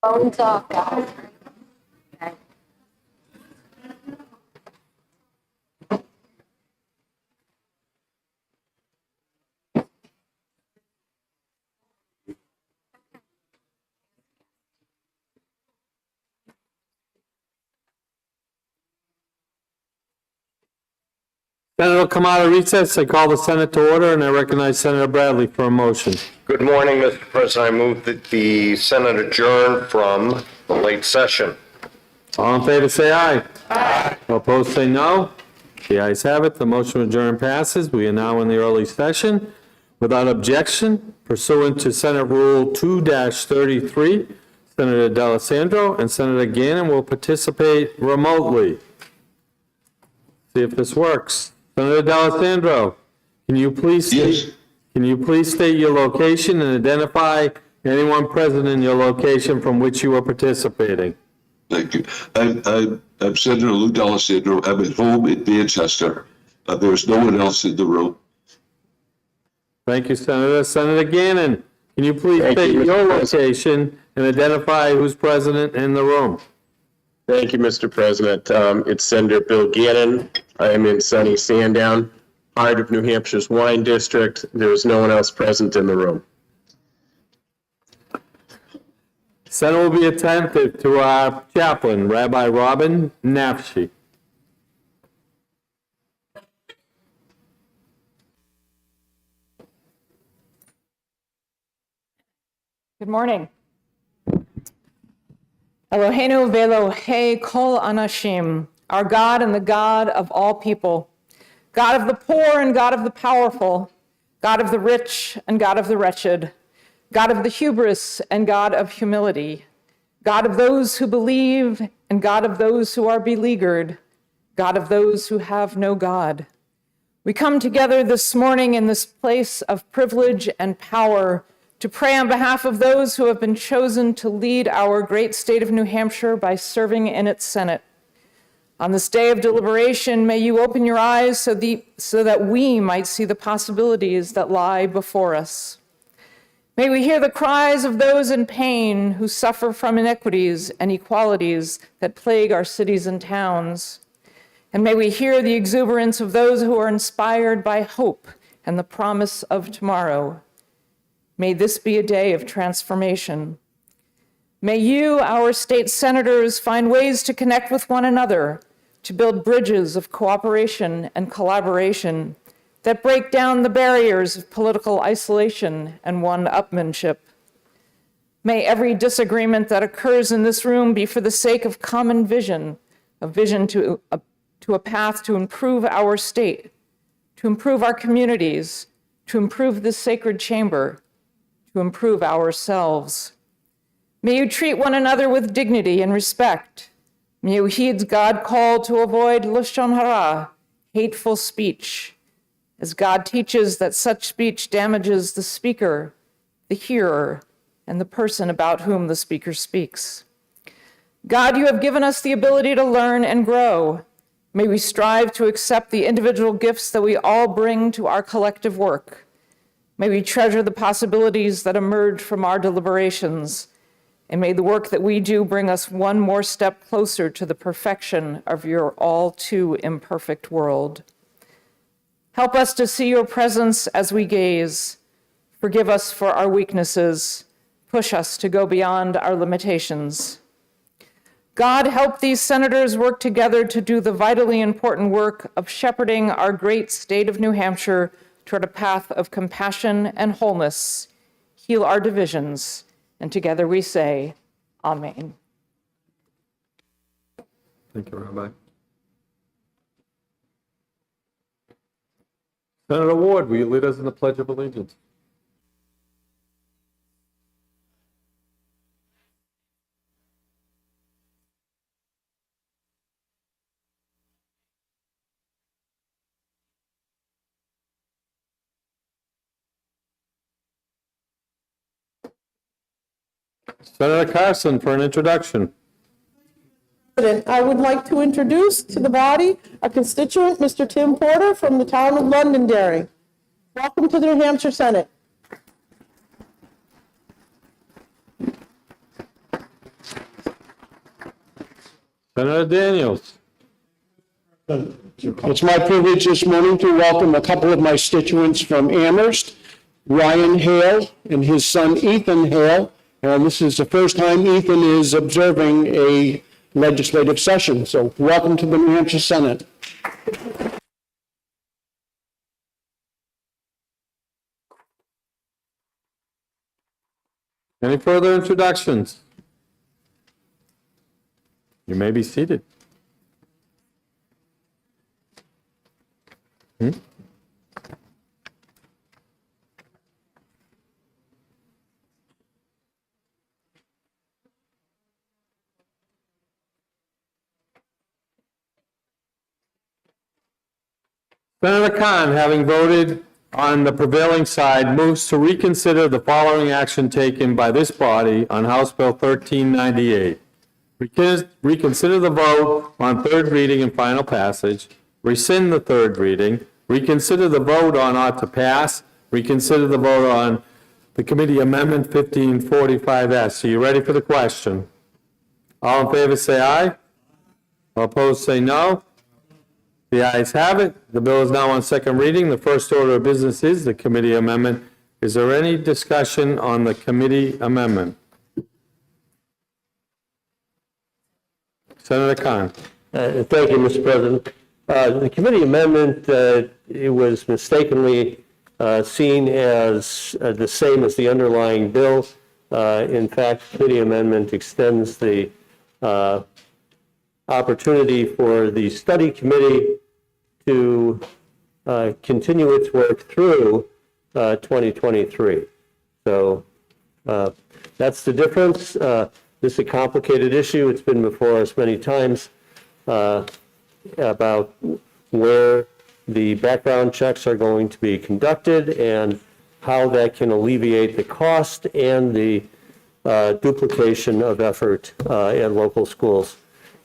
Phones off, guys. Okay. Senate will come out of recess. I call the Senate to order, and I recognize Senator Bradley for a motion. Good morning, Mr. President. I move that the Senate adjourn from the late session. All in favor, say aye. Aye. Opposed, say no. The ayes have it. The motion to adjourn passes. We are now in the early session. Without objection, pursuant to Senate Rule 2-33, Senator D'Alessandro and Senator Gannon will participate remotely. See if this works. Senator D'Alessandro, can you please state your location and identify anyone present in your location from which you are participating? Thank you. I'm Senator Lou D'Alessandro. I'm at home in Manchester. There's no one else in the room. Thank you, Senator. Senator Gannon, can you please state your location and identify who's present in the room? Thank you, Mr. President. It's Senator Bill Gannon. I am in sunny Sandown, heart of New Hampshire's wine district. There is no one else present in the room. Senate will be attentive to our chaplain, Rabbi Robin Nafshi. Good morning. Eloheinu ve'Elohei kol anashim, our God and the God of all people, God of the poor and God of the powerful, God of the rich and God of the wretched, God of the hubris and God of humility, God of those who believe and God of those who are beleaguered, God of those who have no God. We come together this morning in this place of privilege and power to pray on behalf of those who have been chosen to lead our great state of New Hampshire by serving in its Senate. On this day of deliberation, may you open your eyes so that we might see the possibilities that lie before us. May we hear the cries of those in pain who suffer from inequities and inequalities that plague our cities and towns. And may we hear the exuberance of those who are inspired by hope and the promise of tomorrow. May this be a day of transformation. May you, our state senators, find ways to connect with one another, to build bridges of cooperation and collaboration that break down the barriers of political isolation and one-upmanship. May every disagreement that occurs in this room be for the sake of common vision, a vision to a path to improve our state, to improve our communities, to improve this sacred chamber, to improve ourselves. May you treat one another with dignity and respect. May you heed God's call to avoid lashon hara, hateful speech, as God teaches that such speech damages the speaker, the hearer, and the person about whom the speaker speaks. God, you have given us the ability to learn and grow. May we strive to accept the individual gifts that we all bring to our collective work. May we treasure the possibilities that emerge from our deliberations, and may the work that we do bring us one more step closer to the perfection of your all too imperfect world. Help us to see your presence as we gaze. Forgive us for our weaknesses. Push us to go beyond our limitations. God, help these senators work together to do the vitally important work of shepherding our great state of New Hampshire toward a path of compassion and wholeness. Heal our divisions, and together we say, Amen. Thank you, Rabbi. Senator Ward, will you lead us in the Pledge of Allegiance? Senator Carson for an introduction. I would like to introduce to the body a constituent, Mr. Tim Porter from the town of Londonderry. Welcome to the New Hampshire Senate. Senator Daniels. It's my privilege this morning to welcome a couple of my constituents from Amherst, Ryan Hale and his son Ethan Hale. And this is the first time Ethan is observing a legislative session. So welcome to the New Hampshire Senate. Any further introductions? You may be seated. Senator Kahn, having voted on the prevailing side, moves to reconsider the following action taken by this body on House Bill 1398. Reconsider the vote on third reading and final passage, rescind the third reading, reconsider the vote on ought to pass, reconsider the vote on the committee amendment 1545S. Are you ready for the question? All in favor say aye. All opposed say no. The ayes have it. The bill is now on second reading. The first order of business is the committee amendment. Is there any discussion on the committee amendment? Senator Kahn. Thank you, Mr. President. The committee amendment, it was mistakenly seen as the same as the underlying bill. In fact, the committee amendment extends the opportunity for the study committee to continue its work through 2023. So that's the difference. This is a complicated issue. It's been before us many times about where the background checks are going to be conducted and how that can alleviate the cost and the duplication of effort at local schools.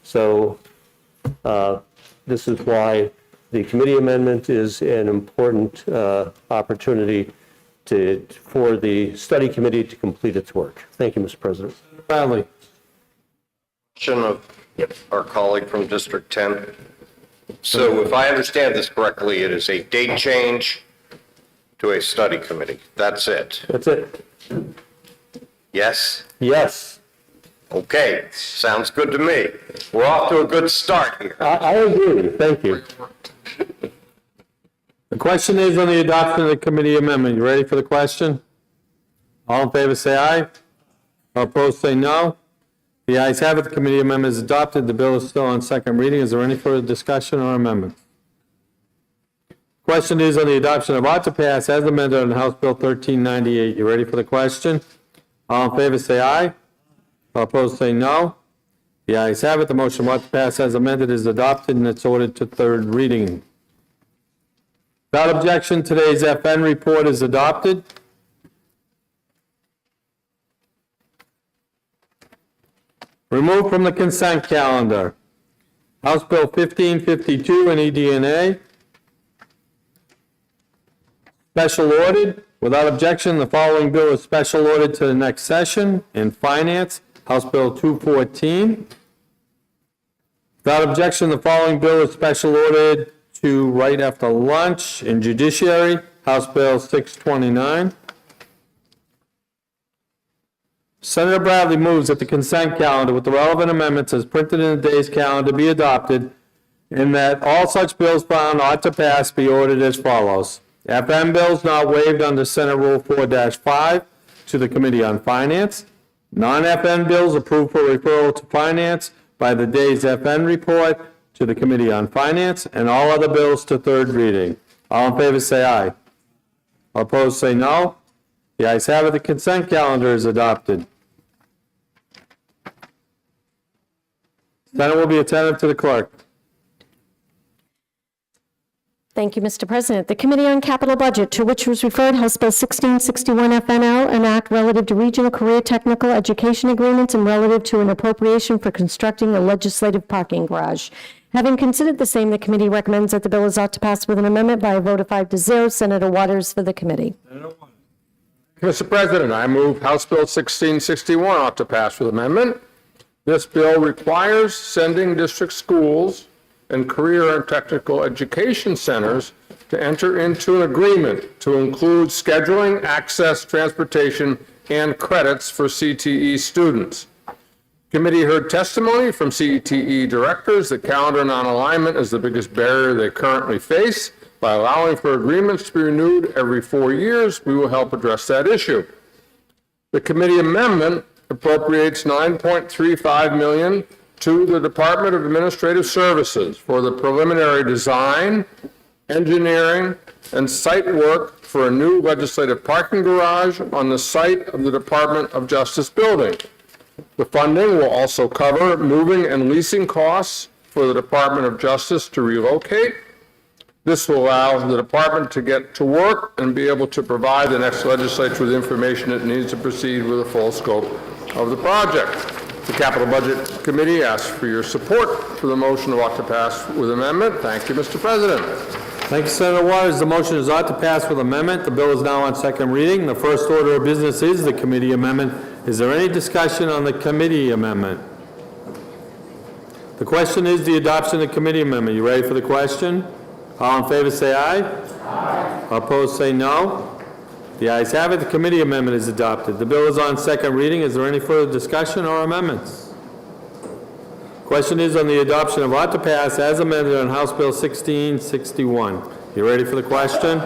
So this is why the committee amendment is an important opportunity for the study committee to complete its work. Thank you, Mr. President. Bradley. Question of our colleague from District 10. So if I understand this correctly, it is a date change to a study committee. That's it. That's it. Yes? Yes, Okay, sounds good to me. We're off to a good start here. I agree. Thank you. The question is on the adoption of the committee amendment. You ready for the question? All in favor say aye. All opposed say no. The ayes have it. The committee amendment is adopted. The bill is still on second reading. Is there any further discussion or amendment? Question is on the adoption of ought to pass as amended on House Bill 1398. You ready for the question? All in favor say aye. All opposed say no. The ayes have it. The motion ought to pass as amended is adopted and it's ordered to third reading. Without objection, today's FN report is adopted. Removed from the consent calendar. House Bill 1552 and ED&A. Special ordered. Without objection, the following bill is special ordered to the next session. In Finance, House Bill 214. Without objection, the following bill is special ordered to right after lunch. In Judiciary, House Bill 629. Senator Bradley moves that the consent calendar with the relevant amendments as printed in the day's calendar be adopted, and that all such bills found ought to pass be ordered as follows. FM bills not waived under Senate Rule 4-5 to the Committee on Finance. Non-FN bills approved for referral to Finance by the day's FN report to the Committee on Finance, and all other bills to third reading. All in favor say aye. All opposed say no. The ayes have it. The consent calendar is adopted. Senate will be attentive to the clerk. Thank you, Mr. President. The Committee on Capital Budget, to which was referred House Bill 1661 FNL, an act relative to regional career technical education agreements and relative to an appropriation for constructing a legislative parking garage. Having considered the same, the committee recommends that the bill is ought to pass with an amendment by a vote of 5-0. Senator Waters for the committee. Mr. President, I move House Bill 1661 ought to pass with amendment. This bill requires sending district schools and career and technical education centers to enter into an agreement to include scheduling, access, transportation, and credits for CTE students. Committee heard testimony from CTE directors that calendar non-alignment is the biggest barrier they currently face. By allowing for agreements to be renewed every 4 years, we will help address that issue. The committee amendment appropriates $9.35 million to the Department of Administrative Services for the preliminary design, engineering, and site work for a new legislative parking garage on the site of the Department of Justice building. The funding will also cover moving and leasing costs for the Department of Justice to relocate. This will allow the department to get to work and be able to provide the next legislature with information it needs to proceed with the full scope of the project. The Capital Budget Committee asks for your support for the motion of ought to pass with amendment. Thank you, Mr. President. Thank you, Senator Waters. The motion is ought to pass with amendment. The bill is now on second reading. The first order of business is the committee amendment. Is there any discussion on the committee amendment? The question is the adoption of the committee amendment. You ready for the question? All in favor say aye. Aye. Opposed say no. The ayes have it. The committee amendment is adopted. The bill is on second reading. Is there any further discussion or amendments? Question is on the adoption of ought to pass as amended on House Bill 1661. You ready for the question?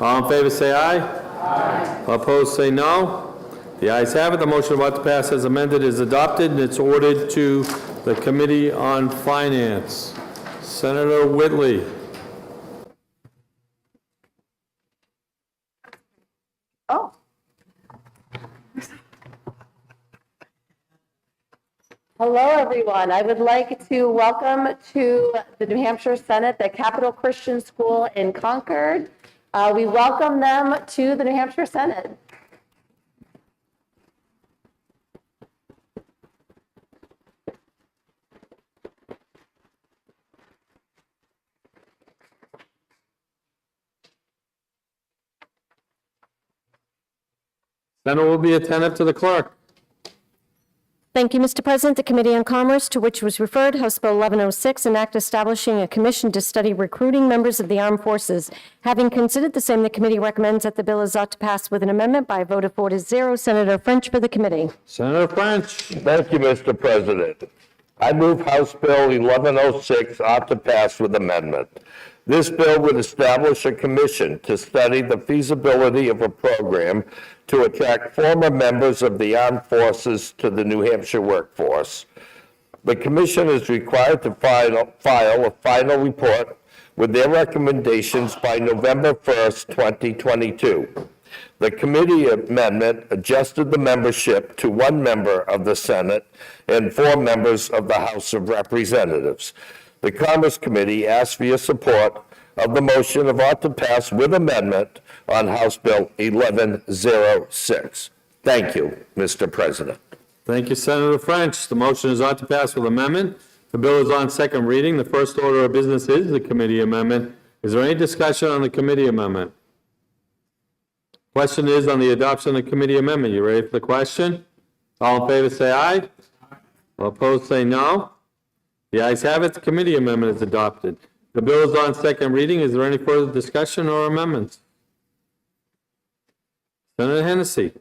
All in favor say aye. Aye. Opposed say no. The ayes have it. The motion of ought to pass as amended is adopted, and it's ordered to the Committee on Finance. Senator Whitley. Oh. Hello, everyone. I would like to welcome to the New Hampshire Senate the Capital Christian School in Concord. We welcome them to the New Hampshire Senate. Senator will be attentive to the clerk. Thank you, Mr. President. The Committee on Commerce, to which was referred, House Bill 1106, an act establishing a commission to study recruiting members of the armed forces. Having considered the same, the committee recommends that the bill is ought to pass with an amendment by a vote of 4-0. Senator French for the committee. Senator French. Thank you, Mr. President. I move House Bill 1106 ought to pass with amendment. This bill would establish a commission to study the feasibility of a program to attract former members of the armed forces to the New Hampshire workforce. The commission is required to file a final report with their recommendations by November 1st, 2022. The committee amendment adjusted the membership to 1 member of the Senate and 4 members of the House of Representatives. The Commerce Committee asks for your support of the motion of ought to pass with amendment on House Bill 1106. Thank you, Mr. President. Thank you, Senator French. The motion is ought to pass with amendment. The bill is on second reading. The first order of business is the committee amendment. Is there any discussion on the committee amendment? Question is on the adoption of the committee amendment. You ready for the question? All in favor say aye. All opposed say no. The ayes have it. The committee amendment is adopted. The bill is on second reading. Is there any further discussion or amendments? Senator Hennessy.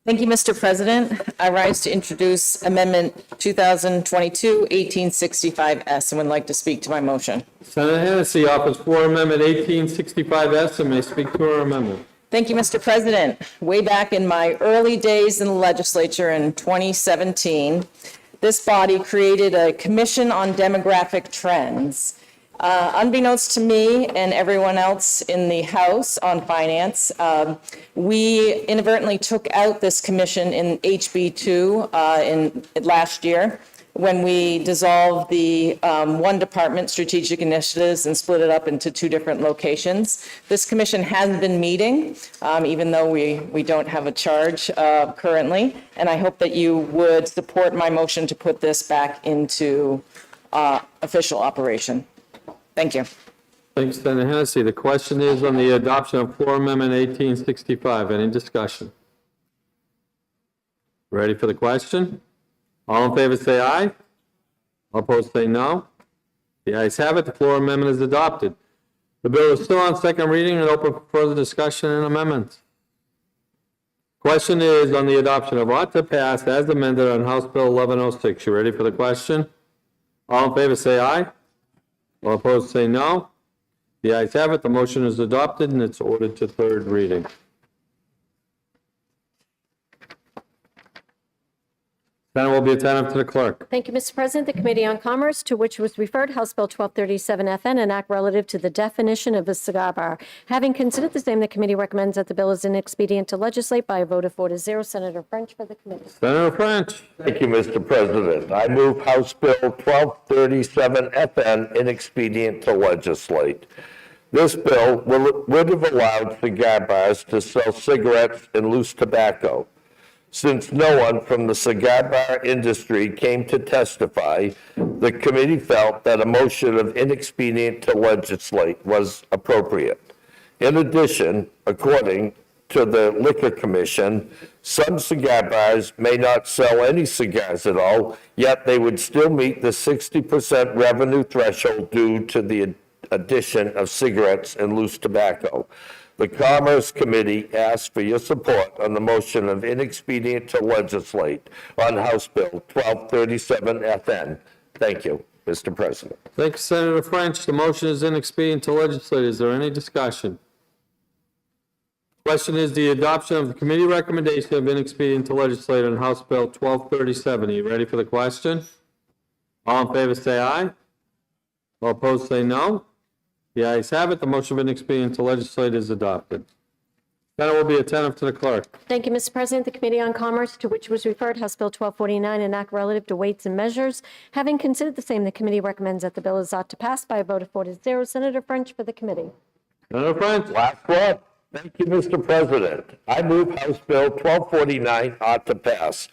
Thank you, Mr. President. I rise to introduce Amendment 2022-1865S and would like to speak to my motion. Senator Hennessy offers floor amendment 1865S and may speak to her amendment. Thank you, Mr. President. Way back in my early days in the legislature in 2017, this body created a Commission on Demographic Trends. Unbeknownst to me and everyone else in the House on Finance, we inadvertently took out this commission in HB2 last year when we dissolved the one department, Strategic Initiatives, and split it up into 2 different locations. This commission has been meeting, even though we don't have a charge currently, and I hope that you would support my motion to put this back into official operation. Thank you. Thanks, Senator Hennessy. The question is on the adoption of floor amendment 1865. Any discussion? Ready for the question? All in favor, say aye. All opposed, say no. The ayes have it. The floor amendment is adopted. The bill is still on second reading and open for further discussion and amendments. Question is on the adoption of ought to pass as amended on House Bill 1106. You ready for the question? All in favor, say aye. All opposed, say no. The ayes have it. The motion is adopted and it's ordered to third reading. Senate will be attentive to the clerk. Thank you, Mr. President. The Committee on Commerce, to which was referred House Bill 1237 FN, an act relative to the definition of a cigar bar. Having considered the same, the committee recommends that the bill is inexpedient to legislate by a vote of 4-0. Senator French for the committee. Senator French. Thank you, Mr. President. I move House Bill 1237 FN inexpedient to legislate. This bill would have allowed cigar bars to sell cigarettes and loose tobacco. Since no one from the cigar bar industry came to testify, the committee felt that a motion of inexpedient to legislate was appropriate. In addition, according to the Liquor Commission, some cigar bars may not sell any cigars at all, yet they would still meet the 60% revenue threshold due to the addition of cigarettes and loose tobacco. The Commerce Committee asks for your support on the motion of inexpedient to legislate on House Bill 1237 FN. Thank you, Mr. President. Thank you, Senator French. The motion is inexpedient to legislate. Is there any discussion? Question is the adoption of the committee recommendation of inexpedient to legislate on House Bill 1237. Are you ready for the question? All in favor say aye. All opposed say no. The ayes have it. The motion of inexpedient to legislate is adopted. Senate will be attentive to the clerk. Thank you, Mr. President. The Committee on Commerce, to which was referred House Bill 1249, an act relative to weights and measures. Having considered the same, the committee recommends that the bill is ought to pass by a vote of 4-0. Senator French for the committee. Senator French. Last one. Thank you, Mr. President. I move House Bill 1249 ought to pass.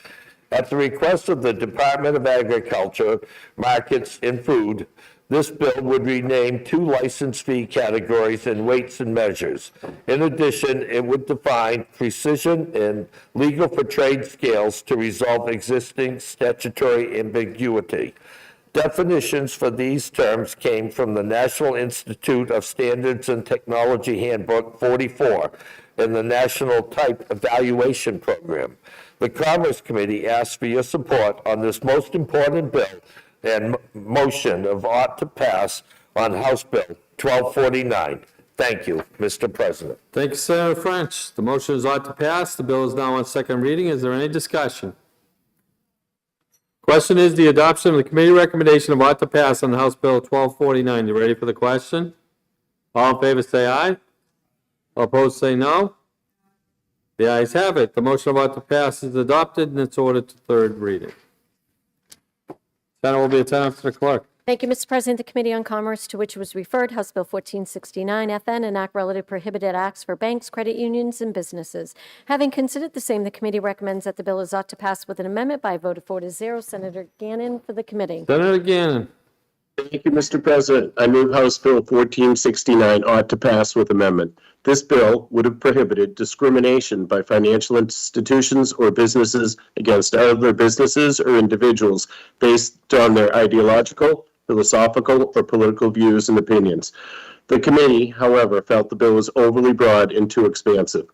At the request of the Department of Agriculture, Markets and Food, this bill would rename 2 license fee categories in weights and measures. In addition, it would define precision and legal for trade scales to resolve existing statutory ambiguity. Definitions for these terms came from the National Institute of Standards and Technology Handbook 44 and the National Type Evaluation Program. The Commerce Committee asks for your support on this most important bill and motion of ought to pass on House Bill 1249. Thank you, Mr. President. Thank you, Senator French. The motion is ought to pass. The bill is now on second reading. Is there any discussion? Question is the adoption of the committee recommendation of ought to pass on House Bill 1249. You ready for the question? All in favor say aye. All opposed say no. The ayes have it. The motion of ought to pass is adopted and it's ordered to third reading. Senate will be attentive to the clerk. Thank you, Mr. President. The Committee on Commerce, to which was referred House Bill 1469 FN, an act relative prohibited acts for banks, credit unions, and businesses. Having considered the same, the committee recommends that the bill is ought to pass with an amendment by a vote of 4-0. Senator Gannon for the committee. Senator Gannon. Thank you, Mr. President. I move House Bill 1469 ought to pass with amendment. This bill would have prohibited discrimination by financial institutions or businesses against other businesses or individuals based on their ideological, philosophical, or political views and opinions. The committee, however, felt the bill was overly broad and too expansive.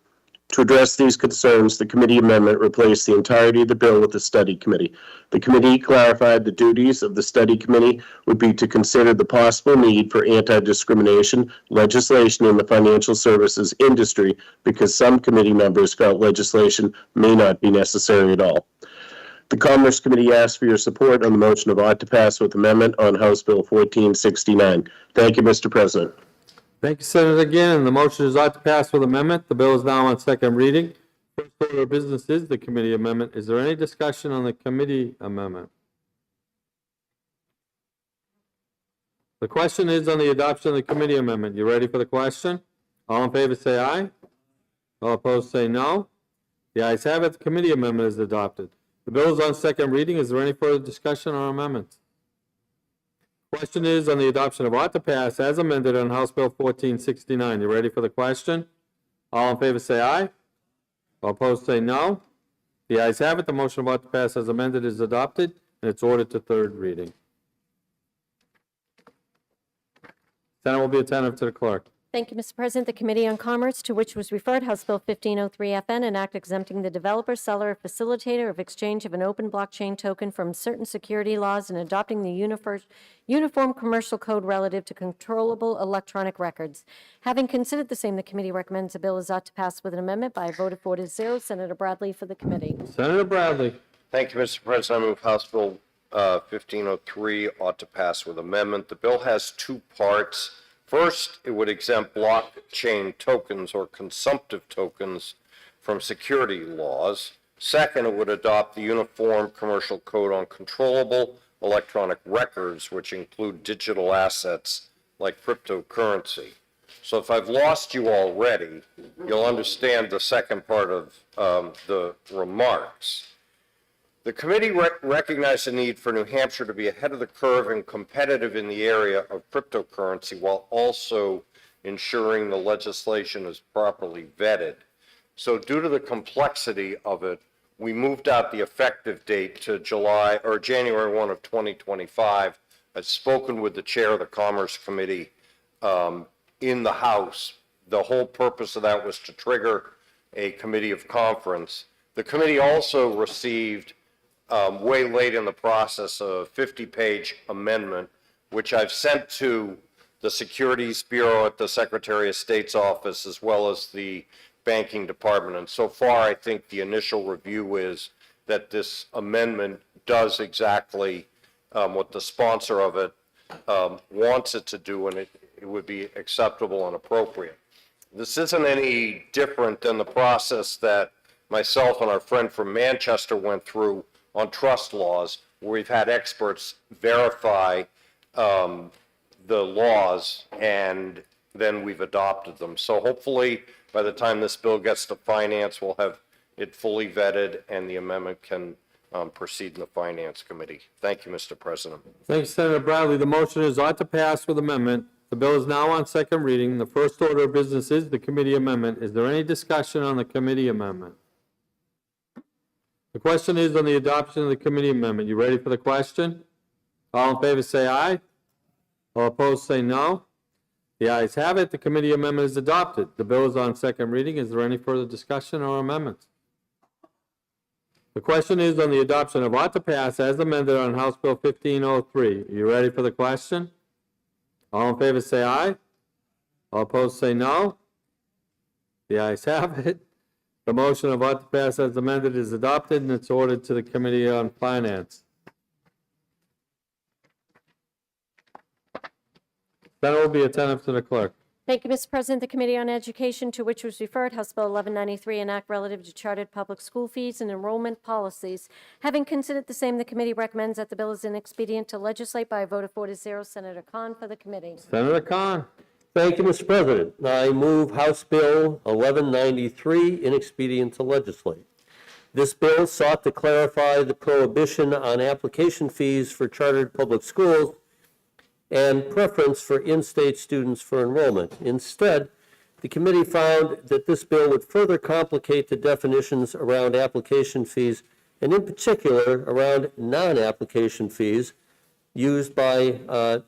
To address these concerns, the committee amendment replaced the entirety of the bill with the study committee. The committee clarified the duties of the study committee would be to consider the possible need for anti-discrimination legislation in the financial services industry because some committee members felt legislation may not be necessary at all. The Commerce Committee asks for your support on the motion of ought to pass with amendment on House Bill 1469. Thank you, Mr. President. Thank you, Senator Gannon. The motion is ought to pass with amendment. The bill is now on second reading. First order of business is the committee amendment. Is there any discussion on the committee amendment? The question is on the adoption of the committee amendment. You ready for the question? All in favor say aye. All opposed say no. The ayes have it. The committee amendment is adopted. The bill is on second reading. Is there any further discussion or amendments? Question is on the adoption of ought to pass as amended on House Bill 1469. You ready for the question? All in favor say aye. All opposed say no. The ayes have it. The motion about to pass as amended is adopted, and it's ordered to third reading. Senate will be attentive to the clerk. Thank you, Mr. President. The Committee on Commerce, to which was referred House Bill 1503FN, an act exempting the developer, seller, or facilitator of exchange of an open blockchain token from certain security laws and adopting the Uniform Commercial Code relative to controllable electronic records. Having considered the same, the committee recommends the bill is ought to pass with an amendment by a vote of 4-0. Senator Bradley for the committee. Senator Bradley. Thank you, Mr. President. I move House Bill 1503 ought to pass with amendment. The bill has two parts. First, it would exempt blockchain tokens or consumptive tokens from security laws. Second, it would adopt the Uniform Commercial Code on controllable electronic records, which include digital assets like cryptocurrency. So if I've lost you already, you'll understand the second part of the remarks. The committee recognized the need for New Hampshire to be ahead of the curve and competitive in the area of cryptocurrency while also ensuring the legislation is properly vetted. So due to the complexity of it, we moved out the effective date to January 1 of 2025. I've spoken with the chair of the Commerce Committee in the House. The whole purpose of that was to trigger a committee of conference. The committee also received way late in the process, a 50-page amendment, which I've sent to the Securities Bureau at the Secretary of State's office, as well as the Banking Department. And so far, I think the initial review is that this amendment does exactly what the sponsor of it wants it to do, and it would be acceptable and appropriate. This isn't any different than the process that myself and our friend from Manchester went through on trust laws, where we've had experts verify the laws, and then we've adopted them. So hopefully, by the time this bill gets to finance, we'll have it fully vetted, and the amendment can proceed in the Finance Committee. Thank you, Mr. President. Thank you, Senator Bradley. The motion is ought to pass with amendment. The bill is now on second reading. The first order of business is the committee amendment. Is there any discussion on the committee amendment? The question is on the adoption of the committee amendment. You ready for the question? All in favor say aye. All opposed say no. The ayes have it. The committee amendment is adopted. The bill is on second reading. Is there any further discussion or amendments? The question is on the adoption of ought to pass as amended on House Bill 1503. Are you ready for the question? All in favor say aye. All opposed say no. The ayes have it. The motion of ought to pass as amended is adopted, and it's ordered to the Committee on Finance. Senate will be attentive to the clerk. Thank you, Mr. President. The Committee on Education, to which was referred House Bill 1193, an act relative to chartered public school fees and enrollment policies. Having considered the same, the committee recommends that the bill is inexpedient to legislate by a vote of 4-0. Senator Kahn for the committee. Senator Kahn. Thank you, Mr. President. I move House Bill 1193, inexpedient to legislate. This bill sought to clarify the prohibition on application fees for chartered public schools and preference for in-state students for enrollment. Instead, the committee found that this bill would further complicate the definitions around application fees, and in particular around non-application fees used by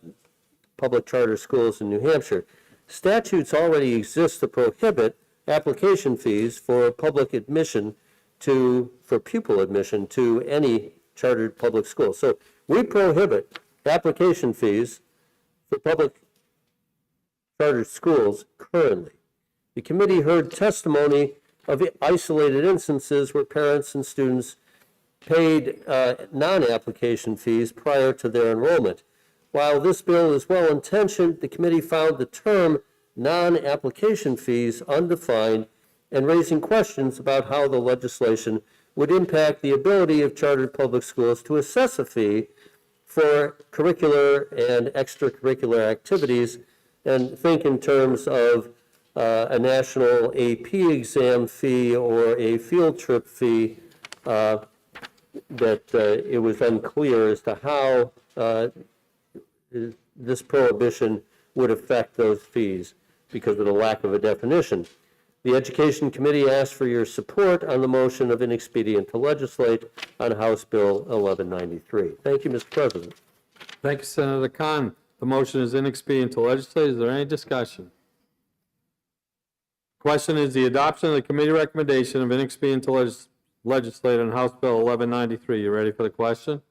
public charter schools in New Hampshire. Statutes already exist to prohibit application fees for public admission for pupil admission to any chartered public school. So we prohibit application fees for public charter schools currently. The committee heard testimony of isolated instances where parents and students paid non-application fees prior to their enrollment. While this bill is well-intentioned, the committee found the term non-application fees undefined and raising questions about how the legislation would impact the ability of chartered public schools to assess a fee for curricular and extracurricular activities, and think in terms of a national AP exam fee or a field trip fee, that it was unclear as to how this prohibition would affect those fees because of the lack of a definition. The Education Committee asks for your support on the motion of inexpedient to legislate on House Bill 1193. Thank you, Mr. President. Thank you, Senator Kahn. The motion is inexpedient to legislate. Is there any discussion? Question is the adoption of the committee recommendation of inexpedient to legislate on House Bill 1193. You ready for the question?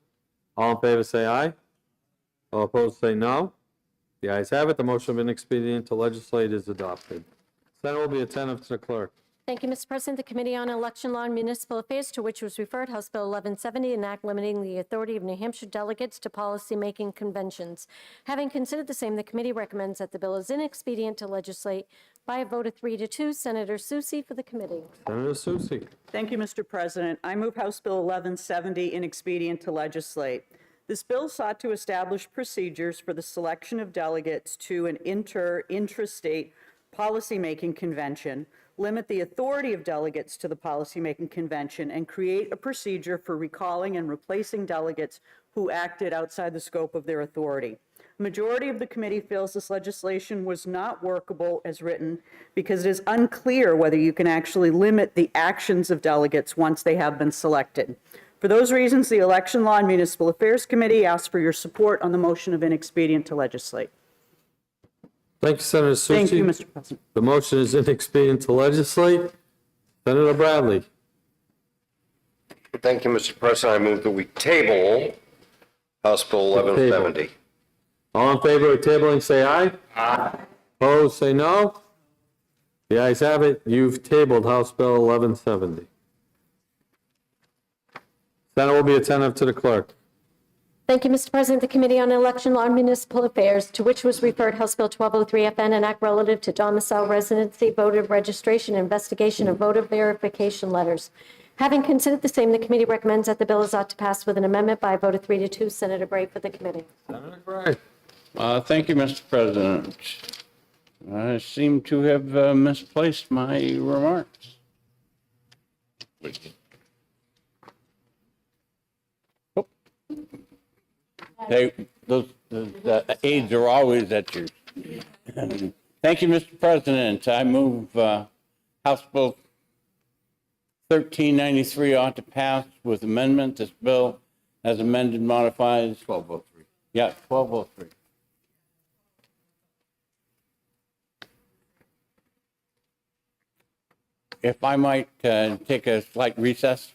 All in favor say aye. All opposed say no. The ayes have it. The motion of inexpedient to legislate is adopted. Senate will be attentive to the clerk. Thank you, Mr. President. The Committee on Election Law and Municipal Affairs, to which was referred House Bill 1170, an act limiting the authority of New Hampshire delegates to policymaking conventions. Having considered the same, the committee recommends that the bill is inexpedient to legislate by a vote of 3-2. Senator Soucy for the committee. Senator Soucy. Thank you, Mr. President. I move House Bill 1170, inexpedient to legislate. This bill sought to establish procedures for the selection of delegates to an intrastate policymaking convention, limit the authority of delegates to the policymaking convention, and create a procedure for recalling and replacing delegates who acted outside the scope of their authority. A majority of the committee feels this legislation was not workable as written because it is unclear whether you can actually limit the actions of delegates once they have been selected. For those reasons, the Election Law and Municipal Affairs Committee asks for your support on the motion of inexpedient to legislate. Thank you, Senator Soucy. Thank you, Mr. President. The motion is inexpedient to legislate. Senator Bradley. Thank you, Mr. President. I move that we table House Bill 1170. All in favor of tabling, say aye. Aye. Opposed, say no. The ayes have it. You've tabled House Bill 1170. Senate will be attentive to the clerk. Thank you, Mr. President. The Committee on Election Law and Municipal Affairs, to which was referred House Bill 1203 FN, an act relative to domicile residency, voter registration, investigation of voter verification letters. Having considered the same, the committee recommends that the bill is ought to pass with an amendment by a vote of 3-2. Senator Bray for the committee. Senator Gray. Thank you, Mr. President. I seem to have misplaced my remarks. The aides are always at you. Thank you, Mr. President. I move House Bill 1393 ought to pass with amendment. This bill, as amended, modifies 1203. Yeah, 1203. If I might take a slight recess.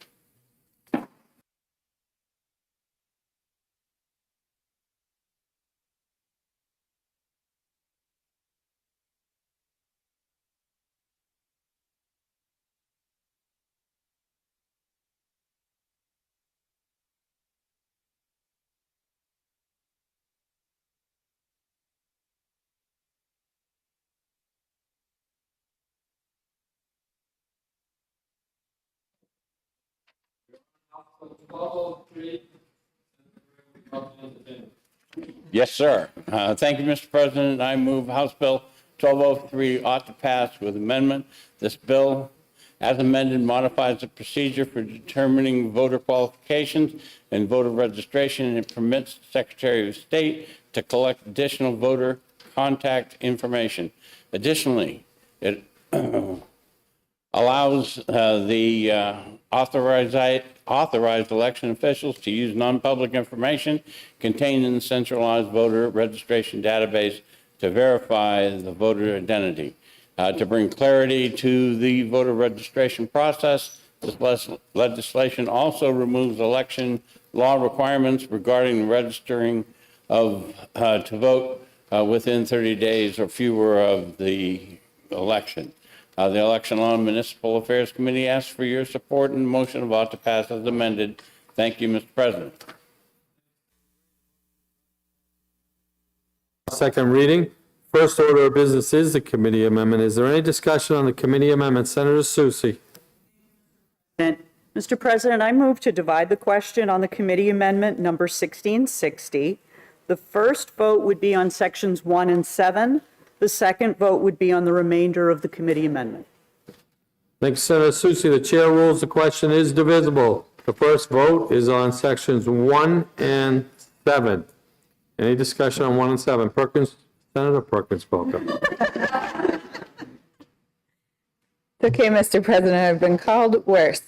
Yes, sir. Thank you, Mr. President. I move House Bill 1203 ought to pass with amendment. This bill, as amended, modifies the procedure for determining voter qualifications and voter registration, and it permits the Secretary of State to collect additional voter contact information. Additionally, it allows the authorized election officials to use non-public information contained in the centralized voter registration database to verify the voter identity. To bring clarity to the voter registration process, this legislation also removes election law requirements regarding registering to vote within 30 days or fewer of the election. The Election Law and Municipal Affairs Committee asks for your support and the motion of ought to pass as amended. Thank you, Mr. President. Second reading. First order of business is the committee amendment. Is there any discussion on the committee amendment? Senator Soucy. Mr. President, I move to divide the question on the committee amendment number 1660. The first vote would be on sections 1 and 7. The second vote would be on the remainder of the committee amendment. Thank you, Senator Soucy. The chair rules the question is divisible. The first vote is on sections 1 and 7. Any discussion on 1 and 7? Senator Perkins spoke up. It's okay, Mr. President, I've been called worse.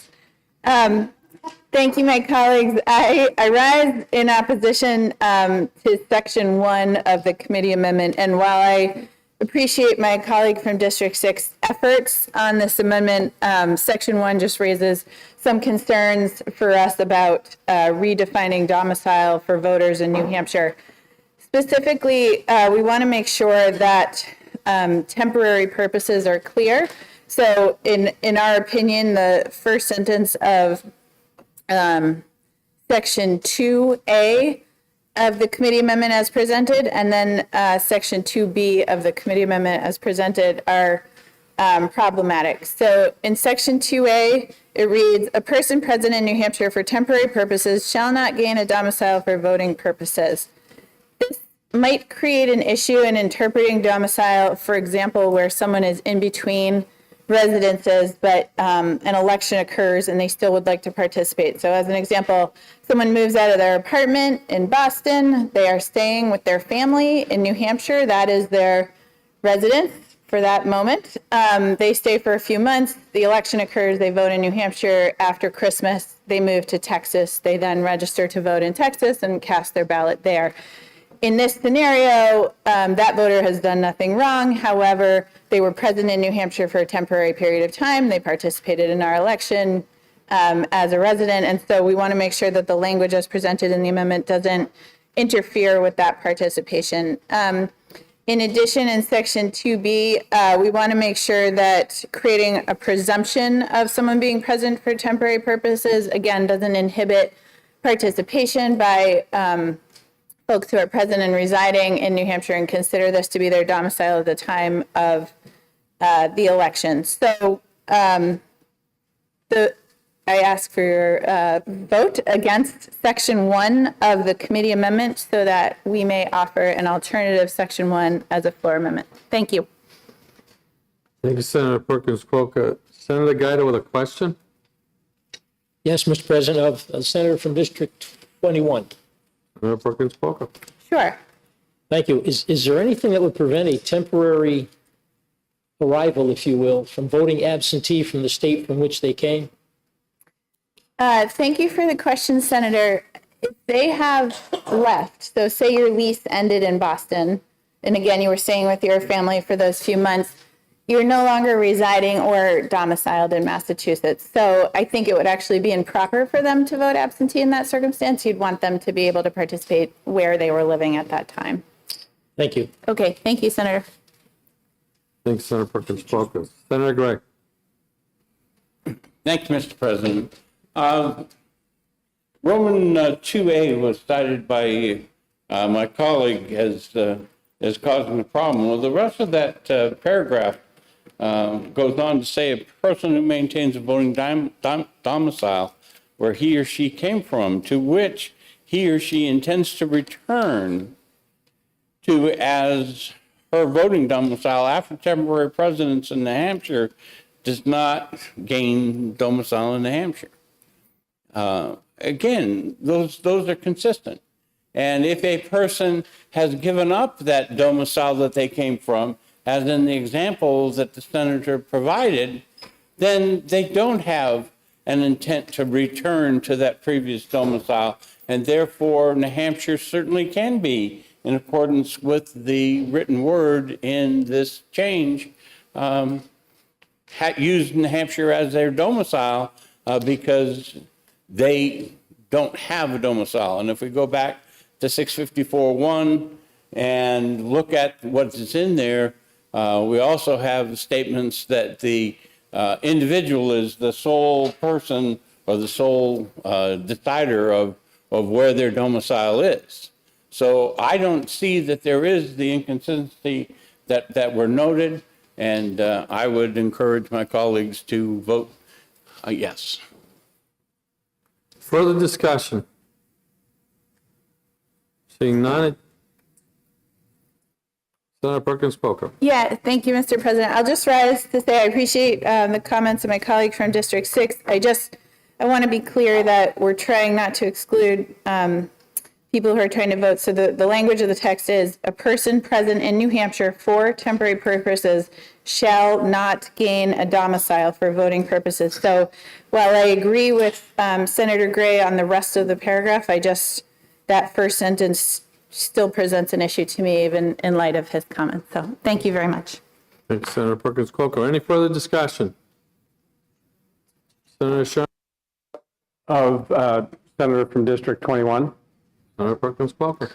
Thank you, my colleagues. I rise in opposition to Section 1 of the committee amendment, and while I appreciate my colleague from District 6 efforts on this amendment, Section 1 just raises some concerns for us about redefining domicile for voters in New Hampshire. Specifically, we want to make sure that temporary purposes are clear. So in our opinion, the first sentence of Section 2A of the committee amendment as presented, and then Section 2B of the committee amendment as presented are problematic. So in Section 2A, it reads, a person present in New Hampshire for temporary purposes shall not gain a domicile for voting purposes. This might create an issue in interpreting domicile, for example, where someone is in between residences, but an election occurs and they still would like to participate. So as an example, someone moves out of their apartment in Boston, they are staying with their family in New Hampshire, that is their residence for that moment. They stay for a few months, the election occurs, they vote in New Hampshire. After Christmas, they move to Texas, they then register to vote in Texas and cast their ballot there. In this scenario, that voter has done nothing wrong. However, they were present in New Hampshire for a temporary period of time. They participated in our election as a resident. And so we want to make sure that the language as presented in the amendment doesn't interfere with that participation. In addition, in Section 2B, we want to make sure that creating a presumption of someone being present for temporary purposes, again, doesn't inhibit participation by folks who are present and residing in New Hampshire and consider this to be their domicile at the time of the election. So I ask for your vote against Section 1 of the committee amendment so that we may offer an alternative Section 1 as a floor amendment. Thank you. Thank you, Senator Perkins Coker. Senator Guida with a question? Yes, Mr. President, of a senator from District 21. Senator Perkins Coker. Sure. Thank you. Is there anything that would prevent a temporary arrival, if you will, from voting absentee from the state from which they came? Thank you for the question, Senator. If they have left, so say your lease ended in Boston, and again, you were staying with your family for those few months, you're no longer residing or domiciled in Massachusetts. So I think it would actually be improper for them to vote absentee in that circumstance. You'd want them to be able to participate where they were living at that time. Thank you. Okay, thank you, Senator. Thanks, Senator Perkins Coker. Senator Gray. Thank you, Mr. President. Roman 2A was cited by my colleague as causing the problem. Well, the rest of that paragraph goes on to say a person who maintains a voting domicile where he or she came from, to which he or she intends to return to as her voting domicile after temporary residence in New Hampshire, does not gain domicile in New Hampshire. Again, those are consistent. And if a person has given up that domicile that they came from, as in the example that the senator provided, then they don't have an intent to return to that previous domicile. And therefore, New Hampshire certainly can be, in accordance with the written word in this change, used New Hampshire as their domicile because they don't have a domicile. And if we go back to 654.1 and look at what's in there, we also have statements that the individual is the sole person or the sole decider of where their domicile is. So I don't see that there is the inconsistency that were noted, and I would encourage my colleagues to vote yes. Further discussion? Seeing none. Senator Perkins Coker. Yeah, thank you, Mr. President. I'll just rise to say I appreciate the comments of my colleague from District 6. I want to be clear that we're trying not to exclude people who are trying to vote. So the language of the text is, a person present in New Hampshire for temporary purposes shall not gain a domicile for voting purposes. So while I agree with Senator Gray on the rest of the paragraph, that first sentence still presents an issue to me, even in light of his comments. So thank you very much. Thanks, Senator Perkins Coker. Any further discussion? Senator Sherman? Of Senator from District 21. Senator Perkins Coker.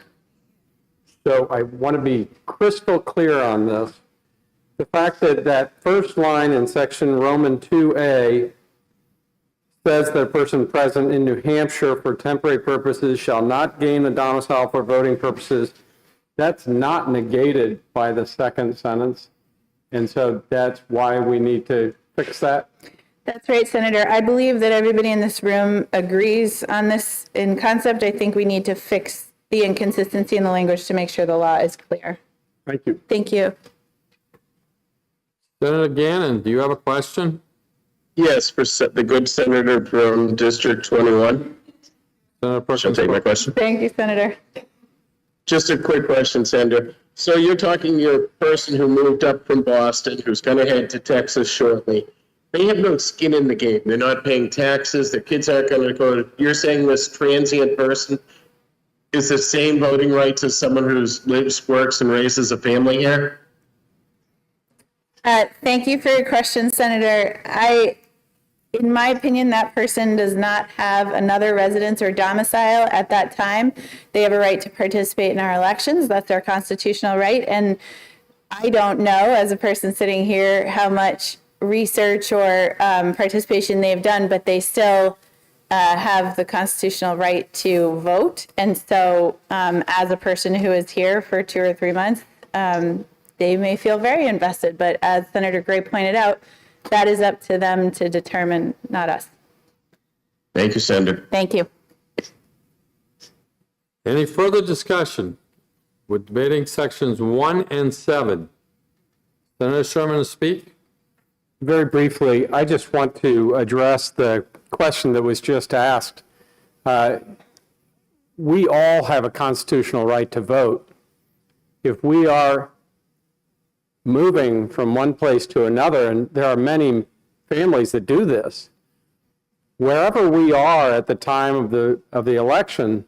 So I want to be crystal clear on this. The fact that that first line in section Roman 2A says that a person present in New Hampshire for temporary purposes shall not gain a domicile for voting purposes, that's not negated by the second sentence. And so that's why we need to fix that. That's right, Senator. I believe that everybody in this room agrees on this in concept. I think we need to fix the inconsistency in the language to make sure the law is clear. Thank you. Thank you. Senator Gannon, do you have a question? Yes, for the good senator from District 21. Senator Perkins Shall I take my question? Thank you, Senator. Just a quick question, Senator. So you're talking your person who moved up from Boston, who's going to head to Texas shortly. They have no skin in the game. They're not paying taxes. Their kids aren't going to go to, you're saying this transient person is the same voting rights as someone who lives, works, and raises a family here? Thank you for your question, Senator. In my opinion, that person does not have another residence or domicile at that time. They have a right to participate in our elections. That's their constitutional right. And I don't know, as a person sitting here, how much research or participation they've done, but they still have the constitutional right to vote. And so as a person who is here for 2 or 3 months, they may feel very invested. But as Senator Gray pointed out, that is up to them to determine, not us. Thank you, Senator. Thank you. Any further discussion? We're debating sections 1 and 7. Senator Sherman to speak. Very briefly, I just want to address the question that was just asked. We all have a constitutional right to vote. If we are moving from one place to another, and there are many families that do this, wherever we are at the time of the election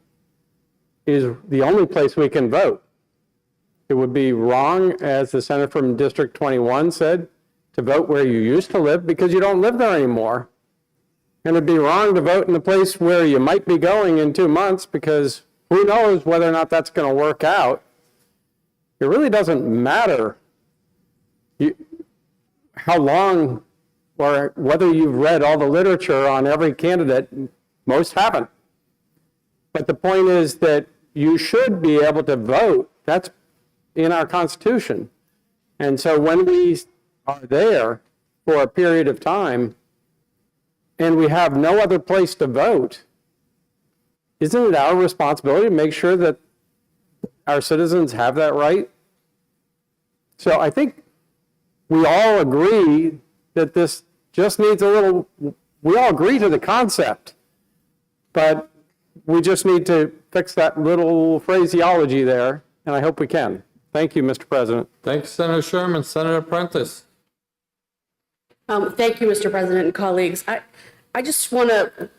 is the only place we can vote. It would be wrong, as the senator from District 21 said, to vote where you used to live because you don't live there anymore. And it'd be wrong to vote in the place where you might be going in 2 months because who knows whether or not that's going to work out. It really doesn't matter how long or whether you've read all the literature on every candidate. Most haven't. But the point is that you should be able to vote. That's in our Constitution. And so when we are there for a period of time and we have no other place to vote, isn't it our responsibility to make sure that our citizens have that right? So I think we all agree that this just needs a little, we all agree to the concept, but we just need to fix that little phraseology there, and I hope we can. Thank you, Mr. President. Thanks, Senator Sherman. Senator Prentice. Thank you, Mr. President and colleagues. I just want to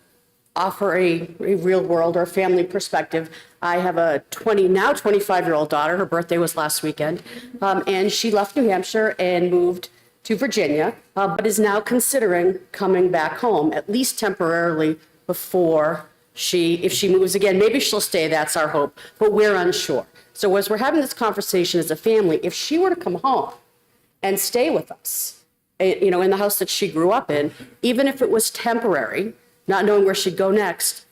offer a real world or family perspective. I have a now 25-year-old daughter. Her birthday was last weekend, and she left New Hampshire and moved to Virginia, but is now considering coming back home, at least temporarily, before if she moves again. Maybe she'll stay, that's our hope, but we're unsure. So as we're having this conversation as a family, if she were to come home and stay with us, in the house that she grew up in, even if it was temporary, not knowing where she'd go next,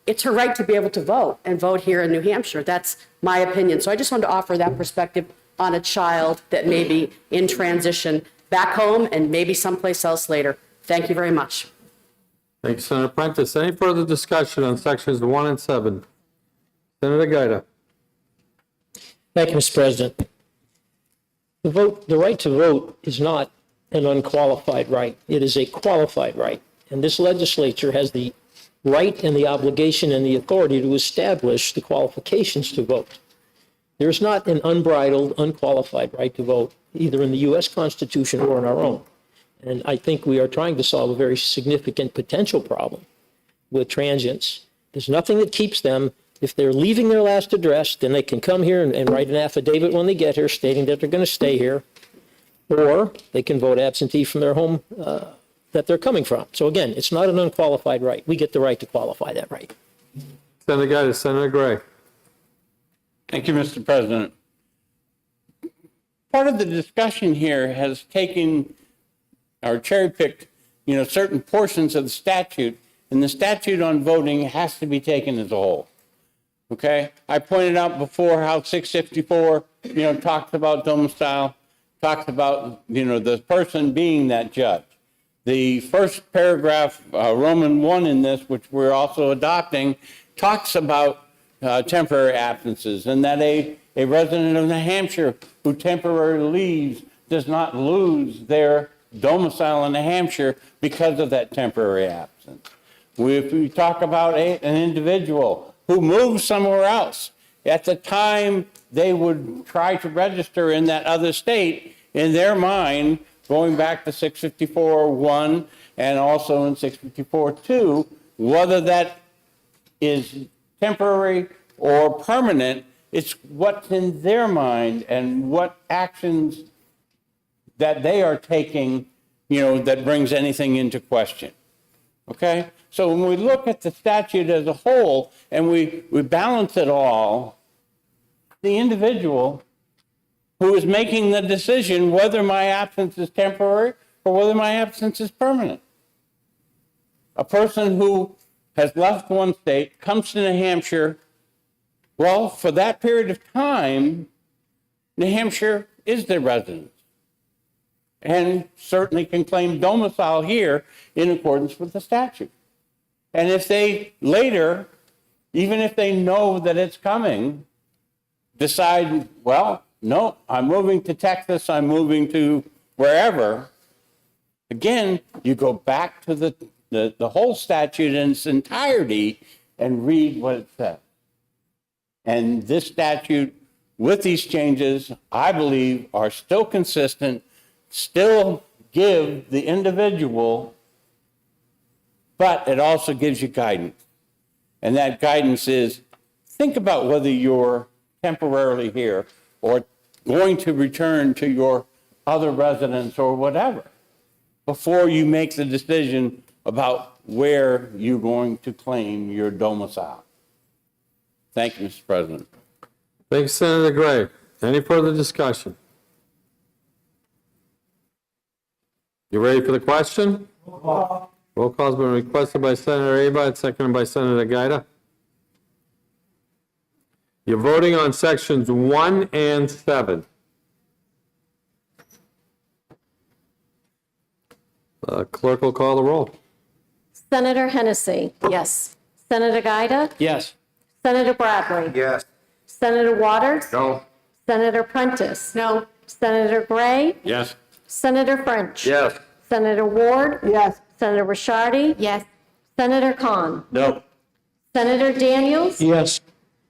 it's her right to be able to vote and vote here in New Hampshire. That's my opinion. So I just wanted to offer that perspective on a child that may be in transition back home and maybe someplace else later. Thank you very much. Thanks, Senator Prentice. Any further discussion on sections 1 and 7? Senator Gaida. Thank you, Mr. President. The right to vote is not an unqualified right. It is a qualified right. And this legislature has the right and the obligation and the authority to establish the qualifications to vote. There's not an unbridled, unqualified right to vote, either in the U.S. Constitution or in our own. And I think we are trying to solve a very significant potential problem with transients. There's nothing that keeps them. If they're leaving their last address, then they can come here and write an affidavit when they get here stating that they're going to stay here, or they can vote absentee from their home that they're coming from. So again, it's not an unqualified right. We get the right to qualify that right. Senator Guy to Senator Gray. Thank you, Mr. President. Part of the discussion here has taken or cherry-picked, certain portions of the statute, and the statute on voting has to be taken as a whole. Okay? I pointed out before how 654, talks about domicile, talks about, the person being that judge. The first paragraph, Roman 1 in this, which we're also adopting, talks about temporary absences, and that a resident of New Hampshire who temporarily leaves does not lose their domicile in New Hampshire because of that temporary absence. If we talk about an individual who moves somewhere else, at the time they would try to register in that other state, in their mind, going back to 654-1 and also in 654-2, whether that is temporary or permanent, it's what's in their mind and what actions that they are taking, that brings anything into question. Okay? So when we look at the statute as a whole and we balance it all, the individual who is making the decision whether my absence is temporary or whether my absence is permanent. A person who has left one state, comes to New Hampshire, well, for that period of time, New Hampshire is their residence and certainly can claim domicile here in accordance with the statute. And if they later, even if they know that it's coming, decide, well, no, I'm moving to Texas, I'm moving to wherever, again, you go back to the whole statute in its entirety and read what it says. And this statute, with these changes, I believe are still consistent, still give the individual, but it also gives you guidance. And that guidance is, think about whether you're temporarily here or going to return to your other residence or whatever before you make the decision about where you're going to claim your domicile. Thank you, Mr. President. Thank you, Senator Gray. Any further discussion? You ready for the question? Roll call has been requested by Senator Abad, seconded by Senator Gaida. You're voting on sections 1 and 7. Clerk will call the roll. Senator Hennessy. Yes. Senator Gaida. Yes. Senator Bradley. Yes. Senator Waters. No. Senator Prentice. No. Senator Gray. Yes. Senator French. Yes. Senator Ward. Yes. Senator Ricciardi. Yes. Senator Kahn. No. Senator Daniels. Yes.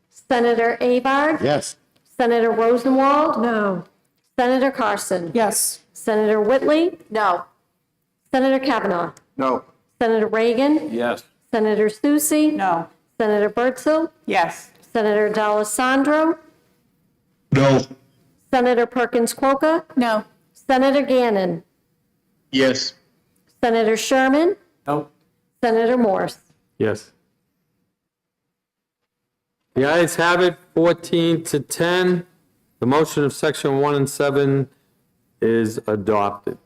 Senator Abard. Yes. Senator Rosenwald. No. Senator Carson. Yes. Senator Whitley. No. Senator Kavanaugh. No. Senator Reagan. Yes. Senator Soucy. No. Senator Bertzel. Yes. Senator D'Alessandro. No. Senator Perkins Quokka. No. Senator Gannon. Yes. Senator Sherman. No. Senator Morse. Yes. The ayes have it, 14-10. The motion of section 1 and 7 is adopted.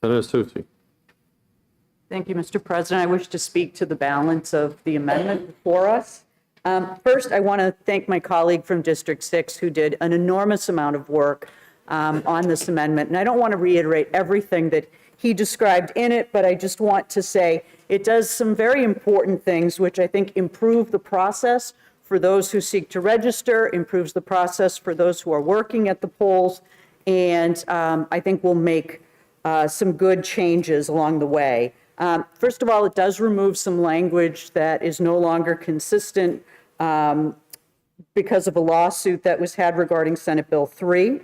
Senator Soucy. Thank you, Mr. President. I wish to speak to the balance of the amendment before us. First, I want to thank my colleague from District 6 who did an enormous amount of work on this amendment. And I don't want to reiterate everything that he described in it, but I just want to say it does some very important things, which I think improve the process for those who seek to register, improves the process for those who are working at the polls, and I think will make some good changes along the way. First of all, it does remove some language that is no longer consistent because of a lawsuit that was had regarding Senate Bill 3.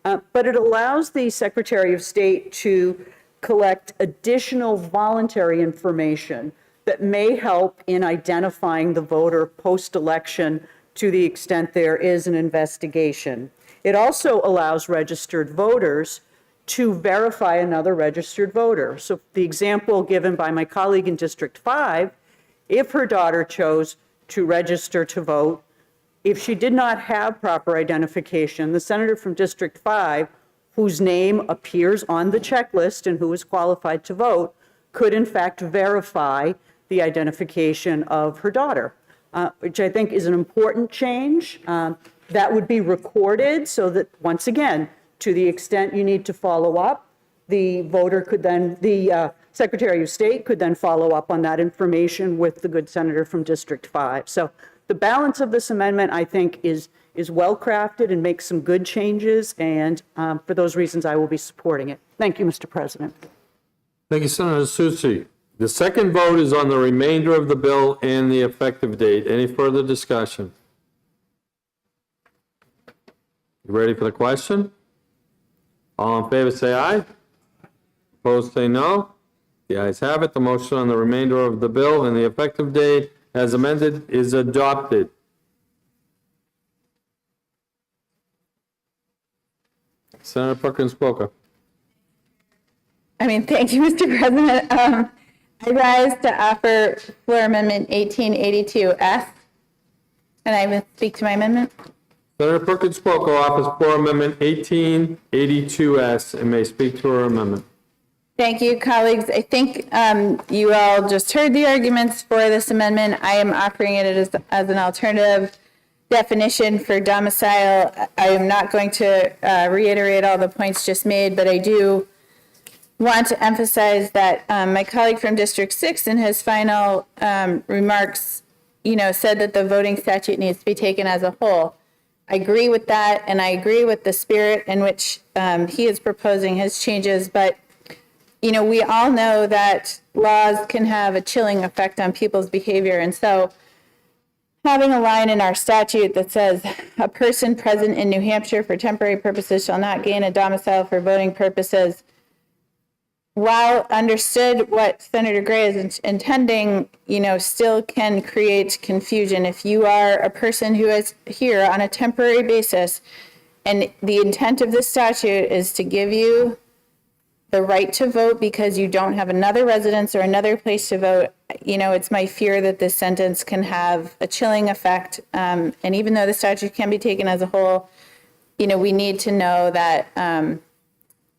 But it allows the Secretary of State to collect additional voluntary information that may help in identifying the voter post-election to the extent there is an investigation. It also allows registered voters to verify another registered voter. So the example given by my colleague in District 5, if her daughter chose to register to vote, if she did not have proper identification, the senator from District 5, whose name appears on the checklist and who is qualified to vote, could in fact verify the identification of her daughter, which I think is an important change. That would be recorded so that, once again, to the extent you need to follow up, the voter could then, the Secretary of State could then follow up on that information with the good senator from District 5. So the balance of this amendment, I think, is well crafted and makes some good changes, and for those reasons, I will be supporting it. Thank you, Mr. President. Thank you, Senator Soucy. The second vote is on the remainder of the bill and the effective date. Any further discussion? You ready for the question? All in favor say aye. Opposed say no. The ayes have it. The motion on the remainder of the bill and the effective date as amended is adopted. Senator Perkins Spoker. Thank you, Mr. President. I rise to offer floor amendment 1882S, and I will speak to my amendment. Senator Perkins Spoker offers floor amendment 1882S and may speak to her amendment. Thank you, colleagues. I think you all just heard the arguments for this amendment. I am offering it as an alternative definition for domicile. I am not going to reiterate all the points just made, but I do want to emphasize that my colleague from District 6 in his final remarks, said that the voting statute needs to be taken as a whole. I agree with that, and I agree with the spirit in which he is proposing his changes, but we all know that laws can have a chilling effect on people's behavior, and so having a line in our statute that says a person present in New Hampshire for temporary purposes shall not gain a domicile for voting purposes, while understood what Senator Gray is intending, still can create confusion. If you are a person who is here on a temporary basis, and the intent of this statute is to give you the right to vote because you don't have another residence or another place to vote, it's my fear that this sentence can have a chilling effect. And even though the statute can be taken as a whole, we need to know that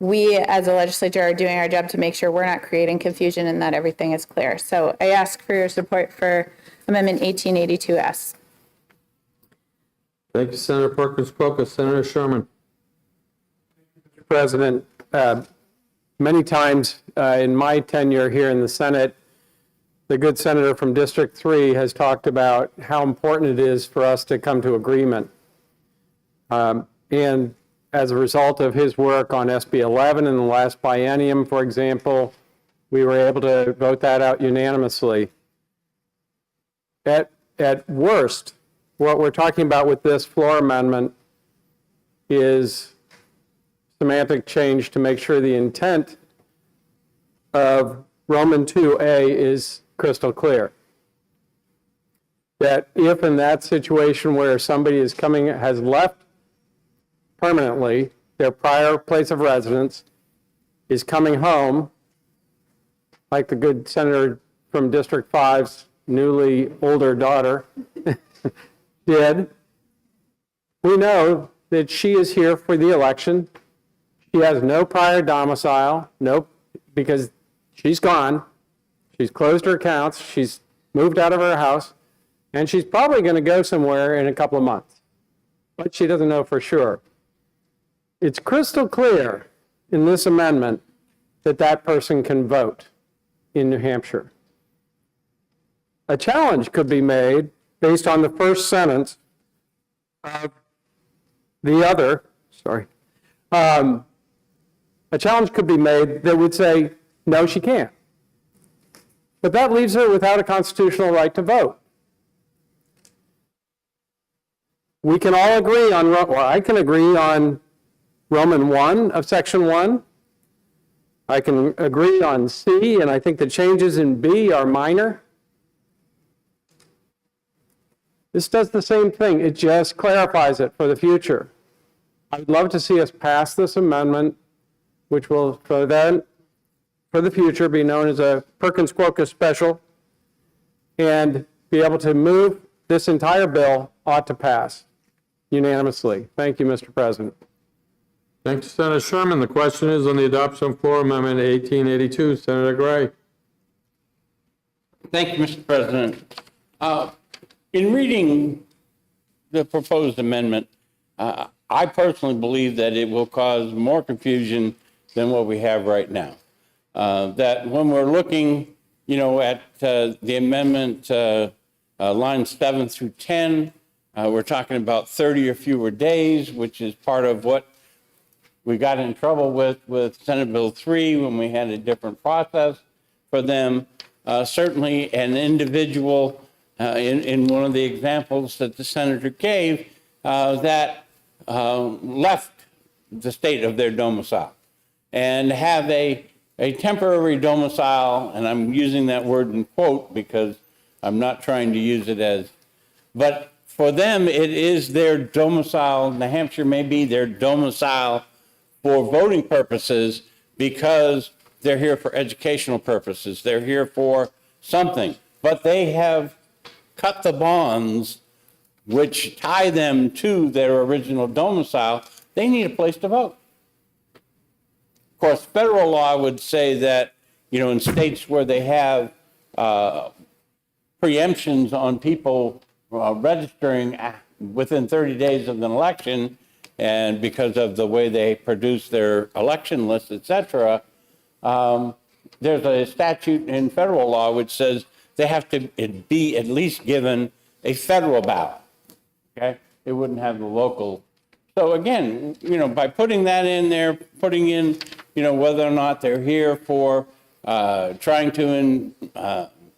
we as a legislature are doing our job to make sure we're not creating confusion and that everything is clear. So I ask for your support for Amendment 1882S. Thank you, Senator Perkins Spoker. Senator Sherman. Mr. President, many times in my tenure here in the Senate, the good senator from District 3 has talked about how important it is for us to come to agreement. And as a result of his work on SB 11 in the last biennium, for example, we were able to vote that out unanimously. At worst, what we're talking about with this floor amendment is semantic change to make sure the intent of Roman 2A is crystal clear. That if in that situation where somebody is has left permanently their prior place of residence, is coming home, like the good senator from District 5's newly older daughter did, we know that she is here for the election. She has no prior domicile, because she's gone. She's closed her accounts. She's moved out of her house, and she's probably going to go somewhere in a couple of months, but she doesn't know for sure. It's crystal clear in this amendment that that person can vote in New Hampshire. A challenge could be made based on the first sentence of the other, a challenge could be made that would say, no, she can't. But that leaves her without a constitutional right to vote. We can all agree on, well, I can agree on Roman 1 of Section 1. I can agree on C, and I think the changes in B are minor. This does the same thing. It just clarifies it for the future. I'd love to see us pass this amendment, which will for the future be known as a Perkins-Crocus special, and be able to move this entire bill ought to pass unanimously. Thank you, Mr. President. Thank you, Senator Sherman. The question is on the adoption of floor amendment 1882. Senator Gray. Thank you, Mr. President. In reading the proposed amendment, I personally believe that it will cause more confusion than what we have right now. That when we're looking, at the amendment lines 7 through 10, we're talking about 30 or fewer days, which is part of what we got in trouble with Senate Bill 3 when we had a different process for them. Certainly an individual in one of the examples that the senator gave that left the state of their domicile and have a temporary domicile, and I'm using that word in quote because I'm not trying to use it as, but for them it is their domicile. New Hampshire may be their domicile for voting purposes because they're here for educational purposes. They're here for something, but they have cut the bonds which tie them to their original domicile. They need a place to vote. Of course, federal law would say that, in states where they have preemptions on people registering within 30 days of an election, and because of the way they produce their election lists, et cetera, there's a statute in federal law which says they have to be at least given a federal ballot. Okay? It wouldn't have the local. So again, by putting that in there, putting in, whether or not they're here for trying to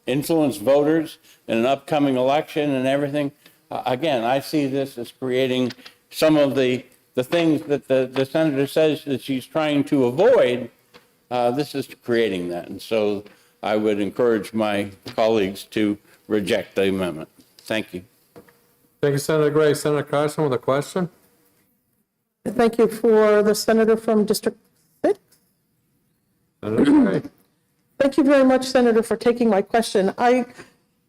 influence voters in an upcoming election and everything, again, I see this as creating some of the things that the senator says that she's trying to avoid. This is creating that. And so I would encourage my colleagues to reject the amendment. Thank you. Thank you, Senator Gray. Senator Carson with a question. Thank you for the senator from District 6. Senator Gray. Thank you very much, Senator, for taking my question. I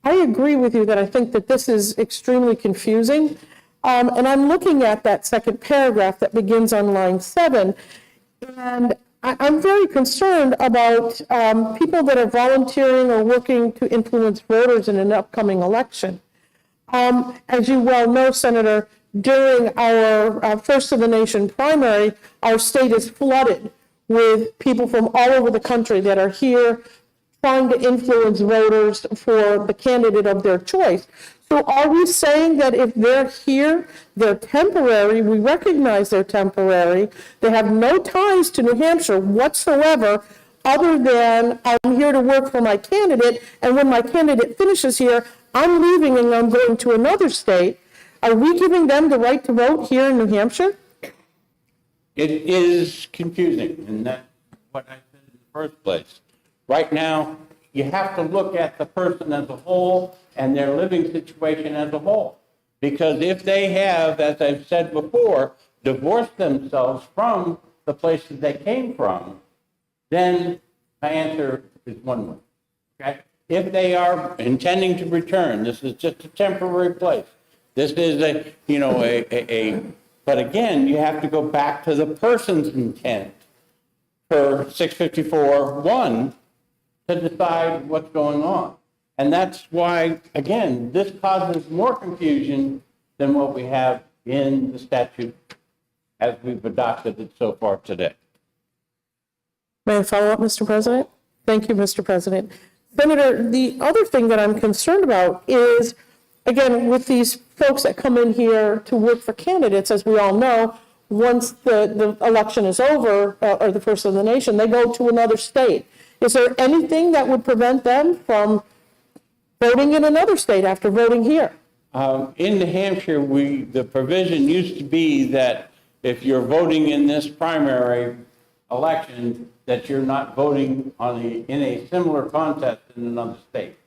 agree with you that I think that this is extremely confusing. And I'm looking at that second paragraph that begins on line 7. And I'm very concerned about people that are volunteering or working to influence voters in an upcoming election. As you well know, Senator, during our First of the Nation primary, our state is flooded with people from all over the country that are here trying to influence voters for the candidate of their choice. So are we saying that if they're here, they're temporary, we recognize they're temporary, they have no ties to New Hampshire whatsoever, other than I'm here to work for my candidate, and when my candidate finishes here, I'm leaving and I'm going to another state? Are we giving them the right to vote here in New Hampshire? It is confusing, and that's what I said in the first place. Right now, you have to look at the person as a whole and their living situation as a whole. Because if they have, as I've said before, divorced themselves from the places they came from, then my answer is one way. Okay? If they are intending to return, this is just a temporary place. This is but again, you have to go back to the person's intent per 654-1 to decide what's going on. And that's why, again, this causes more confusion than what we have in the statute as we've adopted it so far today. May I follow up, Mr. President? Thank you, Mr. President. Senator, the other thing that I'm concerned about is, again, with these folks that come in here to work for candidates, as we all know, once the election is over, or the First of the Nation, they go to another state. Is there anything that would prevent them from voting in another state after voting here? In New Hampshire, the provision used to be that if you're voting in this primary election, that you're not voting in a similar contest in another state.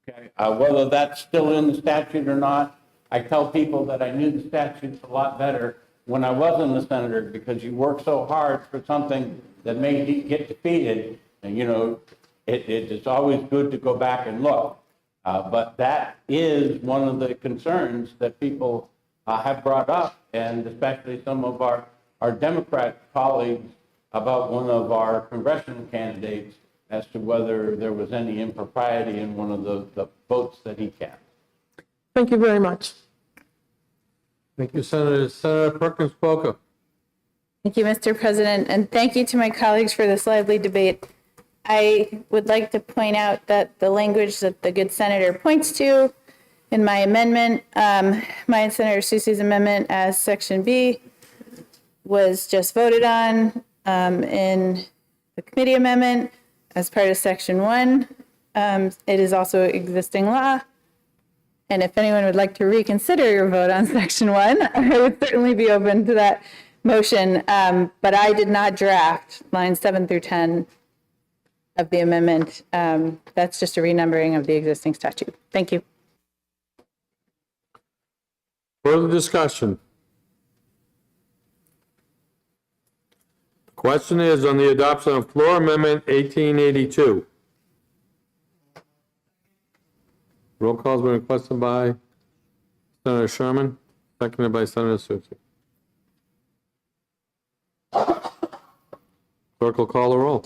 Okay, whether that's still in the statute or not, I tell people that I knew the statutes a lot better when I wasn't a senator, because you work so hard for something that may get defeated, and it's always good to go back and look. But that is one of the concerns that people have brought up, and especially some of our Democrat colleagues about one of our congressional candidates as to whether there was any impropriety in one of the votes that he cast. Thank you very much. Thank you, Senator. Senator Perkins Polka. Thank you, Mr. President, and thank you to my colleagues for this lively debate. I would like to point out that the language that the good senator points to in my amendment, my Senator Soucy's amendment as Section B, was just voted on in the committee amendment as part of Section 1. It is also existing law. And if anyone would like to reconsider your vote on Section 1, I would certainly be open to that motion. But I did not draft lines 7 through 10 of the amendment. That's just a renumbering of the existing statute. Thank you. Further discussion? The question is on the adoption of Floor Amendment 1882. Roll call has been requested by Senator Sherman, seconded by Senator Soucy. Clerk will call the roll.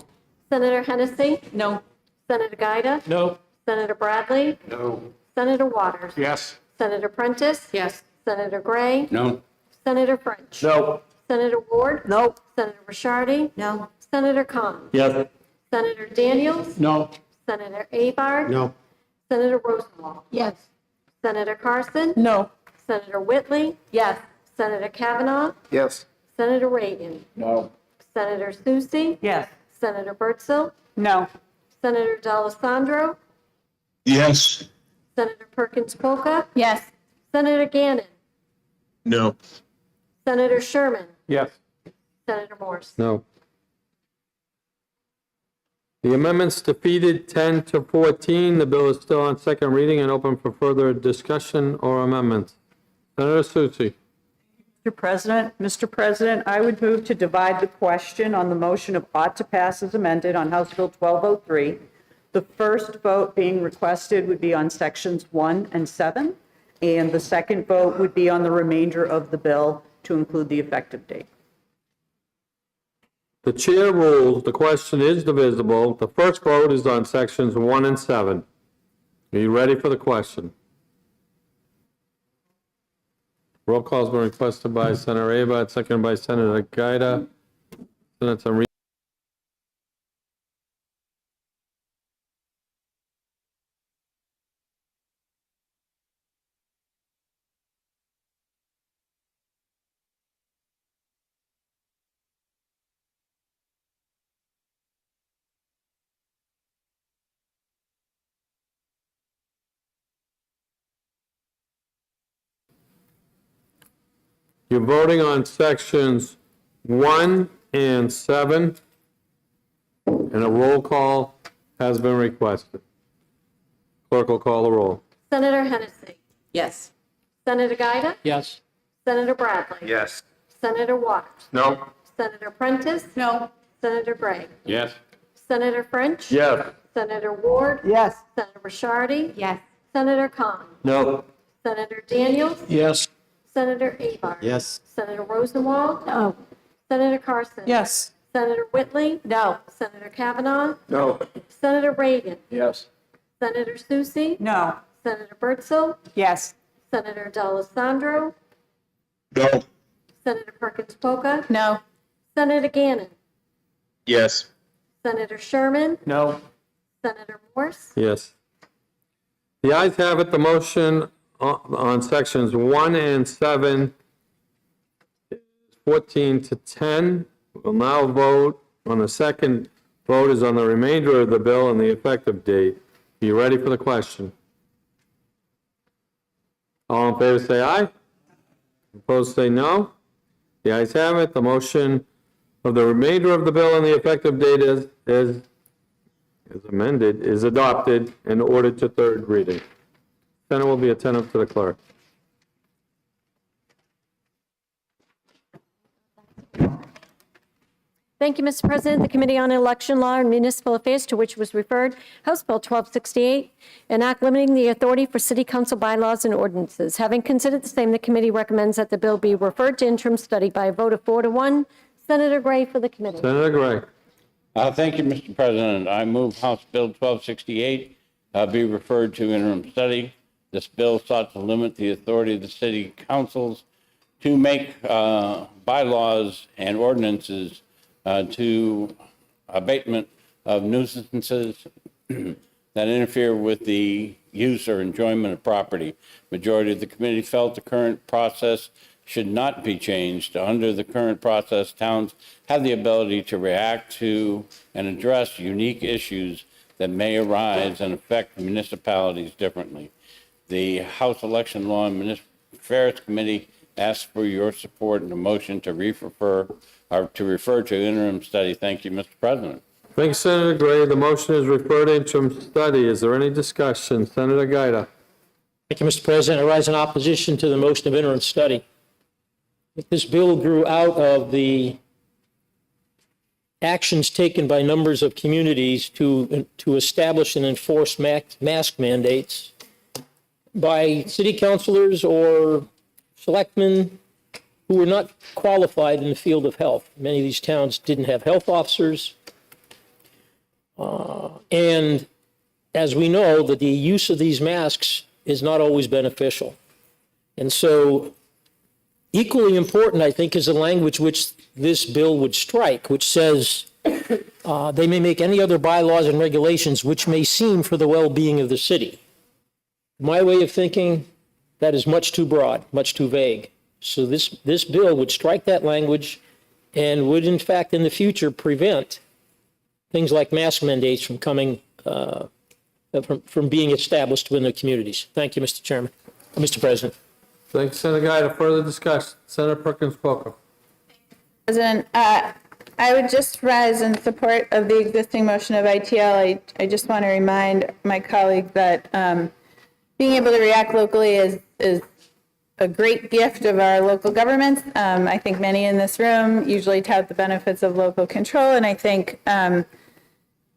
Senator Hennessy? No. Senator Gaida? No. Senator Bradley? No. Senator Waters? Yes. Senator Prentice? Yes. Senator Gray? No. Senator French? No. Senator Ward? No. Senator Ricciardi? No. Senator Kahn? Yes. Senator Daniels? No. Senator Abard? No. Senator Rosenwald? Yes. Senator Carson? No. Senator Whitley? Yes. Senator Kavanaugh? Yes. Senator Reagan? No. Senator Soucy? Yes. Senator Bertzel? No. Senator D'Alessandro? Yes. Senator Perkins Polka? Yes. Senator Gannon? No. Senator Sherman? Yes. Senator Morse? No. The amendments defeated 10 to 14. The bill is still on second reading and open for further discussion or amendments. Senator Soucy. Mr. President, I would move to divide the question on the motion of ought to pass as amended on House Bill 1203. The first vote being requested would be on sections 1 and 7, and the second vote would be on the remainder of the bill to include the effective date. The chair rules the question is divisible. The first vote is on sections 1 and 7. Are you ready for the question? Roll call has been requested by Senator Abad, seconded by Senator Gaida. Senator You're voting on sections 1 and 7, and a roll call has been requested. Clerk will call the roll. Senator Hennessy? Yes. Senator Gaida? Yes. Senator Bradley? Yes. Senator Waters? No. Senator Prentice? No. Senator Gray? Yes. Senator French? Yes. Senator Ward? Yes. Senator Ricciardi? Yes. Senator Kahn? No. Senator Daniels? Yes. Senator Abard? Yes. Senator Rosenwald? No. Senator Carson? Yes. Senator Whitley? No. Senator Kavanaugh? No. Senator Reagan? Yes. Senator Soucy? No. Senator Bertzel? Yes. Senator D'Alessandro? No. Senator Perkins Polka? No. Senator Gannon? Yes. Senator Sherman? No. Senator Morse? Yes. The ayes have it. The motion on sections 1 and 7 is 14 to 10. We'll now vote on the second vote is on the remainder of the bill and the effective date. Are you ready for the question? All in favor, say aye. Opposed, say no. The ayes have it. The motion of the remainder of the bill and the effective date is amended, is adopted and ordered to third reading. Senate will be attentive to the clerk. Thank you, Mr. President. The Committee on Election Law and Municipal Affairs, to which was referred, House Bill 1268, an act limiting the authority for city council bylaws and ordinances. Having considered the same, the committee recommends that the bill be referred to interim study by a vote of 4-1. Senator Gray for the committee. Senator Gray. Thank you, Mr. President. I move House Bill 1268 be referred to interim study. This bill sought to limit the authority of the city councils to make bylaws and ordinances to abatement of nuisances that interfere with the use or enjoyment of property. Majority of the committee felt the current process should not be changed. Under the current process, towns have the ability to react to and address unique issues that may arise and affect municipalities differently. The House Election Law and Municipal Affairs Committee asks for your support in a motion to refer to interim study. Thank you, Mr. President. Thank you, Senator Gray. The motion is referred to interim study. Is there any discussion? Senator Gaida. Thank you, Mr. President. I rise in opposition to the motion of interim study. This bill grew out of the actions taken by numbers of communities to establish and enforce mask mandates by city councilors or selectmen who were not qualified in the field of health. Many of these towns didn't have health officers. And as we know, that the use of these masks is not always beneficial. And so equally important, I think, is the language which this bill would strike, which says they may make any other bylaws and regulations which may seem for the well-being of the city. My way of thinking, that is much too broad, much too vague. So this bill would strike that language and would, in fact, in the future, prevent things like mask mandates from coming, from being established within the communities. Thank you, Mr. Chairman, Mr. President. Thanks, Senator Gaida. Further discussion. Senator Perkins-Coker. President, I would just rise in support of the existing motion of ITL. I just want to remind my colleague that being able to react locally is a great gift of our local governments. I think many in this room usually tout the benefits of local control, and I think,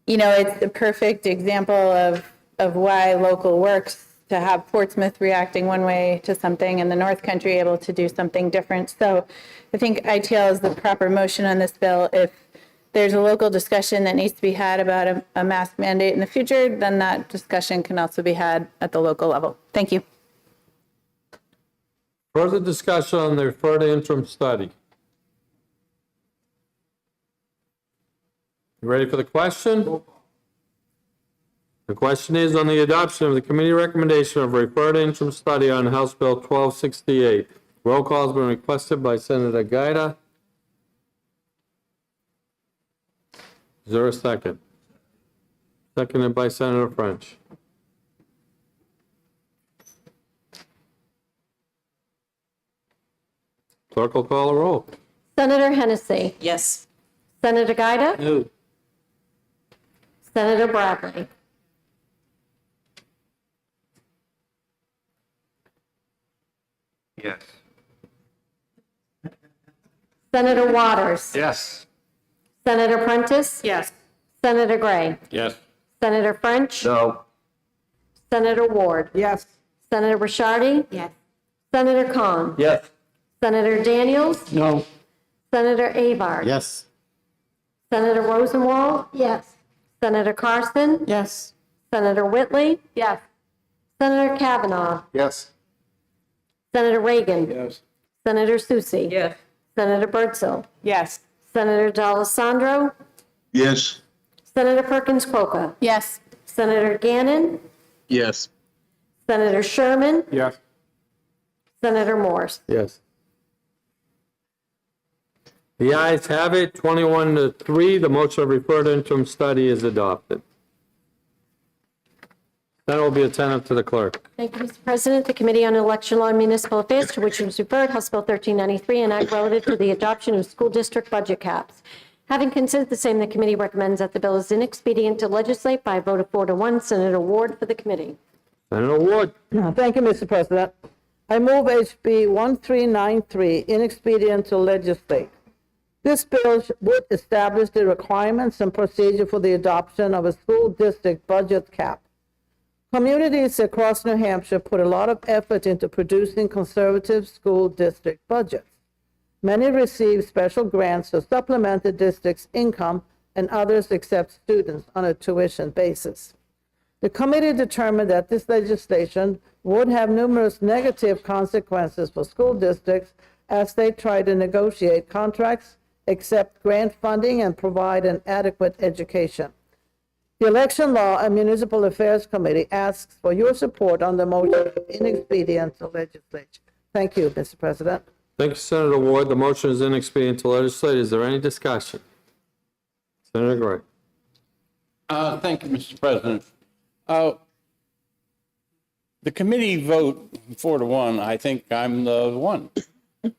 it's the perfect example of why local works, to have Portsmouth reacting one way to something and the North Country able to do something different. So I think ITL is the proper motion on this bill. If there's a local discussion that needs to be had about a mask mandate in the future, then that discussion can also be had at the local level. Thank you. Further discussion on the refer to interim study. You ready for the question? The question is on the adoption of the committee recommendation of refer to interim study on House Bill 1268. Roll call has been requested by Senator Gaida. Is there a second? Seconded by Senator French. Clerk will call a roll. Senator Hennessy. Yes. Senator Gaida. No. Senator Bradley. Yes. Senator Waters. Yes. Senator Prentice. Yes. Senator Gray. Yes. Senator French. No. Senator Ward. Yes. Senator Ricciardi. Yes. Senator Kahn. Yes. Senator Daniels. No. Senator Avard. Yes. Senator Rosenwald. Yes. Senator Carson. Yes. Senator Whitley. Yes. Senator Kavanaugh. Yes. Senator Reagan. Yes. Senator Soucy. Yes. Senator Birdsell. Yes. Senator D'Alessandro. Yes. Senator Perkins-Coker. Yes. Senator Gannon. Yes. Senator Sherman. Yes. Senator Morse. Yes. The ayes have it, 21-3, the motion to refer to interim study is adopted. Senate will be attentive to the clerk. Thank you, Mr. President. The Committee on Election Law and Municipal Affairs, to which it was referred, House Bill 1393, an act relative to the adoption of school district budget caps. Having considered the same, the committee recommends that the bill is inexpedient to legislate by a vote of 4 to 1. Senator Ward for the committee. Senator Ward. Thank you, Mr. President. I move HB 1393, inexpedient to legislate. This bill would establish the requirements and procedure for the adoption of a school district budget cap. Communities across New Hampshire put a lot of effort into producing conservative school district budgets. Many receive special grants to supplement the district's income, and others accept students on a tuition basis. The committee determined that this legislation would have numerous negative consequences for school districts as they try to negotiate contracts, accept grant funding, and provide an adequate education. The Election Law and Municipal Affairs Committee asks for your support on the motion inexpedient to legislate. Thank you, Mr. President. Thank you, Senator Ward. The motion is inexpedient to legislate. Is there any discussion? Senator Gray. Thank you, Mr. President. The committee vote 4 to 1. I think I'm the one.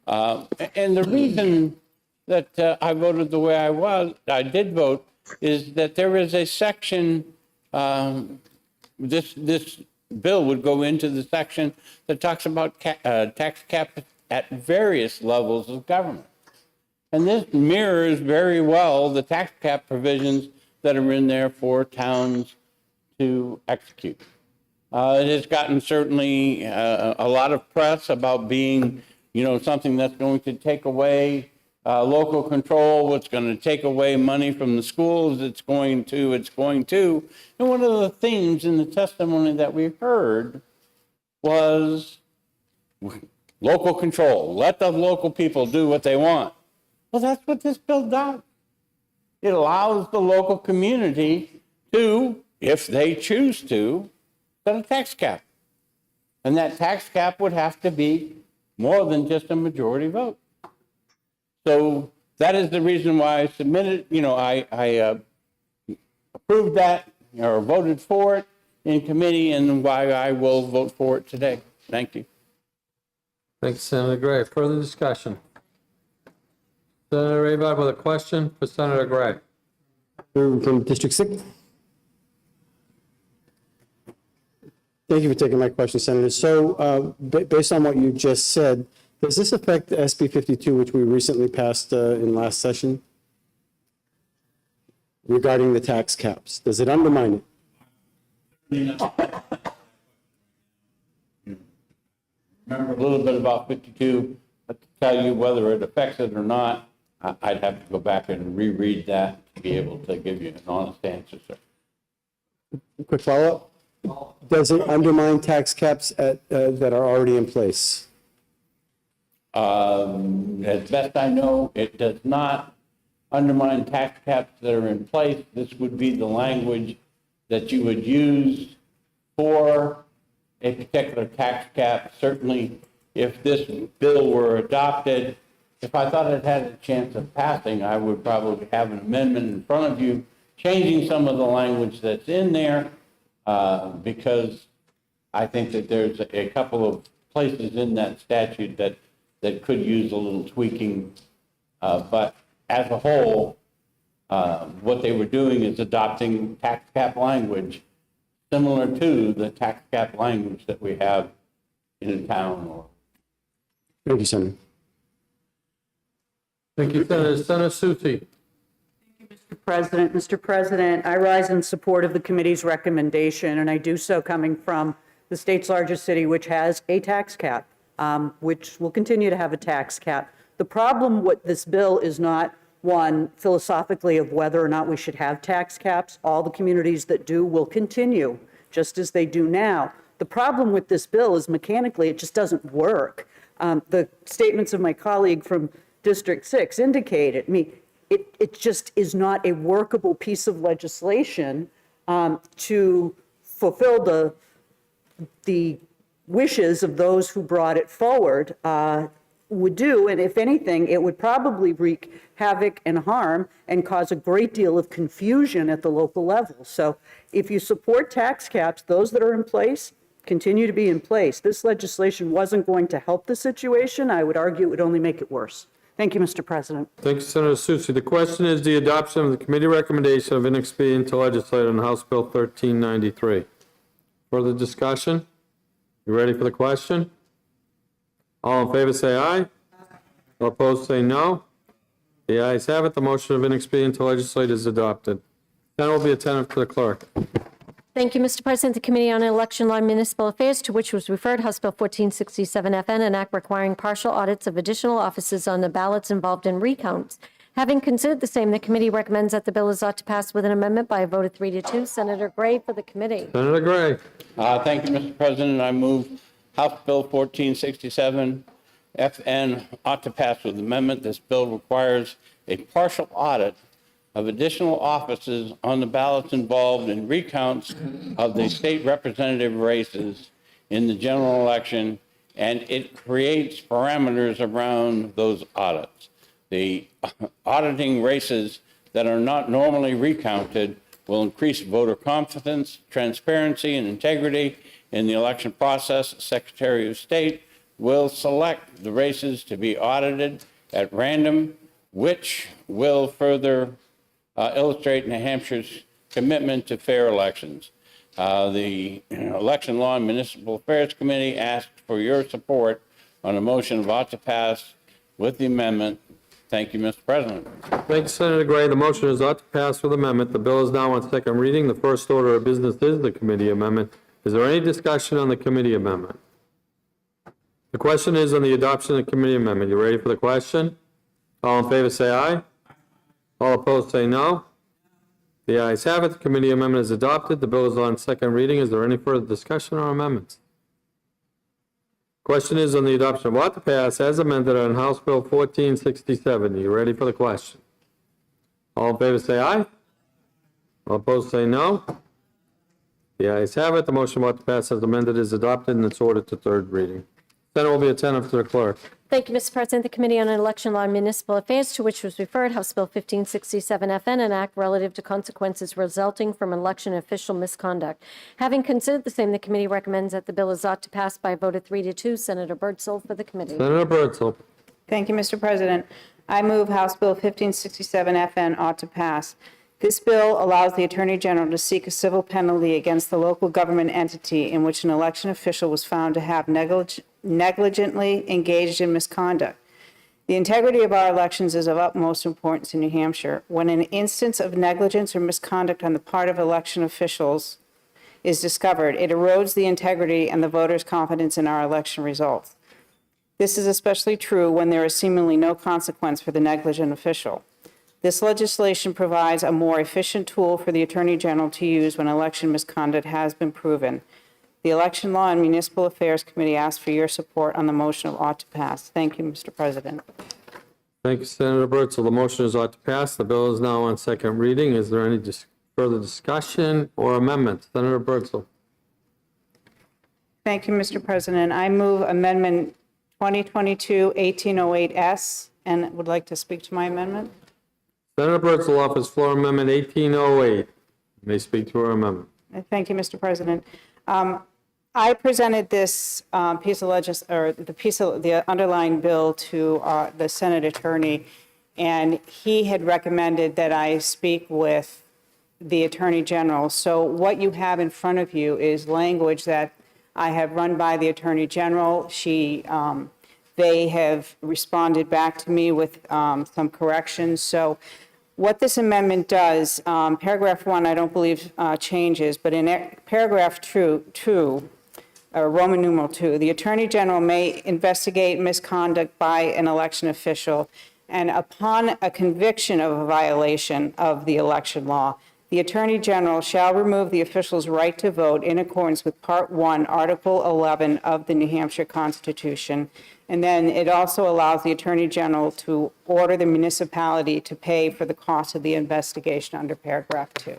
And the reason that I voted the way I did vote, is that there is a section, this bill would go into the section that talks about tax cap at various levels of government. And this mirrors very well the tax cap provisions that are in there for towns to execute. It has gotten certainly a lot of press about being, something that's going to take away local control, what's going to take away money from the schools, it's going to. And one of the themes in the testimony that we heard was local control. Let the local people do what they want. Well, that's what this bill does. It allows the local community to, if they choose to, set a tax cap. And that tax cap would have to be more than just a majority vote. So that is the reason why I submitted, I approved that or voted for it in committee, and why I will vote for it today. Thank you. Thanks, Senator Gray. Further discussion? Senator Rabbi with a question for Senator Gray. From District 6. Thank you for taking my question, Senator. So based on what you just said, does this affect SB 52, which we recently passed in last session, regarding the tax caps? Does it undermine it? Remember a little bit about 52, but to tell you whether it affects it or not, I'd have to go back and reread that to be able to give you an honest answer, sir. Quick follow-up. Does it undermine tax caps that are already in place? As best I know, it does not undermine tax caps that are in place. This would be the language that you would use for a particular tax cap. Certainly, if this bill were adopted, if I thought it had a chance of passing, I would probably have an amendment in front of you changing some of the language that's in there, because I think that there's a couple of places in that statute that could use a little tweaking. But as a whole, what they were doing is adopting tax cap language similar to the tax cap language that we have in a town. Thank you, Senator. Thank you, Senator. Senator Soucy. Mr. President, I rise in support of the committee's recommendation, and I do so coming from the state's largest city, which has a tax cap, which will continue to have a tax cap. The problem with this bill is not one philosophically of whether or not we should have tax caps. All the communities that do will continue, just as they do now. The problem with this bill is mechanically it just doesn't work. The statements of my colleague from District 6 indicated, it just is not a workable piece of legislation to fulfill the wishes of those who brought it forward. would do, and if anything, it would probably wreak havoc and harm and cause a great deal of confusion at the local level. So if you support tax caps, those that are in place continue to be in place. This legislation wasn't going to help the situation. I would argue it would only make it worse. Thank you, Mr. President. Thank you, Senator Soucy. The question is the adoption of the committee recommendation of inexpedient to legislate on House Bill 1393. Further discussion? You ready for the question? All in favor say aye. All opposed say no. The ayes have it. The motion of inexpedient to legislate is adopted. Then will be attentive to the clerk. Thank you, Mr. President. The Committee on Election Law and Municipal Affairs, to which was referred House Bill 1467 FN, an act requiring partial audits of additional offices on the ballots involved in recounts. Having considered the same, the committee recommends that the bill is ought to pass with an amendment by a vote of 3-2. Senator Gray for the committee. Senator Gray. Thank you, Mr. President. I move House Bill 1467 FN ought to pass with amendment. This bill requires a partial audit of additional offices on the ballots involved in recounts of the state representative races in the general election, and it creates parameters around those audits. The auditing races that are not normally recounted will increase voter confidence, transparency, and integrity in the election process. The Secretary of State will select the races to be audited at random, which will further illustrate New Hampshire's commitment to fair elections. The Election Law and Municipal Affairs Committee asked for your support on a motion of ought to pass with the amendment. Thank you, Mr. President. Thank you, Senator Gray. The motion is ought to pass with amendment. The bill is now on second reading. The first order of business is the committee amendment. Is there any discussion on the committee amendment? The question is on the adoption of the committee amendment. You ready for the question? All in favor say aye. All opposed say no. The ayes have it. The committee amendment is adopted. The bill is on second reading. Is there any further discussion or amendments? Question is on the adoption of ought to pass as amended on House Bill 1467. Are you ready for the question? All in favor say aye. All opposed say no. The ayes have it. The motion of ought to pass as amended is adopted and it's ordered to third reading. Senate will be attentive to the clerk. Thank you, Mr. President. The Committee on Election Law and Municipal Affairs, to which was referred House Bill 1567 FN, an act relative to consequences resulting from election official misconduct. Having considered the same, the committee recommends that the bill is ought to pass by a vote of 3-2. Senator Birdsall for the committee. Senator Birdsall. Thank you, Mr. President. I move House Bill 1567 FN ought to pass. This bill allows the Attorney General to seek a civil penalty against the local government entity in which an election official was found to have negligently engaged in misconduct. The integrity of our elections is of utmost importance in New Hampshire. When an instance of negligence or misconduct on the part of election officials is discovered, it erodes the integrity and the voters' confidence in our election results. This is especially true when there is seemingly no consequence for the negligent official. This legislation provides a more efficient tool for the Attorney General to use when election misconduct has been proven. The Election Law and Municipal Affairs Committee asks for your support on the motion of ought to pass. Thank you, Mr. President. Thank you, Senator Birdsall. The motion is ought to pass. The bill is now on second reading. Is there any further discussion or amendments? Senator Birdsall. Thank you, Mr. President. I move Amendment 2022-1808S and would like to speak to my amendment. Senator Birdsall offers floor amendment 1808. You may speak to her amendment. Thank you, Mr. President. I presented this piece of the underlying bill to the Senate attorney, and he had recommended that I speak with the Attorney General. So what you have in front of you is language that I have run by the Attorney General. They have responded back to me with some corrections. So what this amendment does, paragraph 1, I don't believe changes, but in paragraph 2, Roman numeral 2, the Attorney General may investigate misconduct by an election official, and upon a conviction of a violation of the election law, the Attorney General shall remove the official's right to vote in accordance with Part 1, Article 11 of the New Hampshire Constitution. And then it also allows the Attorney General to order the municipality to pay for the cost of the investigation under paragraph 2.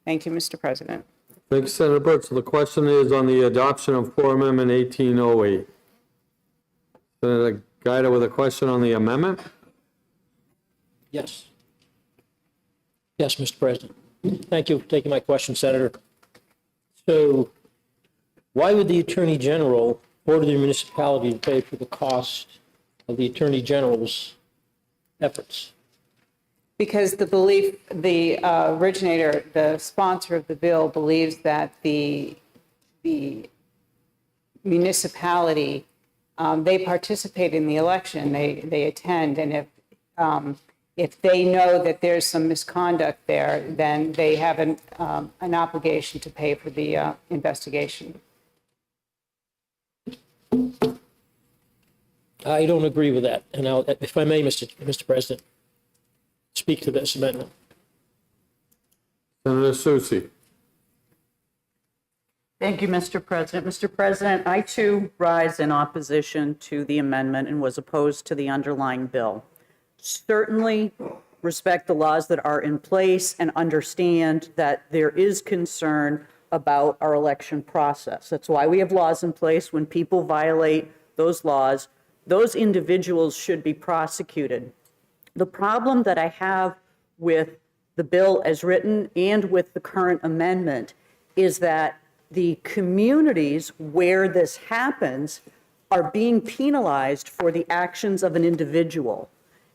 Thank you, Mr. President. Thank you, Senator Birdsall. The question is on the adoption of floor amendment 1808. Senator Guida with a question on the amendment? Yes. Yes, Mr. President. Thank you for taking my question, Senator. So why would the Attorney General order the municipality to pay for the cost of the Attorney General's efforts? Because the originator, the sponsor of the bill believes that the municipality, they participate in the election, they attend, and if they know that there's some misconduct there, then they have an obligation to pay for the investigation. I don't agree with that. And if I may, Mr. President, speak to this amendment. Senator Soucy. Thank you, Mr. President. Mr. President, I too rise in opposition to the amendment and was opposed to the underlying bill. Certainly respect the laws that are in place and understand that there is concern about our election process. That's why we have laws in place. When people violate those laws, those individuals should be prosecuted. The problem that I have with the bill as written and with the current amendment is that the communities where this happens are being penalized for the actions of an individual.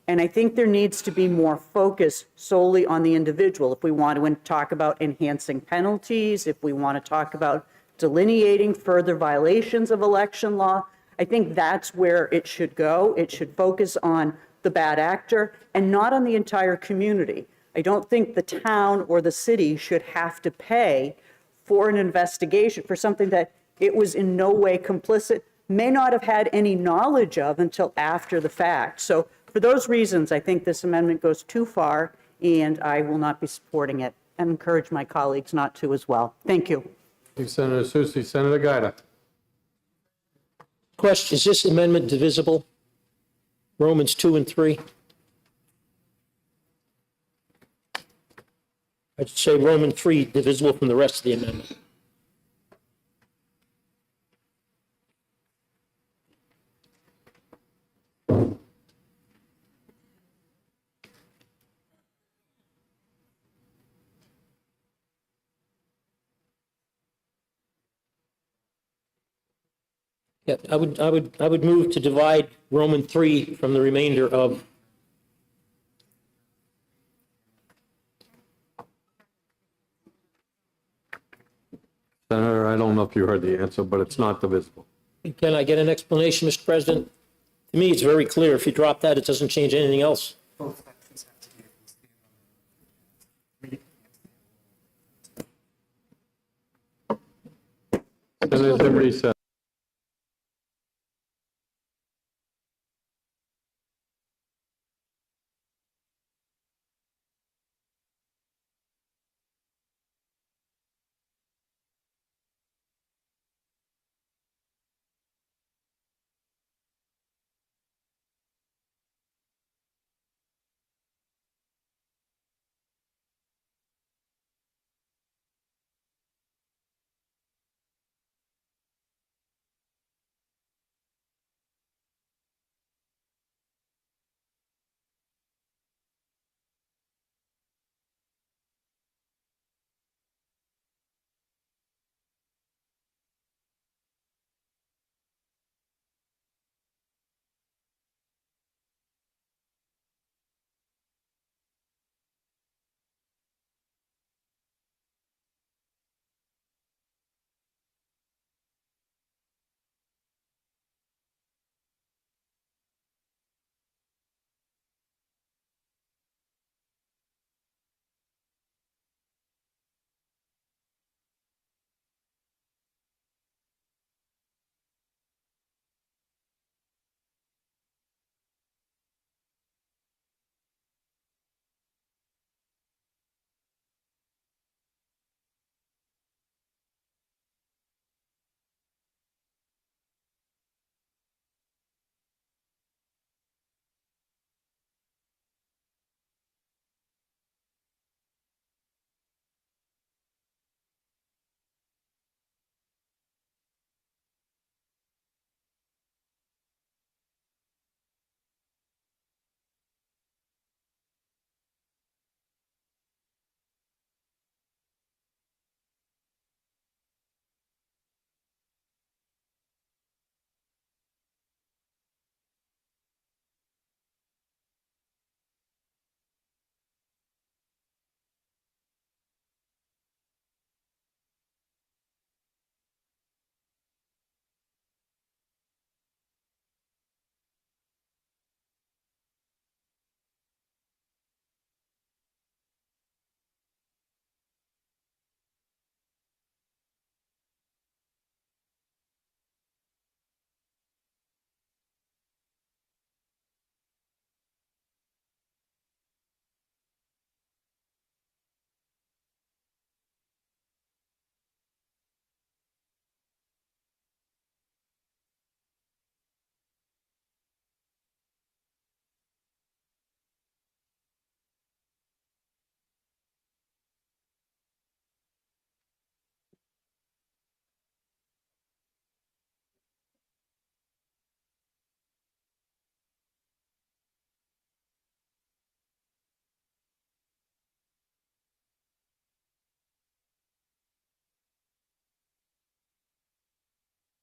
And I think there needs to be more focus solely on the individual. If we want to talk about enhancing penalties, if we want to talk about delineating further violations of election law, I think that's where it should go. It should focus on the bad actor and not on the entire community. I don't think the town or the city should have to pay for an investigation for something that it was in no way complicit, may not have had any knowledge of until after the fact. So for those reasons, I think this amendment goes too far, and I will not be supporting it, and encourage my colleagues not to as well. Thank you. Thank you, Senator Soucy. Senator Guida. Question, is this amendment divisible? Romans 2 and 3? I'd say Roman 3 divisible from the rest of the amendment. Yeah, I would move to divide Roman 3 from the remainder of. Senator, I don't know if you heard the answer, but it's not divisible. Can I get an explanation, Mr. President? To me, it's very clear. If you drop that, it doesn't change anything else. Senator's in recess.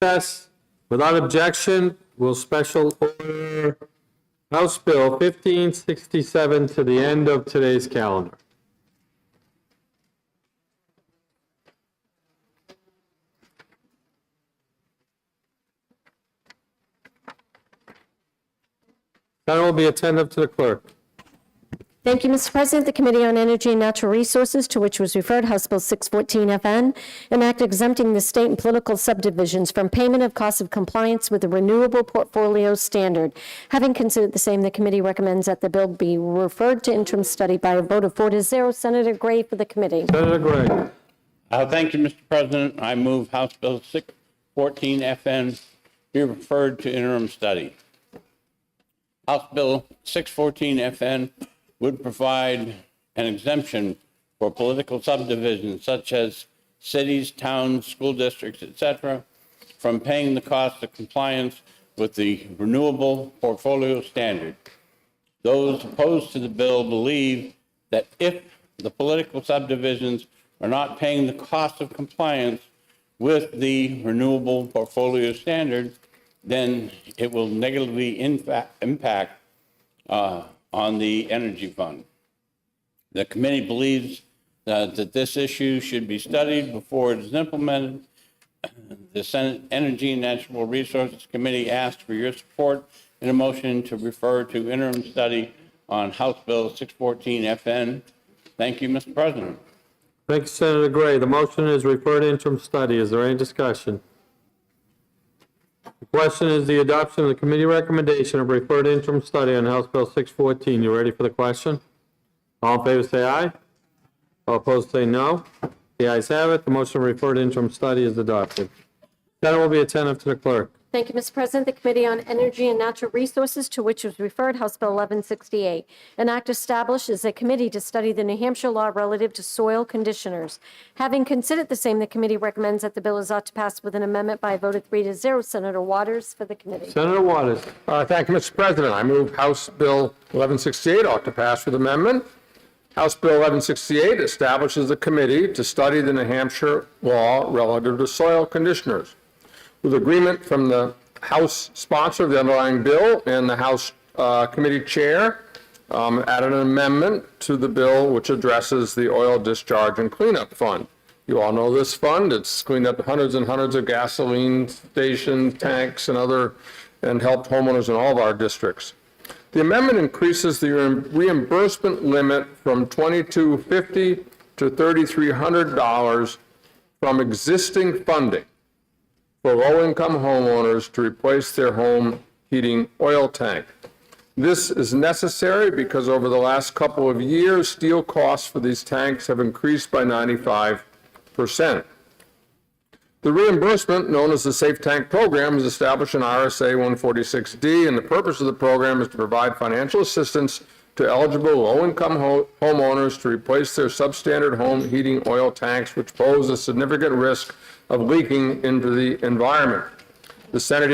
recess. Without objection, will special order House Bill 1567 to the end of today's calendar. Senate will be attentive to the clerk. Thank you, Mr. President. The Committee on Energy and Natural Resources, to which was referred House Bill 614 FN, an act exempting the state and political subdivisions from payment of costs of compliance with the Renewable Portfolio Standard. Having considered the same, the committee recommends that the bill be referred to interim study by a vote of 4-0. Senator Gray for the committee. Senator Gray. Thank you, Mr. President. I move House Bill 614 FN be referred to interim study. House Bill 614 FN would provide an exemption for political subdivisions such as cities, towns, school districts, etc., from paying the cost of compliance with the Renewable Portfolio Standard. Those opposed to the bill believe that if the political subdivisions are not paying the cost of compliance with the Renewable Portfolio Standard, then it will negatively impact on the Energy Fund. The committee believes that this issue should be studied before it is implemented. The Senate Energy and Natural Resources Committee asks for your support in a motion to refer to interim study on House Bill 614 FN. Thank you, Mr. President. Thank you, Senator Gray. The motion is referred to interim study. Is there any discussion? The question is the adoption of the committee recommendation of referred interim study on House Bill 614. You ready for the question? All in favor say aye. All opposed say no. The ayes have it. The motion to refer to interim study is adopted. Senate will be attentive to the clerk. Thank you, Mr. President. The Committee on Energy and Natural Resources, to which was referred House Bill 1168, an act establishes a committee to study the New Hampshire law relative to soil conditioners. Having considered the same, the committee recommends that the bill is ought to pass with an amendment by a vote of 3-0. Senator Waters for the committee. Senator Waters. Thank you, Mr. President. I move House Bill 1168 ought to pass with amendment. House Bill 1168 establishes a committee to study the New Hampshire law relative to soil conditioners. With agreement from the House sponsor of the underlying bill and the House committee chair, added an amendment to the bill which addresses the oil discharge and cleanup fund. You all know this fund. It's cleaned up hundreds and hundreds of gasoline stations, tanks, and helped homeowners in all of our districts. The amendment increases the reimbursement limit from $2,250 to $3,300 from existing funding for low-income homeowners to replace their home heating oil tank. This is necessary because over the last couple of years, steel costs for these tanks have increased by 95%. The reimbursement, known as the Safe Tank Program, is established in RSA 146D, and the purpose of the program is to provide financial assistance to eligible low-income homeowners to replace their substandard home heating oil tanks, which pose a significant risk of leaking into the environment. The Senate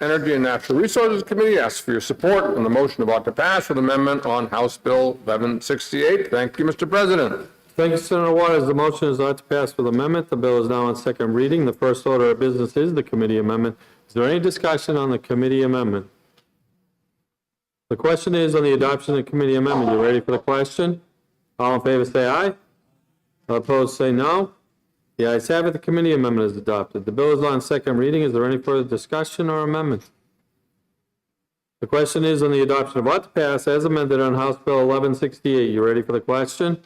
Energy and Natural Resources Committee asks for your support on the motion about to pass with amendment on House Bill 1168. Thank you, Mr. President. Thank you, Senator Waters. The motion is ought to pass with amendment. The bill is now on second reading. The first order of business is the committee amendment. Is there any discussion on the committee amendment? The question is on the adoption of the committee amendment. You ready for the question? All in favor say aye. All opposed say no. The ayes have it. The committee amendment is adopted. The bill is on second reading. Is there any further discussion or amendment? The question is on the adoption of ought to pass as amended on House Bill 1168. You ready for the question?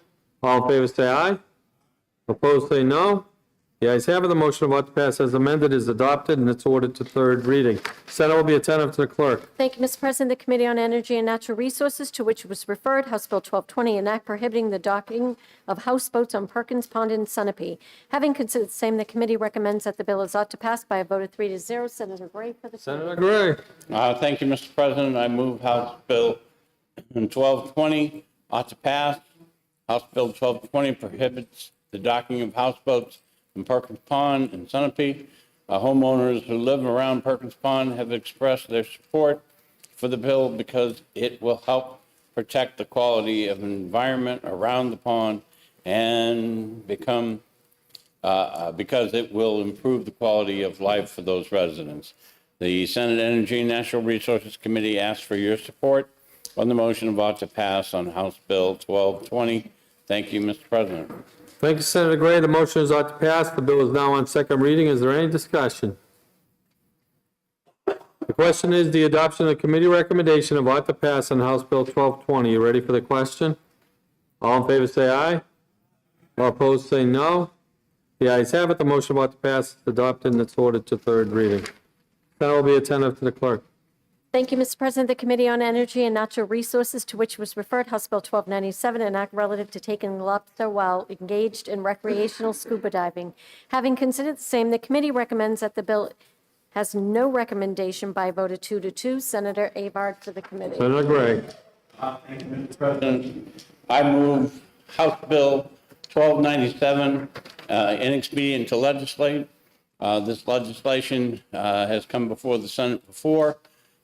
All in favor say aye. Opposed say no. The ayes have it. The motion of ought to pass as amended is adopted and it's ordered to third reading. Senate will be attentive to the clerk. Thank you, Mr. President. The Committee on Energy and Natural Resources, to which was referred House Bill 1220, an act prohibiting the docking of houseboats on Perkins Pond in Sunapee. Having considered the same, the committee recommends that the bill is ought to pass by a vote of 3-0. Senator Gray for the Senator Gray. Thank you, Mr. President. I move House Bill 1220 ought to pass. House Bill 1220 prohibits the docking of houseboats in Perkins Pond and Sunapee. Homeowners who live around Perkins Pond have expressed their support for the bill because it will help protect the quality of environment around the pond and become because it will improve the quality of life for those residents. The Senate Energy and Natural Resources Committee asks for your support on the motion of ought to pass on House Bill 1220. Thank you, Mr. President. Thank you, Senator Gray. The motion is ought to pass. The bill is now on second reading. Is there any discussion? The question is the adoption of the committee recommendation of ought to pass on House Bill 1220. You ready for the question? All in favor say aye. All opposed say no. The ayes have it. The motion of ought to pass is adopted and it's ordered to third reading. Senate will be attentive to the clerk. Thank you, Mr. President. The Committee on Energy and Natural Resources, to which was referred House Bill 1297, an act relative to taking lobster while engaged in recreational scuba diving. Having considered the same, the committee recommends that the bill has no recommendation by a vote of 2-2. Senator Avard for the committee. Senator Gray. Thank you, Mr. President. I move House Bill 1297, inexpedient to legislate. This legislation has come before the Senate before.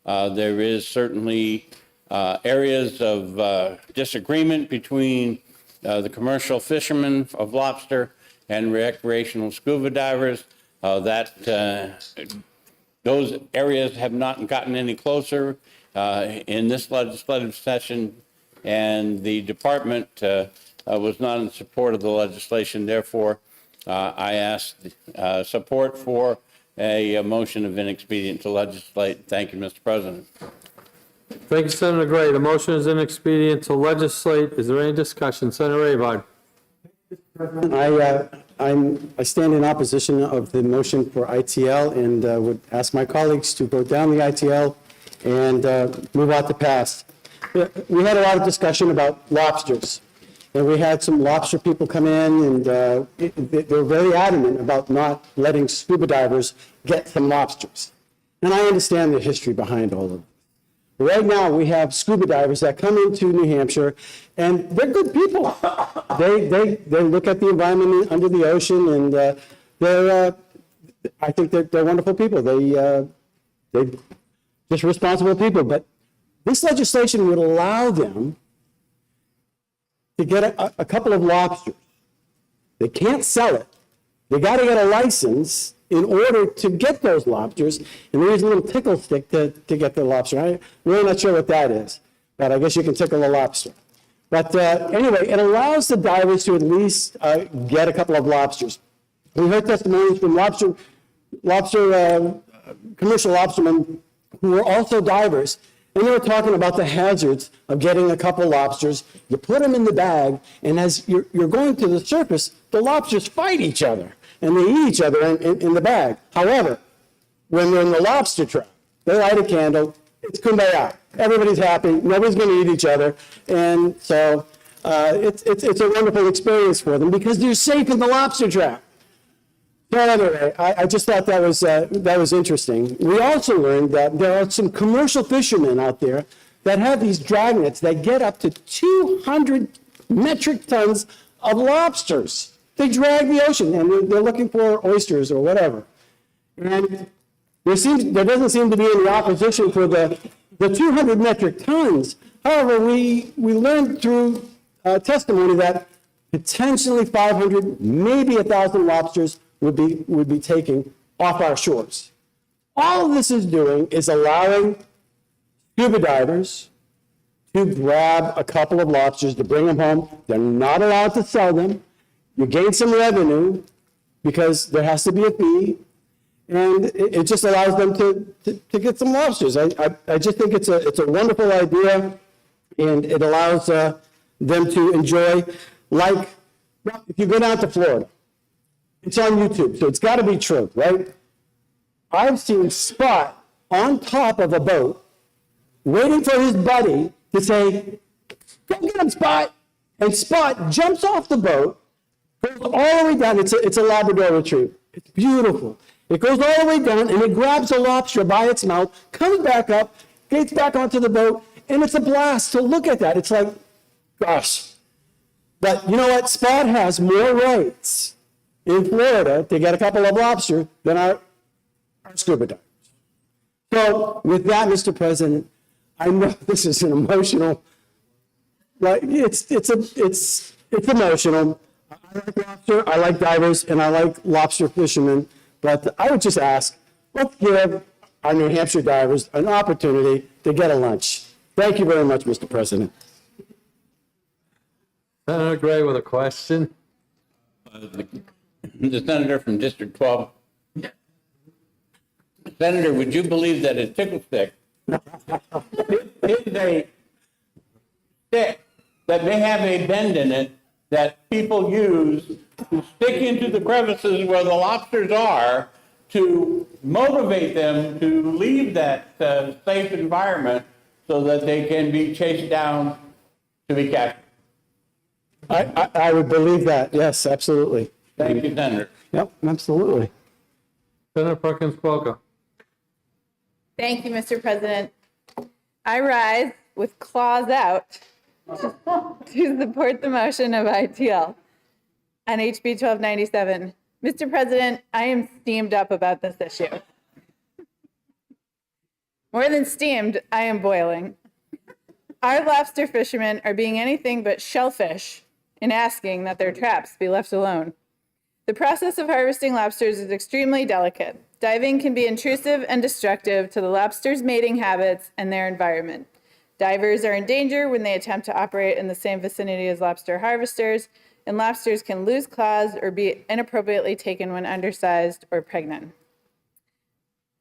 There is certainly areas of disagreement between the commercial fishermen of lobster and recreational scuba divers. Those areas have not gotten any closer in this legislative session, and the department was not in support of the legislation. Therefore, I ask support for a motion of inexpedient to legislate. Thank you, Mr. President. Thank you, Senator Gray. The motion is inexpedient to legislate. Is there any discussion? Senator Avard. I stand in opposition of the motion for ITL and would ask my colleagues to vote down the ITL and move out to pass. We had a lot of discussion about lobsters, and we had some lobster people come in, and they're very adamant about not letting scuba divers get some lobsters. And I understand the history behind all of it. Right now, we have scuba divers that come into New Hampshire, and they're good people. They look at the environment under the ocean, and I think they're wonderful people. They're just responsible people. But this legislation would allow them to get a couple of lobsters. They can't sell it. They got to get a license in order to get those lobsters, and they use a little tickle stick to get the lobster. I'm really not sure what that is, but I guess you can tickle a lobster. But anyway, it allows the divers to at least get a couple of lobsters. We heard testimonies from commercial lobstermen who were also divers, and they were talking about the hazards of getting a couple lobsters. You put them in the bag, and as you're going to the surface, the lobsters fight each other, and they eat each other in the bag. However, when they're in the lobster trap, they light a candle, it's kumbaya. Everybody's happy, nobody's going to eat each other, and so it's a wonderful experience for them because they're safe in the lobster trap. But anyway, I just thought that was interesting. We also learned that there are some commercial fishermen out there that have these dragnets that get up to 200 metric tons of lobsters. They drag the ocean, and they're looking for oysters or whatever. And there doesn't seem to be any opposition for the 200 metric tons. However, we learned through testimony that potentially 500, maybe 1,000 lobsters would be taken off our shores. All this is doing is allowing scuba divers to grab a couple of lobsters to bring them home. They're not allowed to sell them. You gain some revenue because there has to be a fee, and it just allows them to get some lobsters. I just think it's a wonderful idea, and it allows them to enjoy, like, if you go down to Florida, it's on YouTube, so it's got to be true, right? I've seen Spot on top of a boat waiting for his buddy to say, go get him, Spot. And Spot jumps off the boat, goes all the way down. It's a Labrador Retriever. It's beautiful. It goes all the way down, and it grabs a lobster by its mouth, comes back up, gets back onto the boat, and it's a blast to look at that. It's like, gosh. But you know what? Spot has more rights in Florida to get a couple of lobster than our scuba divers. So with that, Mr. President, I know this is an emotional, like it's emotional. lobster, I like divers, and I like lobster fishermen, but I would just ask, let's give our New Hampshire divers an opportunity to get a lunch. Thank you very much, Mr. President. Senator Gray with a question. The senator from District 12. Senator, would you believe that a tickle stick is a stick that may have a bend in it that people use to stick into the crevices where the lobsters are to motivate them to leave that safe environment so that they can be chased down to be captured? I would believe that, yes, absolutely. Thank you, Senator. Yep, absolutely. Senator Perkins Spoka. Thank you, Mr. President. I rise with claws out to support the motion of ITL on HB 1297. Mr. President, I am steamed up about this issue. More than steamed, I am boiling. Our lobster fishermen are being anything but shellfish in asking that their traps be left alone. The process of harvesting lobsters is extremely delicate. Diving can be intrusive and destructive to the lobster's mating habits and their environment. Divers are in danger when they attempt to operate in the same vicinity as lobster harvesters, and lobsters can lose claws or be inappropriately taken when undersized or pregnant.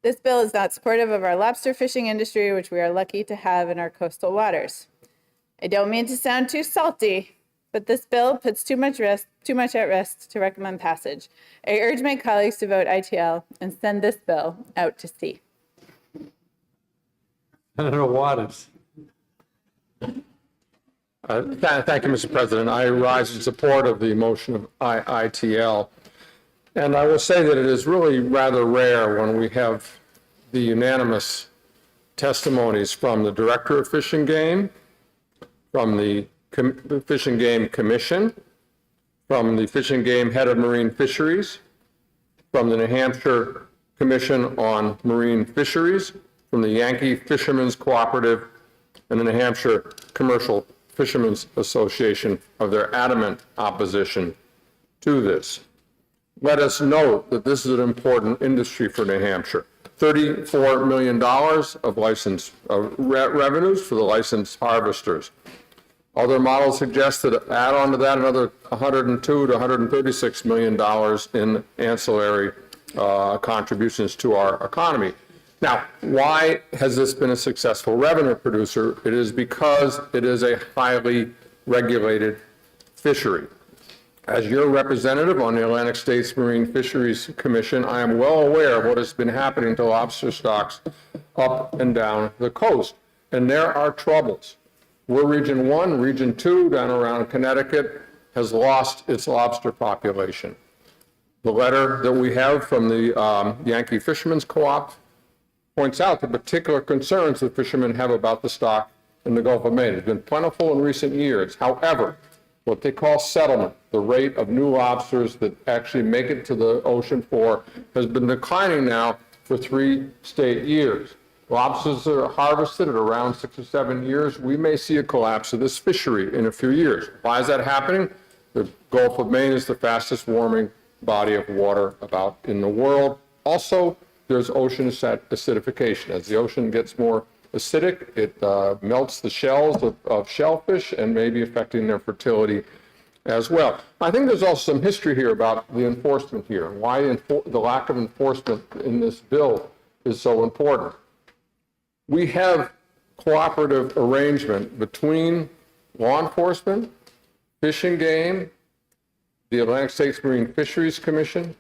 This bill is not supportive of our lobster fishing industry, which we are lucky to have in our coastal waters. I don't mean to sound too salty, but this bill puts too much at risk to recommend passage. I urge my colleagues to vote ITL and send this bill out to sea. Senator Waters. Thank you, Mr. President. I rise in support of the motion of ITL. And I will say that it is really rather rare when we have the unanimous testimonies from the Director of Fish and Game, from the Fish and Game Commission, from the Fish and Game Head of Marine Fisheries, from the New Hampshire Commission on Marine Fisheries, from the Yankee Fishermen's Cooperative, and the New Hampshire Commercial Fishermen's Association of their adamant opposition to this. Let us note that this is an important industry for New Hampshire. $34 million of revenues for the licensed harvesters. Other models suggest that add on to that another $102 to $136 million in ancillary contributions to our economy. Now, why has this been a successful revenue producer? It is because it is a highly regulated fishery. As your representative on the Atlantic States Marine Fisheries Commission, I am well aware of what has been happening to lobster stocks up and down the coast. And there are troubles. We're Region 1, Region 2, down around Connecticut, has lost its lobster population. The letter that we have from the Yankee Fishermen's Co-op points out the particular concerns that fishermen have about the stock in the Gulf of Maine. It's been plentiful in recent years. However, what they call settlement, the rate of new lobsters that actually make it to the ocean floor, has been declining now for 3 straight years. Lobsters are harvested at around 6 or 7 years. We may see a collapse of this fishery in a few years. Why is that happening? The Gulf of Maine is the fastest warming body of water about in the world. Also, there's ocean acidification. As the ocean gets more acidic, it melts the shells of shellfish and may be affecting their fertility as well. I think there's also some history here about the enforcement here and why the lack of enforcement in this bill is so important. We have cooperative arrangement between law enforcement, Fish and Game, the Atlantic States Marine Fisheries Commission,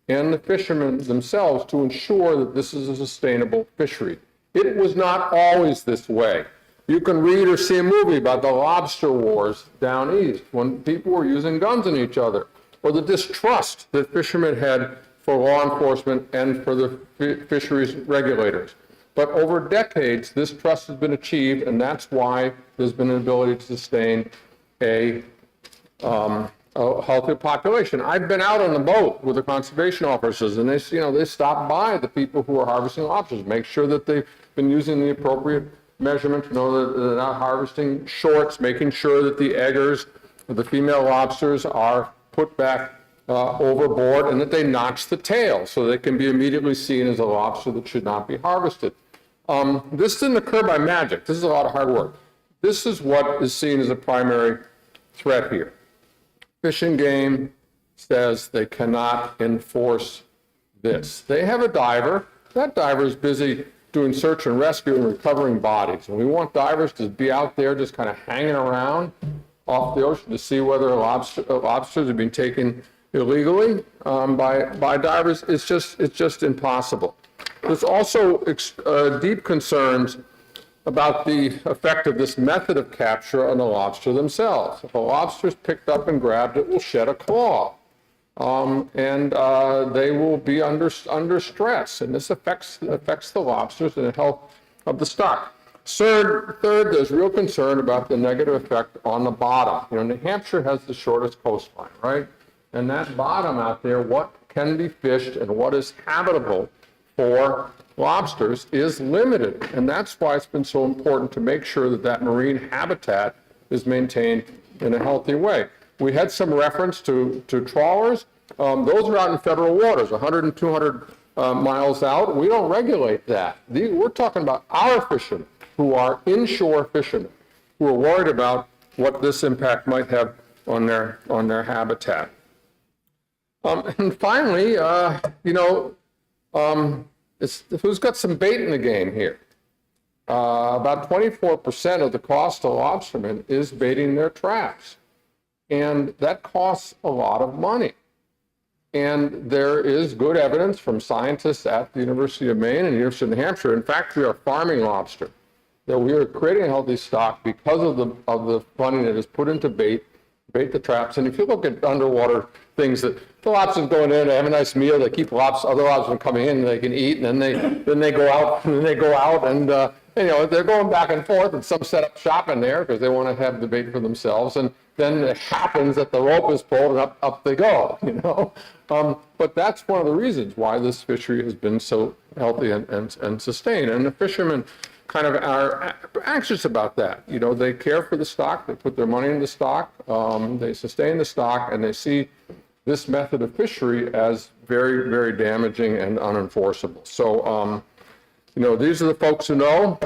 and the fishermen themselves to ensure that this is a sustainable fishery. It was not always this way. You can read or see a movie about the lobster wars down east when people were using guns on each other, or the distrust that fishermen had for law enforcement and for the fisheries regulators. But over decades, this trust has been achieved, and that's why there's been an ability to sustain a healthy population. I've been out on the boat with the conservation officers, and they stop by the people who are harvesting lobsters, make sure that they've been using the appropriate measurement to know that they're not harvesting shorts, making sure that the eggers, the female lobsters, are put back overboard, and that they notch the tail so they can be immediately seen as a lobster that should not be harvested. This didn't occur by magic. This is a lot of hard work. This is what is seen as a primary threat here. Fish and Game says they cannot enforce this. They have a diver. That diver is busy doing search and rescue and recovering bodies. And we want divers to be out there just kind of hanging around off the ocean to see whether lobsters are being taken illegally by divers. It's just impossible. There's also deep concerns about the effect of this method of capture on the lobster themselves. If a lobster is picked up and grabbed, it will shed a claw. And they will be under stress, and this affects the lobsters and the health of the stock. Third, there's real concern about the negative effect on the bottom. You know, New Hampshire has the shortest coastline, right? And that bottom out there, what can be fished and what is habitable for lobsters is limited. And that's why it's been so important to make sure that that marine habitat is maintained in a healthy way. We had some reference to trawlers. Those are out in federal waters, 100 and 200 miles out. We don't regulate that. We're talking about our fishermen who are inshore fishermen who are worried about what this impact might have on their habitat. And finally, who's got some bait in the game here? About 24% of the cost to lobstermen is baiting their traps. And that costs a lot of money. And there is good evidence from scientists at the University of Maine and the University of New Hampshire. In fact, we are farming lobster, that we are creating a healthy stock because of the funding that is put into bait the traps. And if you look at underwater things, that the lobsters going in, they have a nice meal, they keep other lobsters from coming in, and they can eat, and then they go out, and they're going back and forth, and some set up shop in there because they want to have the bait for themselves. And then it happens that the rope is pulled and up they go, But that's one of the reasons why this fishery has been so healthy and sustained. And the fishermen kind of are anxious about that. They care for the stock, they put their money in the stock, they sustain the stock, and they see this method of fishery as very, very damaging and unenforceable. So, these are the folks who know,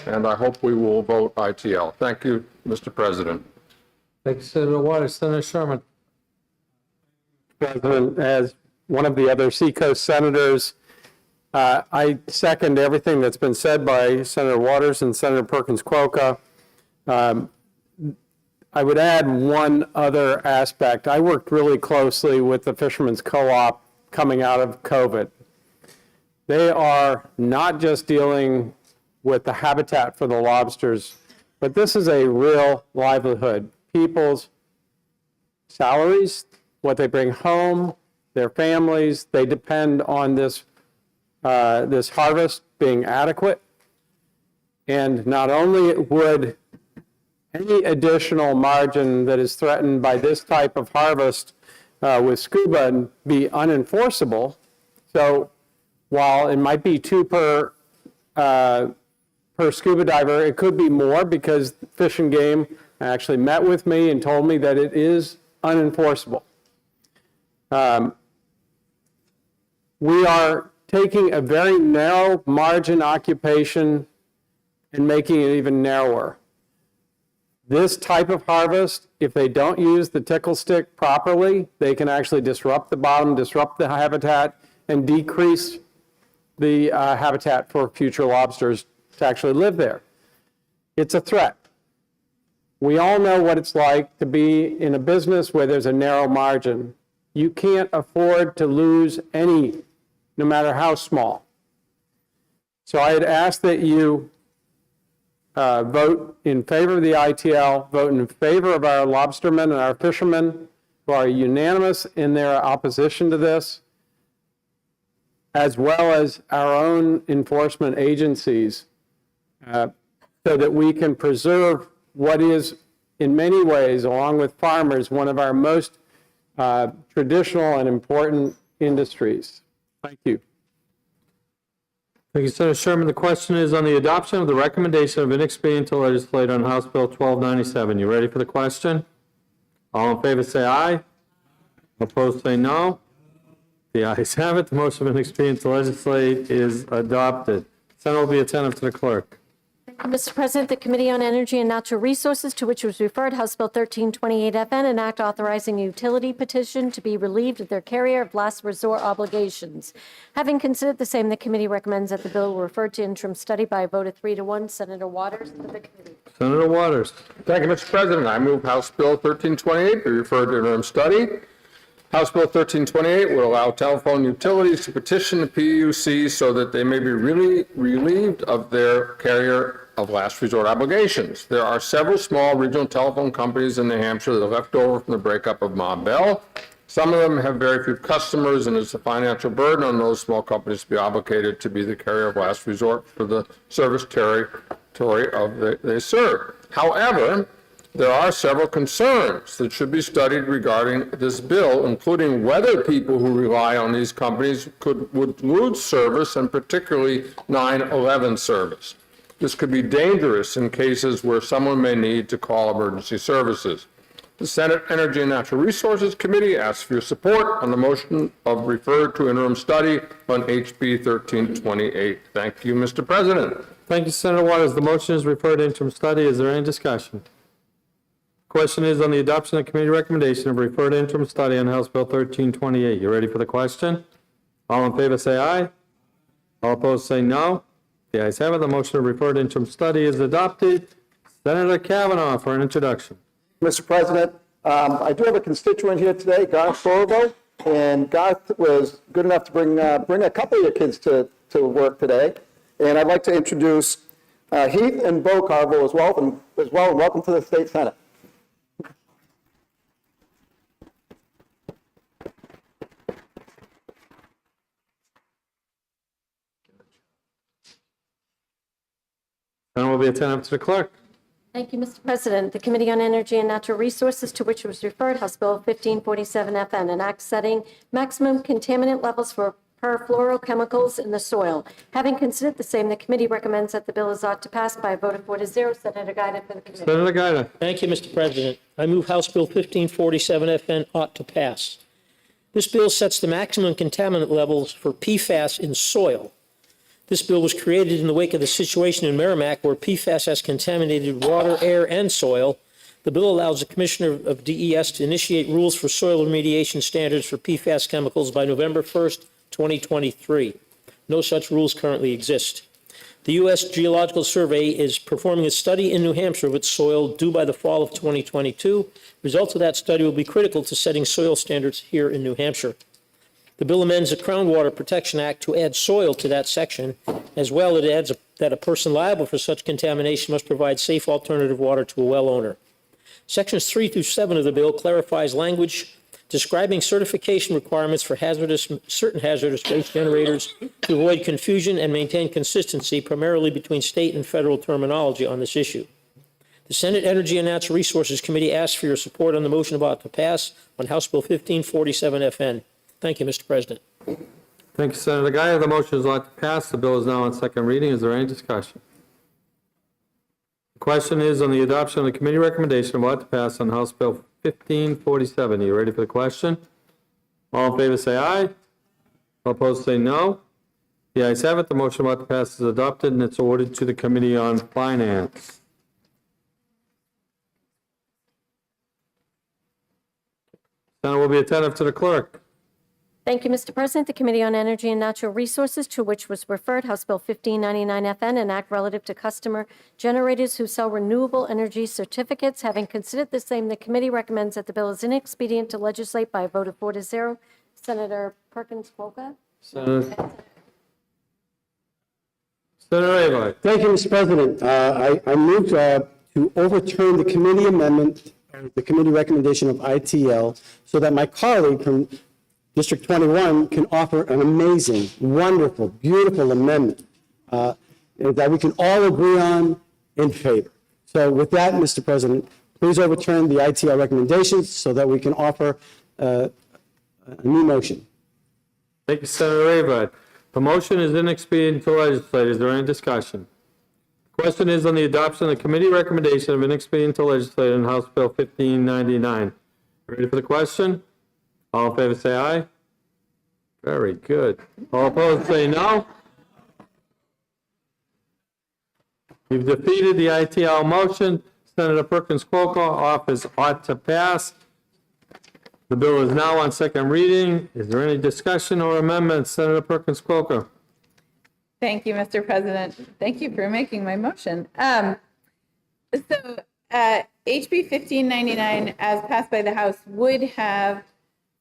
and I hope we will vote ITL. Thank you, Mr. President. Thank you, Senator Waters. Senator Sherman. President, as one of the other Seacoast senators, I second everything that's been said by Senator Waters and Senator Perkins-Quokka. I would add one other aspect. I worked really closely with the Fishermen's Co-op coming out of COVID. They are not just dealing with the habitat for the lobsters, but this is a real livelihood. People's salaries, what they bring home, their families, they depend on this harvest being adequate. And not only would any additional margin that is threatened by this type of harvest with scuba be unenforceable. So while it might be 2 per scuba diver, it could be more because Fish and Game actually met with me and told me that it is unenforceable. We are taking a very narrow margin occupation and making it even narrower. This type of harvest, if they don't use the tickle stick properly, they can actually disrupt the bottom, disrupt the habitat, and decrease the habitat for future lobsters to actually live there. It's a threat. We all know what it's like to be in a business where there's a narrow margin. You can't afford to lose any, no matter how small. So I'd ask that you vote in favor of the ITL, vote in favor of our lobstermen and our fishermen who are unanimous in their opposition to this, as well as our own enforcement agencies, so that we can preserve what is, in many ways, along with farmers, one of our most traditional and important industries. Thank you. Thank you, Senator Sherman. The question is on the adoption of the recommendation of inexpedient to legislate on House Bill 1297. You ready for the question? All in favor say aye. Opposed, say no. The ayes have it. The motion of an expedient to legislate is adopted. Senate will be attentive to the clerk. Mr. President, the Committee on Energy and Natural Resources, to which was referred House Bill 1328 FN, an act authorizing a utility petition to be relieved of their carrier of last resort obligations. Having considered the same, the committee recommends that the bill be referred to interim study by a vote of 3-1. Senator Waters to the committee. Senator Waters. Thank you, Mr. President. I move House Bill 1328 be referred to interim study. House Bill 1328 will allow telephone utilities to petition the PUC so that they may be really relieved of their carrier of last resort obligations. There are several small regional telephone companies in New Hampshire that are left over from the breakup of Ma Bell. Some of them have very few customers, and it's a financial burden on those small companies to be obligated to be the carrier of last resort for the service territory they serve. However, there are several concerns that should be studied regarding this bill, including whether people who rely on these companies would lose service, and particularly 911 service. This could be dangerous in cases where someone may need to call emergency services. The Senate Energy and Natural Resources Committee asks for your support on the motion of referred to interim study on HB 1328. Thank you, Mr. President. Thank you, Senator Waters. The motion is referred to interim study. Is there any discussion? Question is on the adoption of committee recommendation of referred to interim study on House Bill 1328. You ready for the question? All in favor say aye. All opposed say no. The ayes have it. The motion to refer to interim study is adopted. Senator Kavanaugh for an introduction. Mr. President, I do have a constituent here today, Garth Sorbo, and Garth was good enough to bring a couple of your kids to work today. And I'd like to introduce Heath and Bo Carvo as well, and welcome to the State Senate. Then we'll be attentive to the clerk. Thank you, Mr. President. The Committee on Energy and Natural Resources, to which was referred House Bill 1547 FN, an act setting maximum contaminant levels for perfluorochemicals in the soil. Having considered the same, the committee recommends that the bill is ought to pass by a vote of 4-0. Senator Guida for the committee. Senator Guida. Thank you, Mr. President. I move House Bill 1547 FN ought to pass. This bill sets the maximum contaminant levels for PFAS in soil. This bill was created in the wake of the situation in Merrimack where PFAS has contaminated water, air, and soil. The bill allows the Commissioner of DES to initiate rules for soil remediation standards for PFAS chemicals by November 1st, 2023. No such rules currently exist. The U.S. Geological Survey is performing a study in New Hampshire of its soil due by the fall of 2022. Results of that study will be critical to setting soil standards here in New Hampshire. The bill amends the Groundwater Protection Act to add soil to that section. As well, it adds that a person liable for such contamination must provide safe alternative water to a well owner. Sections 3 through 7 of the bill clarifies language describing certification requirements for certain hazardous waste generators to avoid confusion and maintain consistency primarily between state and federal terminology on this issue. The Senate Energy and Natural Resources Committee asks for your support on the motion about to pass on House Bill 1547 FN. Thank you, Mr. President. Thank you, Senator Guida. The motion is ought to pass. The bill is now on second reading. Is there any discussion? The question is on the adoption of the committee recommendation of ought to pass on House Bill 1547. Are you ready for the question? All in favor say aye. All opposed say no. The ayes have it. The motion about to pass is adopted, and it's ordered to the Committee on Finance. Senate will be attentive to the clerk. Thank you, Mr. President. The Committee on Energy and Natural Resources, to which was referred House Bill 1599 FN, an act relative to customer generators who sell renewable energy certificates. Having considered the same, the committee recommends that the bill is inexpedient to legislate by a vote of 4-0. Senator Perkins-Polka. Senator Rabbi. Thank you, Mr. President. I move to overturn the committee amendment, the committee recommendation of ITL, so that my colleague from District 21 can offer an amazing, wonderful, beautiful amendment that we can all agree on in favor. So with that, Mr. President, please overturn the ITL recommendations so that we can offer a new motion. Thank you, Senator Rabbi. The motion is inexpedient to legislate. Is there any discussion? The question is on the adoption of the committee recommendation of inexpedient to legislate in House Bill 1599. Ready for the question? All in favor, say aye. Very good. All opposed, say no. You've defeated the ITL motion. Senator Perkins Coker offers ought to pass. The bill is now on second reading. Is there any discussion or amendments? Senator Perkins Coker. Thank you, Mr. President. Thank you for making my motion. HB 1599, as passed by the House, would have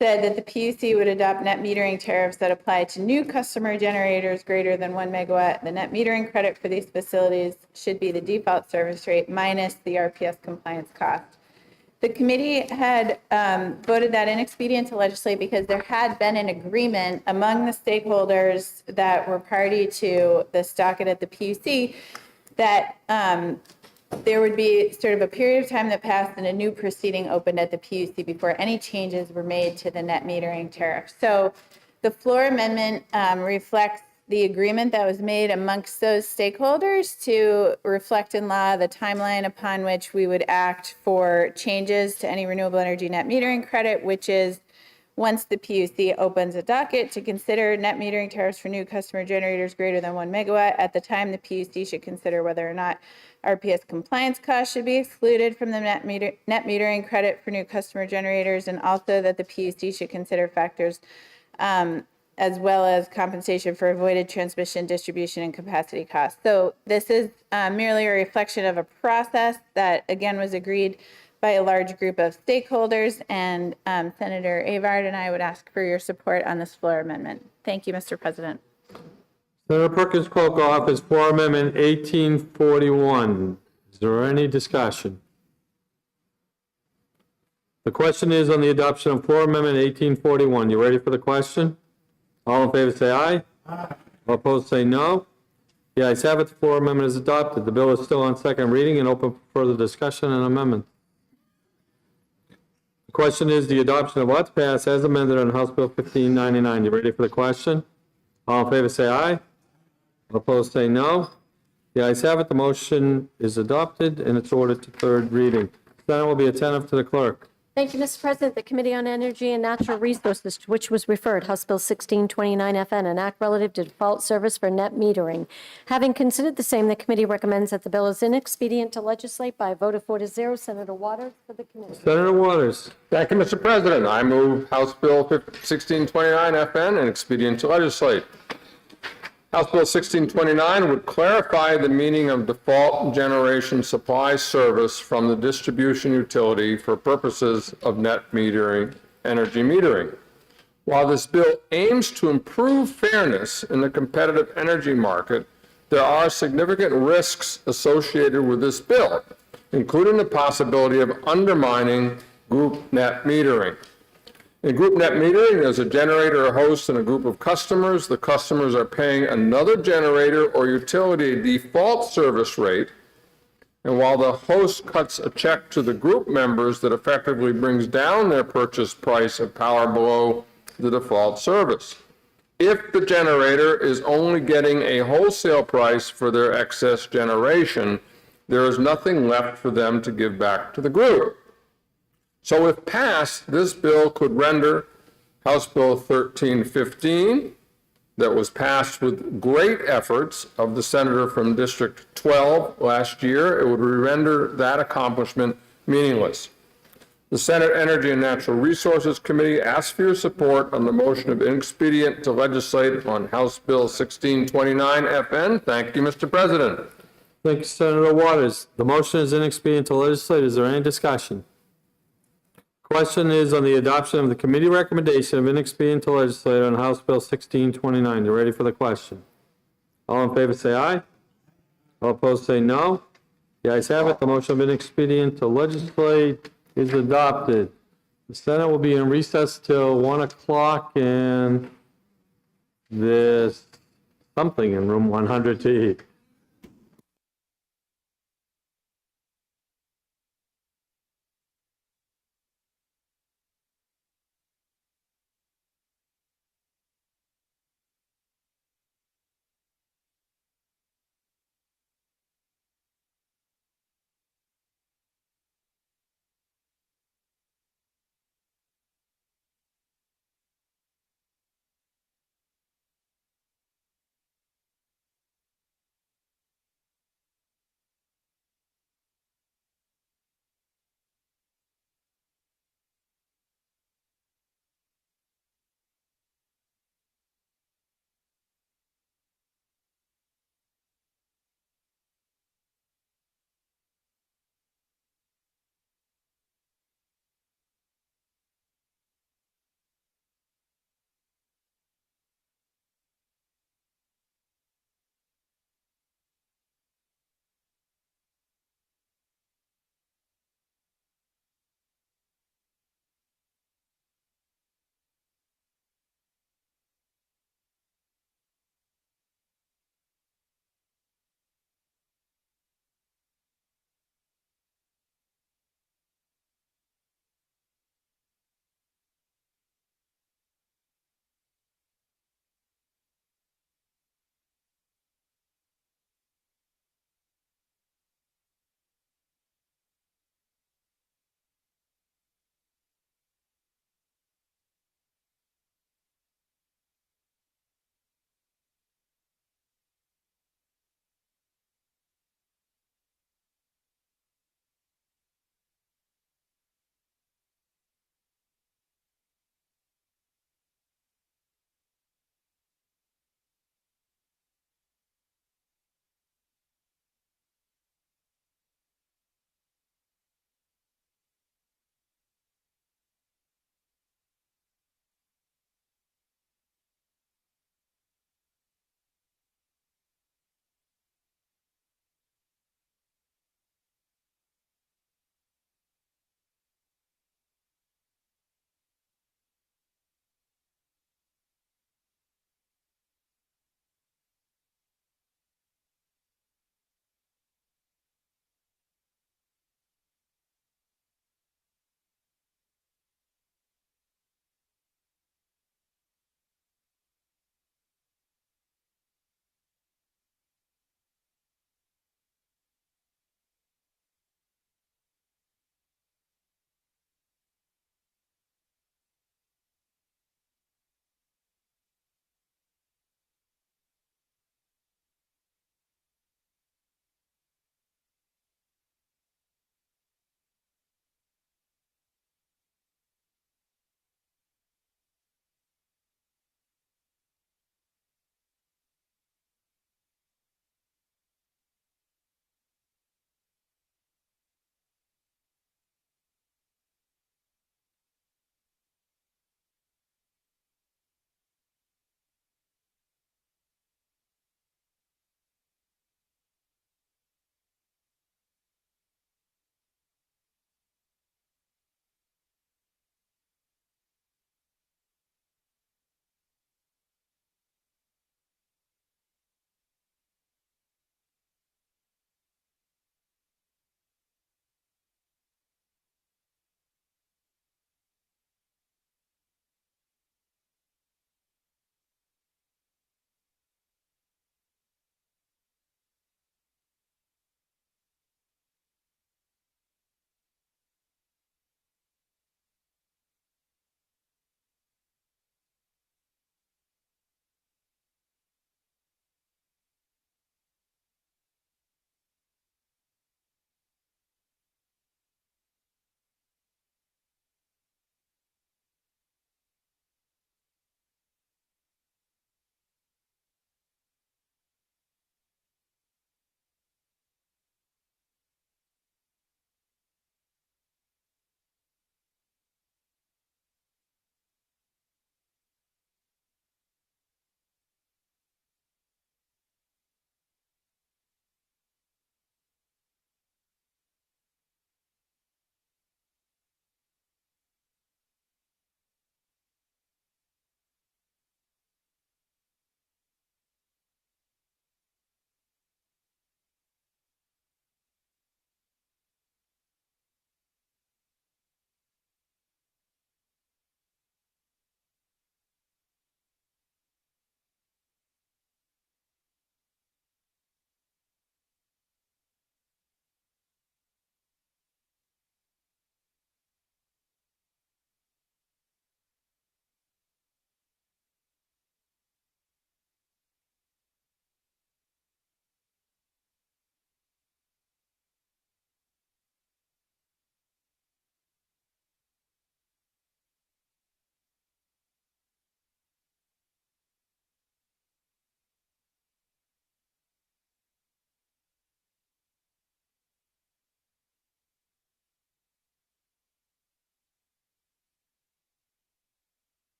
said that the PUC would adopt net metering tariffs that apply to new customer generators greater than 1 megawatt. The net metering credit for these facilities should be the default service rate minus the RPS compliance cost. The committee had voted that inexpedient to legislate because there had been an agreement among the stakeholders that were party to this docket at the PUC that there would be sort of a period of time that passed and a new proceeding opened at the PUC before any changes were made to the net metering tariff. So the floor amendment reflects the agreement that was made amongst those stakeholders to reflect in law the timeline upon which we would act for changes to any renewable energy net metering credit, which is once the PUC opens a docket to consider net metering tariffs for new customer generators greater than 1 megawatt. At the time, the PUC should consider whether or not RPS compliance costs should be excluded from the net metering credit for new customer generators, and also that the PUC should consider factors as well as compensation for avoided transmission, distribution, and capacity costs. So this is merely a reflection of a process that, again, was agreed by a large group of stakeholders, and Senator Avard and I would ask for your support on this floor amendment. Thank you, Mr. President. Senator Perkins Coker offers floor amendment 1841. Is there any discussion? The question is on the adoption of floor amendment 1841. You ready for the question? All in favor say aye. Aye. All opposed say no. The ayes have it. The floor amendment is adopted. The bill is still on second reading and open for further discussion and amendment. The question is the adoption of ought to pass as amended on House Bill 1599. You ready for the question? All in favor say aye. All opposed say no. The ayes have it. The motion is adopted and it's ordered to third reading. Senate will be attentive to the clerk. Thank you, Mr. President. The Committee on Energy and Natural Resources, to which was referred, House Bill 1629 FN, an act relative to default service for net metering. Having considered the same, the committee recommends that the bill is inexpedient to legislate by a vote of 4-0. Senator Waters for the committee. Senator Waters. Thank you, Mr. President. I move House Bill 1629 FN and expedient to legislate. House Bill 1629 would clarify the meaning of default generation supply service from the distribution utility for purposes of net metering, energy metering. While this bill aims to improve fairness in the competitive energy market, there are significant risks associated with this bill, including the possibility of undermining group net metering. In group net metering, there's a generator or host and a group of customers. The customers are paying another generator or utility a default service rate, and while the host cuts a check to the group members that effectively brings down their purchase price of power below the default service. If the generator is only getting a wholesale price for their excess generation, there is nothing left for them to give back to the group. So if passed, this bill could render House Bill 1315, that was passed with great efforts of the senator from District 12 last year, it would render that accomplishment meaningless. The Senate Energy and Natural Resources Committee asks for your support on the motion of inexpedient to legislate on House Bill 1629 FN. Thank you, Mr. President. Thank you, Senator Waters. The motion is inexpedient to legislate. Is there any discussion? Question is on the adoption of the committee recommendation of inexpedient to legislate on House Bill 1629. You ready for the question? All in favor say aye. All opposed say no. The ayes have it. The motion of inexpedient to legislate is adopted. The Senate will be in recess till 1 o'clock, and there's something in room 100 to eat.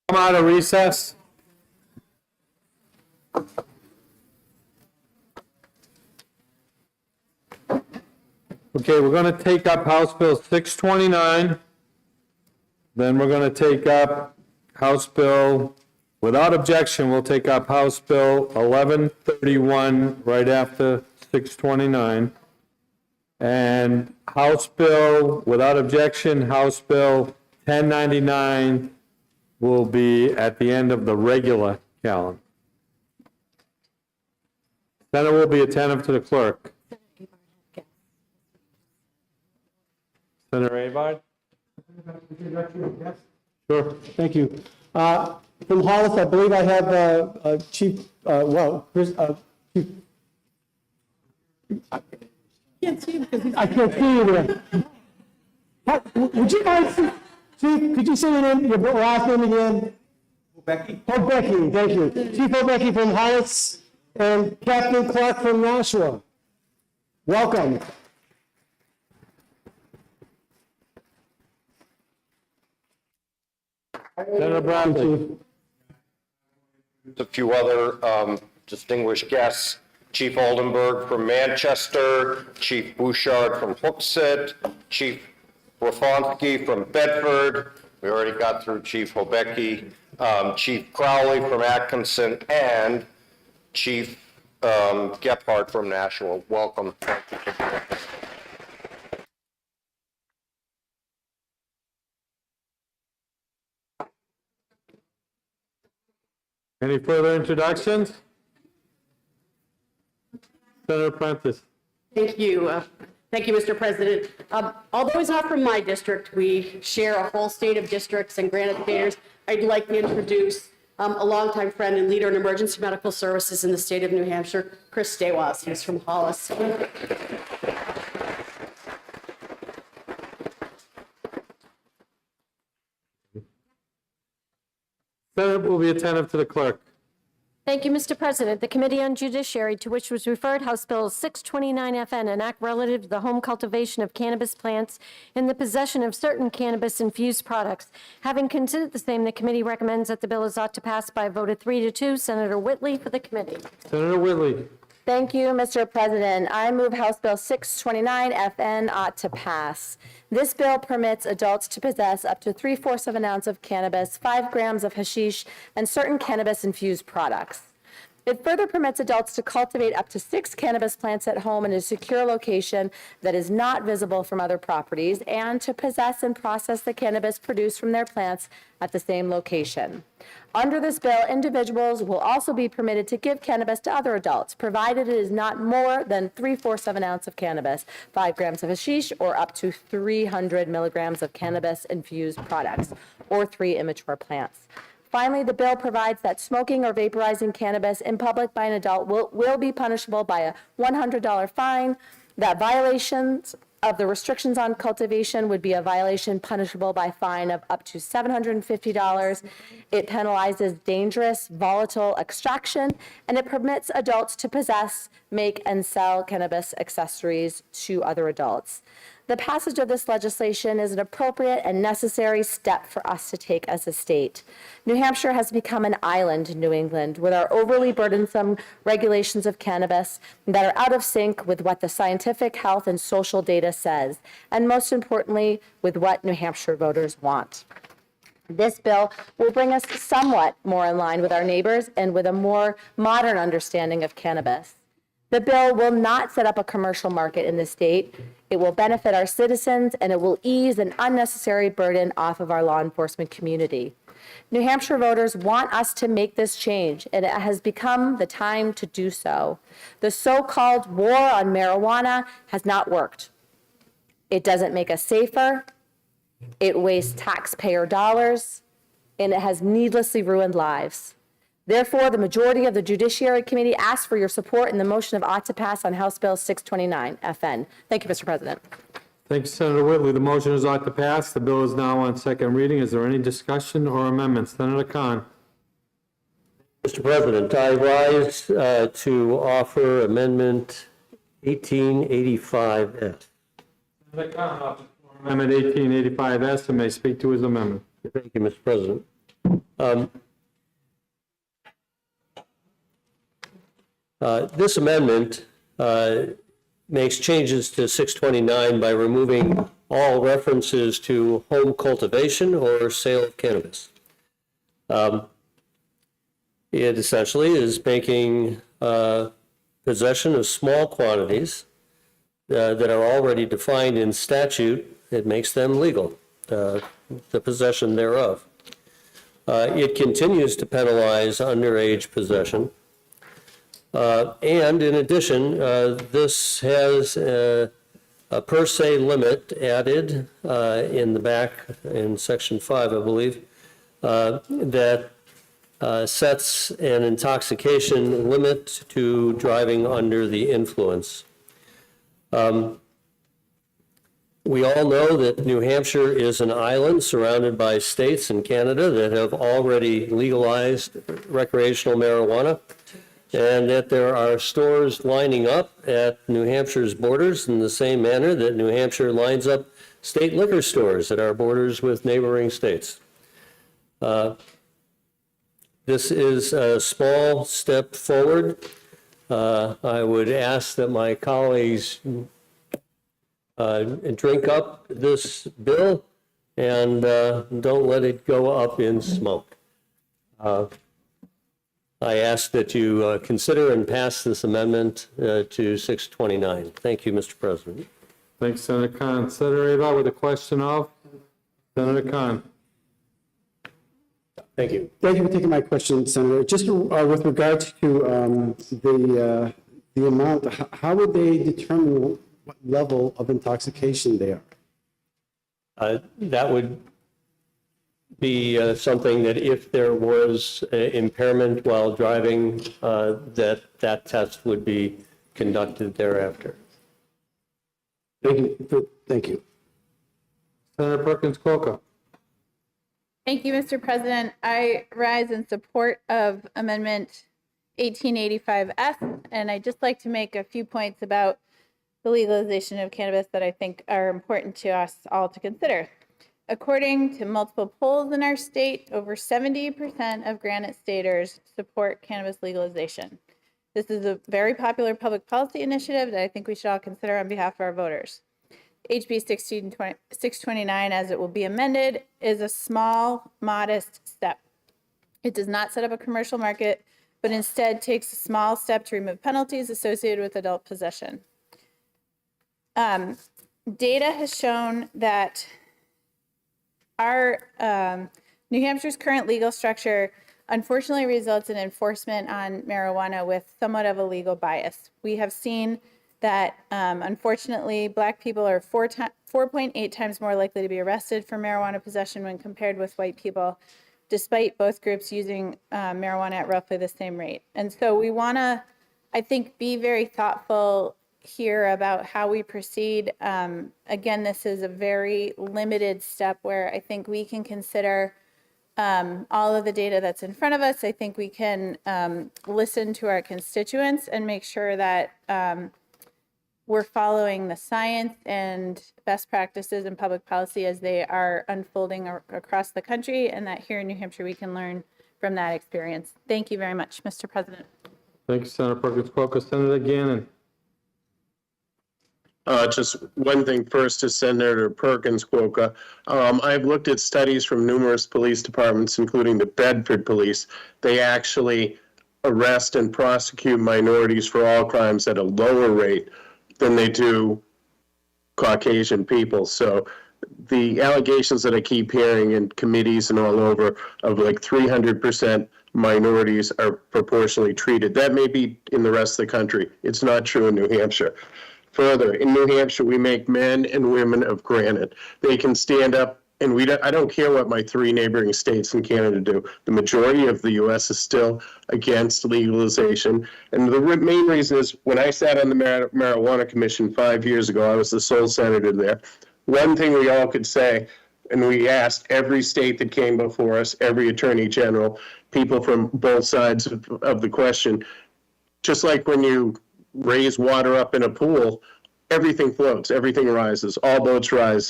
Come out of recess. Okay, we're going to take up House Bill 629. Then we're going to take up House Bill, without objection, we'll take up House Bill 1131 right after 629. And House Bill, without objection, House Bill 1099 will be at the end of the regular calendar. Senate will be attentive to the clerk. Senator Avard? Sure, thank you. From Hollis, I believe I have Chief, Chief. I can't see him because I can't see you there. Would you mind, Chief, could you say your last name again? Becky. Oh, Becky, thank you. Chief Becky from Hollis and Captain Clark from Nashua. Welcome. Senator Bradley. A few other distinguished guests. Chief Oldenburg from Manchester, Chief Bouchard from Hooksett, Chief Rafonsky from Bedford. We already got through Chief Hobecki, Chief Crowley from Atkinson, and Chief Gephardt from Nashua. Welcome. Any further introductions? Senator Prentice. Thank you. Thank you, Mr. President. Although he's not from my district, we share a whole state of districts and Granite Staters. I'd like to introduce a longtime friend and leader in emergency medical services in the state of New Hampshire, Chris Stawas. He's from Hollis. Senate will be attentive to the clerk. Thank you, Mr. President. The Committee on Judiciary, to which was referred House Bill 629 FN, an act relative to the home cultivation of cannabis plants in the possession of certain cannabis-infused products. Having considered the same, the committee recommends that the bill is ought to pass by a vote of 3-2. Senator Whitley for the committee. Senator Whitley. Thank you, Mr. President. I move House Bill 629 FN ought to pass. This bill permits adults to possess up to 3/4 of an ounce of cannabis, 5 grams of hashish, and certain cannabis-infused products. It further permits adults to cultivate up to 6 cannabis plants at home in a secure location that is not visible from other properties, and to possess and process the cannabis produced from their plants at the same location. Under this bill, individuals will also be permitted to give cannabis to other adults, provided it is not more than 3/4 of an ounce of cannabis, 5 grams of hashish, or up to 300 milligrams of cannabis-infused products, or 3 immature plants. Finally, the bill provides that smoking or vaporizing cannabis in public by an adult will be punishable by a $100 fine, that violations of the restrictions on cultivation would be a violation punishable by a fine of up to $750. It penalizes dangerous, volatile extraction, and it permits adults to possess, make, and sell cannabis accessories to other adults. The passage of this legislation is an appropriate and necessary step for us to take as a state. New Hampshire has become an island in New England with our overly burdensome regulations of cannabis that are out of sync with what the scientific, health, and social data says, and most importantly, with what New Hampshire voters want. This bill will bring us somewhat more in line with our neighbors and with a more modern understanding of cannabis. The bill will not set up a commercial market in the state. It will benefit our citizens, and it will ease an unnecessary burden off of our law enforcement community. New Hampshire voters want us to make this change, and it has become the time to do so. The so-called war on marijuana has not worked. It doesn't make us safer. It wastes taxpayer dollars, and it has needlessly ruined lives. Therefore, the majority of the Judiciary Committee asks for your support in the motion of ought to pass on House Bill 629 FN. Thank you, Mr. President. Thank you, Senator Whitley. The motion is ought to pass. The bill is now on second reading. Is there any discussion or amendments? Senator Kahn. Mr. President, I rise to offer Amendment 1885F. Senator Kahn offers Amendment 1885S and may speak to his amendment. Thank you, Mr. President. This amendment makes changes to 629 by removing all references to home cultivation or sale of cannabis. It essentially is making possession of small quantities that are already defined in statute. It makes them legal, the possession thereof. It continues to penalize underage possession. And in addition, this has a per se limit added in the back in section 5, I believe, that sets an intoxication limit to driving under the influence. We all know that New Hampshire is an island surrounded by states in Canada that have already legalized recreational marijuana, and that there are stores lining up at New Hampshire's borders in the same manner that New Hampshire lines up state liquor stores at our borders with neighboring states. This is a small step forward. I would ask that my colleagues drink up this bill and don't let it go up in smoke. I ask that you consider and pass this amendment to 629. Thank you, Mr. President. Thanks, Senator Kahn. Senator Ava with a question of Senator Kahn. Thank you. Thank you for taking my question, Senator. Just with regards to the amount, how would they determine what level of intoxication they are? That would be something that if there was impairment while driving, that test would be conducted thereafter. Thank you. Thank you. Senator Perkins-Coker. Thank you, Mr. President. I rise in support of Amendment 1885F, and I'd just like to make a few points about the legalization of cannabis that I think are important to us all to consider. According to multiple polls in our state, over 70% of Granite Staters support cannabis legalization. This is a very popular public policy initiative that I think we should all consider on behalf of our voters. HB 629, as it will be amended, is a small, modest step. It does not set up a commercial market, but instead takes a small step to remove penalties associated with adult possession. Data has shown that our New Hampshire's current legal structure unfortunately results in enforcement on marijuana with somewhat of a legal bias. We have seen that unfortunately Black people are 4.8 times more likely to be arrested for marijuana possession when compared with white people, despite both groups using marijuana at roughly the same rate. And so we want to, I think, be very thoughtful here about how we proceed. Again, this is a very limited step where I think we can consider all of the data that's in front of us. I think we can listen to our constituents and make sure that we're following the science and best practices in public policy as they are unfolding across the country, and that here in New Hampshire we can learn from that experience. Thank you very much, Mr. President. Thank you, Senator Perkins-Coker. Senator Gannon. Just one thing first to Senator Perkins-Coker. I've looked at studies from numerous police departments, including the Bedford Police. They actually arrest and prosecute minorities for all crimes at a lower rate than they do Caucasian people. So the allegations that I keep hearing in committees and all over of like 300% minorities are proportionally treated. That may be in the rest of the country. It's not true in New Hampshire. Further, in New Hampshire, we make men and women of granite. They can stand up, and I don't care what my 3 neighboring states in Canada do. The majority of the U.S. is still against legalization. And the main reason is when I sat on the Marijuana Commission 5 years ago, I was the sole senator there. One thing we all could say, and we asked every state that came before us, every attorney general, people from both sides of the question, just like when you raise water up in a pool, everything floats, everything rises, all boats rise.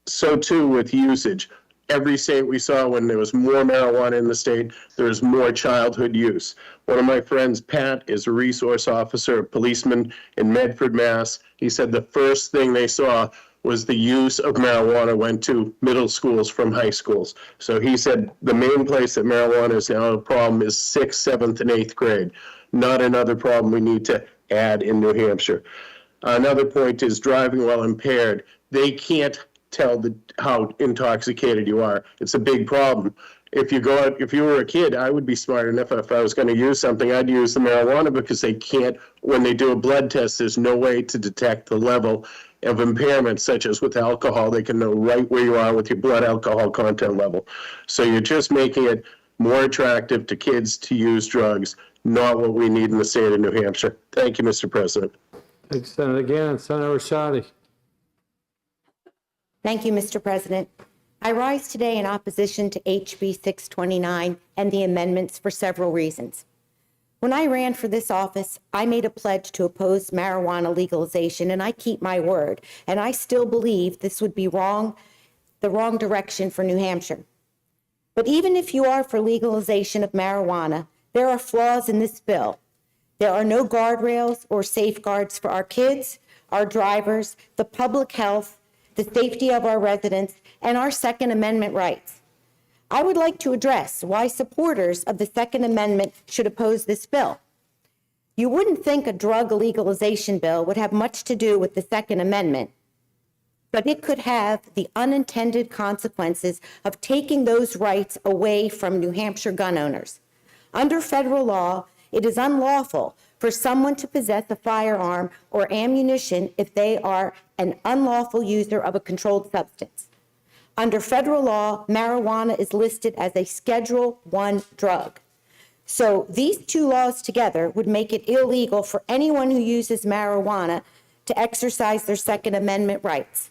So too with usage. every state we saw, when there was more marijuana in the state, there was more childhood use. One of my friends, Pat, is a resource officer, a policeman in Medford, Mass. He said the first thing they saw was the use of marijuana went to middle schools from high schools. So he said the main place that marijuana is now a problem is 6th, 7th, and 8th grade. Not another problem we need to add in New Hampshire. Another point is driving while impaired. They can't tell how intoxicated you are. It's a big problem. If you go out, if you were a kid, I would be smart enough if I was going to use something, I'd use the marijuana, because they can't, when they do a blood test, there's no way to detect the level of impairment, such as with alcohol. They can know right where you are with your blood alcohol content level. So you're just making it more attractive to kids to use drugs, not what we need in the state of New Hampshire. Thank you, Mr. President. Thank you, Senator Gannon. Senator Rashadi. Thank you, Mr. President. I rise today in opposition to HB 629 and the amendments for several reasons. When I ran for this office, I made a pledge to oppose marijuana legalization, and I keep my word. And I still believe this would be the wrong direction for New Hampshire. But even if you are for legalization of marijuana, there are flaws in this bill. There are no guardrails or safeguards for our kids, our drivers, the public health, the safety of our residents, and our Second Amendment rights. I would like to address why supporters of the Second Amendment should oppose this bill. You wouldn't think a drug legalization bill would have much to do with the Second Amendment, but it could have the unintended consequences of taking those rights away from New Hampshire gun owners. Under federal law, it is unlawful for someone to possess a firearm or ammunition if they are an unlawful user of a controlled substance. Under federal law, marijuana is listed as a Schedule I drug. So these two laws together would make it illegal for anyone who uses marijuana to exercise their Second Amendment rights.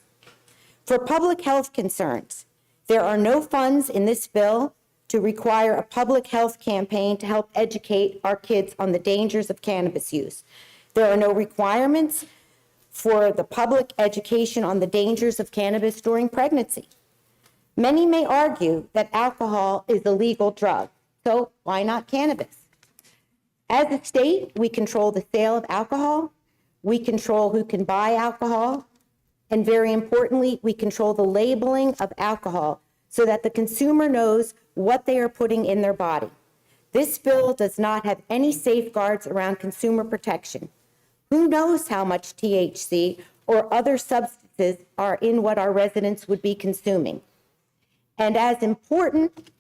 For public health concerns, there are no funds in this bill to require a public health campaign to help educate our kids on the dangers of cannabis use. There are no requirements for the public education on the dangers of cannabis during pregnancy. Many may argue that alcohol is a legal drug, so why not cannabis? As a state, we control the sale of alcohol, we control who can buy alcohol, and very importantly, we control the labeling of alcohol so that the consumer knows what they are putting in their body. This bill does not have any safeguards around consumer protection. Who knows how much THC or other substances are in what our residents would be consuming? And as important,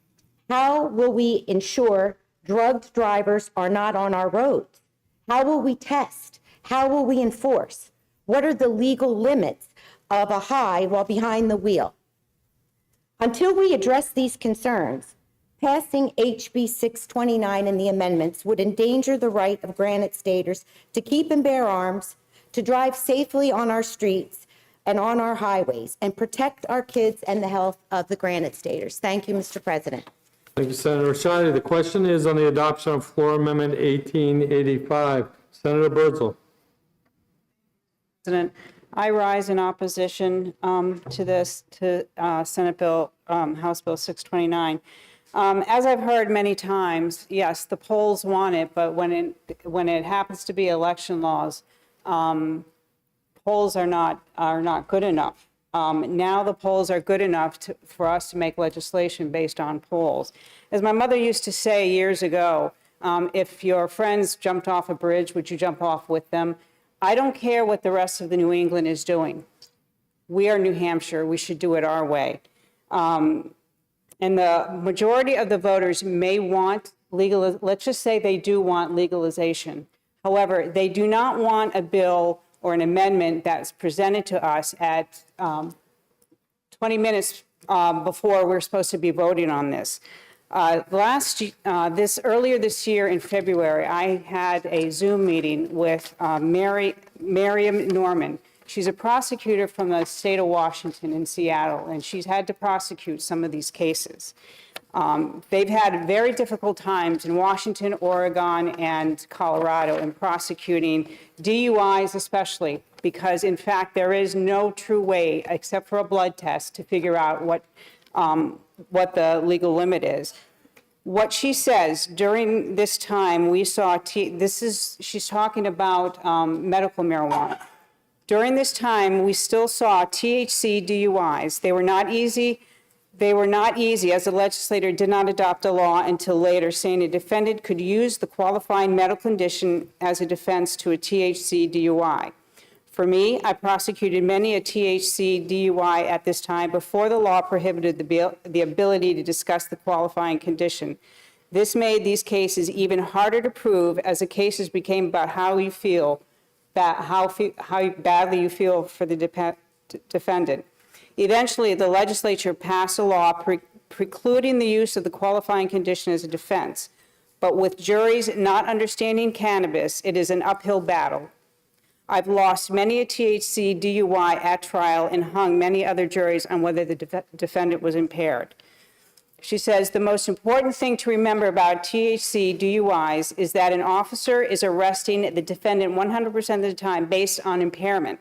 how will we ensure drugged drivers are not on our roads? How will we test? How will we enforce? What are the legal limits of a high while behind the wheel? Until we address these concerns, passing HB 629 and the amendments would endanger the right of Granite Staters to keep and bear arms, to drive safely on our streets and on our highways, and protect our kids and the health of the Granite Staters. Thank you, Mr. President. Thank you, Senator Rashadi. The question is on the adoption of Floor Amendment 1885. Senator Birdsall. President, I rise in opposition to this, to Senate Bill, House Bill 629. As I've heard many times, yes, the polls want it, but when it happens to be election laws, polls are not good enough. Now the polls are good enough for us to make legislation based on polls. As my mother used to say years ago, if your friends jumped off a bridge, would you jump off with them? I don't care what the rest of the New England is doing. We are New Hampshire. We should do it our way. And the majority of the voters may want let's just say they do want legalization. However, they do not want a bill or an amendment that's presented to us at 20 minutes before we're supposed to be voting on this. Earlier this year in February, I had a Zoom meeting with Miriam Norman. She's a prosecutor from the state of Washington in Seattle, and she's had to prosecute some of these cases. They've had very difficult times in Washington, Oregon, and Colorado in prosecuting DUIs especially, because in fact there is no true way except for a blood test to figure out what what the legal limit is. What she says, during this time, we saw, she's talking about medical marijuana. During this time, we still saw THC DUIs. They were not easy. They were not easy, as the legislator did not adopt a law until later, saying a defendant could use the qualifying medical condition as a defense to a THC DUI. For me, I prosecuted many a THC DUI at this time before the law prohibited the ability to discuss the qualifying condition. This made these cases even harder to prove, as the cases became about how you feel, how badly you feel for the defendant. Eventually, the legislature passed a law precluding the use of the qualifying condition as a defense. But with juries not understanding cannabis, it is an uphill battle. I've lost many a THC DUI at trial and hung many other juries on whether the defendant was impaired. She says, the most important thing to remember about THC DUIs is that an officer is arresting the defendant 100% of the time based on impairment.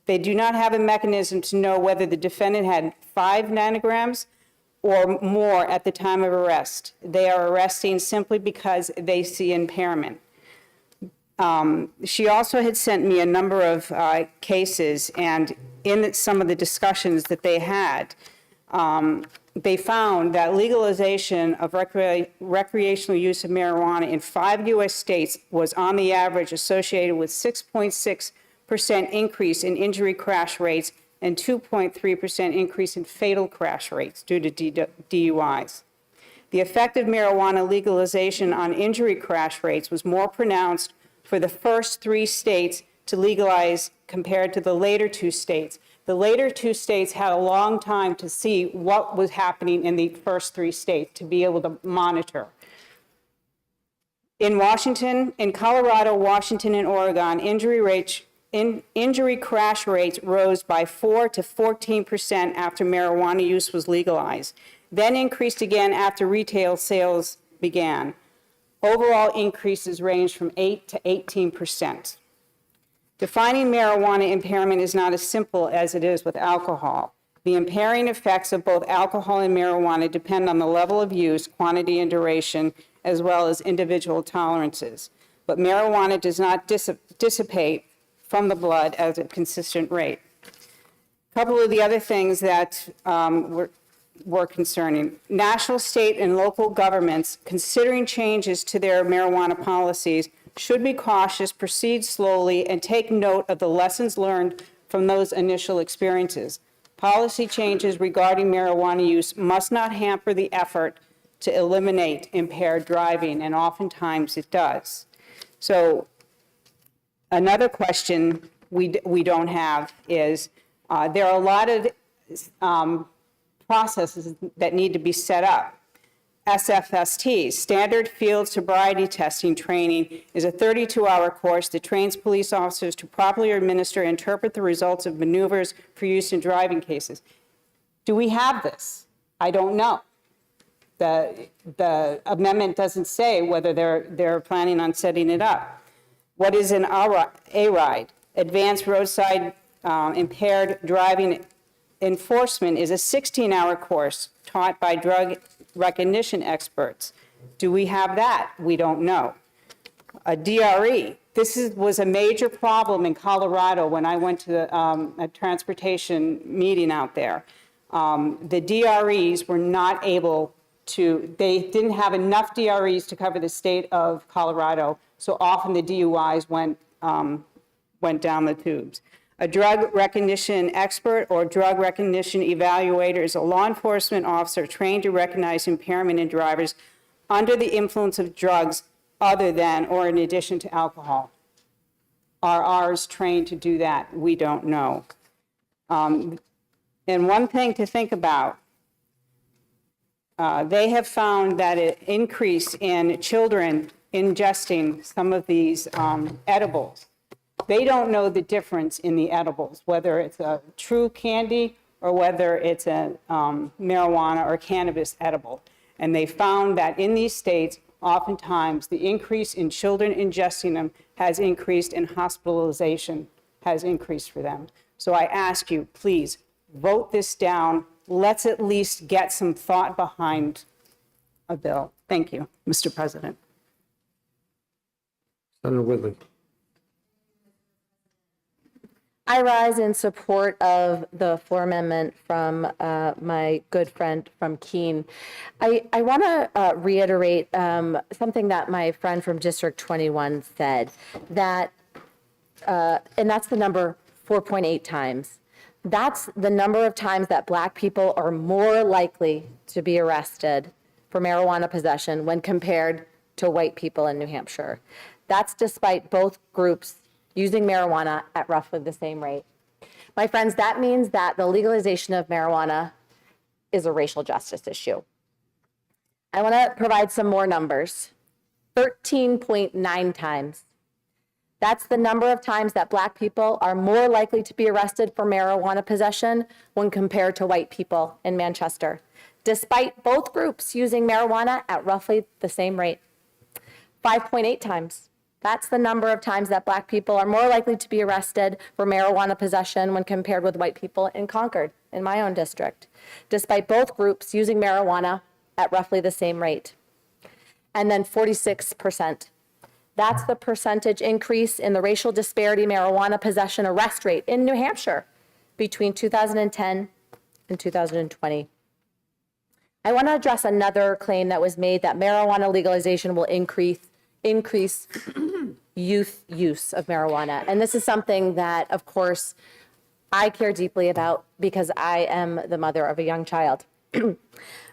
They do not have a mechanism to know whether the defendant had 5 nanograms or more at the time of arrest. They are arresting simply because they see impairment. She also had sent me a number of cases, and in some of the discussions that they had, they found that legalization of recreational use of marijuana in 5 U.S. states was on the average associated with 6.6% increase in injury crash rates and 2.3% increase in fatal crash rates due to DUIs. The effect of marijuana legalization on injury crash rates was more pronounced for the first 3 states to legalize compared to the later 2 states. The later 2 states had a long time to see what was happening in the first 3 states to be able to monitor. In Washington, in Colorado, Washington, and Oregon, injury crash rates rose by 4 to 14% after marijuana use was legalized, then increased again after retail sales began. Overall increases ranged from 8 to 18%. Defining marijuana impairment is not as simple as it is with alcohol. The impairing effects of both alcohol and marijuana depend on the level of use, quantity, and duration, as well as individual tolerances. But marijuana does not dissipate from the blood at a consistent rate. A couple of the other things that were concerning. National, state, and local governments considering changes to their marijuana policies should be cautious, proceed slowly, and take note of the lessons learned from those initial experiences. Policy changes regarding marijuana use must not hamper the effort to eliminate impaired driving, and oftentimes it does. So another question we don't have is there are a lot of processes that need to be set up. SFST, Standard Field Sobriety Testing Training, is a 32-hour course that trains police officers to properly administer and interpret the results of maneuvers for use in driving cases. Do we have this? I don't know. The amendment doesn't say whether they're planning on setting it up. What is an ARIDE? Advanced Roadside Impaired Driving Enforcement is a 16-hour course taught by drug recognition experts. Do we have that? We don't know. A DRE. This was a major problem in Colorado when I went to a transportation meeting out there. The DREs were not able to, they didn't have enough DREs to cover the state of Colorado, so often the DUIs went down the tubes. A drug recognition expert or drug recognition evaluator is a law enforcement officer trained to recognize impairment in drivers under the influence of drugs other than or in addition to alcohol. Are ours trained to do that? We don't know. And one thing to think about, they have found that an increase in children ingesting some of these edibles. They don't know the difference in the edibles, whether it's a true candy or whether it's a marijuana or cannabis edible. And they found that in these states, oftentimes the increase in children ingesting them has increased and hospitalization has increased for them. So I ask you, please vote this down let's at least get some thought behind a bill. Thank you, Mr. President. Senator Whitley. I rise in support of the floor amendment from my good friend from Keene. I want to reiterate something that my friend from District 21 said, that, and that's the number 4.8 times. That's the number of times that Black people are more likely to be arrested for marijuana possession when compared to white people in New Hampshire. That's despite both groups using marijuana at roughly the same rate. My friends, that means that the legalization of marijuana is a racial justice issue. I want to provide some more numbers. 13.9 times. That's the number of times that Black people are more likely to be arrested for marijuana possession when compared to white people in Manchester, despite both groups using marijuana at roughly the same rate. 5.8 times. That's the number of times that Black people are more likely to be arrested for marijuana possession when compared with white people in Concord, in my own district, despite both groups using marijuana at roughly the same rate. And then 46%. That's the percentage increase in the racial disparity marijuana possession arrest rate in New Hampshire between 2010 and 2020. I want to address another claim that was made, that marijuana legalization will increase youth use of marijuana. And this is something that, of course, I care deeply about because I am the mother of a young child.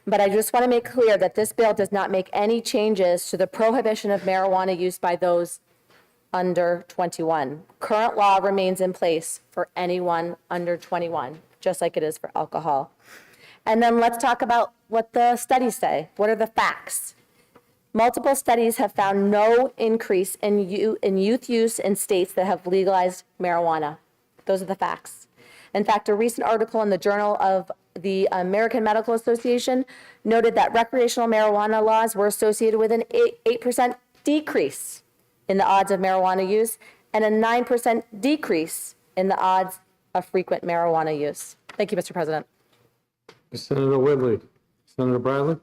But I just want to make clear that this bill does not make any changes to the prohibition of marijuana use by those under 21. Current law remains in place for anyone under 21, just like it is for alcohol. And then let's talk about what the studies say. What are the facts? Multiple studies have found no increase in youth use in states that have legalized marijuana. Those are the facts. In fact, a recent article in the Journal of the American Medical Association noted that recreational marijuana laws were associated with an 8% decrease in the odds of marijuana use and a 9% decrease in the odds of frequent marijuana use. Thank you, Mr. President. Senator Whitley. Senator Bradley.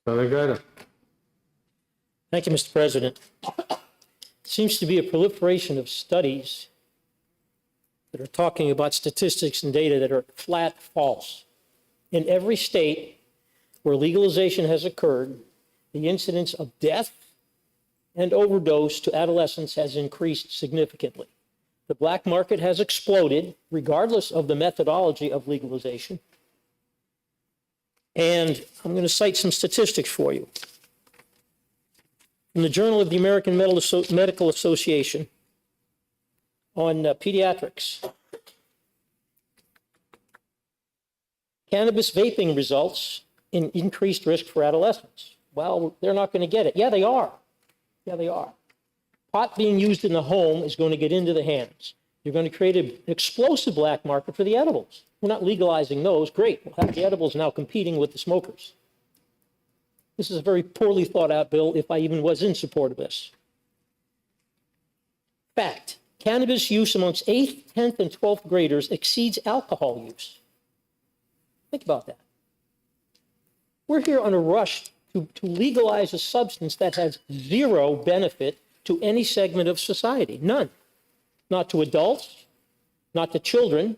Senator Gaida. Thank you, Mr. President. Seems to be a proliferation of studies that are talking about statistics and data that are flat false. In every state where legalization has occurred, the incidence of death and overdose to adolescents has increased significantly. The black market has exploded, regardless of the methodology of legalization. And I'm going to cite some statistics for you. In the Journal of the American Medical Association on pediatrics, cannabis vaping results in increased risk for adolescents. Well, they're not going to get it. Yeah, they are. Yeah, they are. Pot being used in the home is going to get into the hands. You're going to create an explosive black market for the edibles. We're not legalizing those. Great. We'll have the edibles now competing with the smokers. This is a very poorly thought out bill, if I even was in support of this. Fact, cannabis use amongst 8th, 10th, and 12th graders exceeds alcohol use. Think about that. We're here on a rush to legalize a substance that has zero benefit to any segment of society. None. Not to adults, not to children.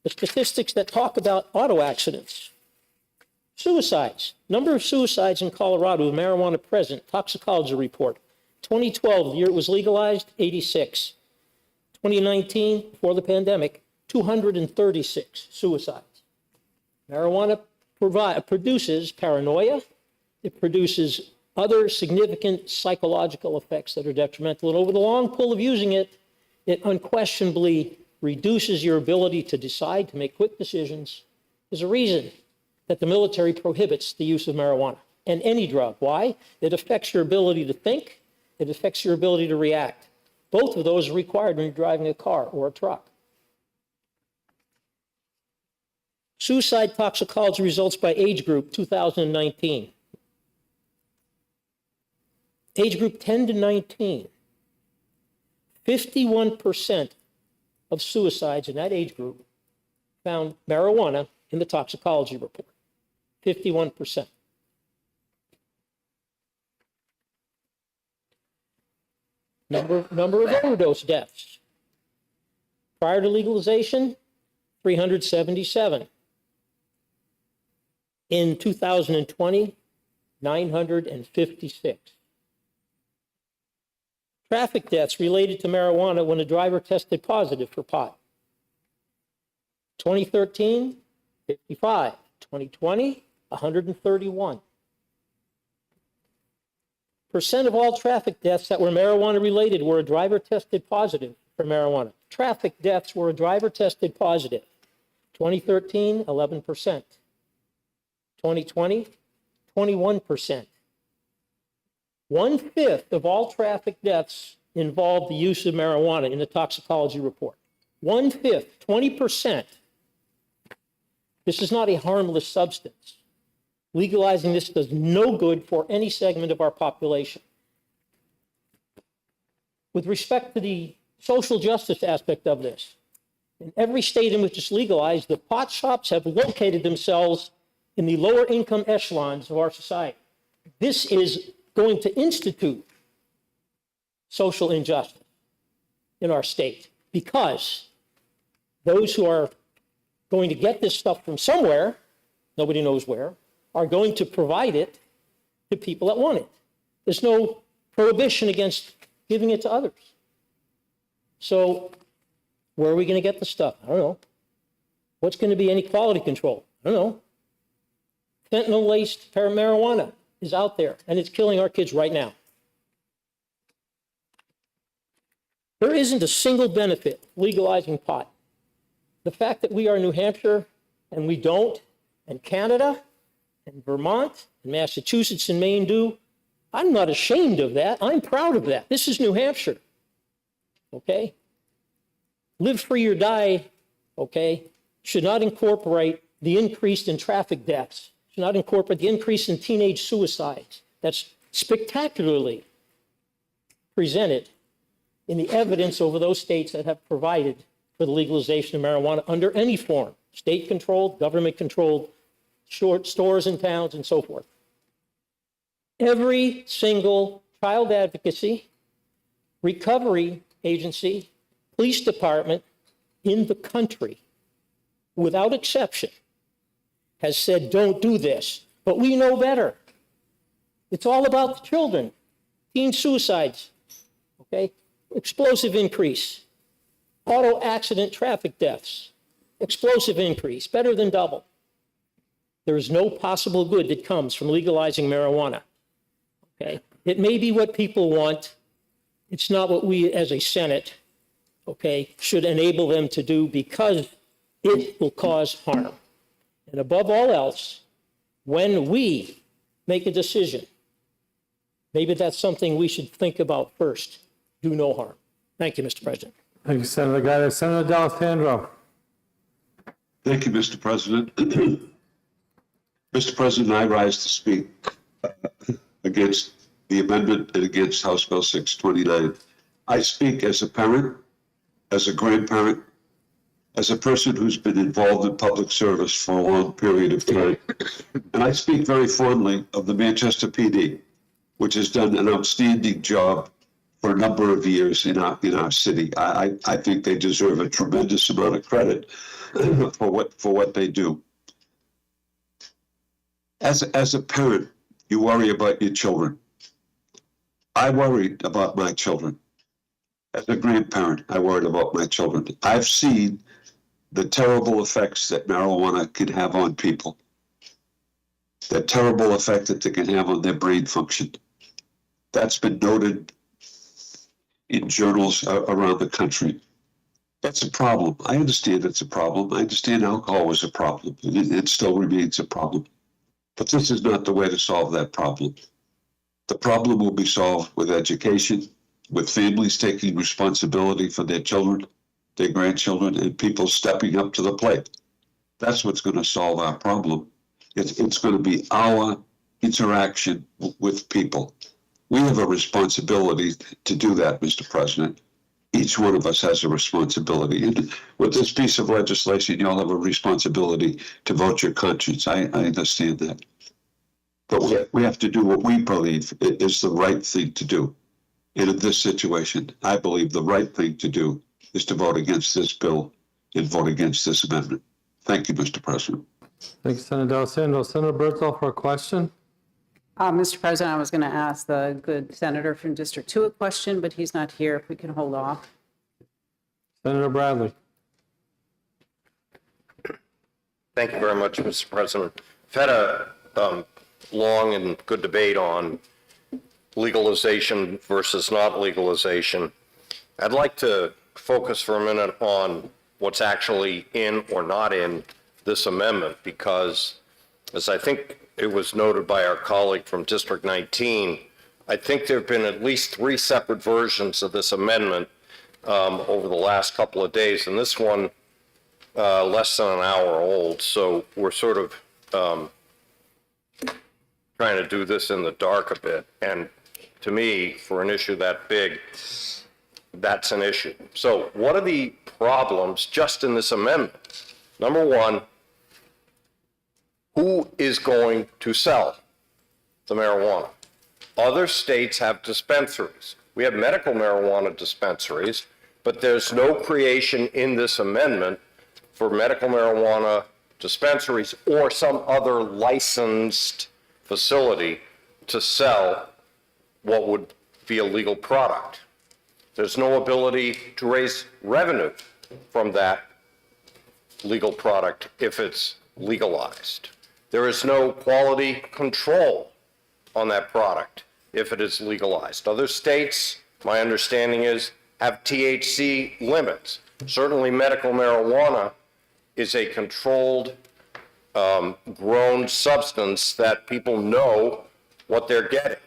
The statistics that talk about auto accidents. Suicides. Number of suicides in Colorado with marijuana present. Toxicology report. 2012, the year it was legalized, 86. 2019, before the pandemic, 236 suicides. Marijuana produces paranoia. It produces other significant psychological effects that are detrimental. And over the long pull of using it, it unquestionably reduces your ability to decide, to make quick decisions. There's a reason that the military prohibits the use of marijuana and any drug. Why? It affects your ability to think. It affects your ability to react. Both of those are required when you're driving a car or a truck. Suicide toxicology results by age group, 2019. Age group 10 to 19, 51% of suicides in that age group found marijuana in the toxicology report, 51%. Number of overdose deaths. Prior to legalization, 377. In 2020, 956. Traffic deaths related to marijuana when a driver tested positive for pot. 2013, 55. 2020, 131. Percent of all traffic deaths that were marijuana related were a driver tested positive for marijuana. Traffic deaths were a driver tested positive. 2013, 11%. 2020, 21%. 1/5 of all traffic deaths involved the use of marijuana in the toxicology report. 1/5, 20%. This is not a harmless substance. Legalizing this does no good for any segment of our population. With respect to the social justice aspect of this, in every state in which it's legalized, the pot shops have located themselves in the lower income echelons of our society. This is going to institute social injustice in our state because those who are going to get this stuff from somewhere, nobody knows where, are going to provide it to people that want it. There's no prohibition against giving it to others. So where are we going to get the stuff? I don't know. What's going to be any quality control? I don't know. Fentanyl-laced marijuana is out there, and it's killing our kids right now. There isn't a single benefit legalizing pot. The fact that we are New Hampshire and we don't, and Canada and Vermont and Massachusetts and Maine do, I'm not ashamed of that. I'm proud of that. This is New Hampshire, okay? Live free or die, okay, should not incorporate the increase in traffic deaths, should not incorporate the increase in teenage suicides. That's spectacularly presented in the evidence over those states that have provided for the legalization of marijuana under any form, state-controlled, government-controlled, stores in towns, and so forth. Every single child advocacy, recovery agency, police department in the country, without exception, has said, don't do this. But we know better. It's all about the children. Teen suicides, okay? Explosive increase. Auto accident traffic deaths. Explosive increase, better than double. There is no possible good that comes from legalizing marijuana, okay? It may be what people want. It's not what we as a Senate, okay, should enable them to do because it will cause harm. And above all else, when we make a decision, maybe that's something we should think about first. Do no harm. Thank you, Mr. President. Thank you, Senator Gatta. Senator D'Alessandro. Thank you, Mr. President. Mr. President, I rise to speak against the amendment and against House Bill 629. I speak as a parent, as a grandparent, as a person who's been involved in public service for a long period of time. And I speak very fondly of the Manchester PD, which has done an outstanding job for a number of years in our city. I think they deserve a tremendous amount of credit for what they do. As a parent, you worry about your children. I worried about my children. As a grandparent, I worried about my children. I've seen the terrible effects that marijuana can have on people, the terrible effect that they can have on their brain function. That's been noted in journals around the country. That's a problem. I understand it's a problem. I understand alcohol was a problem. It still remains a problem. But this is not the way to solve that problem. The problem will be solved with education, with families taking responsibility for their children, their grandchildren, and people stepping up to the plate. That's what's going to solve our problem. It's going to be our interaction with people. We have a responsibility to do that, Mr. President. Each one of us has a responsibility. And with this piece of legislation, you all have a responsibility to vote your conscience. I understand that. But we have to do what we believe is the right thing to do. And in this situation, I believe the right thing to do is to vote against this bill and vote against this amendment. Thank you, Mr. President. Thanks, Senator D'Alessandro. Senator Berthold for a question. Mr. President, I was going to ask the good senator from District 2 a question, but he's not here. If we can hold off. Senator Bradley. Thank you very much, Mr. President. We've had a long and good debate on legalization versus not legalization. I'd like to focus for a minute on what's actually in or not in this amendment, because as I think it was noted by our colleague from District 19, I think there have been at least 3 separate versions of this amendment over the last couple of days, and this one less than an hour old. So we're sort of trying to do this in the dark a bit. And to me, for an issue that big, that's an issue. So what are the problems just in this amendment? Number one, who is going to sell the marijuana? Other states have dispensaries. We have medical marijuana dispensaries, but there's no creation in this amendment for medical marijuana dispensaries or some other licensed facility to sell what would be a legal product. There's no ability to raise revenue from that legal product if it's legalized. There is no quality control on that product if it is legalized. Other states, my understanding is, have THC limits. Certainly medical marijuana is a controlled, grown substance that people know what they're getting.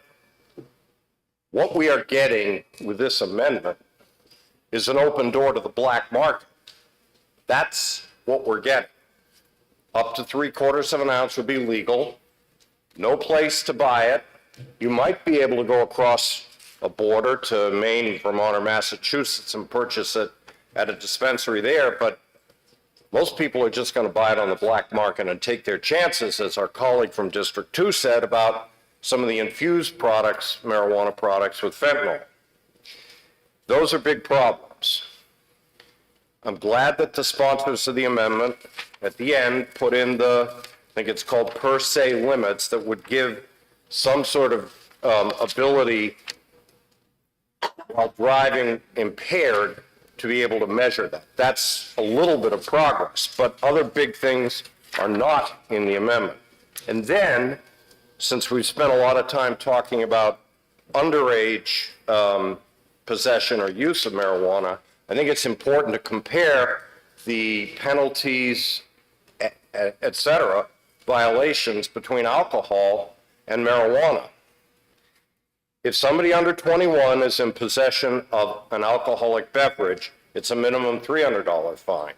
What we are getting with this amendment is an open door to the black market. That's what we're getting. Up to 3/4 of an ounce would be legal. No place to buy it. You might be able to go across a border to Maine, Vermont, or Massachusetts and purchase it at a dispensary there, but most people are just going to buy it on the black market and take their chances, as our colleague from District 2 said about some of the infused products, marijuana products with fentanyl. Those are big problems. I'm glad that the sponsors of the amendment at the end put in the, I think it's called per se limits, that would give some sort of ability while driving impaired to be able to measure that. That's a little bit of progress, but other big things are not in the amendment. And then, since we've spent a lot of time talking about underage possession or use of marijuana, I think it's important to compare the penalties, et cetera, violations between alcohol and marijuana. If somebody under 21 is in possession of an alcoholic beverage, it's a minimum $300 fine.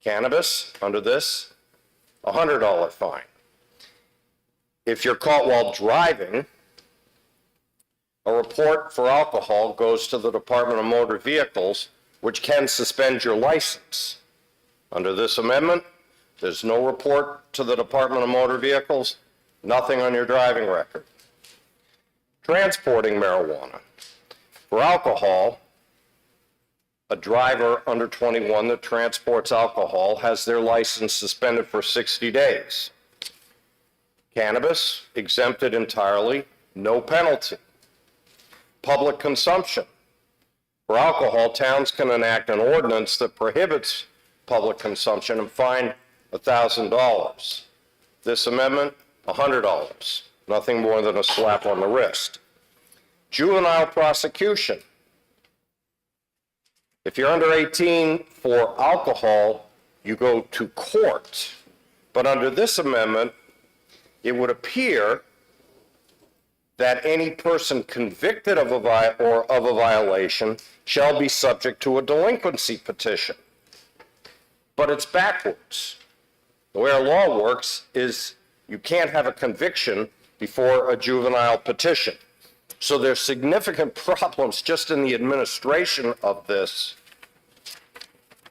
Cannabis, under this, $100 fine. If you're caught while driving, a report for alcohol goes to the Department of Motor Vehicles, which can suspend your license. Under this amendment, there's no report to the Department of Motor Vehicles, nothing on your driving record. Transporting marijuana. For alcohol, a driver under 21 that transports alcohol has their license suspended for 60 days. Cannabis, exempted entirely, no penalty. Public consumption. For alcohol, towns can enact an ordinance that prohibits public consumption and fine $1,000. This amendment, $100. Nothing more than a slap on the wrist. Juvenile prosecution. If you're under 18 for alcohol, you go to court. But under this amendment, it would appear that any person convicted of a violation shall be subject to a delinquency petition. But it's backwards. The way our law works is you can't have a conviction before a juvenile petition. So there's significant problems just in the administration of this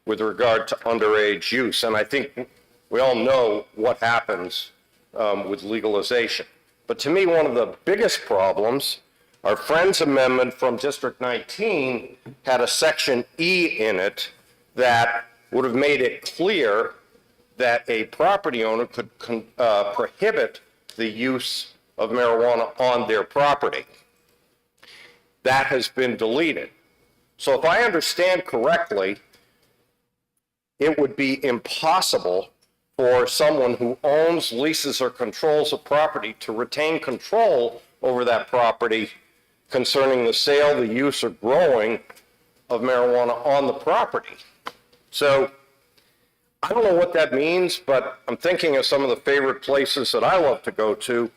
with regard to underage use. And I think we all know what happens with legalization. But to me, one of the biggest problems, our friend's amendment from District 19 had a section E in it that would have made it clear that a property owner could prohibit the use of marijuana on their property. That has been deleted. So if I understand correctly, it would be impossible for someone who owns, leases, or controls a property to retain control over that property concerning the sale, the use, or growing of marijuana on the property. So I don't know what that means, but I'm thinking of some of the favorite places that I love to go to.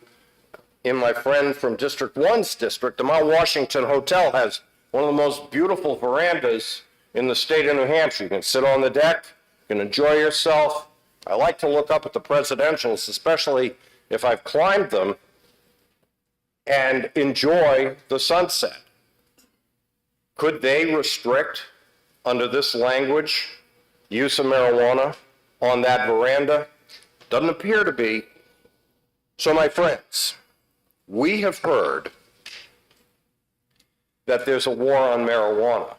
In my friend from District 1's district, the Mount Washington Hotel has one of the most beautiful verandas in the state of New Hampshire. You can sit on the deck, you can enjoy yourself. I like to look up at the presidentials, especially if I've climbed them, and enjoy the sunset. Could they restrict, under this language, use of marijuana on that veranda? Doesn't appear to be. So my friends, we have heard that there's a war on marijuana.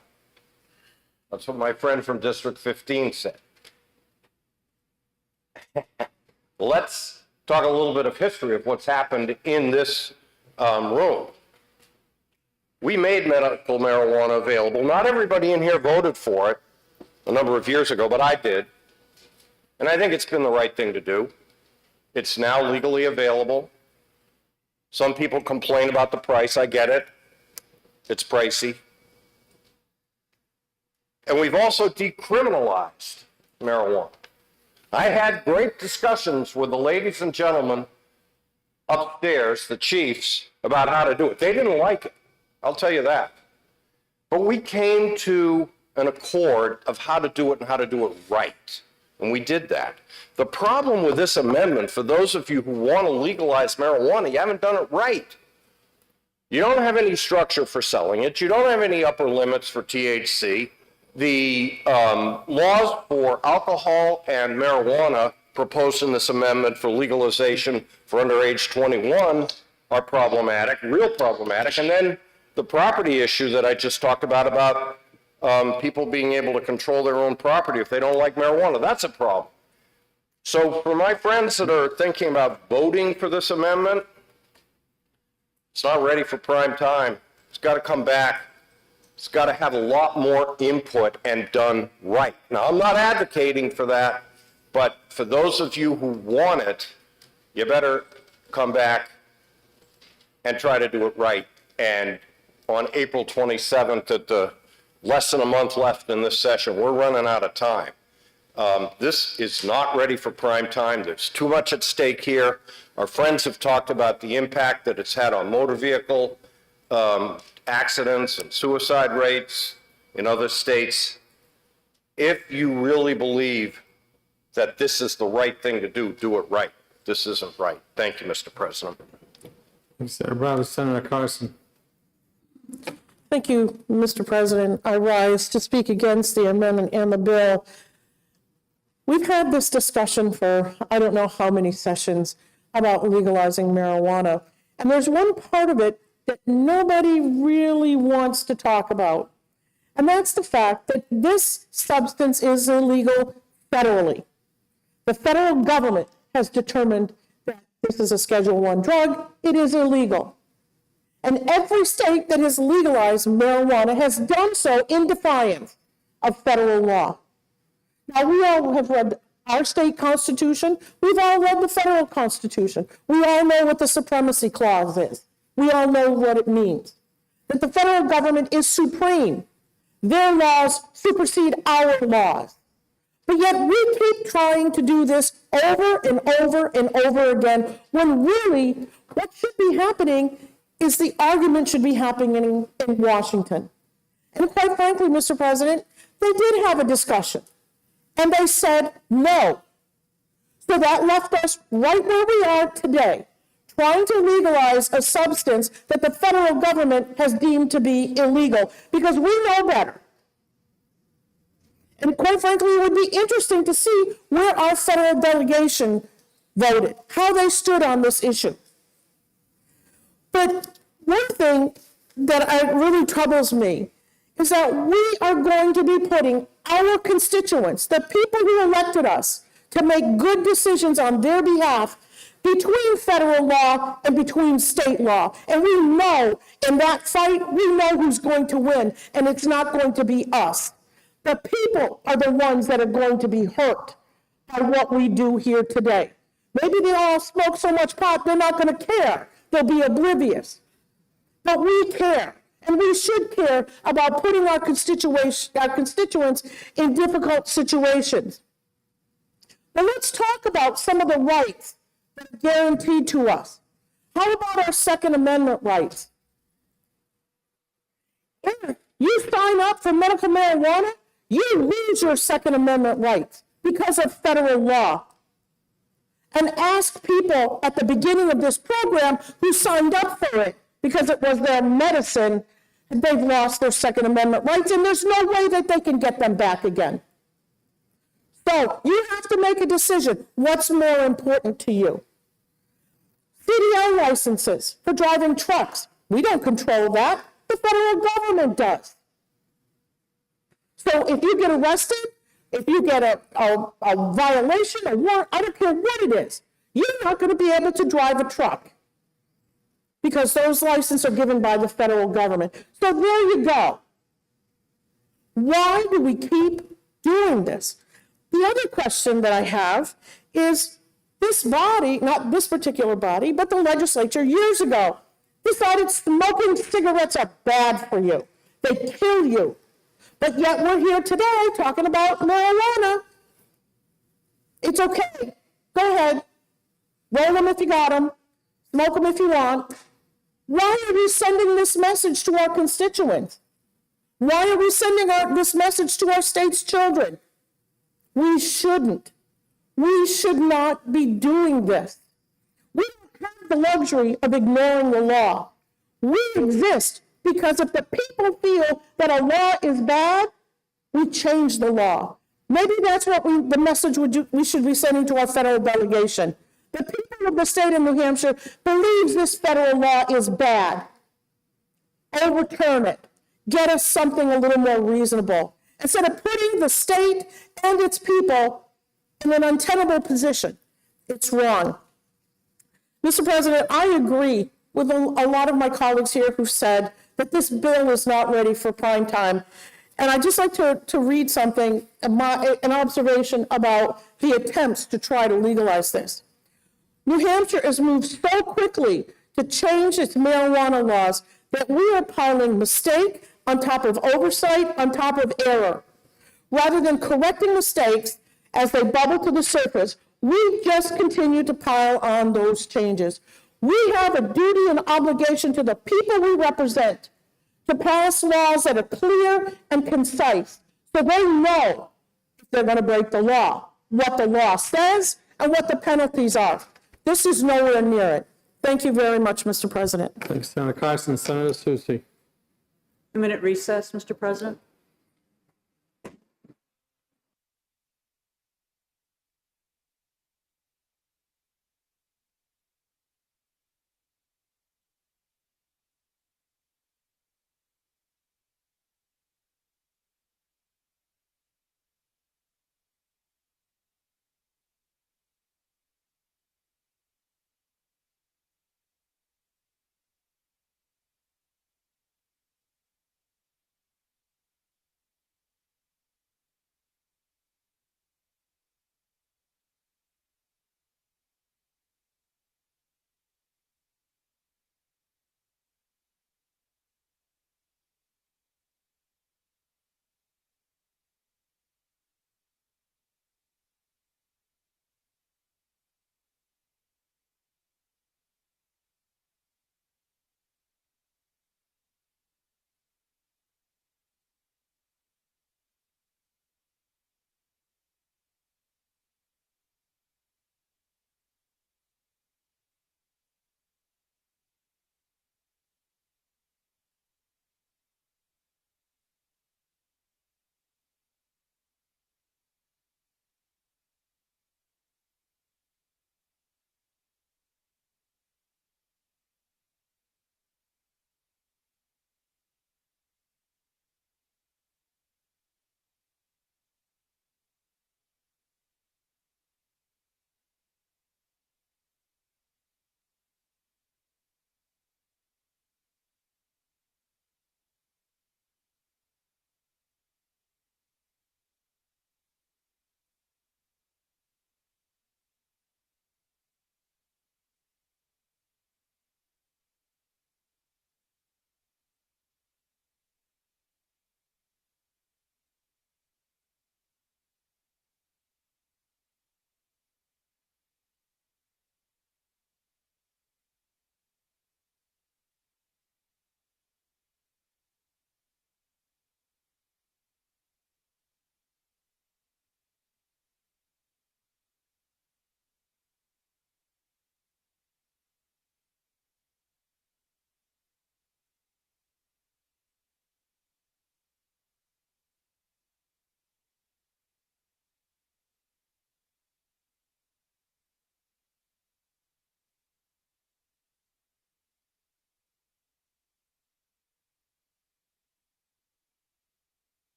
That's what my friend from District 15 said. Let's talk a little bit of history of what's happened in this room. We made medical marijuana available. Not everybody in here voted for it a number of years ago, but I did. And I think it's been the right thing to do. It's now legally available. Some people complain about the price. I get it. It's pricey. And we've also decriminalized marijuana. I had great discussions with the ladies and gentlemen upstairs, the chiefs, about how to do it. They didn't like it, I'll tell you that. But we came to an accord of how to do it and how to do it right. And we did that. The problem with this amendment, for those of you who want to legalize marijuana, you haven't done it right. You don't have any structure for selling it. You don't have any upper limits for THC. The laws for alcohol and marijuana proposed in this amendment for legalization for under age 21 are problematic, real problematic. And then the property issue that I just talked about people being able to control their own property if they don't like marijuana, that's a problem. So for my friends that are thinking about voting for this amendment, it's not ready for prime time. It's got to come back. It's got to have a lot more input and done right. Now, I'm not advocating for that, but for those of you who want it, you better come back and try to do it right. And on April 27th, at the less than a month left in this session, we're running out of time. This is not ready for prime time. There's too much at stake here. Our friends have talked about the impact that it's had on motor vehicle accidents and suicide rates in other states. If you really believe that this is the right thing to do, do it right. This isn't right. Thank you, Mr. President. Senator Carson. Thank you, Mr. President. I rise to speak against the amendment and the bill. We've had this discussion for I don't know how many sessions about legalizing marijuana. And there's one part of it that nobody really wants to talk about. And that's the fact that this substance is illegal federally. The federal government has determined that this is a Schedule I drug. It is illegal. And every state that has legalized marijuana has done so in defiance of federal law. Now, we all have read our state constitution. We've all read the federal constitution. We all know what the supremacy clause is. We all know what it means. That the federal government is supreme. Their laws supersede our laws. But yet we keep trying to do this over and over and over again, when really what should be happening is the argument should be happening in Washington. And quite frankly, Mr. President, they did have a discussion. And they said no. So that left us right where we are today, trying to legalize a substance that the federal government has deemed to be illegal, because we know better. And quite frankly, it would be interesting to see where our federal delegation voted, how they stood on this issue. But one thing that really troubles me is that we are going to be putting our constituents, the people who elected us, to make good decisions on their behalf between federal law and between state law. And we know in that fight, we know who's going to win, and it's not going to be us. The people are the ones that are going to be hurt by what we do here today. Maybe they all smoke so much pot, they're not going to care. They'll be oblivious. But we care, and we should care about putting our constituents in difficult situations. Now let's talk about some of the rights that are guaranteed to us. How about our Second Amendment rights? If you sign up for medical marijuana, you lose your Second Amendment rights because of federal law. And ask people at the beginning of this program who signed up for it because it was their medicine, they've lost their Second Amendment rights, and there's no way that they can get them back again. So you have to make a decision. What's more important to you? CDL licenses for driving trucks. We don't control that. The federal government does. So if you get arrested, if you get a violation, a warrant, I don't care what it is, you're not going to be able to drive a truck because those licenses are given by the federal government. So there you go. Why do we keep doing this? The other question that I have is this body, not this particular body, but the legislature years ago decided smoking cigarettes are bad for you. They kill you. But yet we're here today talking about marijuana. It's okay. Go ahead. Roll them if you got them. Smoke them if you want. Why are we sending this message to our constituents? Why are we sending this message to our state's children? We shouldn't. We should not be doing this. We don't have the luxury of ignoring the law. We exist because if the people feel that a law is bad, we change the law. Maybe that's what the message we should be sending to our federal delegation. The people of the state of New Hampshire believes this federal law is bad. Overturn it. Get us something a little more reasonable. Instead of putting the state and its people in an untenable position. It's wrong. Mr. President, I agree with a lot of my colleagues here who said that this bill is not ready for prime time. And I'd just like to read something, an observation about the attempts to try to legalize this. New Hampshire has moved so quickly to change its marijuana laws that we are piling mistake on top of oversight on top of error. Rather than correcting mistakes as they bubble to the surface, we just continue to pile on those changes. We have a duty and obligation to the people we represent to pass laws that are clear and concise so they know if they're going to break the law, what the law says, and what the penalties are. This is nowhere near it. Thank you very much, Mr. President. Thanks, Senator Carson. Senator Soucy. 2-minute recess, Mr. President.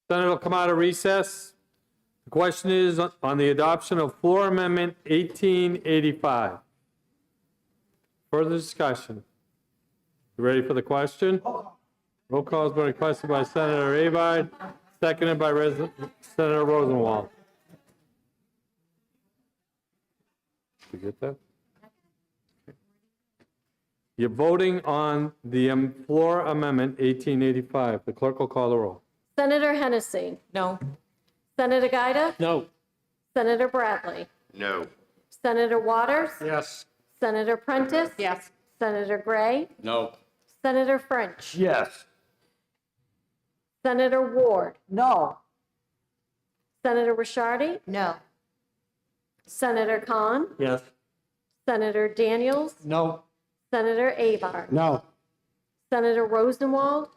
Senate will come out of recess. The question is on the adoption of Floor Amendment 1885. Further discussion? You ready for the question? Roll call has been requested by Senator Rabbi, seconded by Senator Rosenwald. Did you get that? You're voting on the floor amendment 1885. The clerk will call the roll. Senator Hennessy. No. Senator Gaida. No. Senator Bradley. No. Senator Waters. Yes. Senator Prentice. Yes. Senator Gray. No. Senator French. Yes. Senator Ward. No. Senator Rishardi. No. Senator Kahn. Yes. Senator Daniels. No. Senator Abar. No. Senator Rosenwald.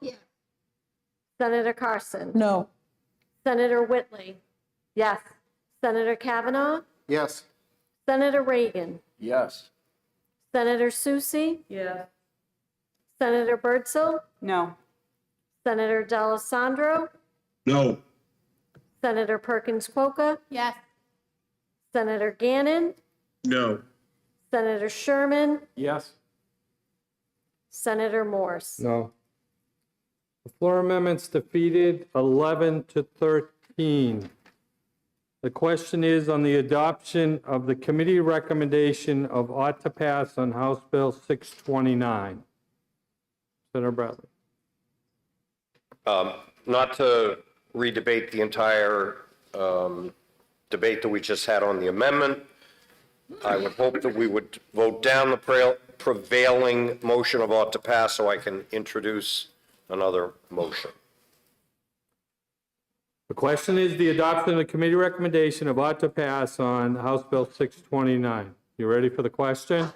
Senator Carson. No. Senator Whitley. Yes. Senator Kavanaugh. Yes. Senator Reagan. Yes. Senator Soucy. Yes. Senator Birdsell. No. Senator D'Alessandro. No. Senator Perkins Coca. Yes. Senator Gannon. No. Senator Sherman. Yes. Senator Morse. No. The floor amendment's defeated 11 to 13. The question is on the adoption of the committee recommendation of ought to pass on House Bill 629. Senator Bradley. Not to redebate the entire debate that we just had on the amendment, I would hope that we would vote down the prevailing motion of ought to pass so I can introduce another motion. The question is the adoption of the committee recommendation of ought to pass on House Bill 629. You ready for the question?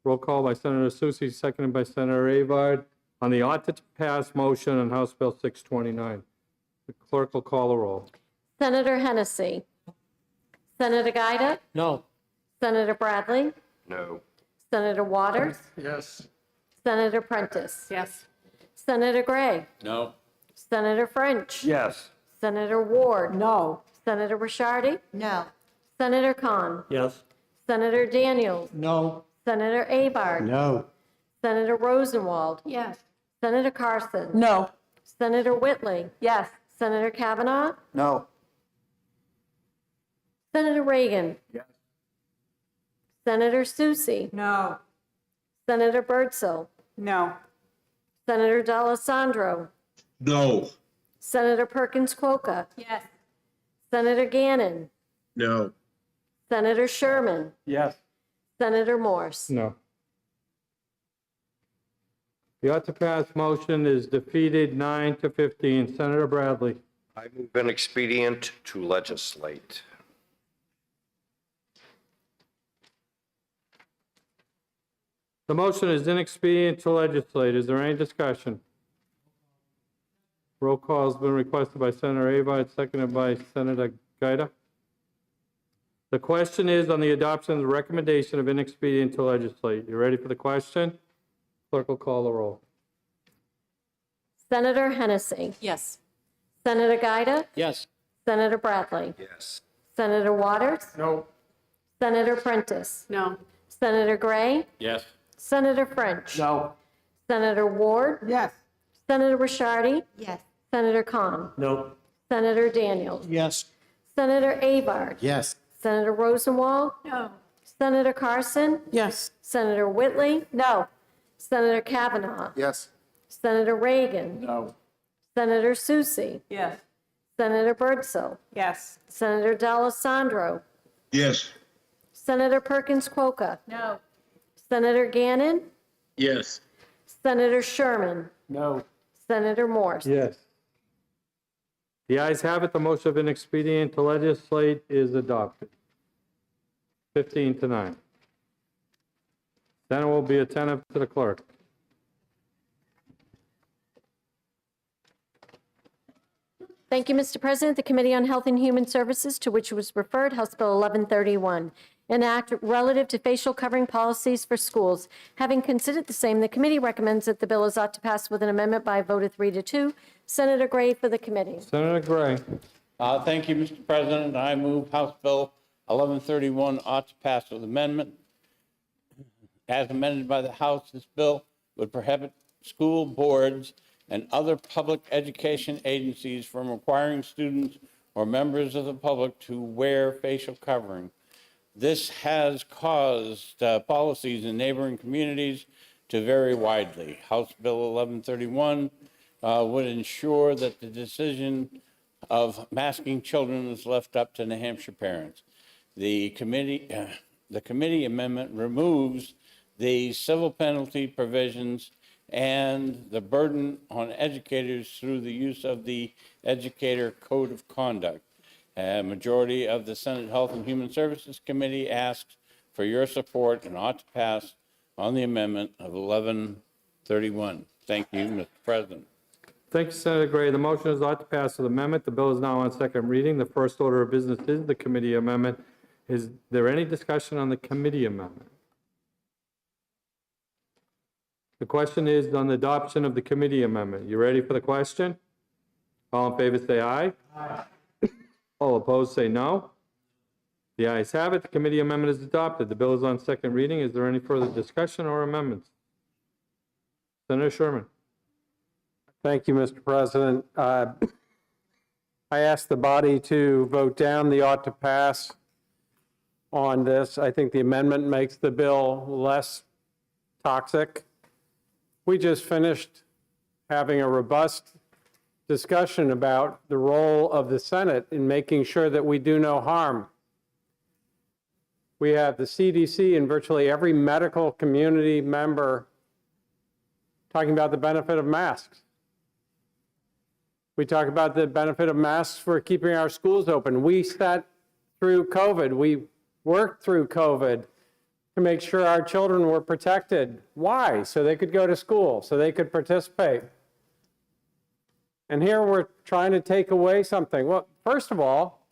Roll call by Senator Soucy, seconded by Senator Avard on the ought to pass motion on House Bill 629. The clerk will call the roll. Senator Hennessy. Senator Gaida. No. Senator Bradley. No. Senator Waters. Yes. Senator Prentice. Yes. Senator Gray. No. Senator French. Yes. Senator Ward. No. Senator Rishardi. No. Senator Kahn. Yes. Senator Daniels. No. Senator Abar. No. Senator Rosenwald. Yes. Senator Carson. No. Senator Whitley. Yes. Senator Kavanaugh. No. Senator Reagan. Yes. Senator Soucy. No. Senator Birdsell. No. Senator D'Alessandro. No. Senator Perkins Coca. Yes. Senator Gannon. No. Senator Sherman. Yes. Senator Morse. No. The ought to pass motion is defeated 9 to 15. Senator Bradley. I move an expedient to legislate. The motion is inexpedient to legislate. Is there any discussion? Roll call has been requested by Senator Avard, seconded by Senator Gaida. The question is on the adoption of the recommendation of inexpedient to legislate. You ready for the question? Clerk will call the roll. Senator Hennessy. Yes. Senator Gaida. Yes. Senator Bradley. Yes. Senator Waters. No. Senator Prentice. No. Senator Gray. Yes. Senator French. No. Senator Ward. Yes. Senator Rishardi. Yes. Senator Kahn. No. Senator Daniels. Yes. Senator Avard. Yes. Senator Rosenwald. No. Senator Carson. Yes. Senator Whitley. No. Senator Kavanaugh. Yes. Senator Reagan. No. Senator Soucy. Yes. Senator Birdsell. Yes. Senator D'Alessandro. Yes. Senator Perkins Coca. No. Senator Gannon. Yes. Senator Sherman. No. Senator Morse. Yes. The ayes have it. The motion of inexpedient to legislate is adopted. 15 to 9. Senate will be attentive to the clerk. Thank you, Mr. President. The Committee on Health and Human Services, to which was referred, House Bill 1131, an act relative to facial covering policies for schools. Having considered the same, the committee recommends that the bill is ought to pass with an amendment by a vote of 3 to 2, Senator Gray for the committee. Senator Gray. Thank you, Mr. President. I move House Bill 1131 ought to pass with amendment. As amended by the House, this bill would prohibit school boards and other public education agencies from requiring students or members of the public to wear facial covering. This has caused policies in neighboring communities to vary widely. House Bill 1131 would ensure that the decision of masking children is left up to New Hampshire parents. The committee amendment removes the civil penalty provisions and the burden on educators through the use of the Educator Code of Conduct. A majority of the Senate Health and Human Services Committee asks for your support and ought to pass on the amendment of 1131. Thank you, Mr. President. Thank you, Senator Gray. The motion is ought to pass with amendment. The bill is now on second reading. The first order of business is the committee amendment. Is there any discussion on the committee amendment? The question is on the adoption of the committee amendment. You ready for the question? All in favor say aye. Aye. All opposed say no. The ayes have it. The committee amendment is adopted. The bill is on second reading. Is there any further discussion or amendments? Senator Sherman. Thank you, Mr. President. I ask the body to vote down the ought to pass on this. I think the amendment makes the bill less toxic. We just finished having a robust discussion about the role of the Senate in making sure that we do no harm. We have the CDC and virtually every medical community member talking about the benefit of masks. We talk about the benefit of masks for keeping our schools open. We sat through COVID. We worked through COVID to make sure our children were protected. Why? So they could go to school, so they could participate. And here we're trying to take away something. Well, first of all,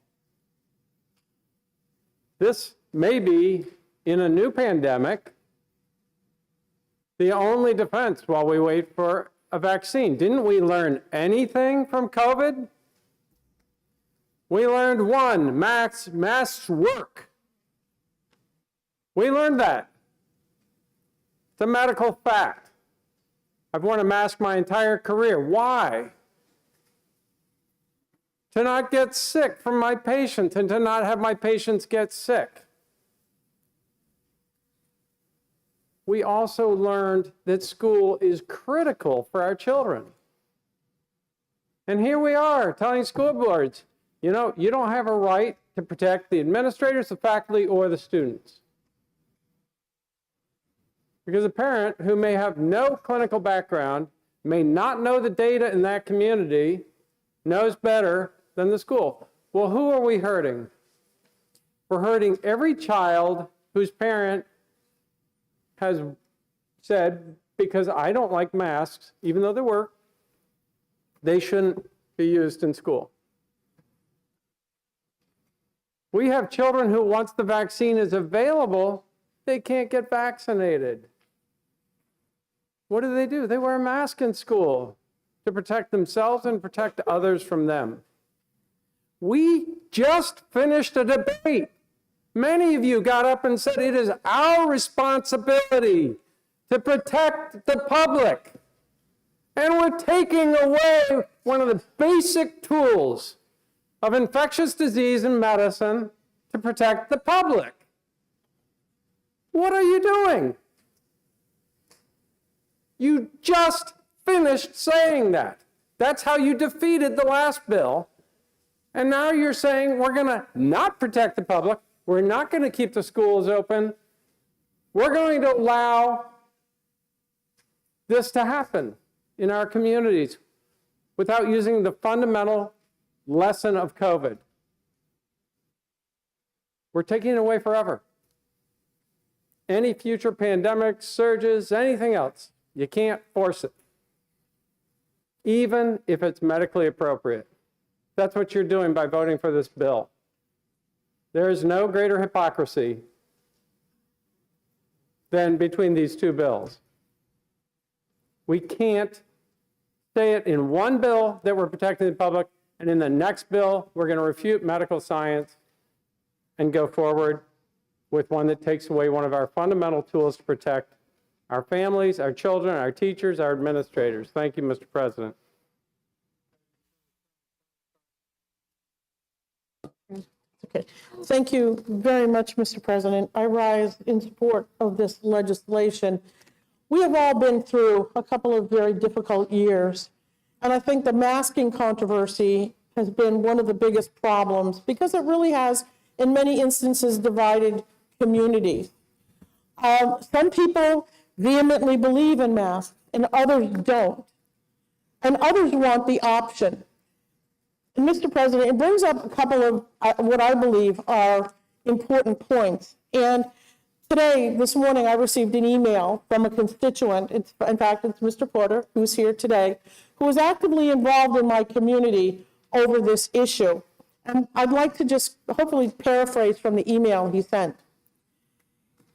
this may be, in a new pandemic, the only defense while we wait for a vaccine. Didn't we learn anything from COVID? We learned one, masks work. We learned that. It's a medical fact. I've worn a mask my entire career. Why? To not get sick from my patients and to not have my patients get sick. We also learned that school is critical for our children. And here we are telling school boards, you know, you don't have a right to protect the administrators, the faculty, or the students. Because a parent who may have no clinical background, may not know the data in that community, knows better than the school. Well, who are we hurting? We're hurting every child whose parent has said, because I don't like masks, even though they work, they shouldn't be used in school. We have children who, once the vaccine is available, they can't get vaccinated. What do? They wear a mask in school to protect themselves and protect others from them. We just finished a debate. Many of you got up and said it is our responsibility to protect the public. And we're taking away one of the basic tools of infectious disease and medicine to protect the public. What are you doing? You just finished saying that. That's how you defeated the last bill. And now you're saying we're going to not protect the public. We're not going to keep the schools open. We're going to allow this to happen in our communities without using the fundamental lesson of COVID. We're taking it away forever. Any future pandemic, surges, anything else, you can't force it, even if it's medically appropriate. That's what you're doing by voting for this bill. There is no greater hypocrisy than between these two bills. We can't say it in one bill that we're protecting the public, and in the next bill, we're going to refute medical science and go forward with one that takes away one of our fundamental tools to protect our families, our children, our teachers, our administrators. Thank you, Mr. President. Okay. Thank you very much, Mr. President. I rise in support of this legislation. We have all been through a couple of very difficult years, and I think the masking controversy has been one of the biggest problems because it really has, in many instances, divided communities. Some people vehemently believe in masks, and others don't. And others want the option. And Mr. President, it brings up a couple of what I believe are important points. And today, this morning, I received an email from a constituent. In fact, it's Mr. Porter, who's here today, who is actively involved in my community over this issue. And I'd like to just hopefully paraphrase from the email he sent.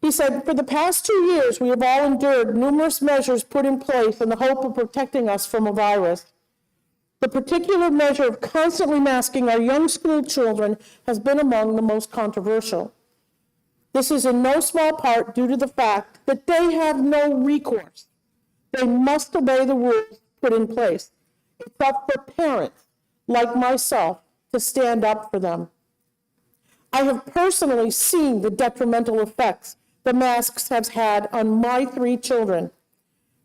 He said, for the past 2 years, we have all endured numerous measures put in place in the hope of protecting us from a virus. The particular measure of constantly masking our young school children has been among the most controversial. This is in no small part due to the fact that they have no recourse. They must obey the rules put in place. It's up for parents like myself to stand up for them. I have personally seen the detrimental effects the masks have had on my 3 children.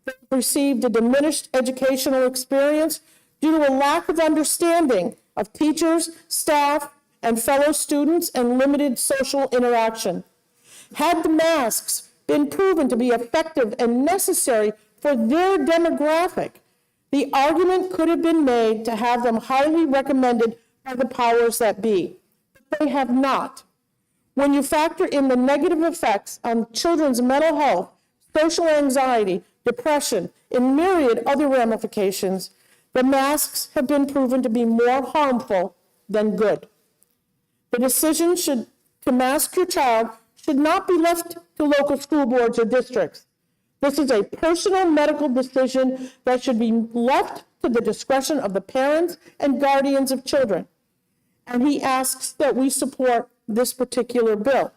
They've received a diminished educational experience due to a lack of understanding of teachers, staff, and fellow students and limited social interaction. Had the masks been proven to be effective and necessary for their demographic, the argument could have been made to have them highly recommended by the powers that be. But they have not. When you factor in the negative effects on children's mental health, social anxiety, depression, and myriad other ramifications, the masks have been proven to be more harmful than good. The decision to mask your child should not be left to local school boards or districts. This is a personal medical decision that should be left to the discretion of the parents and guardians of children. And he asks that we support this particular bill.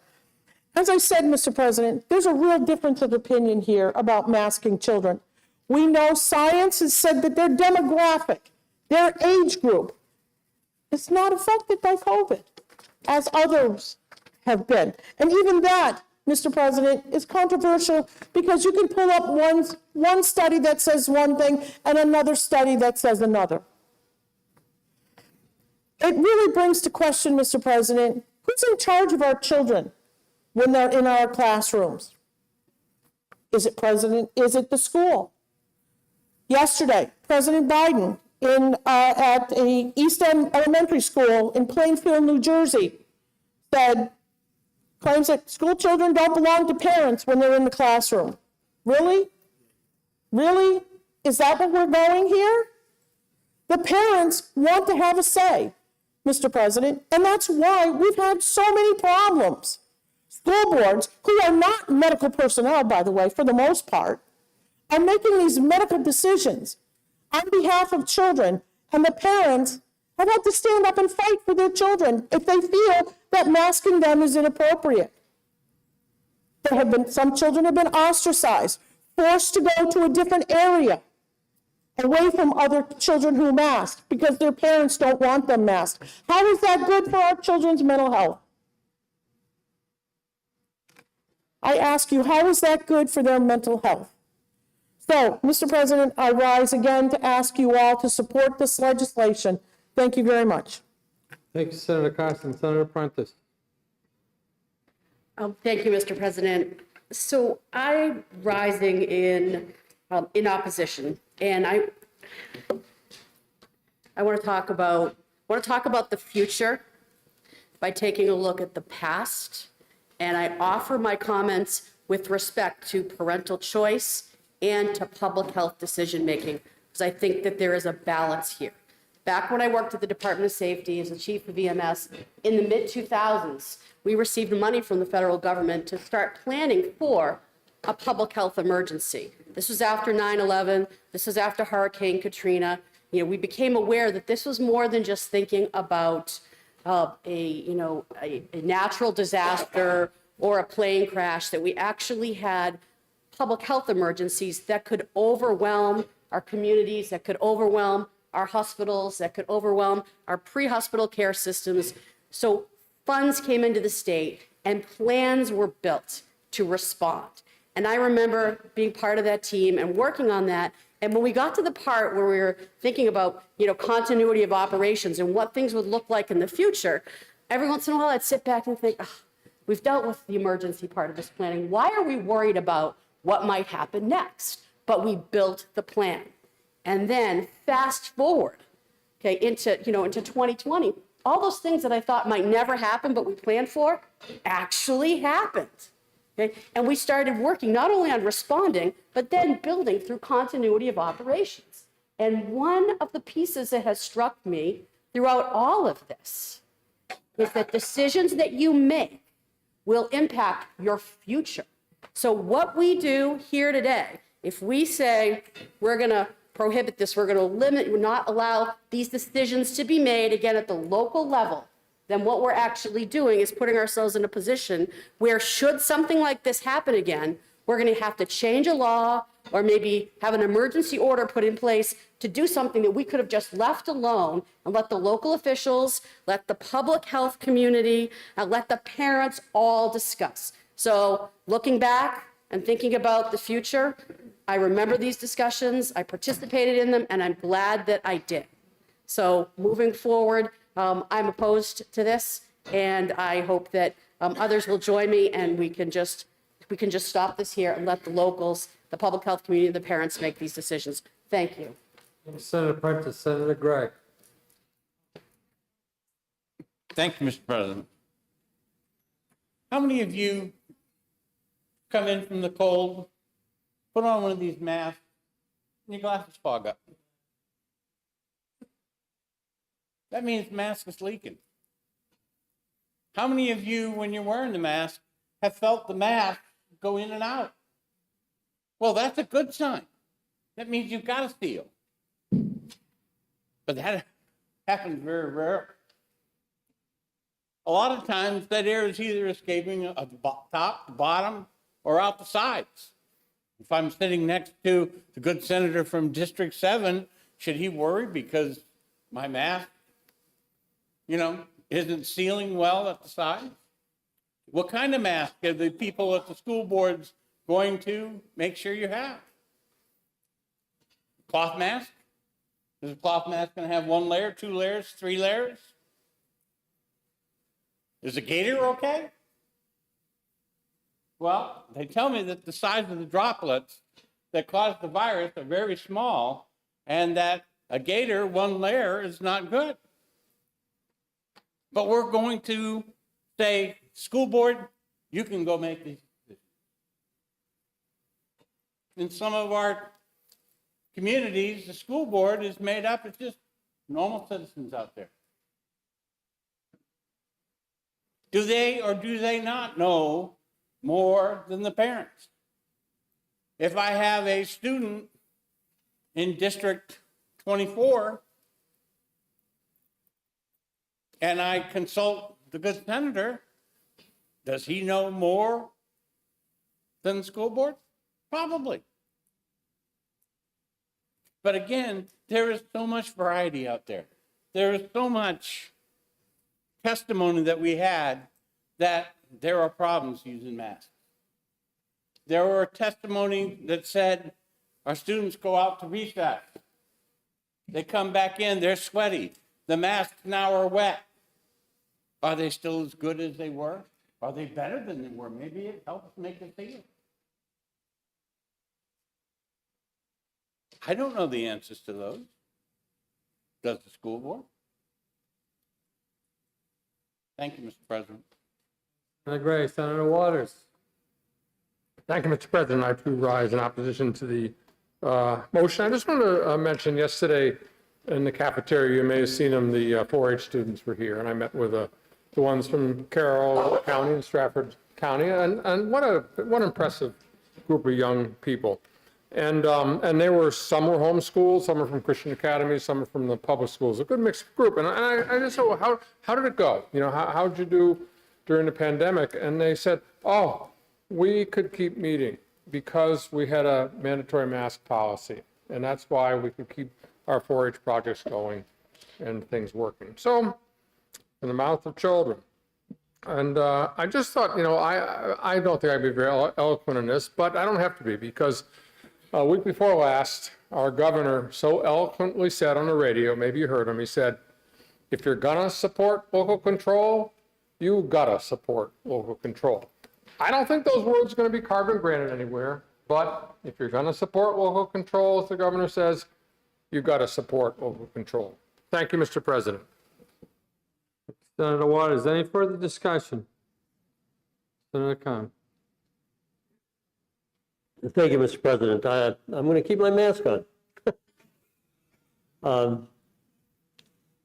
As I said, Mr. President, there's a real difference of opinion here about masking children. We know science has said that their demographic, their age group, is not affected by COVID, as others have been. And even that, Mr. President, is controversial because you can pull up one study that says one thing and another study that says another. It really brings to question, Mr. President, who's in charge of our children when they're in our classrooms? Is it the school? Yesterday, President Biden at a East End Elementary School in Plainfield, New Jersey, claims that school children don't belong to parents when they're in the classroom. Really? Really? Is that what we're going here? The parents want to have a say, Mr. President, and that's why we've had so many problems. School boards, who are not medical personnel, by the way, for the most part, are making these medical decisions on behalf of children, and the parents have had to stand up and fight for their children if they feel that masking them is inappropriate. Some children have been ostracized, forced to go to a different area, away from other children who mask because their parents don't want them masked. How is that good for our children's mental health? I ask you, how is that good for their mental health? So, Mr. President, I rise again to ask you all to support this legislation. Thank you very much. Thank you, Senator Carson. Senator Prentice. Thank you, Mr. President. So I'm rising in opposition, and I want to talk about the future by taking a look at the past, and I offer my comments with respect to parental choice and to public health decision-making, because I think that there is a balance here. Back when I worked at the Department of Safety as the chief of EMS in the mid-2000s, we received money from the federal government to start planning for a public health emergency. This was after 9/11. This was after Hurricane Katrina. We became aware that this was more than just thinking about a natural disaster or a plane crash, that we actually had public health emergencies that could overwhelm our communities, that could overwhelm our hospitals, that could overwhelm our pre-hospital care systems. So funds came into the state and plans were built to respond. And I remember being part of that team and working on that. And when we got to the part where we were thinking about, continuity of operations and what things would look like in the future, every once in a while I'd sit back and think, we've dealt with the emergency part of this planning. Why are we worried about what might happen next? But we built the plan. And then fast forward, into 2020, all those things that I thought might never happen, but we planned for, actually happened. And we started working not only on responding, but then building through continuity of operations. And one of the pieces that has struck me throughout all of this is that decisions that you make will impact your future. So what we do here today, if we say we're going to prohibit this, we're going to limit, not allow these decisions to be made again at the local level, then what we're actually doing is putting ourselves in a position where, should something like this happen again, we're going to have to change a law or maybe have an emergency order put in place to do something that we could have just left alone and let the local officials, let the public health community, and let the parents all discuss. So looking back and thinking about the future, I remember these discussions, I participated in them, and I'm glad that I did. So moving forward, I'm opposed to this, and I hope that others will join me, and we can just stop this here and let the locals, the public health community, and the parents make these decisions. Thank you. Senator Prentice, Senator Gregg. Thank you, Mr. President. How many of you come in from the cold, put on one of these masks, and your glasses fog up? That means the mask is leaking. How many of you, when you're wearing the mask, have felt the mask go in and out? Well, that's a good sign. That means you've got a seal. But that happens very rare. A lot of times that air is either escaping at the top, the bottom, or out the sides. If I'm sitting next to the good senator from District 7, should he worry because my mask, isn't sealing well at the sides? What kind of mask are the people at the school boards going to make sure you have? Cloth mask? Is a cloth mask going to have 1 layer, 2 layers, 3 layers? Is a gaiter okay? Well, they tell me that the size of the droplets that cause the virus are very small, and that a gaiter, 1 layer, is not good. But we're going to say, school board, you can go make these decisions. In some of our communities, the school board is made up of just normal citizens out there. Do they or do they not know more than the parents? If I have a student in District 24 and I consult the good senator, does he know more than the school board? Probably. But again, there is so much variety out there. There is so much testimony that we had that there are problems using masks. There were testimony that said our students go out to recess. They come back in, they're sweaty. The masks now are wet. Are they still as good as they were? Are they better than they were? Maybe it helps make us feel. I don't know the answers to those. Does the school board? Thank you, Mr. President. Senator Gray, Senator Waters. Thank you, Mr. President. I too rise in opposition to the motion. I just want to mention yesterday in the cafeteria, you may have seen them, the 4-H students were here, and I met with the ones from Carroll County and Stratford County, and what impressive group of young people. And they were, some were homeschooled, some were from Christian academies, some were from the public schools, a good mixed group. And I just said, well, how did it go? You know, how did you do during the pandemic? And they said, oh, we could keep meeting because we had a mandatory mask policy. And that's why we could keep our 4-H projects going and things working. So, in the mouth of children. And I just thought, you know, I don't think I'd be very eloquent in this, but I don't have to be, because a week before last, our governor so eloquently said on the radio, maybe you heard him, he said, if you're gonna support local control, you gotta support local control. I don't think those words are gonna be carved and granted anywhere, but if you're gonna support local control, as the governor says, you gotta support local control. Thank you, Mr. President. Senator Waters, any further discussion? Senator Kahn. Thank you, Mr. President. I'm going to keep my mask on,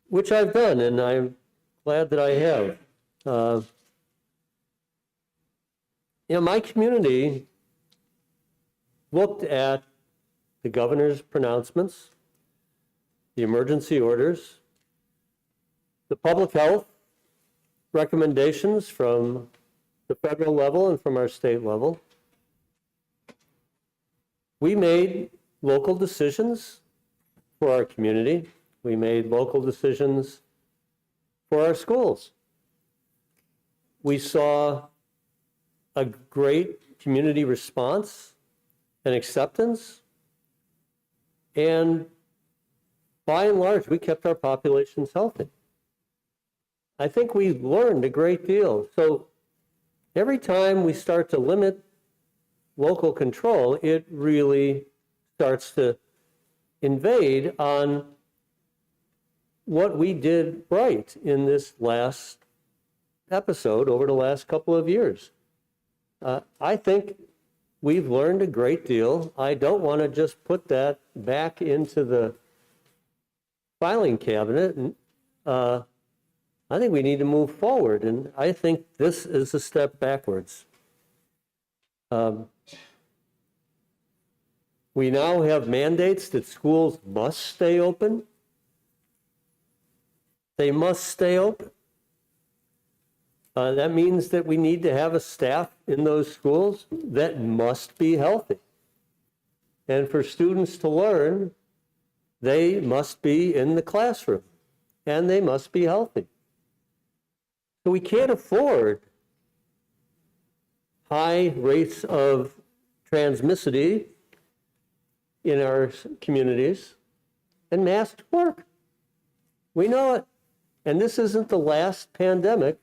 which I've done, and I'm glad that I have. You know, my community looked at the governor's pronouncements, the emergency orders, the public health recommendations from the federal level and from our state level. We made local decisions for our community. We made local decisions for our schools. We saw a great community response and acceptance, and by and large, we kept our populations healthy. I think we learned a great deal. So every time we start to limit local control, it really starts to invade on what we did right in this last episode over the last couple of years. I think we've learned a great deal. I don't want to just put that back into the filing cabinet. And I think we need to move forward, and I think this is a step backwards. We now have mandates that schools must stay open. They must stay open. That means that we need to have a staff in those schools that must be healthy. And for students to learn, they must be in the classroom, and they must be healthy. So we can't afford high rates of transmissivity in our communities, and masks work. We know it. And this isn't the last pandemic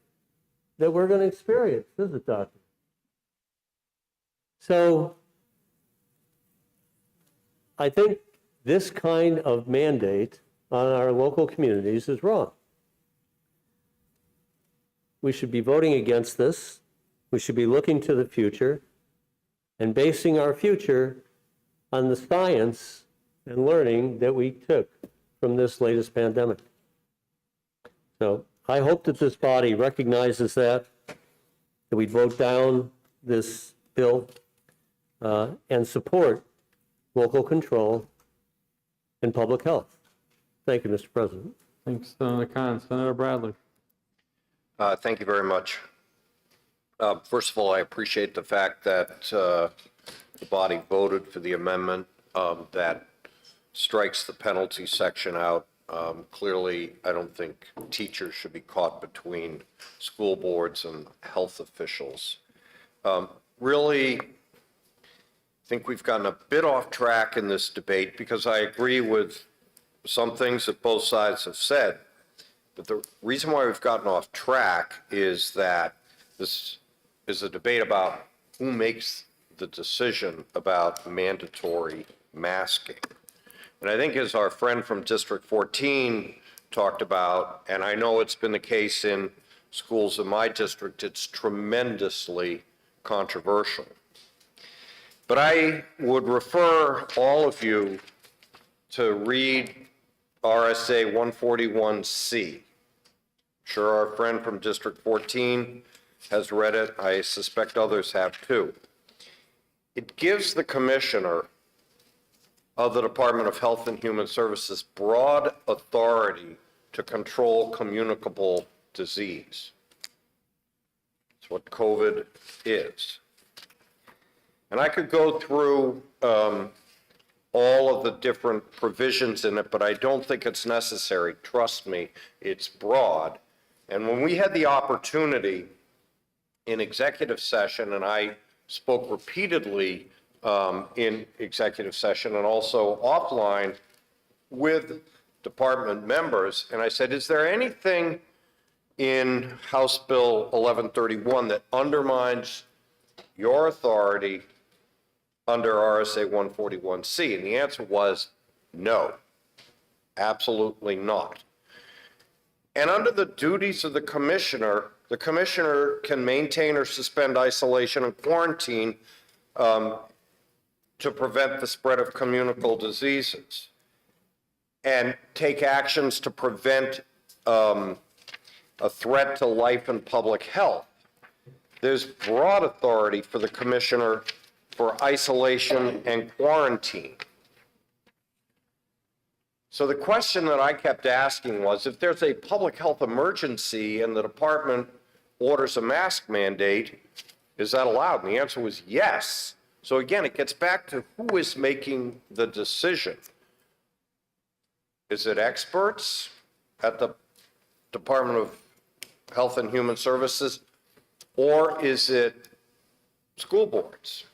that we're going to experience, is it, Doctor? So I think this kind of mandate on our local communities is wrong. We should be voting against this. We should be looking to the future and basing our future on the science and learning that we took from this latest pandemic. So I hope that this body recognizes that we vote down this bill and support local control and public health. Thank you, Mr. President. Thanks, Senator Kahn. Senator Bradley. Thank you very much. First of all, I appreciate the fact that the body voted for the amendment that strikes the penalty section out. Clearly, I don't think teachers should be caught between school boards and health officials. Really, I think we've gotten a bit off track in this debate because I agree with some things that both sides have said. But the reason why we've gotten off track is that this is a debate about who makes the decision about mandatory masking. And I think as our friend from District 14 talked about, and I know it's been the case in schools in my district, it's tremendously controversial. But I would refer all of you to read RSA 141C. Sure, our friend from District 14 has read it. I suspect others have too. it gives the commissioner of the Department of Health and Human Services broad authority to control communicable disease. It's what COVID is. And I could go through all of the different provisions in it, but I don't think it's necessary. Trust me, it's broad. And when we had the opportunity in executive session, and I spoke repeatedly in executive session and also offline with department members, and I said, is there anything in House Bill 1131 that undermines your authority under RSA 141C? And the answer was no, absolutely not. And under the duties of the commissioner can maintain or suspend isolation and quarantine to prevent the spread of communicable diseases and take actions to prevent a threat to life and public health. There's broad authority for the commissioner for isolation and quarantine. So the question that I kept asking was, if there's a public health emergency and the department orders a mask mandate, is that allowed? And the answer was yes. So again, it gets back to who is making the decision. Is it experts at the Department of Health and Human Services, or is it school boards?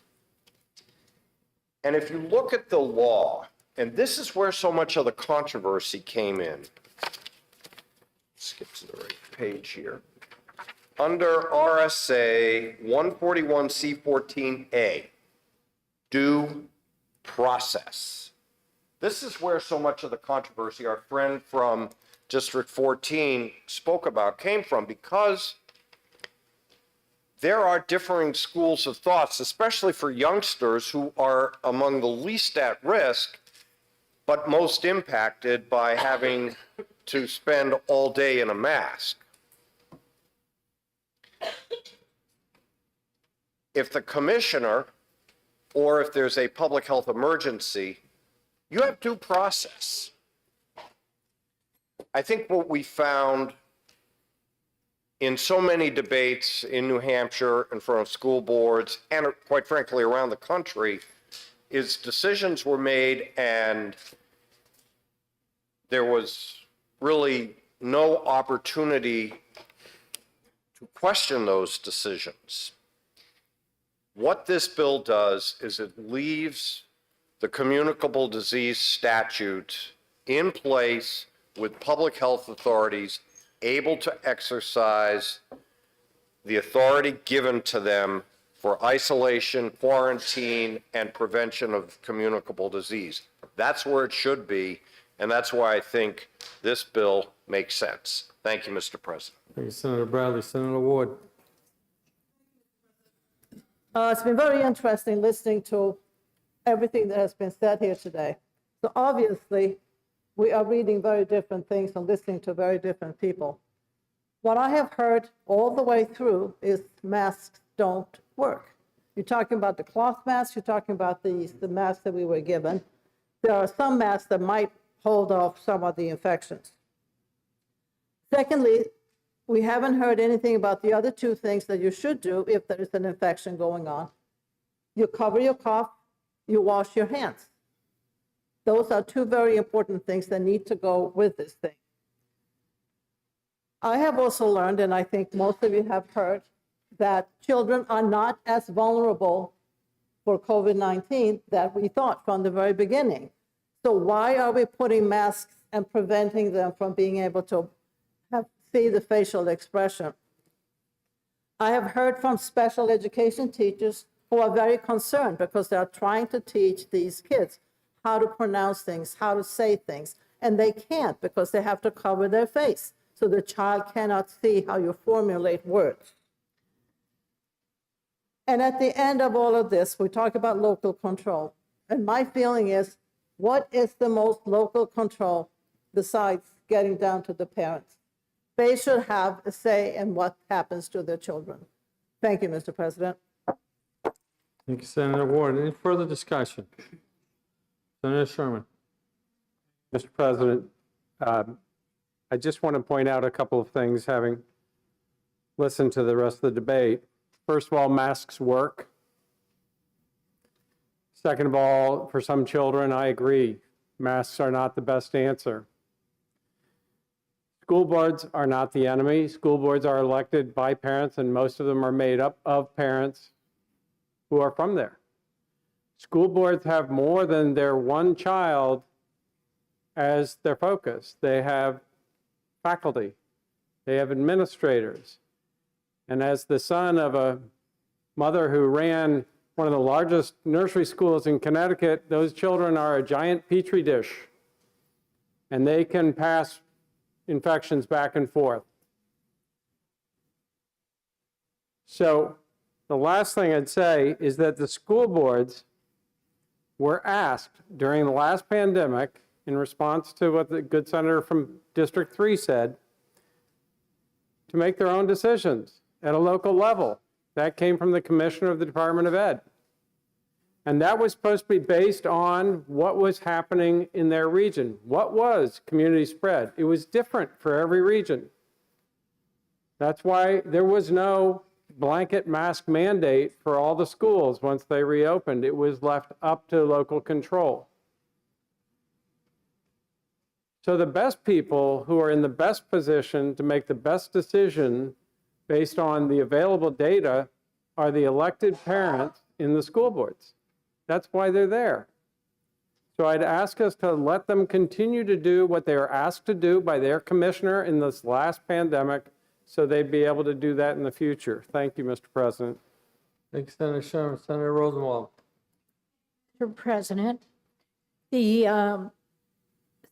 And if you look at the law, and this is where so much of the controversy came in. Skip to the right page here. Under RSA 141C14A, due process. This is where so much of the controversy our friend from District 14 spoke about came from, because there are differing schools of thoughts, especially for youngsters who are among the least at risk, but most impacted by having to spend all day in a mask. If the commissioner, or if there's a public health emergency, you have due process. I think what we found in so many debates in New Hampshire in front of school boards, and quite frankly around the country, is decisions were made and there was really no opportunity to question those decisions. What this bill does is it leaves the communicable disease statute in place with public health authorities able to exercise the authority given to them for isolation, quarantine, and prevention of communicable disease. That's where it should be, and that's why I think this bill makes sense. Thank you, Mr. President. Thank you, Senator Bradley. Senator Ward. It's been very interesting listening to everything that has been said here today. So obviously, we are reading very different things and listening to very different people. What I have heard all the way through is masks don't work. You're talking about the cloth masks, you're talking about the masks that we were given. There are some masks that might hold off some of the infections. Secondly, we haven't heard anything about the other two things that you should do if there is an infection going on. You cover your cough, you wash your hands. Those are two very important things that need to go with this thing. I have also learned, and I think most of you have heard, that children are not as vulnerable for COVID-19 that we thought from the very beginning. So why are we putting masks and preventing them from being able to see the facial expression? I have heard from special education teachers who are very concerned because they are trying to teach these kids how to pronounce things, how to say things, and they can't because they have to cover their face. So the child cannot see how you formulate words. And at the end of all of this, we talk about local control. And my feeling is, what is the most local control besides getting down to the parents? They should have a say in what happens to their children. Thank you, Mr. President. Thank you, Senator Ward. Any further discussion? Senator Sherman. Mr. President, I just want to point out a couple of things, having listened to the rest of the debate. First of all, masks work. Second of all, for some children, I agree, masks are not the best answer. School boards are not the enemy. School boards are elected by parents, and most of them are made up of parents who are from there. School boards have more than their one child as their focus. They have faculty, they have administrators. And as the son of a mother who ran one of the largest nursery schools in Connecticut, those children are a giant petri dish, and they can pass infections back and forth. So the last thing I'd say is that the school boards were asked during the last pandemic, in response to what the good senator from District 3 said, to make their own decisions at a local level. That came from the commissioner of the Department of Ed. And that was supposed to be based on what was happening in their region. What was community spread? It was different for every region. That's why there was no blanket mask mandate for all the schools once they reopened. It was left up to local control. So the best people who are in the best position to make the best decision based on the available data are the elected parents in the school boards. That's why they're there. So I'd ask us to let them continue to do what they were asked to do by their commissioner in this last pandemic, so they'd be able to do that in the future. Thank you, Mr. President. Thank you, Senator Sherman. Senator Rosenwald. Mr. President, the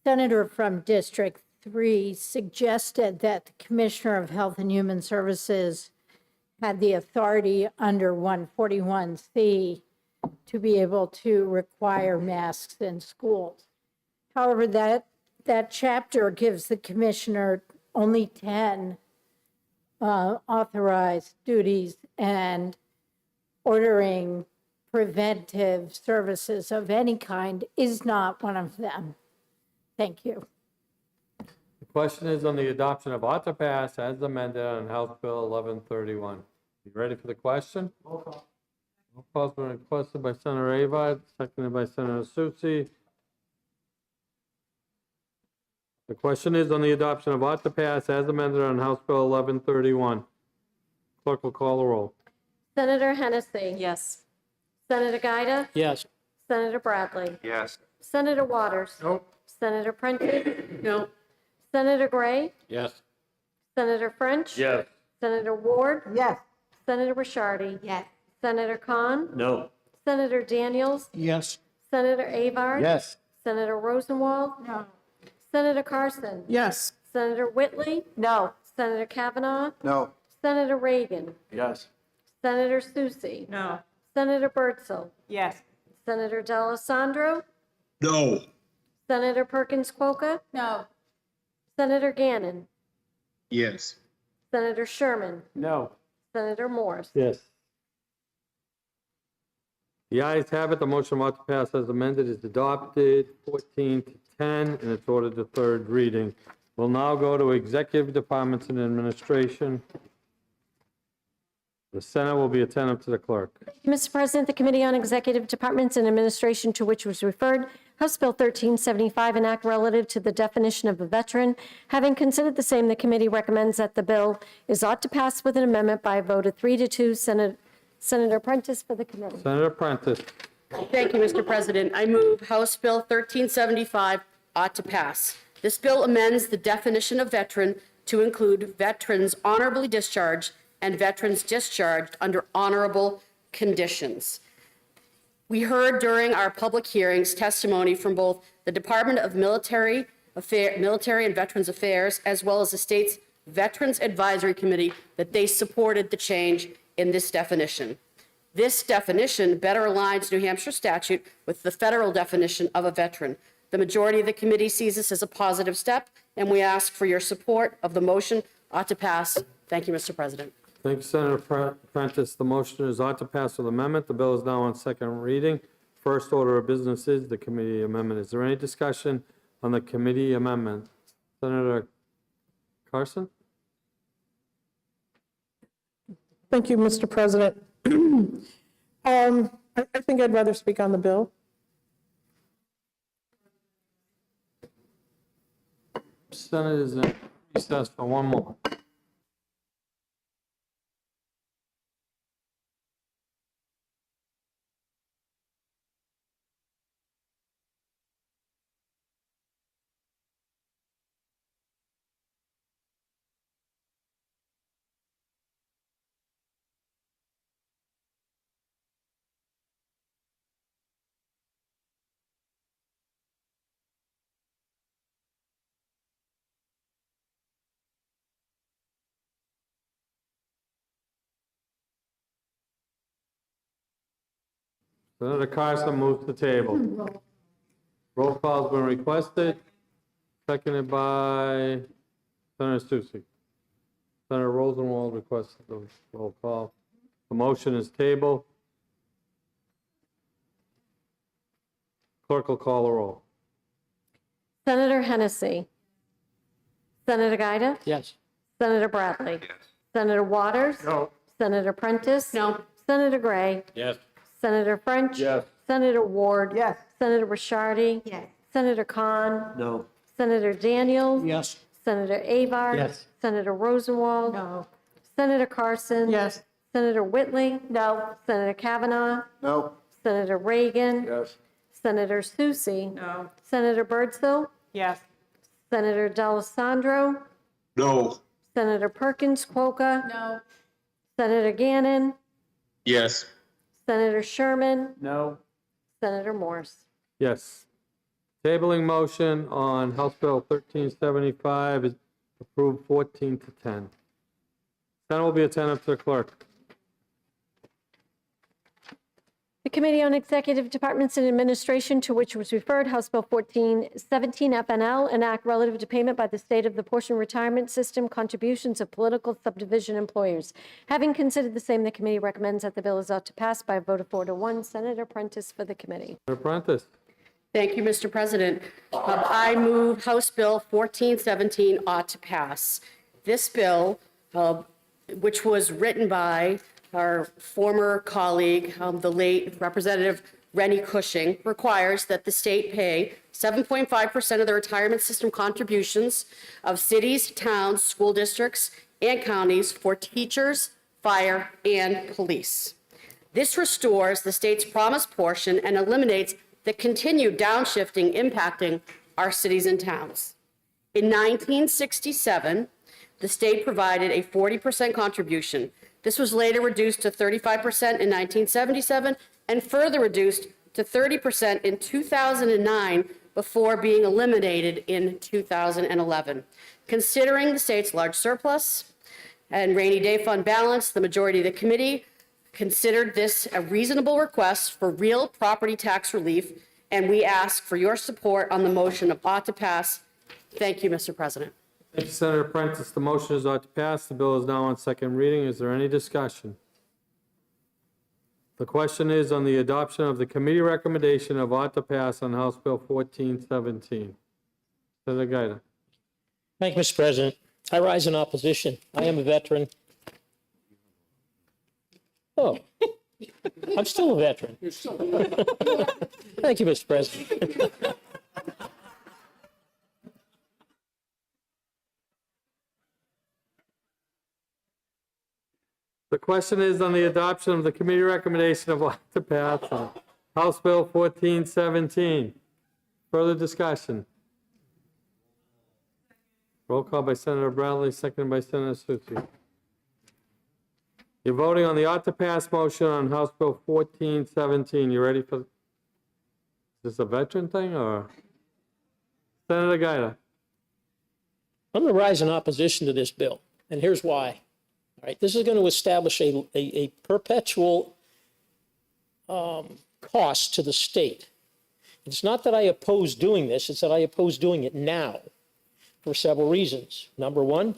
senator from District 3 suggested that the Commissioner of Health and Human Services had the authority under 141C to be able to require masks in schools. However, that chapter gives the commissioner only 10 authorized duties, and ordering preventive services of any kind is not one of them. Thank you. The question is on the adoption of ought to pass as amended on House Bill 1131. You ready for the question? Roll call. Roll call has been requested by Senator Avard, seconded by Senator Soucy. The question is on the adoption of ought to pass as amended on House Bill 1131. Clerk will call the roll. Senator Hennessy. Yes. Senator Gaida. Yes. Senator Bradley. Yes. Senator Waters. Nope. Senator Prentice. No. Senator Gray. Yes. Senator French. Yes. Senator Ward. Yes. Senator Bishardi. Yes. Senator Kahn. No. Senator Daniels. Yes. Senator Avard. Yes. Senator Rosenwald. No. Senator Carson. Yes. Senator Whitley. No. Senator Kavanaugh. No. Senator Reagan. Yes. Senator Soucy. No. Senator Bertzel. Yes. Senator D'Alessandro. No. Senator Perkins Quokka. No. Senator Gannon. Yes. Senator Sherman. No. Senator Morse. Yes. The ayes have it. The motion ought to pass as amended is adopted, 14 to 10, and it's ordered to third reading. We'll now go to executive departments and administration. The Senate will be attentive to the clerk. Mr. President, the Committee on Executive Departments and Administration, to which was referred, House Bill 1375, an act relative to the definition of a veteran. Having considered the same, the committee recommends that the bill is ought to pass with an amendment by a vote of 3 to 2. Senator Prentice for the committee. Senator Prentice. Thank you, Mr. President. I move House Bill 1375 ought to pass. This bill amends the definition of veteran to include veterans honorably discharged and veterans discharged under honorable conditions. We heard during our public hearings testimony from both the Department of Military and Veterans Affairs, as well as the state's Veterans Advisory Committee, that they supported the change in this definition. This definition better aligns New Hampshire statute with the federal definition of a veteran. The majority of the committee sees this as a positive step, and we ask for your support of the motion ought to pass. Thank you, Mr. President. Thank you, Senator Prentice. The motion is ought to pass with amendment. The bill is now on second reading. First order of business is the committee amendment. Is there any discussion on the committee amendment? Senator Carson? Thank you, Mr. President. I think I'd rather speak on the bill. Senate is in recess for one more. Senator Carson moves the table. Roll call's been requested, seconded by Senator Soucy. Senator Rosenwald requested the roll call. The motion is tabled. Clerk will call the roll. Senator Hennessy. Senator Gaida? Yes. Senator Bradley? Yes. Senator Waters? No. Senator Prentice? No. Senator Gray? Yes. Senator French? Yes. Senator Ward? Yes. Senator Rishardi? Yes. Senator Kahn? No. Senator Daniels? Yes. Senator Avard? Yes. Senator Rosenwald? No. Senator Carson? Yes. Senator Whitley? No. Senator Kavanaugh? No. Senator Reagan? Yes. Senator Soucy? No. Senator Birdsville? Yes. Senator D'Alessandro? No. Senator Perkins Quokka? No. Senator Gannon? Yes. Senator Sherman? No. Senator Morse? Yes. Tabling motion on House Bill 1375 is approved 14 to 10. Senate will be attentive to the clerk. The Committee on Executive Departments and Administration, to which was referred, House Bill 1417 FNL, an act relative to payment by the state of the portion retirement system contributions of political subdivision employers. Having considered the same, the committee recommends that the bill is ought to pass by a vote of 4 to 1. Senator Prentice for the committee. Senator Prentice. Thank you, Mr. President. I move House Bill 1417 ought to pass. This bill, which was written by our former colleague, the late Representative Rennie Cushing, requires that the state pay 7.5% of the retirement system contributions of cities, towns, school districts, and counties for teachers, fire, and police. This restores the state's promised portion and eliminates the continued downshifting impacting our cities and towns. In 1967, the state provided a 40% contribution. This was later reduced to 35% in 1977 and further reduced to 30% in 2009 before being eliminated in 2011. Considering the state's large surplus and rainy day fund balance, the majority of the committee considered this a reasonable request for real property tax relief, and we ask for your support on the motion of ought to pass. Thank you, Mr. President. Thank you, Senator Prentice. The motion is ought to pass. The bill is now on second reading. Is there any discussion? The question is on the adoption of the committee recommendation of ought to pass on House Bill 1417. Senator Gaida. Thank you, Mr. President. I rise in opposition. I am a veteran. Oh, I'm still a veteran. Thank you, Mr. President. The question is on the adoption of the committee recommendation of ought to pass on House Bill 1417. Further discussion? Roll call by Senator Bradley, seconded by Senator Soucy. You're voting on the ought to pass motion on House Bill 1417. You ready for? Is this a veteran thing or? Senator Gaida. I'm going to rise in opposition to this bill, and here's why. All right, this is going to establish a perpetual cost to the state. It's not that I oppose doing this, it's that I oppose doing it now for several reasons. Number one,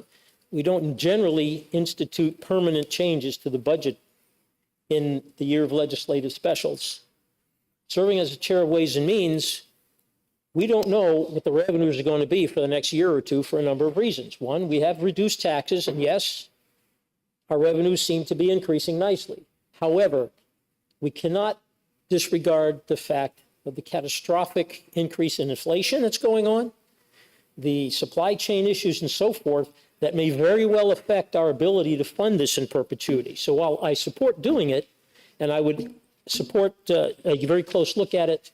We don't generally institute permanent changes to the budget in the year of legislative specials. Serving as a chair of Ways and Means, we don't know what the revenues are going to be for the next year or two for a number of reasons. One, we have reduced taxes, and yes, our revenues seem to be increasing nicely. However, we cannot disregard the fact of the catastrophic increase in inflation that's going on, the supply chain issues and so forth that may very well affect our ability to fund this in perpetuity. So while I support doing it, and I would support a very close look at it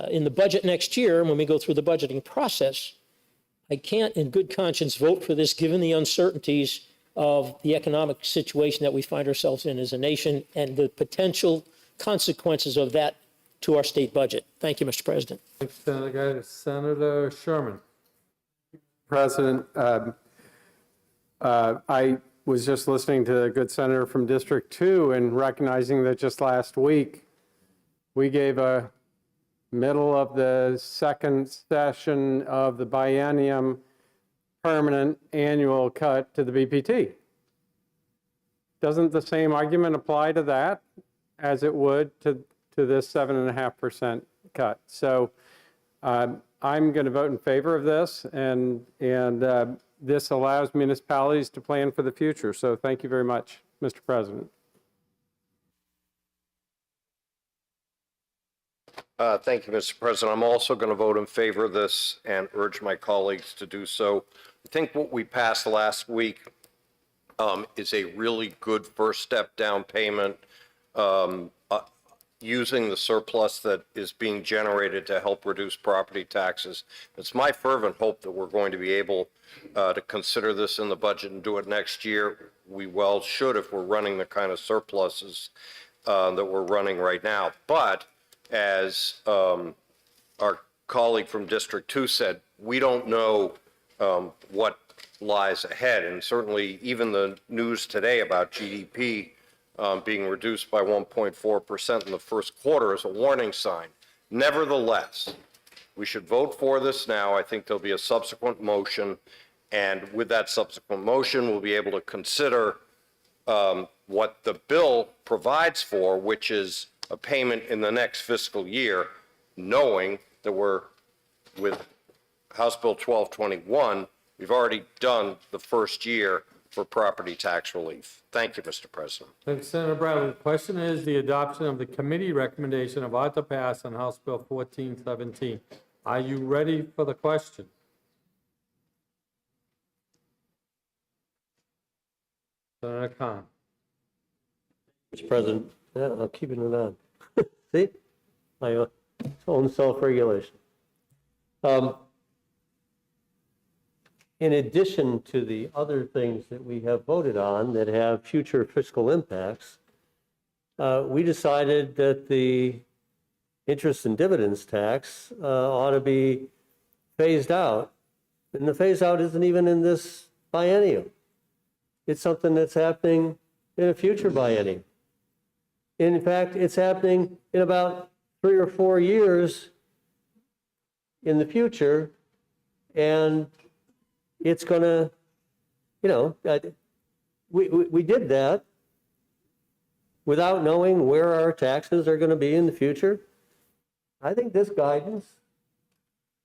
in the budget next year when we go through the budgeting process, I can't in good conscience vote for this given the uncertainties of the economic situation that we find ourselves in as a nation and the potential consequences of that to our state budget. Thank you, Mr. President. Thanks, Senator Sherman. President, I was just listening to the good senator from District 2 and recognizing that just last week we gave a middle of the second session of the biennium permanent annual cut to the BPT. Doesn't the same argument apply to that as it would to this 7.5% cut? So I'm going to vote in favor of this, and this allows municipalities to plan for the future. So thank you very much, Mr. President. Thank you, Mr. President. I'm also going to vote in favor of this and urge my colleagues to do so. I think what we passed last week is a really good first step down payment using the surplus that is being generated to help reduce property taxes. It's my fervent hope that we're going to be able to consider this in the budget and do it next year. We well should if we're running the kind of surpluses that we're running right now. But as our colleague from District 2 said, we don't know what lies ahead. And certainly even the news today about GDP being reduced by 1.4% in the first quarter is a warning sign. Nevertheless, we should vote for this now. I think there'll be a subsequent motion. And with that subsequent motion, we'll be able to consider what the bill provides for, which is a payment in the next fiscal year, knowing that we're with House Bill 1221, we've already done the first year for property tax relief. Thank you, Mr. President. Thanks, Senator Bradley. The question is the adoption of the committee recommendation of ought to pass on House Bill 1417. Are you ready for the question? Senator Kahn. Mr. President, yeah, I'm keeping it on. See, my own self-regulation. In addition to the other things that we have voted on that have future fiscal impacts, we decided that the interest and dividends tax ought to be phased out. And the phase out isn't even in this biennium. It's something that's happening in a future biennium. In fact, it's happening in about 3 or 4 years in the future, and it's going to, we did that without knowing where our taxes are going to be in the future. I think this guidance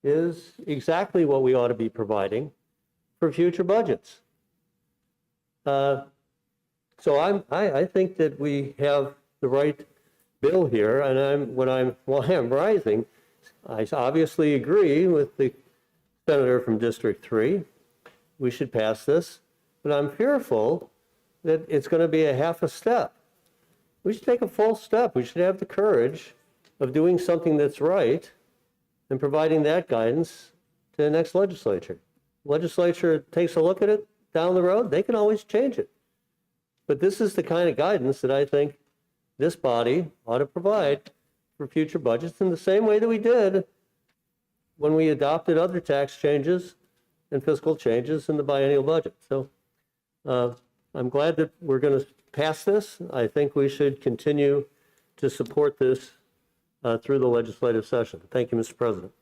is exactly what we ought to be providing for future budgets. So I think that we have the right bill here, and while I'm rising, I obviously agree with the senator from District 3. We should pass this, but I'm fearful that it's going to be a half a step. We should take a full step. We should have the courage of doing something that's right and providing that guidance to the next legislature. Legislature takes a look at it down the road, they can always change it. But this is the kind of guidance that I think this body ought to provide for future budgets in the same way that we did when we adopted other tax changes and fiscal changes in the biennial budget. So I'm glad that we're going to pass this. I think we should continue to support this through the legislative session. Thank you, Mr. President.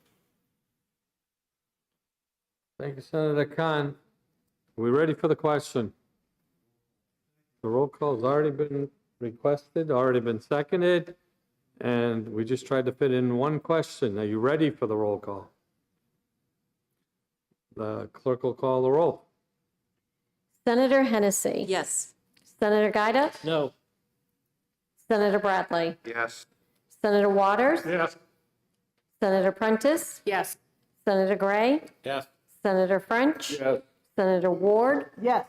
Thank you, Senator Kahn. we ready for the question? The roll call's already been requested, already been seconded, and we just tried to fit in one question. Are you ready for the roll call? The clerk will call the roll. Senator Hennessy. Yes. Senator Gaida. No. Senator Bradley. Yes. Senator Waters. Yes. Senator Prentice. Yes. Senator Gray. Yes. Senator French. Yes. Senator Ward. Yes.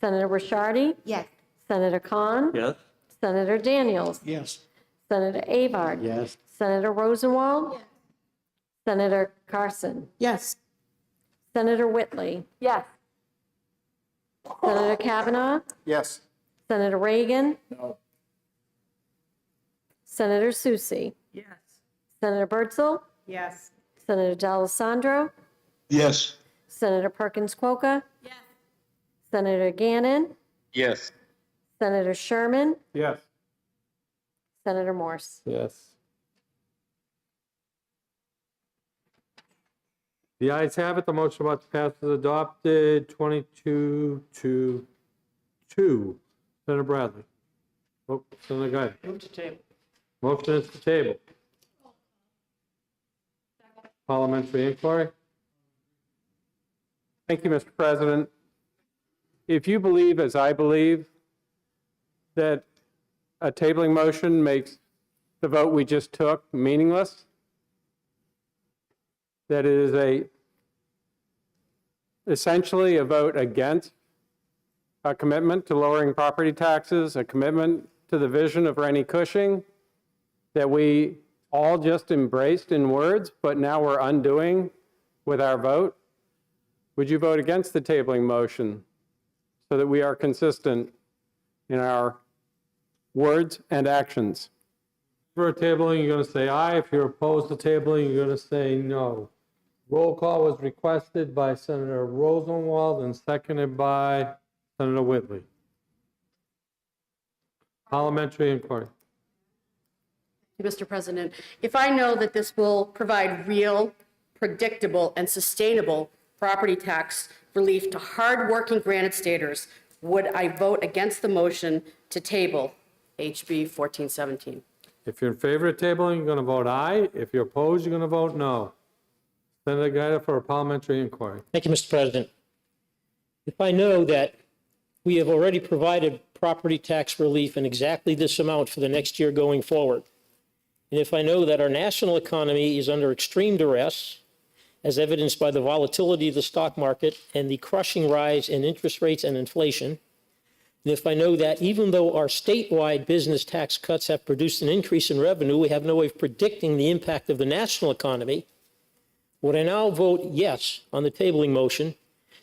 Senator Rishardi. Yes. Senator Kahn. Yes. Senator Daniels. Yes. Senator Avard. Yes. Senator Rosenwald. Senator Carson. Yes. Senator Whitley. Yes. Senator Kavanaugh. Yes. Senator Reagan. No. Senator Soucy. Yes. Senator Bertzel. Yes. Senator D'Alessandro. Yes. Senator Perkins Quokka. Yes. Senator Gannon. Yes. Senator Sherman. Yes. Senator Morse. Yes. The ayes have it, the motion about to pass is adopted, 22 to 2. Senator Bradley. Oh, Senator Guy. Move to table. Motion is to table. Parliamentary inquiry. Thank you, Mr. President. If you believe, as I believe, that a tabling motion makes the vote we just took meaningless, that it is essentially a vote against a commitment to lowering property taxes, a commitment to the vision of Rennie Cushing that we all just embraced in words, but now we're undoing with our vote, would you vote against the tabling motion so that we are consistent in our words and actions? For tabling, you're going to say aye. If you're opposed to tabling, you're going to say no. Roll call was requested by Senator Rosenwald and seconded by Senator Whitley. Parliamentary inquiry. Mr. President, if I know that this will provide real, predictable, and sustainable property tax relief to hardworking Granite Staters, would I vote against the motion to table HB 1417? If you're in favor of tabling, you're going to vote aye. If you're opposed, you're going to vote no. Senator Gaida for a parliamentary inquiry. Thank you, Mr. President. If I know that we have already provided property tax relief in exactly this amount for the next year going forward, and if I know that our national economy is under extreme duress, as evidenced by the volatility of the stock market and the crushing rise in interest rates and inflation, and if I know that even though our statewide business tax cuts have produced an increase in revenue, we have no way of predicting the impact of the national economy, would I now vote yes on the tabling motion,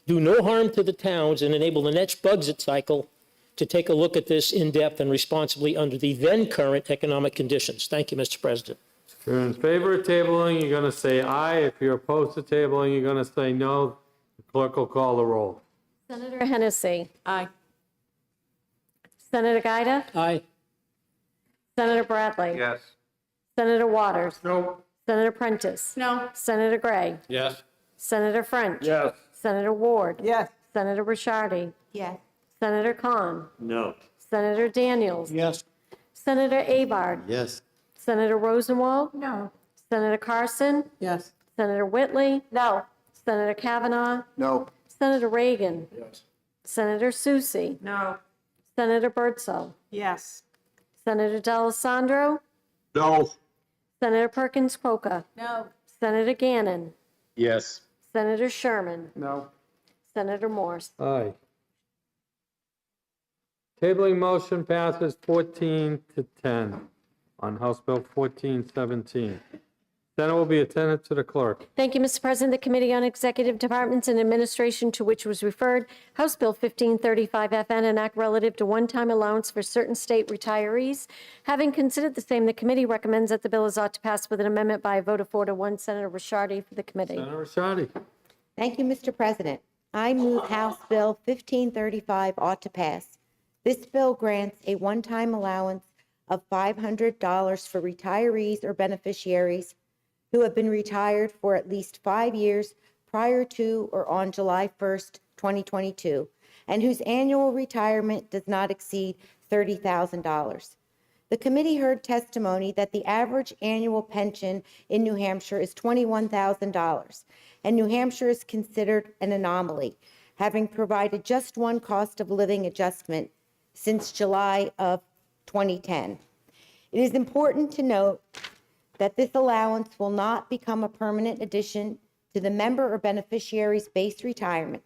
do no harm to the towns, and enable the next budget cycle to take a look at this in depth and responsibly under the then current economic conditions? Thank you, Mr. President. If you're in favor of tabling, you're going to say aye. If you're opposed to tabling, you're going to say no. The clerk will call the roll. Senator Hennessy. Aye. Senator Gaida. Aye. Senator Bradley. Yes. Senator Waters. No. Senator Prentice. No. Senator Gray. Yes. Senator French. Yes. Senator Ward. Yes. Senator Rishardi. Yes. Senator Kahn. No. Senator Daniels. Yes. Senator Avard. Yes. Senator Rosenwald. No. Senator Carson. Yes. Senator Whitley. No. Senator Kavanaugh. No. Senator Reagan. Yes. Senator Soucy. No. Senator Bertzel. Yes. Senator D'Alessandro. No. Senator Perkins Quokka. No. Senator Gannon. Yes. Senator Sherman. No. Senator Morse. Aye. Tabling motion passes 14 to 10 on House Bill 1417. Senate will be attended to the clerk. Thank you, Mr. President. The Committee on Executive Departments and Administration, to which was referred, House Bill 1535 FN, an act relative to one-time allowance for certain state retirees. Having considered the same, the committee recommends that the bill is ought to pass with an amendment by a vote of 4 to 1. Senator Rishardi for the committee. Senator Rishardi. Thank you, Mr. President. I move House Bill 1535 ought to pass. This bill grants a one-time allowance of $500 for retirees or beneficiaries who have been retired for at least 5 years prior to or on July 1st, 2022, and whose annual retirement does not exceed $30,000. The committee heard testimony that the average annual pension in New Hampshire is $21,000, and New Hampshire is considered an anomaly, having provided just one cost of living adjustment since July of 2010. It is important to note that this allowance will not become a permanent addition to the member or beneficiary's base retirement.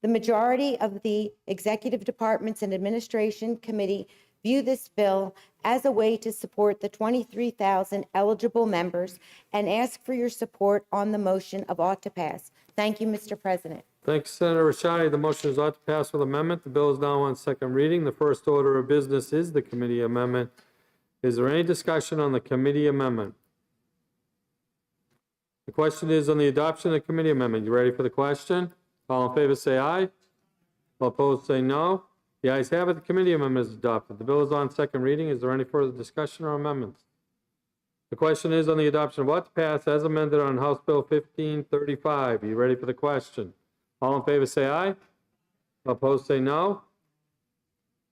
The majority of the Executive Departments and Administration Committee view this bill as a way to support the 23,000 eligible members and ask for your support on the motion of ought to pass. Thank you, Mr. President. Thank you, Senator Rashadi. The motion is ought to pass with amendment. The bill is now on second reading. The first order of business is the committee amendment. Is there any discussion on the committee amendment? The question is on the adoption of the committee amendment. You ready for the question? All in favor say aye. All opposed say no. The ayes have it. The committee amendment is adopted. The bill is on second reading. Is there any further discussion or amendments? The question is on the adoption of what to pass as amended on House Bill 1535. Are you ready for the question? All in favor say aye. All opposed say no.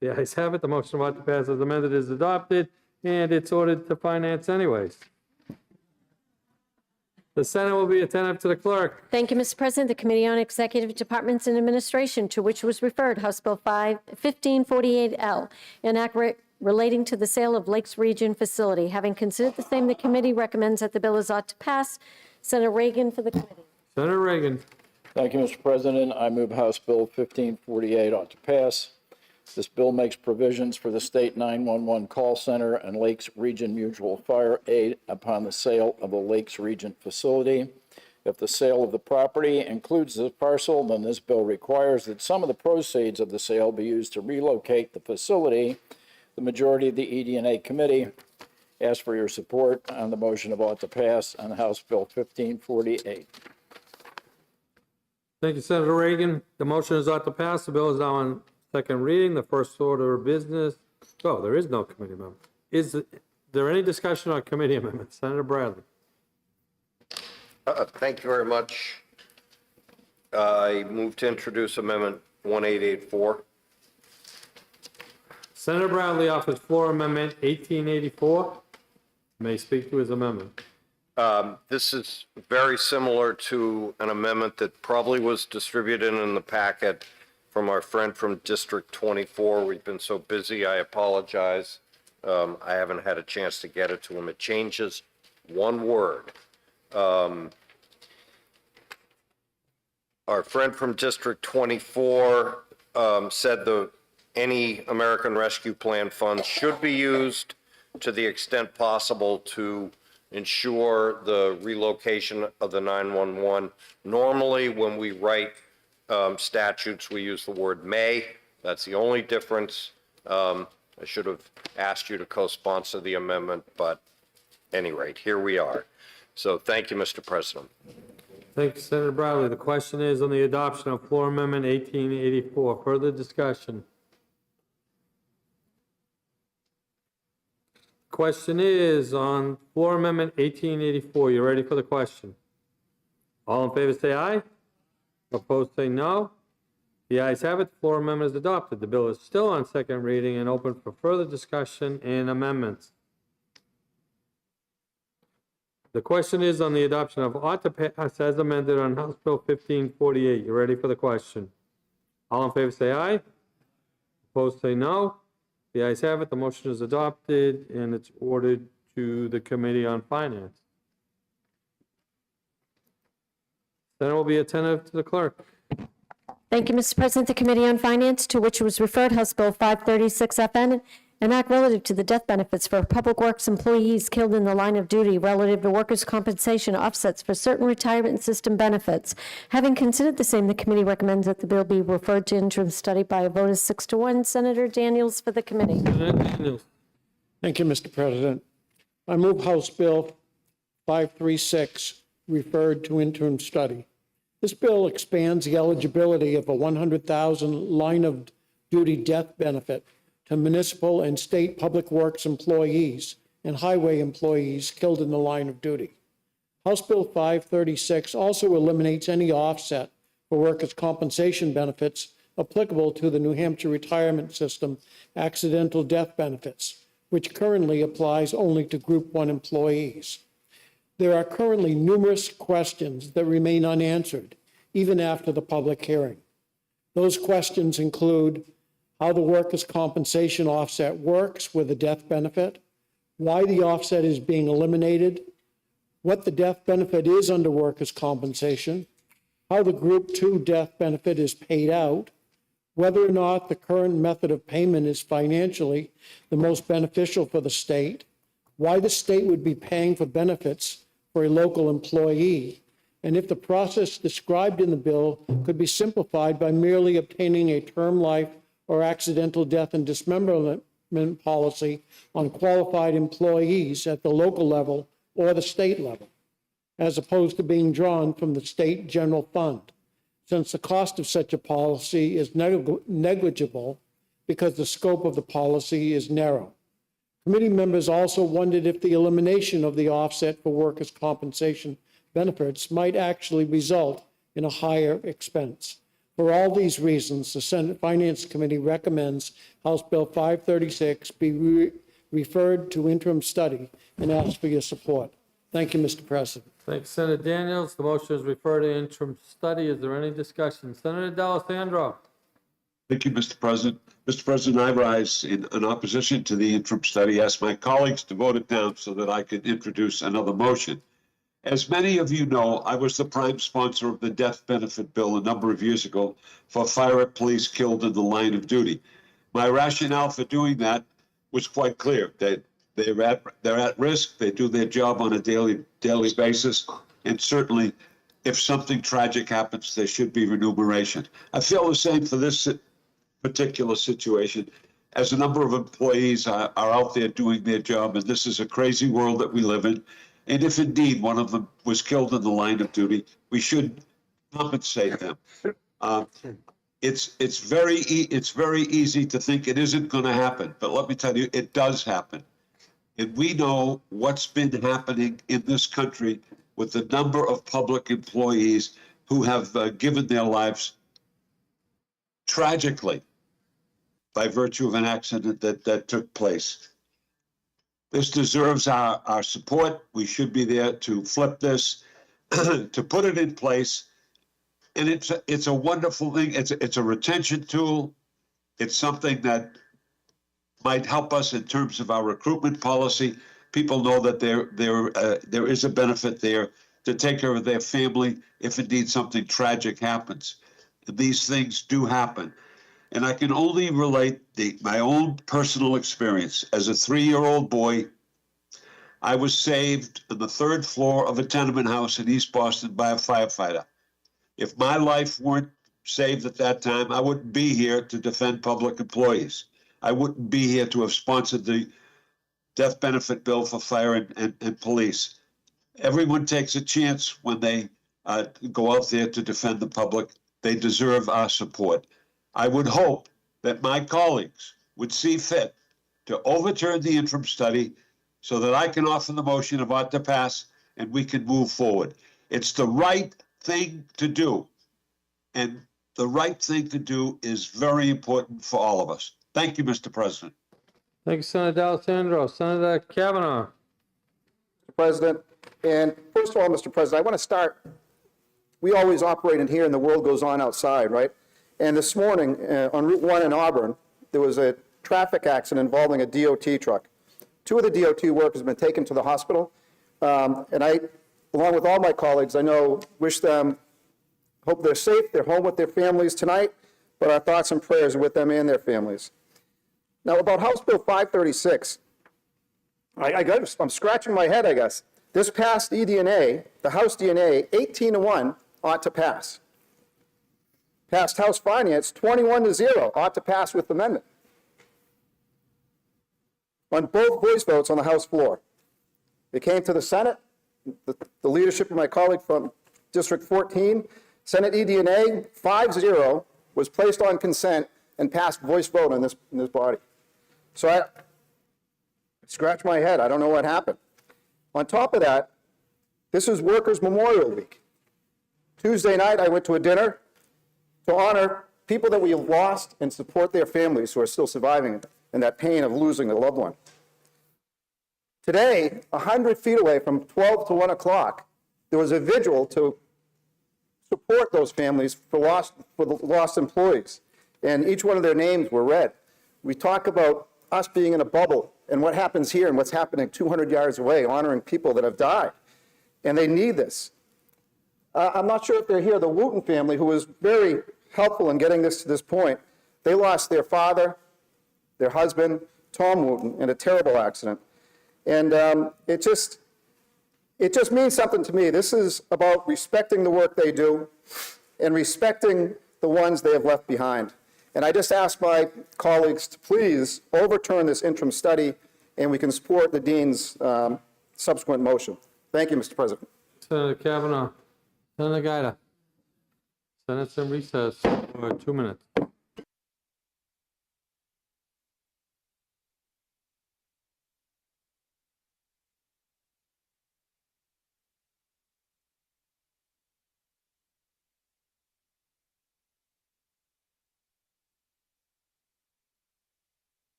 The ayes have it. The motion of what to pass as amended is adopted, and it's ordered to finance anyways. The Senate will be attentive to the clerk. Thank you, Mr. President. The Committee on Executive Departments and Administration, to which was referred House Bill 1548L, an act relating to the sale of Lakes Region facility. Having considered the same, the committee recommends that the bill is ought to pass. Senator Reagan for the committee. Senator Reagan. Thank you, Mr. President. I move House Bill 1548 ought to pass. This bill makes provisions for the state 911 call center and Lakes Region Mutual Fire Aid upon the sale of a Lakes Region facility. If the sale of the property includes this parcel, then this bill requires that some of the proceeds of the sale be used to relocate the facility. The majority of the ED&A committee asks for your support on the motion of ought to pass on House Bill 1548. Thank you, Senator Reagan. The motion is ought to pass. The bill is now on second reading. The first order of business. Oh, there is no committee amendment. Is there any discussion on committee amendments? Senator Bradley. Thank you very much. I move to introduce Amendment 1884. Senator Bradley offers floor amendment 1884. May speak to his amendment. This is very similar to an amendment that probably was distributed in the packet from our friend from District 24. We've been so busy, I apologize. I haven't had a chance to get it to him. It changes one word. Our friend from District 24 said any American Rescue Plan funds should be used to the extent possible to ensure the relocation of the 911. Normally, when we write statutes, we use the word may. That's the only difference. I should have asked you to co-sponsor the amendment, but at any rate, here we are. So thank you, Mr. President. Thank you, Senator Bradley. The question is on the adoption of floor amendment 1884. Further discussion. Question is on floor amendment 1884. You ready for the question? All in favor say aye. Opposed say no. The ayes have it. The floor amendment is adopted. The bill is still on second reading and open for further discussion and amendments. The question is on the adoption of ought to pass as amended on House Bill 1548. You ready for the question? All in favor say aye. Opposed say no. The ayes have it. The motion is adopted and it's ordered to the Committee on Finance. Senate will be attentive to the clerk. Thank you, Mr. President. The Committee on Finance, to which was referred House Bill 536FN, an act relative to the death benefits for public works employees killed in the line of duty relative to workers' compensation offsets for certain retirement system benefits. Having considered the same, the committee recommends that the bill be referred to interim study by a vote of 6-1. Senator Daniels for the committee. Thank you, Mr. President. I move House Bill 536 referred to interim study. This bill expands the eligibility of a $100,000 line of duty death benefit to municipal and state public works employees and highway employees killed in the line of duty. House Bill 536 also eliminates any offset for workers' compensation benefits applicable to the New Hampshire retirement system accidental death benefits, which currently applies only to Group 1 employees. There are currently numerous questions that remain unanswered, even after the public hearing. Those questions include how the workers' compensation offset works with a death benefit, why the offset is being eliminated, what the death benefit is under workers' compensation, how the Group 2 death benefit is paid out, whether or not the current method of payment is financially the most beneficial for the state, why the state would be paying for benefits for a local employee, and if the process described in the bill could be simplified by merely obtaining a term life or accidental death and dismemberment policy on qualified employees at the local level or the state level, as opposed to being drawn from the state general fund, since the cost of such a policy is negligible because the scope of the policy is narrow. Committee members also wondered if the elimination of the offset for workers' compensation benefits might actually result in a higher expense. For all these reasons, the Senate Finance Committee recommends House Bill 536 be referred to interim study and asks for your support. Thank you, Mr. President. Thanks, Senator Daniels. The motion is referred to interim study. Is there any discussion? Senator D'Alessandro. Thank you, Mr. President. Mr. President, I rise in opposition to the interim study. Ask my colleagues to vote it down so that I can introduce another motion. As many of you know, I was the prime sponsor of the death benefit bill a number of years ago for fire police killed in the line of duty. My rationale for doing that was quite clear. They're at risk. They do their job on a daily basis, and certainly, if something tragic happens, there should be remuneration. I feel the same for this particular situation, as a number of employees are out there doing their job, and this is a crazy world that we live in. And if indeed one of them was killed in the line of duty, we should compensate them. It's very easy to think it isn't going to happen, but let me tell you, it does happen. And we know what's been happening in this country with the number of public employees who have given their lives tragically by virtue of an accident that took place. This deserves our support. We should be there to flip this, to put it in place. And it's a wonderful thing. It's a retention tool. It's something that might help us in terms of our recruitment policy. People know that there is a benefit there to take care of their family if indeed something tragic happens. These things do happen. And I can only relate my own personal experience. As a 3-year-old boy, I was saved on the 3rd floor of a tenement house in East Boston by a firefighter. If my life weren't saved at that time, I wouldn't be here to defend public employees. I wouldn't be here to have sponsored the death benefit bill for fire and police. Everyone takes a chance when they go out there to defend the public. They deserve our support. I would hope that my colleagues would see fit to overturn the interim study so that I can offer the motion of ought to pass and we can move forward. It's the right thing to do. And the right thing to do is very important for all of us. Thank you, Mr. President. Thank you, Senator D'Alessandro. Senator Kavanaugh. Mr. President, and first of all, Mr. President, I want to start, we always operate in here and the world goes on outside, right? And this morning on Route 1 in Auburn, there was a traffic accident involving a DOT truck. 2 of the DOT workers have been taken to the hospital. And I, along with all my colleagues, I know, wish them, hope they're safe, they're home with their families tonight, but our thoughts and prayers are with them and their families. Now, about House Bill 536, I'm scratching my head, I guess. This passed eDNA, the House DNA, 18-1, ought to pass. Passed House Finance, 21-0, ought to pass with amendment. On both voice votes on the House floor. It came to the Senate, the leadership of my colleague from District 14, Senate eDNA, 5-0, was placed on consent and passed voice vote in this body. So I scratch my head. I don't know what happened. On top of that, this is Workers' Memorial Week. Tuesday night, I went to a dinner to honor people that we have lost and support their families who are still surviving and that pain of losing a loved one. Today, 100 feet away from 12 to 1 o'clock, there was a vigil to support those families for the lost employees, and each one of their names were read. We talk about us being in a bubble and what happens here and what's happening 200 yards away, honoring people that have died, and they need this. I'm not sure if they're here, the Wooten family, who was very helpful in getting this to this point. They lost their father, their husband, Tom Wooten, in a terrible accident. And it just means something to me. This is about respecting the work they do and respecting the ones they have left behind. And I just ask my colleagues to please overturn this interim study, and we can support the dean's subsequent motion. Thank you, Mr. President. Senator Kavanaugh. Senator Gaida. Senate's in recess for 2 minutes.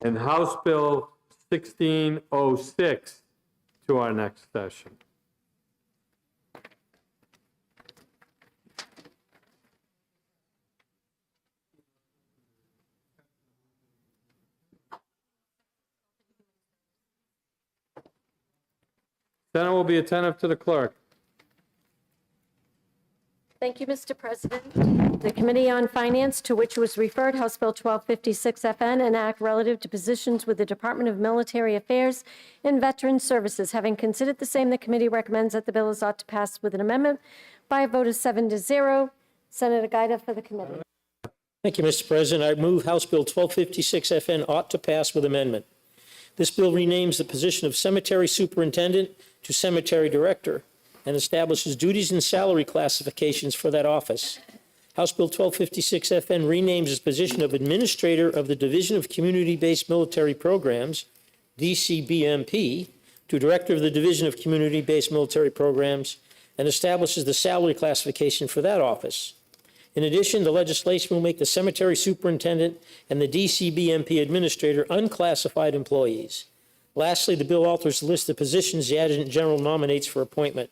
and House Bill 1606 to our next session. Senate will be attentive to the clerk. Thank you, Mr. President. The Committee on Finance, to which was referred House Bill 1256 FN, an act relative to positions with the Department of Military Affairs and Veterans Services. Having considered the same, the committee recommends that the bill is ought to pass with an amendment by a vote of 7-0. Senator Gaida for the committee. Thank you, Mr. President. I move House Bill 1256 FN ought to pass with amendment. This bill renames the position of cemetery superintendent to cemetery director and establishes duties and salary classifications for that office. House Bill 1256 FN renames the position of administrator of the Division of Community-Based Military Programs, DCBMP, to director of the Division of Community-Based Military Programs and establishes the salary classification for that office. In addition, the legislation will make the cemetery superintendent and the DCBMP administrator unclassified employees. Lastly, the bill alters the list of positions the Adjutant General nominates for appointment.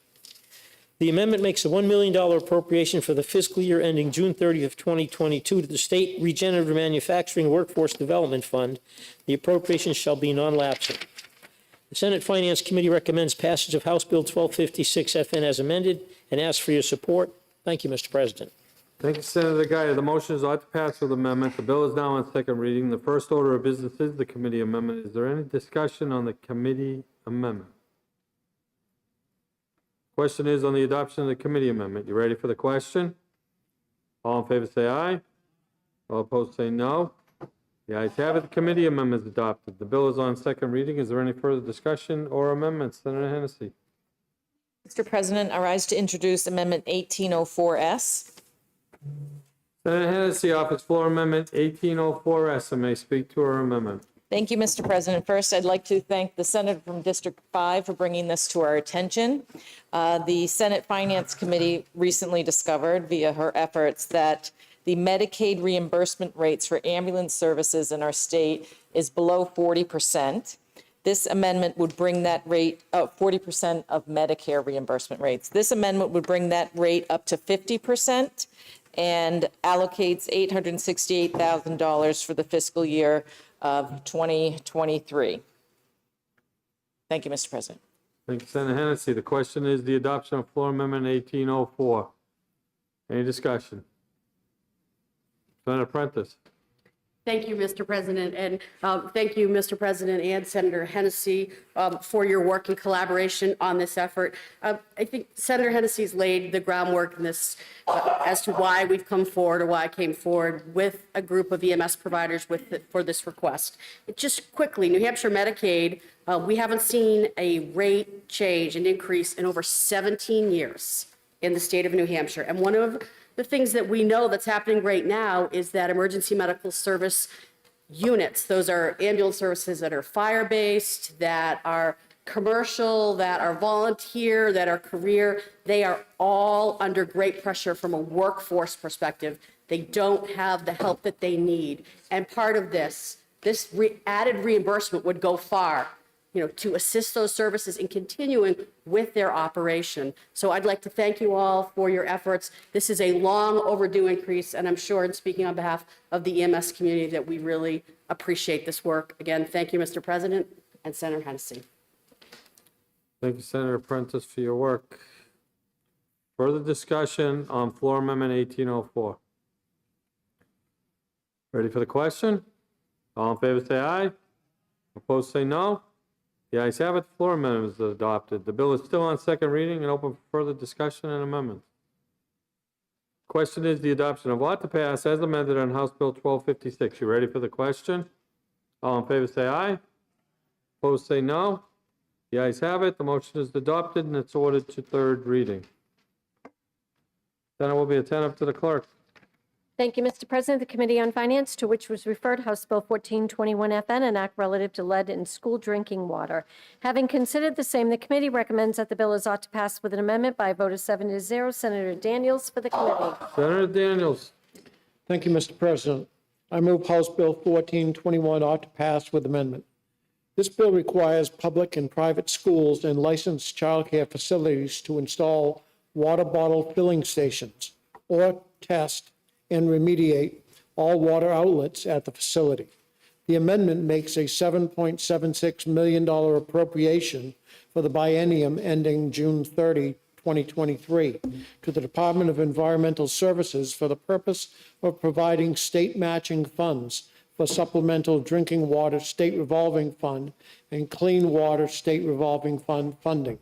The amendment makes a $1 million appropriation for the fiscal year ending June 30th, 2022 to the State Regenerative Manufacturing Workforce Development Fund. The appropriation shall be non-lapsing. The Senate Finance Committee recommends passage of House Bill 1256 FN as amended and asks for your support. Thank you, Mr. President. Thank you, Senator Gaida. The motion is ought to pass with amendment. The bill is now on second reading. The first order of business is the committee amendment. Is there any discussion on the committee amendment? Question is on the adoption of the committee amendment. You ready for the question? All in favor say aye. All opposed say no. The ayes have it. The committee amendment is adopted. The bill is on second reading. Is there any further discussion or amendments? Senator Hennessy. Mr. President, I rise to introduce Amendment 1804S. Senator Hennessy offers floor amendment 1804S and may speak to her amendment. Thank you, Mr. President. First, I'd like to thank the senator from District 5 for bringing this to our attention. The Senate Finance Committee recently discovered via her efforts that the Medicaid reimbursement rates for ambulance services in our state is below 40%. This amendment would bring that rate up 40% of Medicare reimbursement rates. This amendment would bring that rate up to 50% and allocates $868,000 for the fiscal year of 2023. Thank you, Mr. President. Thank you, Senator Hennessy. The question is the adoption of floor amendment 1804. Any discussion? Senator Prentice. Thank you, Mr. President, and thank you, Mr. President and Senator Hennessy, for your work and collaboration on this effort. I think Senator Hennessy's laid the groundwork in this as to why we've come forward, or why I came forward with a group of EMS providers for this request. Just quickly, New Hampshire Medicaid, we haven't seen a rate change, an increase in over 17 years in the state of New Hampshire, and one of the things that we know that's happening right now is that emergency medical service units, those are ambulance services that are fire-based, that are commercial, that are volunteer, that are career, they are all under great pressure from a workforce perspective. They don't have the help that they need. And part of this added reimbursement would go far, to assist those services in continuing with their operation. So I'd like to thank you all for your efforts. This is a long overdue increase, and I'm sure, in speaking on behalf of the EMS community, that we really appreciate this work. Again, thank you, Mr. President and Senator Hennessy. Thank you, Senator Prentice, for your work. Further discussion on floor amendment 1804. Ready for the question? All in favor say aye. Opposed say no. The ayes have it. The floor amendment is adopted. The bill is still on second reading and open for further discussion and amendments. Question is the adoption of ought to pass as amended on House Bill 1256. You ready for the question? All in favor say aye. Opposed say no. The ayes have it. The motion is adopted and it's ordered to third reading. Senate will be attentive to the clerk. Thank you, Mr. President. The Committee on Finance, to which was referred House Bill 1421 FN, an act relative to lead in school drinking water. Having considered the same, the committee recommends that the bill is ought to pass with an amendment by a vote of 7-0. Senator Daniels for the committee. Senator Daniels. Thank you, Mr. President. I move House Bill 1421 ought to pass with amendment. This bill requires public and private schools and licensed childcare facilities to install water bottle filling stations or test and remediate all water outlets at the facility. The amendment makes a $7.76 million appropriation for the biennium ending June 30, 2023, to the Department of Environmental Services for the purpose of providing state matching funds for supplemental drinking water state revolving fund and clean water state revolving fund funding,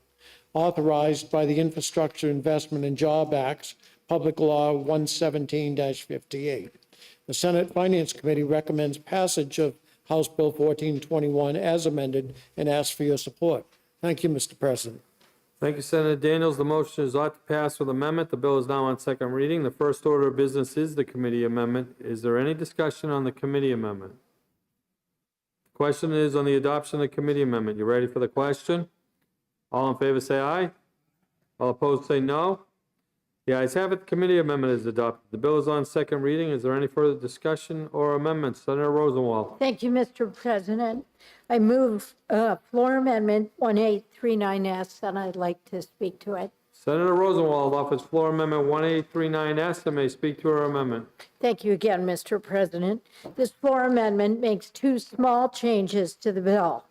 authorized by the Infrastructure Investment and Job Act's Public Law 117-58. The Senate Finance Committee recommends passage of House Bill 1421 as amended and asks for your support. Thank you, Mr. President. Thank you, Senator Daniels. The motion is ought to pass with amendment. The bill is now on second reading. The first order of business is the committee amendment. Is there any discussion on the committee amendment? The question is on the adoption of the committee amendment. You ready for the question? All in favor say aye. All opposed say no. The ayes have it. The committee amendment is adopted. The bill is on second reading. Is there any further discussion or amendments? Senator Rosenwald. Thank you, Mr. President. I move floor amendment 1839S, and I'd like to speak to it. Senator Rosenwald offers floor amendment 1839S and may speak to her amendment. Thank you again, Mr. President. This floor amendment makes two small changes to the bill.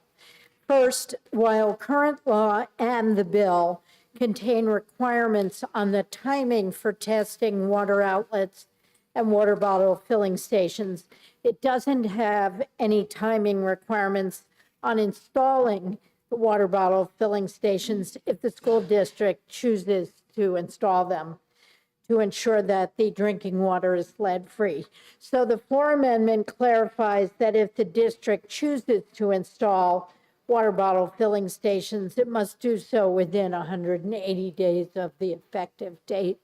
First, while current law and the bill contain requirements on the timing for testing water outlets and water bottle filling stations, it doesn't have any timing requirements on installing the water bottle filling stations if the school district chooses to install them to ensure that the drinking water is lead-free. So the floor amendment clarifies that if the district chooses to install water bottle filling stations, it must do so within 180 days of the effective date.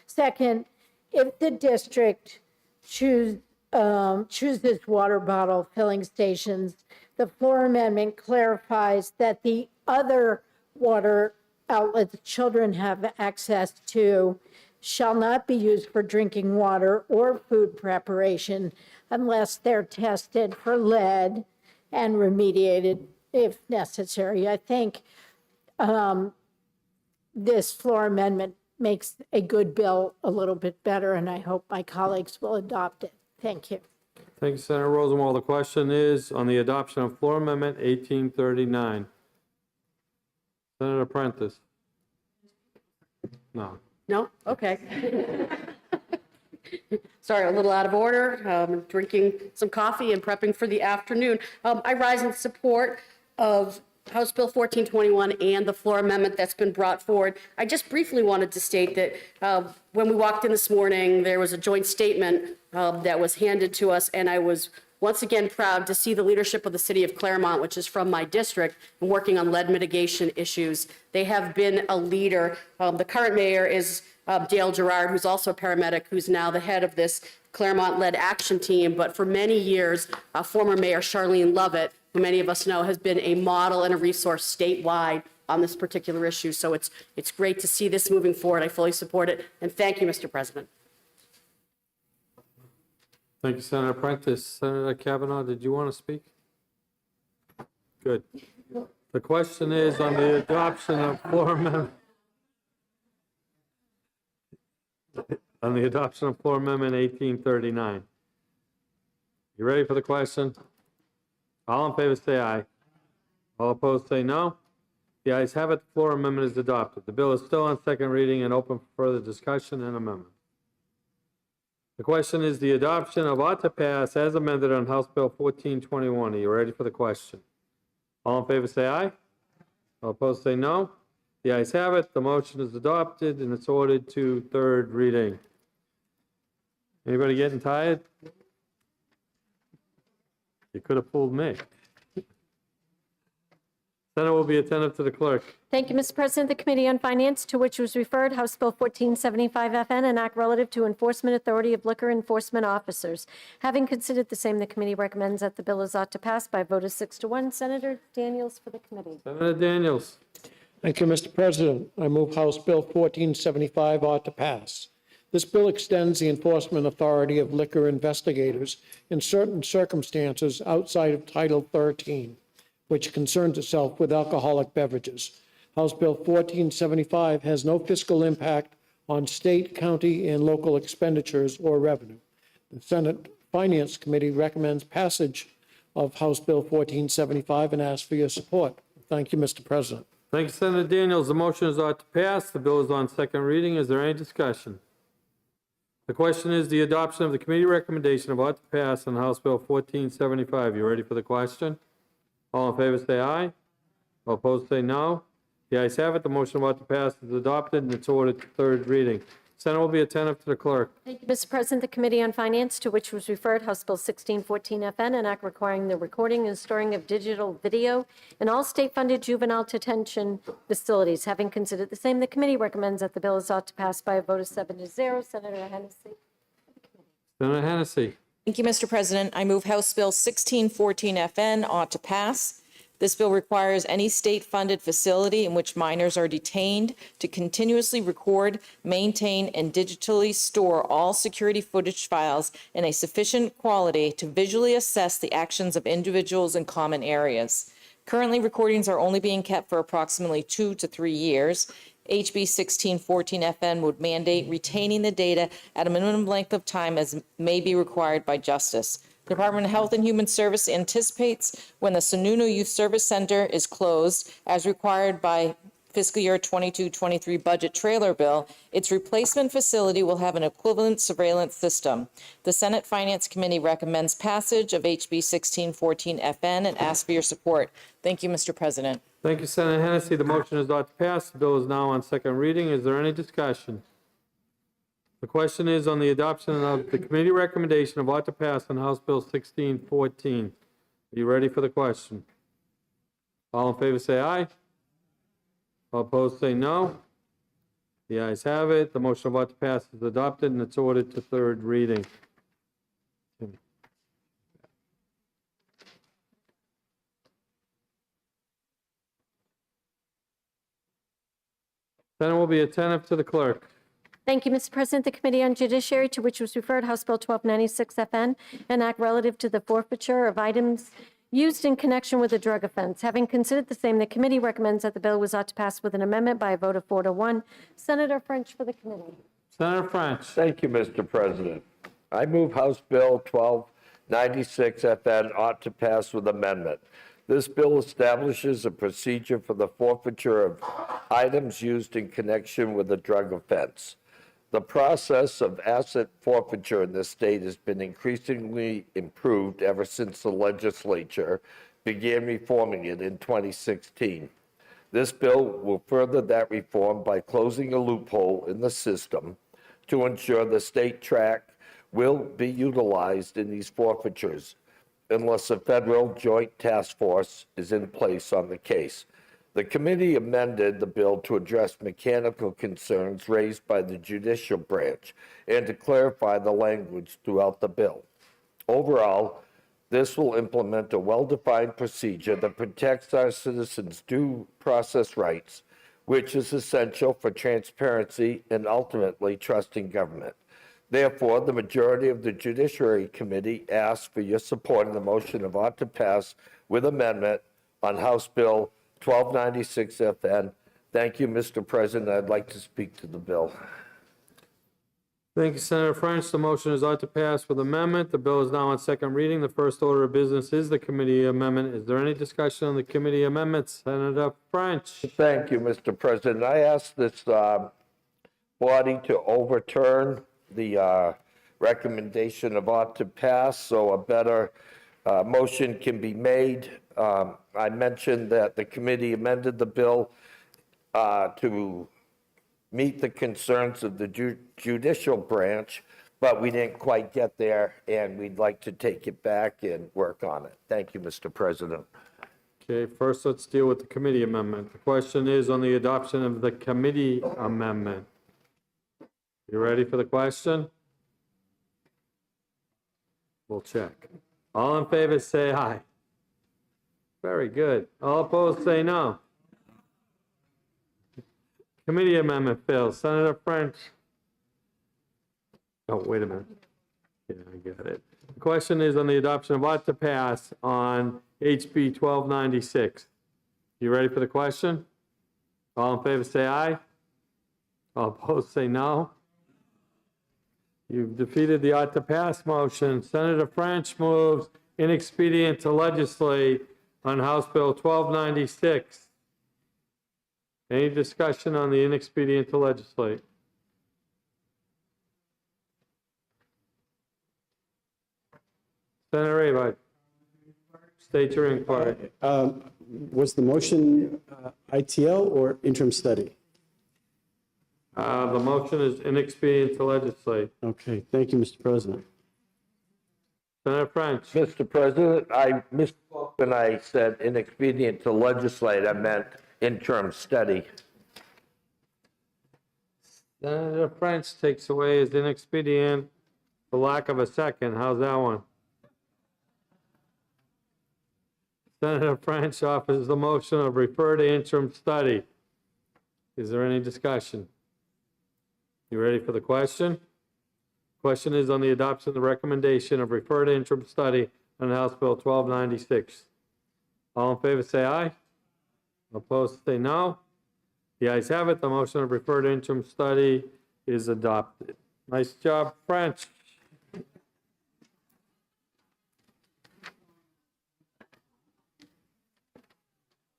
Second, if the district chooses water bottle filling stations, the floor amendment clarifies that the other water outlets children have access to shall not be used for drinking water or food preparation unless they're tested for lead and remediated if necessary. I think this floor amendment makes a good bill a little bit better, and I hope my colleagues will adopt it. Thank you. Thank you, Senator Rosenwald. The question is on the adoption of floor amendment 1839. Senator Prentice. No. No? Okay. Sorry, a little out of order. Drinking some coffee and prepping for the afternoon. I rise in support of House Bill 1421 and the floor amendment that's been brought forward. I just briefly wanted to state that when we walked in this morning, there was a joint statement that was handed to us, and I was once again proud to see the leadership of the city of Claremont, which is from my district, and working on lead mitigation issues. They have been a leader. The current mayor is Dale Gerard, who's also a paramedic, who's now the head of this Claremont Lead Action Team. But for many years, former Mayor Charlene Lovett, who many of us know has been a model and a resource statewide on this particular issue. So it's great to see this moving forward. I fully support it. And thank you, Mr. President. Thank you, Senator Prentice. Senator Kavanaugh, did you want to speak? Good. The question is on the adoption of floor amendment. On the adoption of floor amendment 1839. You ready for the question? All in favor say aye. All opposed say no. The ayes have it. The floor amendment is adopted. The bill is still on second reading and open for further discussion and amendment. The question is the adoption of ought to pass as amended on House Bill 1421. Are you ready for the question? All in favor say aye. All opposed say no. The ayes have it. The motion is adopted and it's ordered to third reading. Anybody getting tired? You could have fooled me. Senate will be attentive to the clerk. Thank you, Mr. President. The Committee on Finance, to which was referred House Bill 1475FN, an act relative to enforcement authority of liquor enforcement officers. Having considered the same, the committee recommends that the bill is ought to pass by a vote of 6-1. Senator Daniels for the committee. Senator Daniels. Thank you, Mr. President. I move House Bill 1475 ought to pass. This bill extends the enforcement authority of liquor investigators in certain circumstances outside of Title 13, which concerns itself with alcoholic beverages. House Bill 1475 has no fiscal impact on state, county, and local expenditures or revenue. The Senate Finance Committee recommends passage of House Bill 1475 and asks for your support. Thank you, Mr. President. Thank you, Senator Daniels. The motion is ought to pass. The bill is on second reading. Is there any discussion? The question is the adoption of the committee recommendation of ought to pass on House Bill 1475. You ready for the question? All in favor say aye. All opposed say no. The ayes have it. The motion about to pass is adopted and it's ordered to third reading. Senate will be attentive to the clerk. Thank you, Mr. President. The Committee on Finance, to which was referred House Bill 1614 FN, an act requiring the recording and storing of digital video in all state-funded juvenile detention facilities. Having considered the same, the committee recommends that the bill is ought to pass by a vote of 7-0. Senator Hennessy. Senator Hennessy. Thank you, Mr. President. I move House Bill 1614 FN ought to pass. This bill requires any state-funded facility in which minors are detained to continuously record, maintain, and digitally store all security footage files in a sufficient quality to visually assess the actions of individuals in common areas. Currently, recordings are only being kept for approximately 2 to 3 years. HB 1614 FN would mandate retaining the data at a minimum length of time as may be required by justice. The Department of Health and Human Service anticipates when the Sununu Youth Service Center is closed, as required by fiscal year 22-23 budget trailer bill, its replacement facility will have an equivalent surveillance system. The Senate Finance Committee recommends passage of HB 1614 FN and asks for your support. Thank you, Mr. President. Thank you, Senator Hennessy. The motion is ought to pass. The bill is now on second reading. Is there any discussion? The question is on the adoption of the committee recommendation of ought to pass on House Bill 1614. Are you ready for the question? All in favor say aye. All opposed say no. The ayes have it. The motion of ought to pass is adopted and it's ordered to third reading. Senate will be attentive to the clerk. Thank you, Mr. President. The Committee on Judiciary, to which was referred House Bill 1296 FN, an act relative to the forfeiture of items used in connection with a drug offense. Having considered the same, the committee recommends that the bill was ought to pass with an amendment by a vote of 4-1. Senator French for the committee. Senator French. Thank you, Mr. President. I move House Bill 1296 FN ought to pass with amendment. This bill establishes a procedure for the forfeiture of items used in connection with a drug offense. The process of asset forfeiture in this state has been increasingly improved ever since the legislature began reforming it in 2016. This bill will further that reform by closing a loophole in the system to ensure the state track will be utilized in these forfeitures unless a federal joint task force is in place on the case. The committee amended the bill to address mechanical concerns raised by the judicial branch and to clarify the language throughout the bill. Overall, this will implement a well-defined procedure that protects our citizens' due process rights, which is essential for transparency and ultimately trust in government. Therefore, the majority of the Judiciary Committee asks for your support in the motion of ought to pass with amendment on House Bill 1296 FN. Thank you, Mr. President. I'd like to speak to the bill. Thank you, Senator French. The motion is ought to pass with amendment. The bill is now on second reading. The first order of business is the committee amendment. Is there any discussion on the committee amendments? Senator French. Thank you, Mr. President. I ask this body to overturn the recommendation of ought to pass so a better motion can be made. I mentioned that the committee amended the bill to meet the concerns of the judicial branch, but we didn't quite get there, and we'd like to take it back and work on it. Thank you, Mr. President. Okay, first let's deal with the committee amendment. The question is on the adoption of the committee amendment. You ready for the question? We'll check. All in favor say aye. Very good. All opposed say no. Committee amendment fails. Senator French. Oh, wait a minute. Yeah, I get it. The question is on the adoption of ought to pass on HB 1296. You ready for the question? All in favor, say aye. All opposed, say no. You've defeated the ought to pass motion. Senator French moves inexpedient to legislate on House Bill 1296. Any discussion on the inexpedient to legislate? Senator Rabbi, state your inquiry. Was the motion ITL or interim study? The motion is inexpedient to legislate. Okay, thank you, Mr. President. Senator French. Mr. President, I misspoke when I said inexpedient to legislate. I meant interim study. Senator French takes away as inexpedient for lack of a second. How's that one? Senator French offers the motion of refer to interim study. Is there any discussion? You ready for the question? Question is on the adoption of the recommendation of refer to interim study on House Bill 1296. All in favor say aye. Opposed say no. The ayes have it. The motion of refer to interim study is adopted. Nice job, French.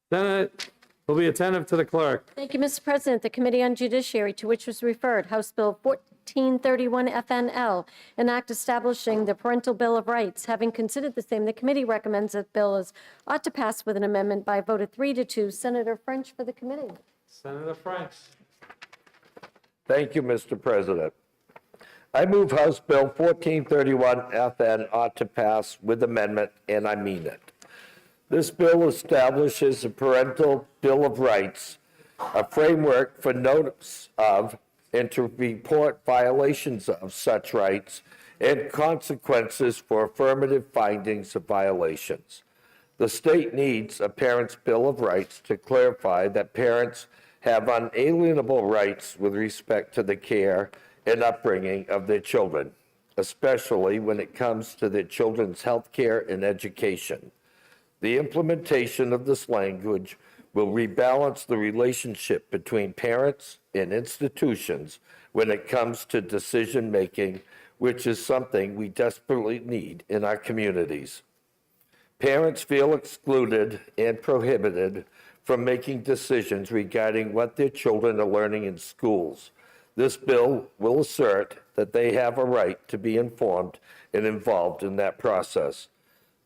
Senate will be attentive to the clerk. Thank you, Mr. President. The Committee on Judiciary, to which was referred House Bill 1431 FNL, an act establishing the Parental Bill of Rights. Having considered the same, the committee recommends that bill ought to pass with an amendment by a vote of 3-2. Senator French for the committee. Senator French. Thank you, Mr. President. I move House Bill 1431 FN ought to pass with amendment, and I mean it. This bill establishes a Parental Bill of Rights, a framework for notice of and to report violations of such rights and consequences for affirmative findings of violations. The state needs a Parent's Bill of Rights to clarify that parents have unalienable rights with respect to the care and upbringing of their children, especially when it comes to their children's health care and education. The implementation of this language will rebalance the relationship between parents and institutions when it comes to decision-making, which is something we desperately need in our communities. Parents feel excluded and prohibited from making decisions regarding what their children are learning in schools. This bill will assert that they have a right to be informed and involved in that process.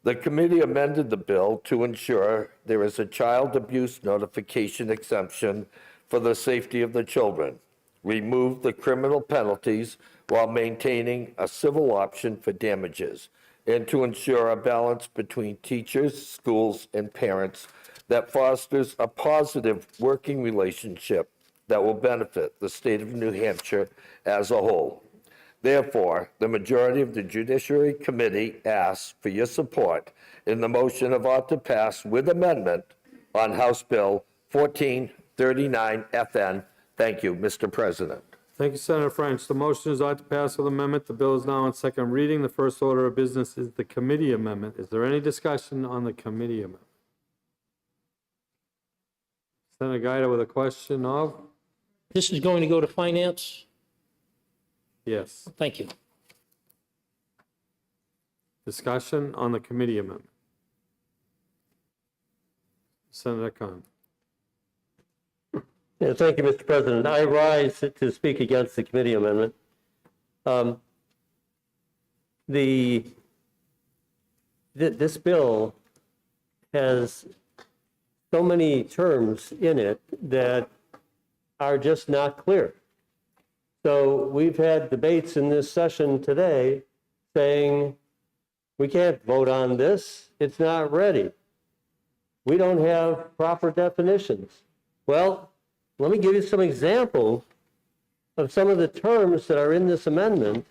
The committee amended the bill to ensure there is a child abuse notification exemption for the safety of the children, remove the criminal penalties while maintaining a civil option for damages, and to ensure a balance between teachers, schools, and parents that fosters a positive working relationship that will benefit the state of New Hampshire as a whole. Therefore, the majority of the Judiciary Committee asks for your support in the motion of ought to pass with amendment on House Bill 1439 FN. Thank you, Mr. President. Thank you, Senator French. The motion is ought to pass with amendment. The bill is now on second reading. The first order of business is the committee amendment. Is there any discussion on the committee amendment? Senator Guida with a question of? This is going to go to finance? Yes. Thank you. Discussion on the committee amendment. Senator Kahn. Yeah, thank you, Mr. President. I rise to speak against the committee amendment. This bill has so many terms in it that are just not clear. So we've had debates in this session today saying we can't vote on this, it's not ready. We don't have proper definitions. Well, let me give you some examples of some of the terms that are in this amendment.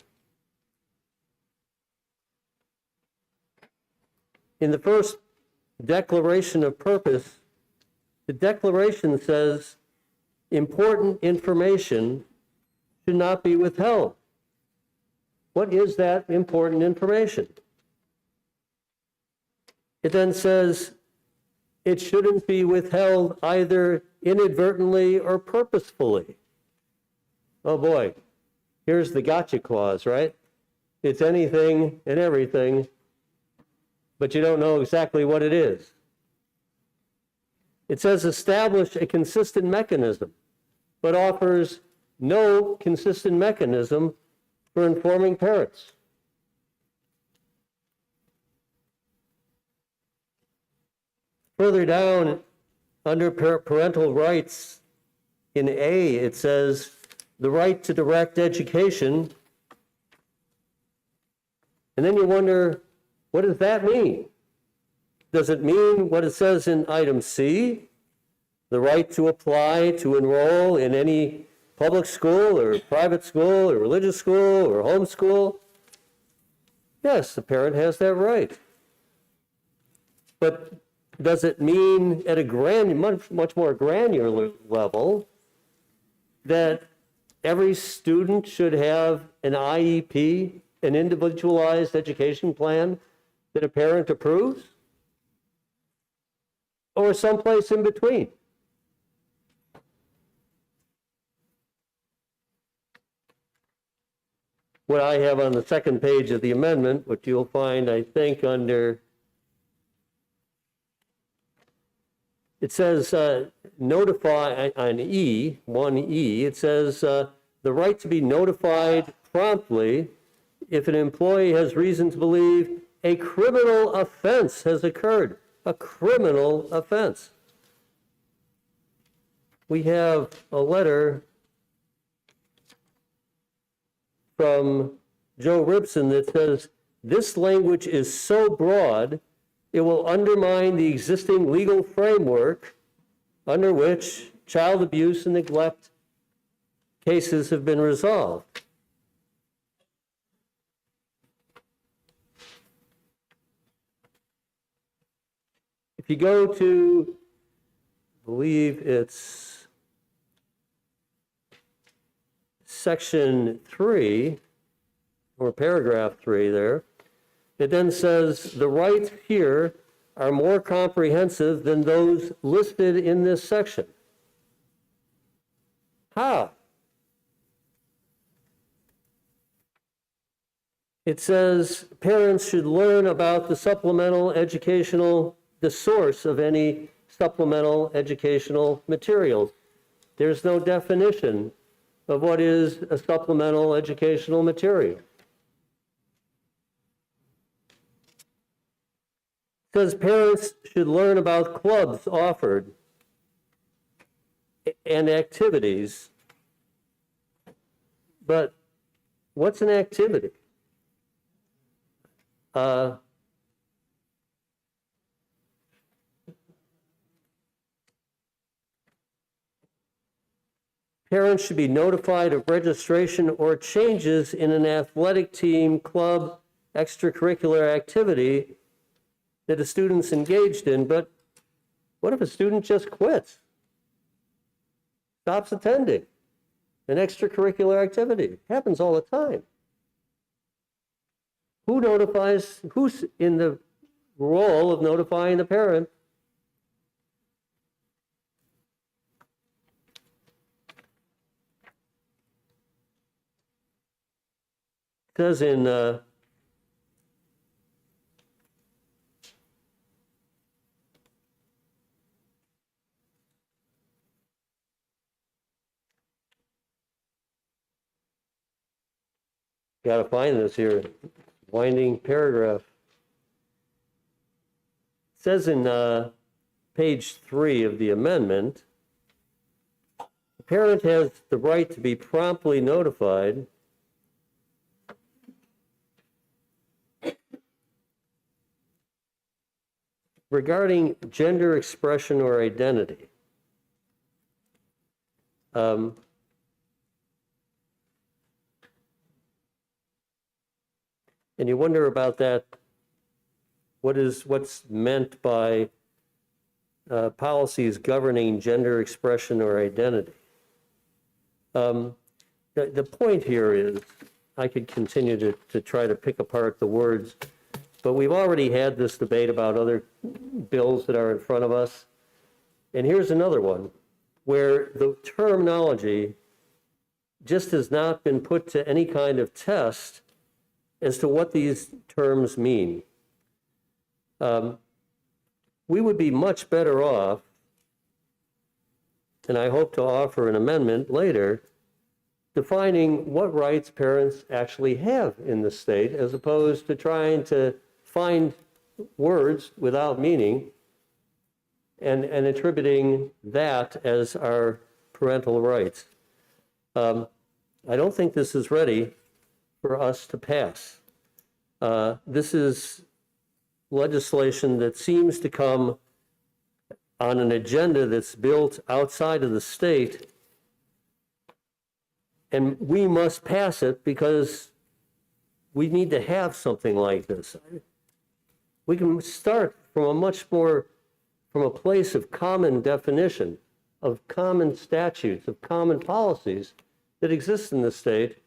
In the first declaration of purpose, the declaration says important information should not be withheld. What is that important information? It then says it shouldn't be withheld either inadvertently or purposefully. Oh boy, here's the gotcha clause, right? It's anything and everything, but you don't know exactly what it is. It says establish a consistent mechanism, but offers no consistent mechanism for informing parents. Further down, under parental rights, in A, it says the right to direct education. And then you wonder, what does that mean? Does it mean what it says in item C, the right to apply to enroll in any public school or private school or religious school or homeschool? Yes, the parent has that right. But does it mean at a much more granular level that every student should have an IEP, an individualized education plan that a parent approves? Or someplace in between? What I have on the second page of the amendment, which you'll find, I think, under, it says notify on E, 1E, it says the right to be notified promptly if an employee has reason to believe a criminal offense has occurred. A criminal offense. We have a letter from Joe Ribson that says this language is so broad it will undermine the existing legal framework under which child abuse and neglect cases have been resolved. If you go to, I believe it's section 3, or paragraph 3 there, it then says the rights here are more comprehensive than those listed in this section. How? It says parents should learn about the source of any supplemental educational materials. There's no definition of what is a supplemental educational material. It says parents should learn about clubs offered and activities. But what's an activity? Parents should be notified of registration or changes in an athletic team, club, extracurricular activity that a student's engaged in. But what if a student just quits? Stops attending an extracurricular activity? It happens all the time. Who notifies, who's in the role of notifying the parent? It says in got to find this here, winding paragraph. It says in page 3 of the amendment, the parent has the right to be promptly notified regarding gender expression or identity. And you wonder about that, what's meant by policies governing gender expression or identity. The point here is, I could continue to try to pick apart the words, but we've already had this debate about other bills that are in front of us. And here's another one where the terminology just has not been put to any kind of test as to what these terms mean. We would be much better off, and I hope to offer an amendment later, defining what rights parents actually have in the state, as opposed to trying to find words without meaning and attributing that as our parental rights. I don't think this is ready for us to pass. This is legislation that seems to come on an agenda that's built outside of the state, and we must pass it because we need to have something like this. We can start from a place of common definition, of common statutes, of common policies that exist in the state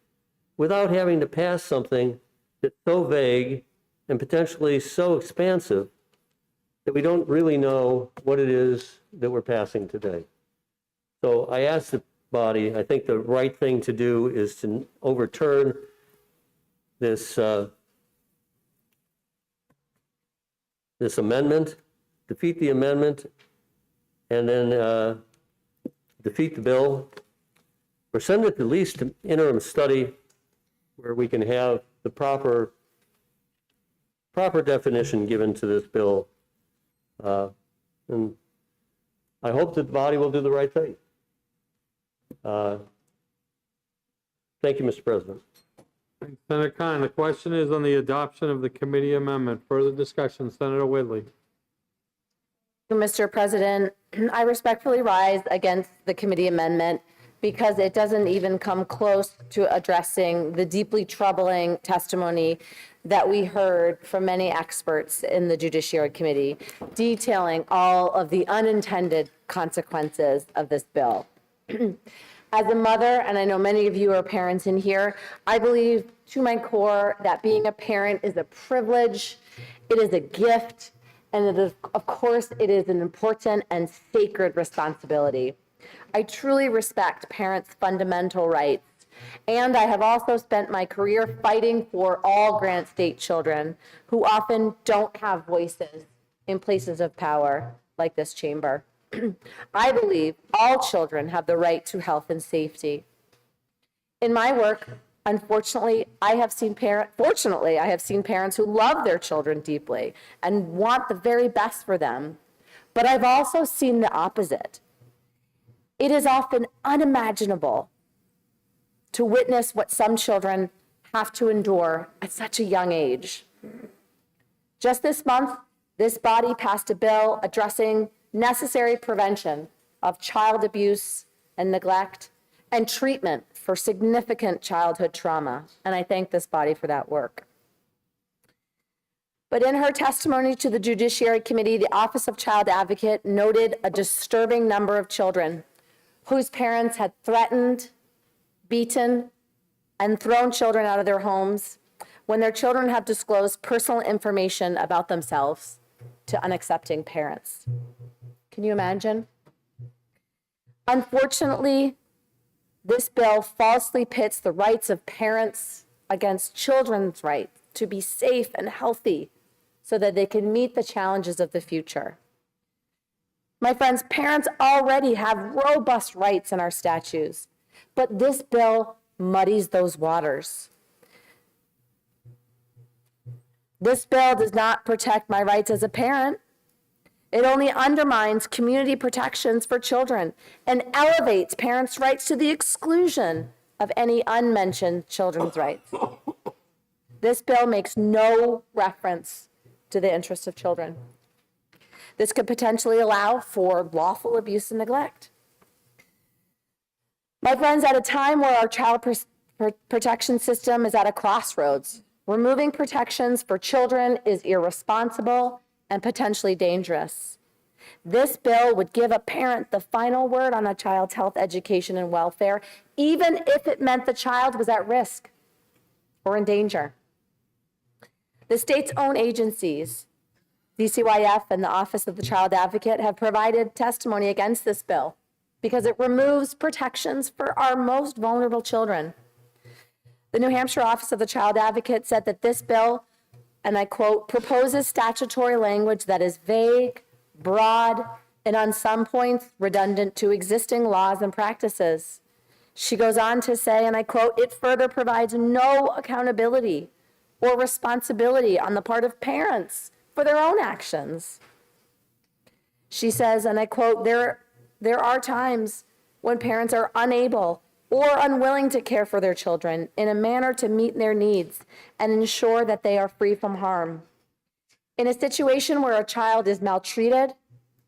without having to pass something that's so vague and potentially so expansive that we don't really know what it is that we're passing today. So I ask the body, I think the right thing to do is to overturn this this amendment, defeat the amendment, and then defeat the bill, or send it at least to interim study where we can have the proper definition given to this bill. And I hope that the body will do the right thing. Thank you, Mr. President. Thanks, Senator Kahn. The question is on the adoption of the committee amendment. Further discussion, Senator Whitley. Mr. President, I respectfully rise against the committee amendment because it doesn't even come close to addressing the deeply troubling testimony that we heard from many experts in the Judiciary Committee, detailing all of the unintended consequences of this bill. As a mother, and I know many of you are parents in here, I believe to my core that being a parent is a privilege, it is a gift, and it is, of course, it is an important and sacred responsibility. I truly respect parents' fundamental rights, and I have also spent my career fighting for all Granite State children who often don't have voices in places of power like this chamber. I believe all children have the right to health and safety. In my work, unfortunately, I have seen parents who love their children deeply and want the very best for them. But I've also seen the opposite. It is often unimaginable to witness what some children have to endure at such a young age. Just this month, this body passed a bill addressing necessary prevention of child abuse and neglect and treatment for significant childhood trauma, and I thank this body for that work. But in her testimony to the Judiciary Committee, the Office of Child Advocate noted a disturbing number of children whose parents had threatened, beaten, and thrown children out of their homes when their children have disclosed personal information about themselves to unaccepting parents. Can you imagine? Unfortunately, this bill falsely pits the rights of parents against children's rights to be safe and healthy so that they can meet the challenges of the future. My friends, parents already have robust rights in our statutes, but this bill muddies those waters. This bill does not protect my rights as a parent. It only undermines community protections for children and elevates parents' rights to the exclusion of any unmentioned children's rights. This bill makes no reference to the interests of children. This could potentially allow for lawful abuse and neglect. My friends, at a time where our child protection system is at a crossroads, removing protections for children is irresponsible and potentially dangerous. This bill would give a parent the final word on a child's health, education, and welfare, even if it meant the child was at risk. or in danger. The state's own agencies, DCYF and the Office of the Child Advocate, have provided testimony against this bill because it removes protections for our most vulnerable children. The New Hampshire Office of the Child Advocate said that this bill, and I quote, proposes statutory language that is vague, broad, and on some points redundant to existing laws and practices. She goes on to say, and I quote, it further provides no accountability or responsibility on the part of parents for their own actions. She says, and I quote, there are times when parents are unable or unwilling to care for their children in a manner to meet their needs and ensure that they are free from harm. In a situation where a child is maltreated,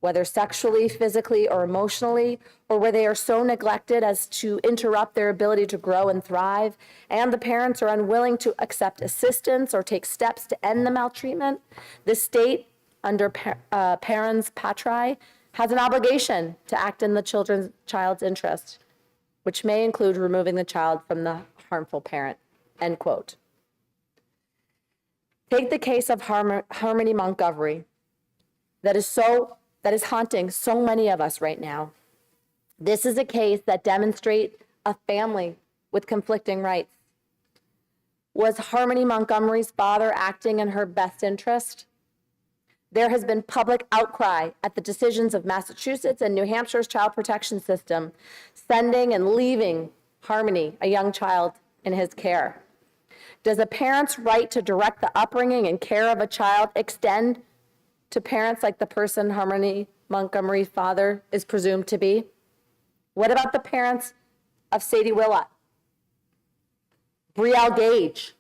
whether sexually, physically, or emotionally, or where they are so neglected as to interrupt their ability to grow and thrive, and the parents are unwilling to accept assistance or take steps to end the maltreatment, the state, under parens patriae, has an obligation to act in the child's interest, which may include removing the child from the harmful parent, end quote. Take the case of Harmony Montgomery that is haunting so many of us right now. This is a case that demonstrates a family with conflicting rights. Was Harmony Montgomery's father acting in her best interest? There has been public outcry at the decisions of Massachusetts and New Hampshire's child protection system, sending and leaving Harmony, a young child, in his care. Does a parent's right to direct the upbringing and care of a child extend to parents like the person Harmony Montgomery's father is presumed to be? What about the parents of Sadie Willott, Brielle Gage,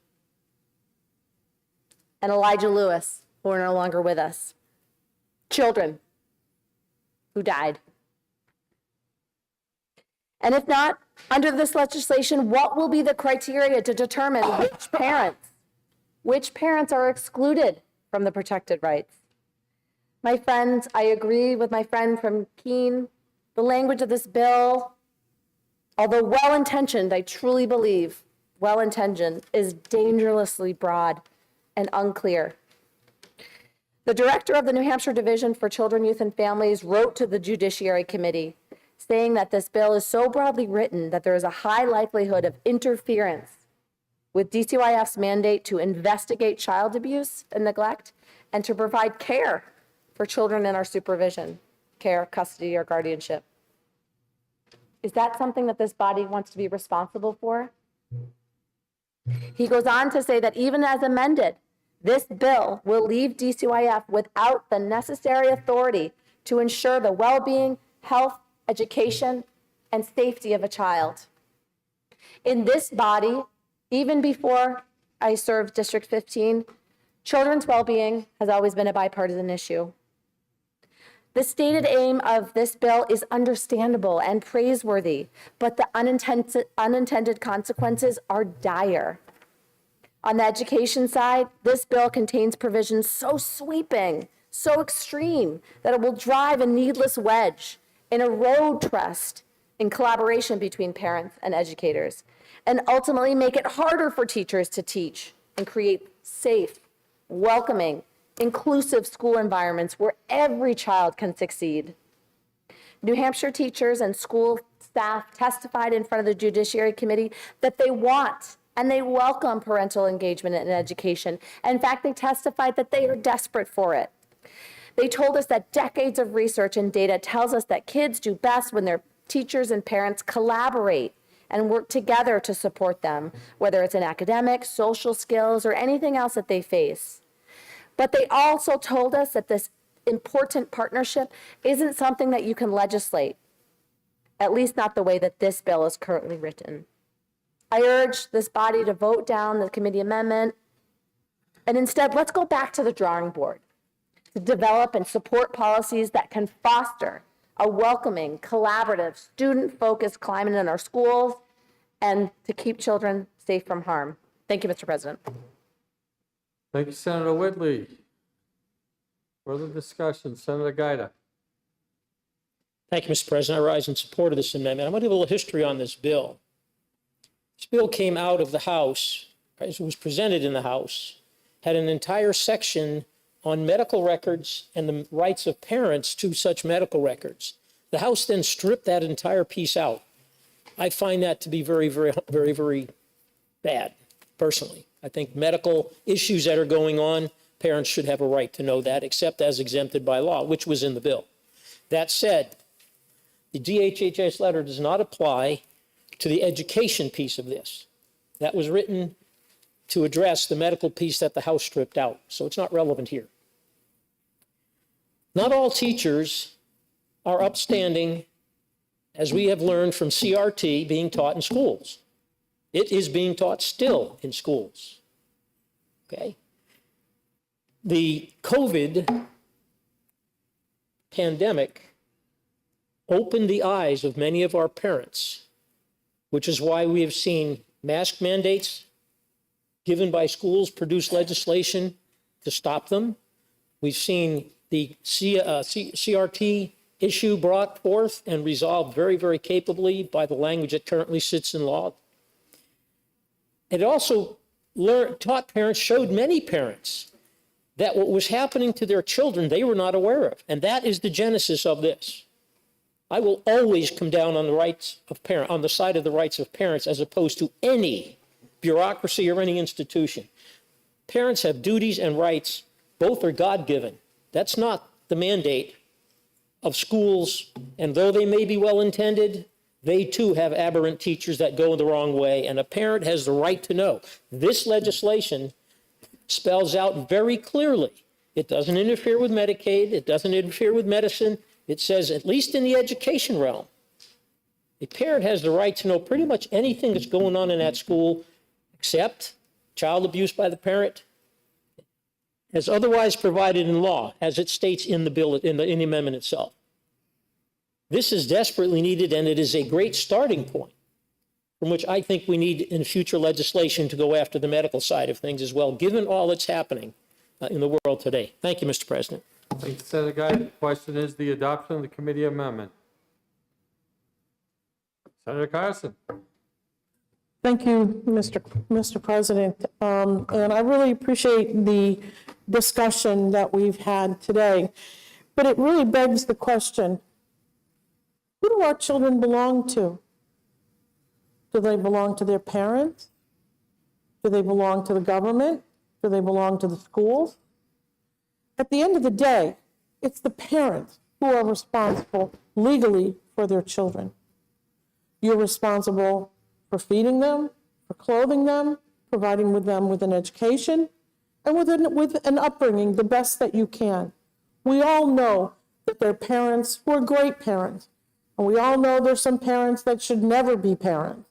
and Elijah Lewis, who are no longer with us? Children who died. And if not, under this legislation, what will be the criteria to determine which parents are excluded from the protected rights? My friends, I agree with my friend from Keene. The language of this bill, although well-intentioned, I truly believe well-intentioned, is dangerously broad and unclear. The director of the New Hampshire Division for Children, Youth, and Families wrote to the Judiciary Committee saying that this bill is so broadly written that there is a high likelihood of interference with DCYF's mandate to investigate child abuse and neglect and to provide care for children in our supervision, care, custody, or guardianship. Is that something that this body wants to be responsible for? He goes on to say that even as amended, this bill will leave DCYF without the necessary authority to ensure the well-being, health, education, and safety of a child. In this body, even before I served District 15, children's well-being has always been a bipartisan issue. The stated aim of this bill is understandable and praiseworthy, but the unintended consequences are dire. On the education side, this bill contains provisions so sweeping, so extreme, that it will drive a needless wedge and erode trust in collaboration between parents and educators, and ultimately make it harder for teachers to teach and create safe, welcoming, inclusive school environments where every child can succeed. New Hampshire teachers and school staff testified in front of the Judiciary Committee that they want and they welcome parental engagement in education. In fact, they testified that they are desperate for it. They told us that decades of research and data tells us that kids do best when their teachers and parents collaborate and work together to support them, whether it's in academics, social skills, or anything else that they face. But they also told us that this important partnership isn't something that you can legislate, at least not the way that this bill is currently written. I urge this body to vote down the committee amendment, and instead, let's go back to the drawing board to develop and support policies that can foster a welcoming, collaborative, student-focused climate in our schools and to keep children safe from harm. Thank you, Mr. President. Thank you, Senator Whitley. Further discussion, Senator Gaida. Thank you, Mr. President. I rise in support of this amendment. I'm going to give a little history on this bill. This bill came out of the House as it was presented in the House, had an entire section on medical records and the rights of parents to such medical records. The House then stripped that entire piece out. I find that to be very, very, very, very bad, personally. I think medical issues that are going on, parents should have a right to know that, except as exempted by law, which was in the bill. That said, the DHHS letter does not apply to the education piece of this. That was written to address the medical piece that the House stripped out, so it's not relevant here. Not all teachers are upstanding, as we have learned from CRT being taught in schools. It is being taught still in schools, okay? The COVID pandemic opened the eyes of many of our parents, which is why we have seen mask mandates given by schools produce legislation to stop them. We've seen the CRT issue brought forth and resolved very, very capably by the language that currently sits in law. It also taught parents, showed many parents that what was happening to their children they were not aware of. And that is the genesis of this. I will always come down on the rights of parents, on the side of the rights of parents, as opposed to any bureaucracy or any institution. Parents have duties and rights. Both are God-given. That's not the mandate of schools. And though they may be well-intended, they too have aberrant teachers that go the wrong way. And a parent has the right to know. This legislation spells out very clearly. It doesn't interfere with Medicaid. It doesn't interfere with medicine. It says, at least in the education realm, a parent has the right to know pretty much anything that's going on in that school, except child abuse by the parent, as otherwise provided in law, as it states in the bill, in the amendment itself. This is desperately needed, and it is a great starting point from which I think we need in future legislation to go after the medical side of things as well, given all that's happening in the world today. Thank you, Mr. President. Thank you, Senator Guy. The question is the adoption of the committee amendment. Senator Carson. Thank you, Mr. President. And I really appreciate the discussion that we've had today. But it really begs the question, who do our children belong to? Do they belong to their parents? Do they belong to the government? Do they belong to the schools? At the end of the day, it's the parents who are responsible legally for their children. You're responsible for feeding them, for clothing them, providing them with an education, and with an upbringing the best that you can. We all know that there are parents who are great parents, and we all know there's some parents that should never be parents.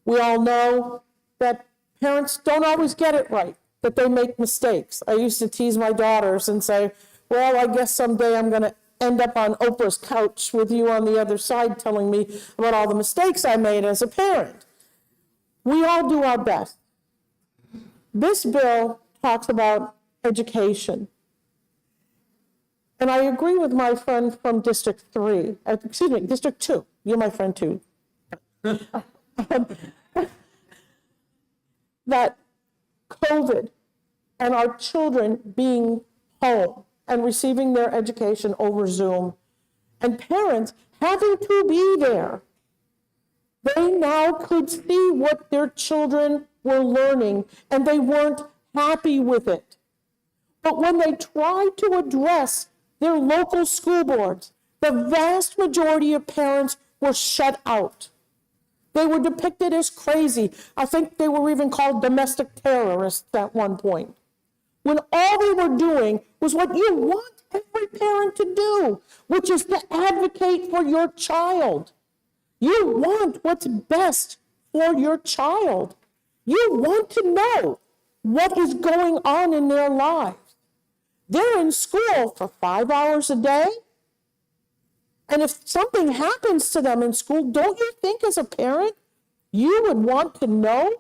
We all know that parents don't always get it right, that they make mistakes. I used to tease my daughters and say, well, I guess someday I'm going to end up on Oprah's couch with you on the other side telling me about all the mistakes I made as a parent. We all do our best. This bill talks about education. And I agree with my friend from District 2. You're my friend too. That COVID and our children being home and receiving their education over Zoom, and parents having to be there, they now could see what their children were learning, and they weren't happy with it. But when they tried to address their local school boards, the vast majority of parents were shut out. They were depicted as crazy. I think they were even called domestic terrorists at one point. When all they were doing was what you want every parent to do, which is to advocate for your child. You want what's best for your child. You want to know what is going on in their lives. They're in school for 5 hours a day. And if something happens to them in school, don't you think as a parent, you would want to know?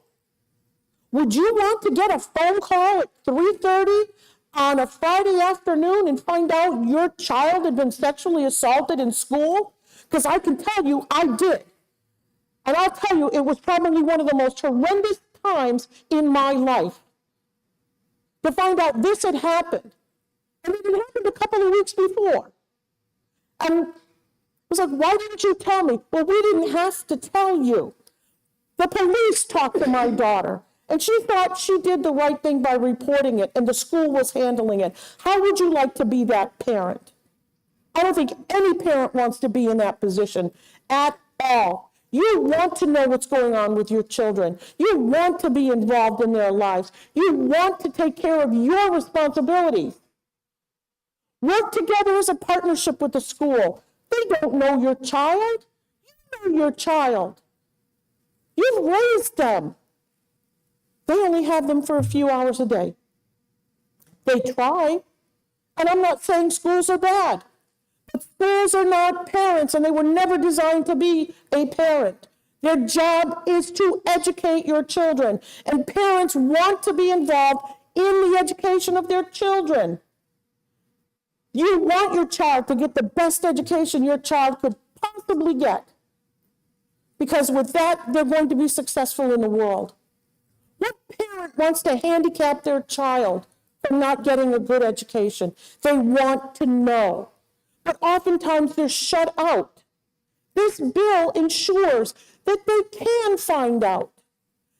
Would you want to get a phone call at 3:30 on a Friday afternoon and find out your child had been sexually assaulted in school? Because I can tell you I did. And I'll tell you, it was probably one of the most horrendous times in my life to find out this had happened. And it had happened a couple of weeks before. And I was like, why didn't you tell me? Well, we didn't have to tell you. The police talked to my daughter, and she thought she did the right thing by reporting it, and the school was handling it. How would you like to be that parent? I don't think any parent wants to be in that position at all. You want to know what's going on with your children. You want to be involved in their lives. You want to take care of your responsibilities. Work together as a partnership with the school. They don't know your child. You know your child. You've raised them. They only have them for a few hours a day. They try. And I'm not saying schools are bad. But schools are not parents, and they were never designed to be a parent. Their job is to educate your children, and parents want to be involved in the education of their children. You want your child to get the best education your child could possibly get, because with that, they're going to be successful in the world. What parent wants to handicap their child from not getting a good education? They want to know. But oftentimes they're shut out. This bill ensures that they can find out,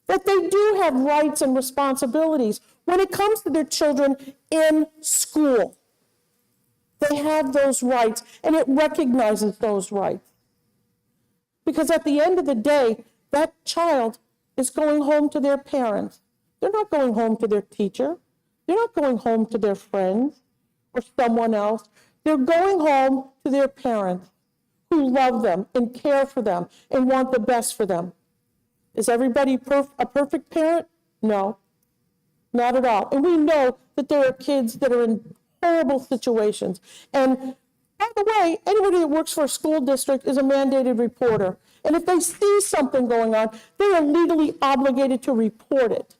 that they do have rights and responsibilities when it comes to their children in school. They have those rights, and it recognizes those rights. Because at the end of the day, that child is going home to their parents. They're not going home to their teacher. They're not going home to their friends or someone else. They're going home to their parents who love them and care for them and want the best for them. Is everybody a perfect parent? No, not at all. And we know that there are kids that are in horrible situations. And by the way, anybody that works for a school district is a mandated reporter. And if they see something going on, they are legally obligated to report it.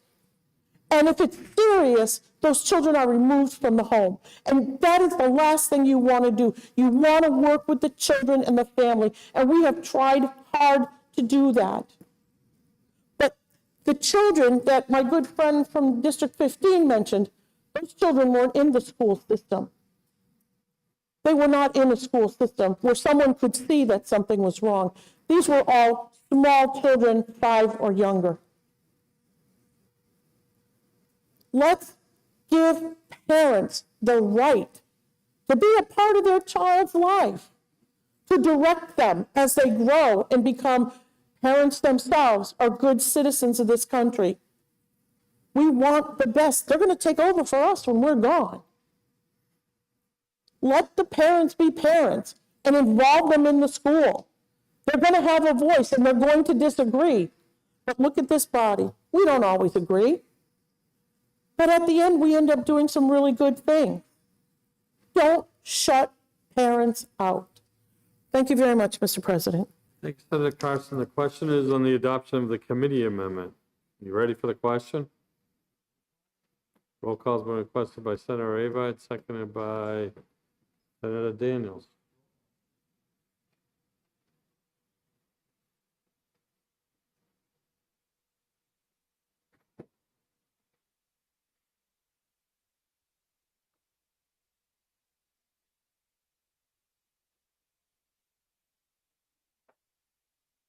And if it's serious, those children are removed from the home. And that is the last thing you want to do. You want to work with the children and the family. And we have tried hard to do that. But the children that my good friend from District 15 mentioned, those children weren't in the school system. They were not in a school system where someone could see that something was wrong. These were all small children, 5 or younger. Let's give parents the right to be a part of their child's life, to direct them as they grow and become parents themselves or good citizens of this country. We want the best. They're going to take over for us when we're gone. Let the parents be parents and involve them in the school. They're going to have a voice and they're going to disagree. But look at this body. We don't always agree. But at the end, we end up doing some really good things. Don't shut parents out. Thank you very much, Mr. President. Thanks, Senator Carson. The question is on the adoption of the committee amendment. You ready for the question? Roll call has been requested by Senator Avite, seconded by Senator Daniels.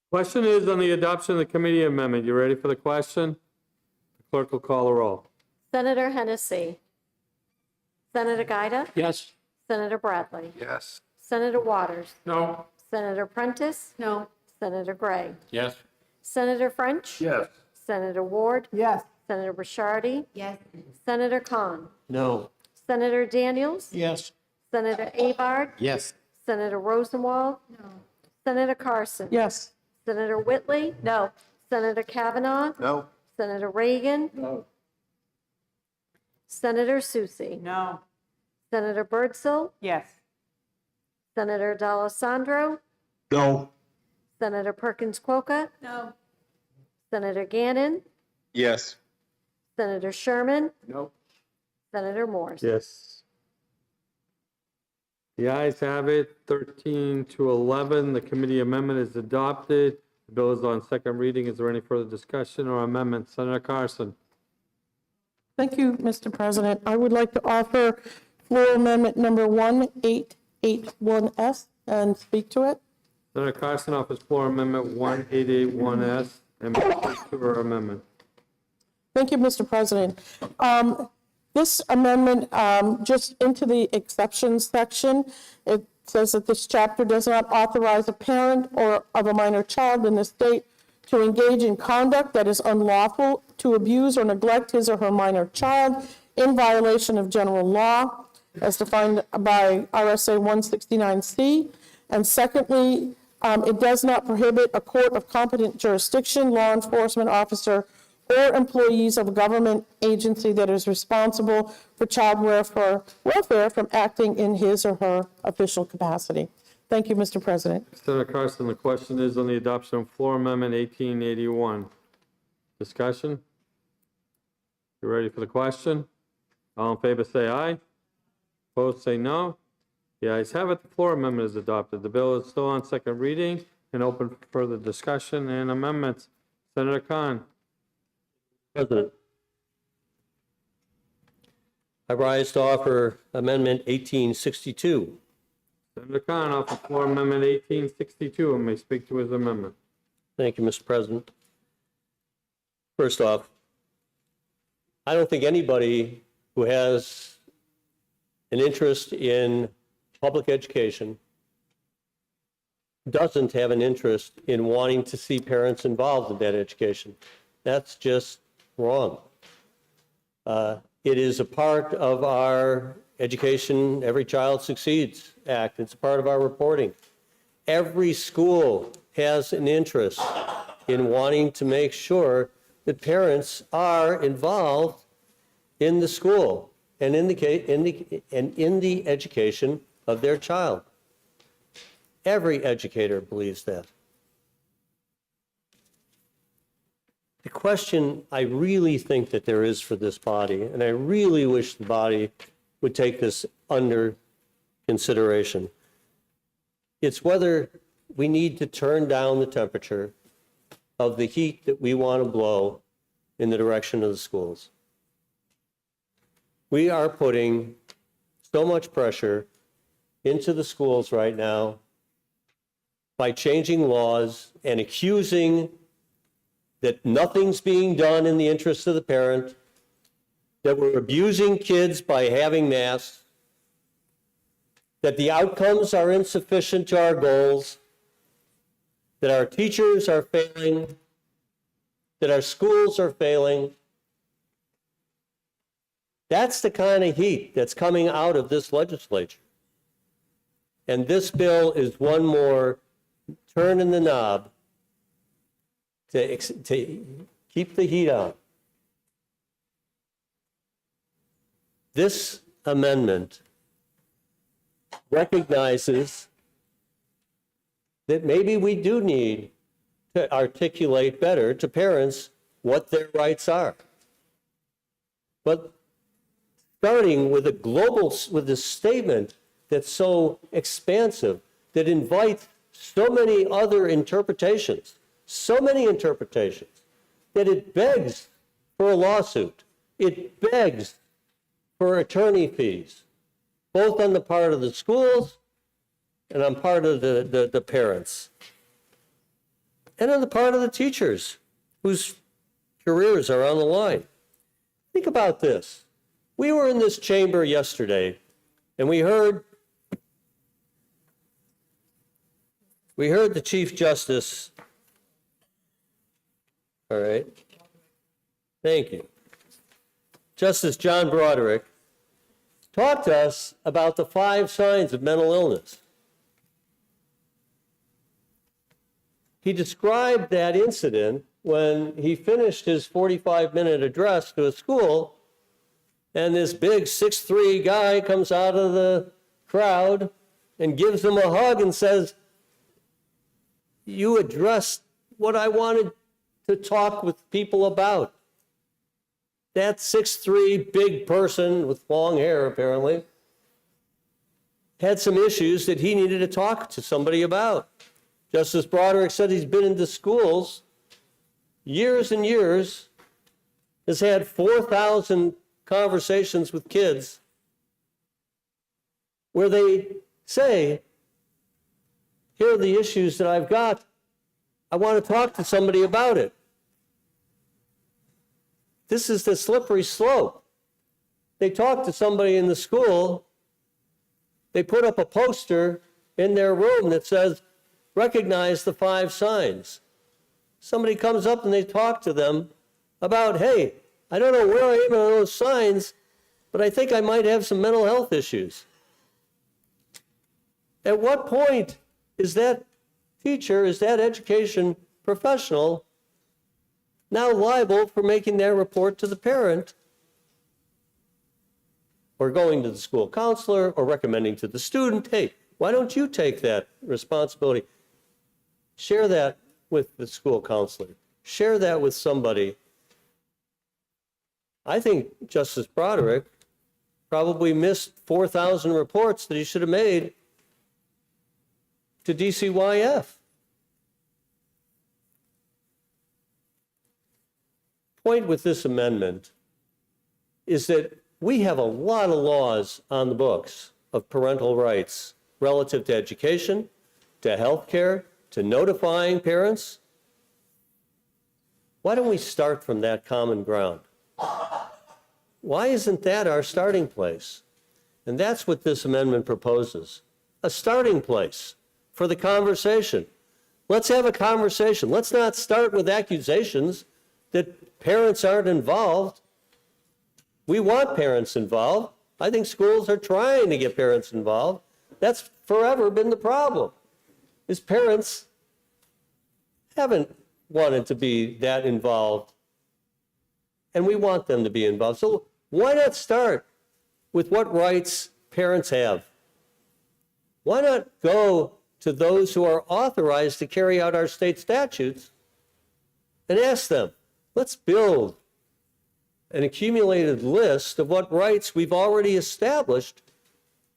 Question is on the adoption of the committee amendment. You ready for the question? The clerk will call the roll. Senator Hennessy. Senator Gaida. Yes. Senator Bradley. Yes. Senator Waters. No. Senator Prentice. No. Senator Gray. Yes. Senator French. Yes. Senator Ward. Yes. Senator Bishardi. Yes. Senator Kahn. No. Senator Daniels. Yes. Senator Avard. Yes. Senator Rosenwald. No. Senator Carson. Yes. Senator Whitley. No. Senator Kavanaugh. No. Senator Reagan. No. Senator Soucy. No. Senator Birdsell. Yes. Senator D'Alessandro. No. Senator Perkins Quokka. No. Senator Gannon. Yes. Senator Sherman. No. Senator Morse. Yes. The ayes have it, 13 to 11. The committee amendment is adopted. The bill is on second reading. Is there any further discussion or amendment? Senator Carson. Thank you, Mr. President. I would like to offer floor amendment number 1881S and speak to it. Senator Carson offers floor amendment 1881S and may speak to her amendment. Thank you, Mr. President. This amendment, just into the exceptions section, it says that this chapter does not authorize a parent or of a minor child in the state to engage in conduct that is unlawful, to abuse or neglect his or her minor child in violation of general law, as defined by RSA 169C. And secondly, it does not prohibit a court of competent jurisdiction, law enforcement officer, or employees of a government agency that is responsible for child welfare from acting in his or her official capacity. Thank you, Mr. President. Senator Carson, the question is on the adoption of floor amendment 1881. Discussion? You ready for the question? All in favor say aye. Opposed say no. The ayes have it. The floor amendment is adopted. The bill is still on second reading and open for further discussion and amendments. Senator Kahn. President, I rise to offer Amendment 1862. Senator Kahn offers floor amendment 1862 and may speak to his amendment. Thank you, Mr. President. First off, I don't think anybody who has an interest in public education doesn't have an interest in wanting to see parents involved in that education. That's just wrong. It is a part of our Education Every Child Succeeds Act. It's a part of our reporting. Every school has an interest in wanting to make sure that parents are involved in the school and in the education of their child. Every educator believes that. The question I really think that there is for this body, and I really wish the body would take this under consideration, it's whether we need to turn down the temperature of the heat that we want to blow in the direction of the schools. We are putting so much pressure into the schools right now by changing laws and accusing that nothing's being done in the interest of the parent, that we're abusing kids by having masks, that the outcomes are insufficient to our goals, that our teachers are failing, that our schools are failing. That's the kind of heat that's coming out of this legislature. And this bill is one more turn in the knob to keep the heat on. This amendment recognizes that maybe we do need to articulate better to parents what their rights are. But starting with with a statement that's so expansive, that invites so many other interpretations, that it begs for a lawsuit. It begs for attorney fees, both on the part of the schools and on part of the parents, and on the part of the teachers whose careers are on the line. Think about this. We were in this chamber yesterday, and we heard the Chief Justice. All right. Thank you. Justice John Broderick talked to us about the 5 signs of mental illness. He described that incident when he finished his 45-minute address to a school, and this big 6'3" guy comes out of the crowd and gives him a hug and says, "You addressed what I wanted to talk with people about." That 6'3" big person with long hair, apparently, had some issues that he needed to talk to somebody about. Justice Broderick said he's been into schools years and years, has had 4,000 conversations with kids where they say, here are the issues that I've got. I want to talk to somebody about it. This is the slippery slope. They talk to somebody in the school, they put up a poster in their room that says, recognize the 5 signs. Somebody comes up and they talk to them about, hey, I don't know where I am on those signs, but I think I might have some mental health issues. At what point is that teacher, is that education professional now liable for making that report to the parent, or going to the school counselor, or recommending to the student, hey, why don't you take that responsibility? Share that with the school counselor. Share that with somebody. I think Justice Broderick probably missed 4,000 reports that he should have made to DCYF. Point with this amendment is that we have a lot of laws on the books of parental rights relative to education, to health care, to notifying parents. Why don't we start from that common ground? Why isn't that our starting place? And that's what this amendment proposes, a starting place for the conversation. Let's have a conversation. Let's not start with accusations that parents aren't involved. We want parents involved. I think schools are trying to get parents involved. That's forever been the problem, is parents haven't wanted to be that involved, and we want them to be involved. So why not start with what rights parents have? Why not go to those who are authorized to carry out our state statutes and ask them, let's build an accumulated list of what rights we've already established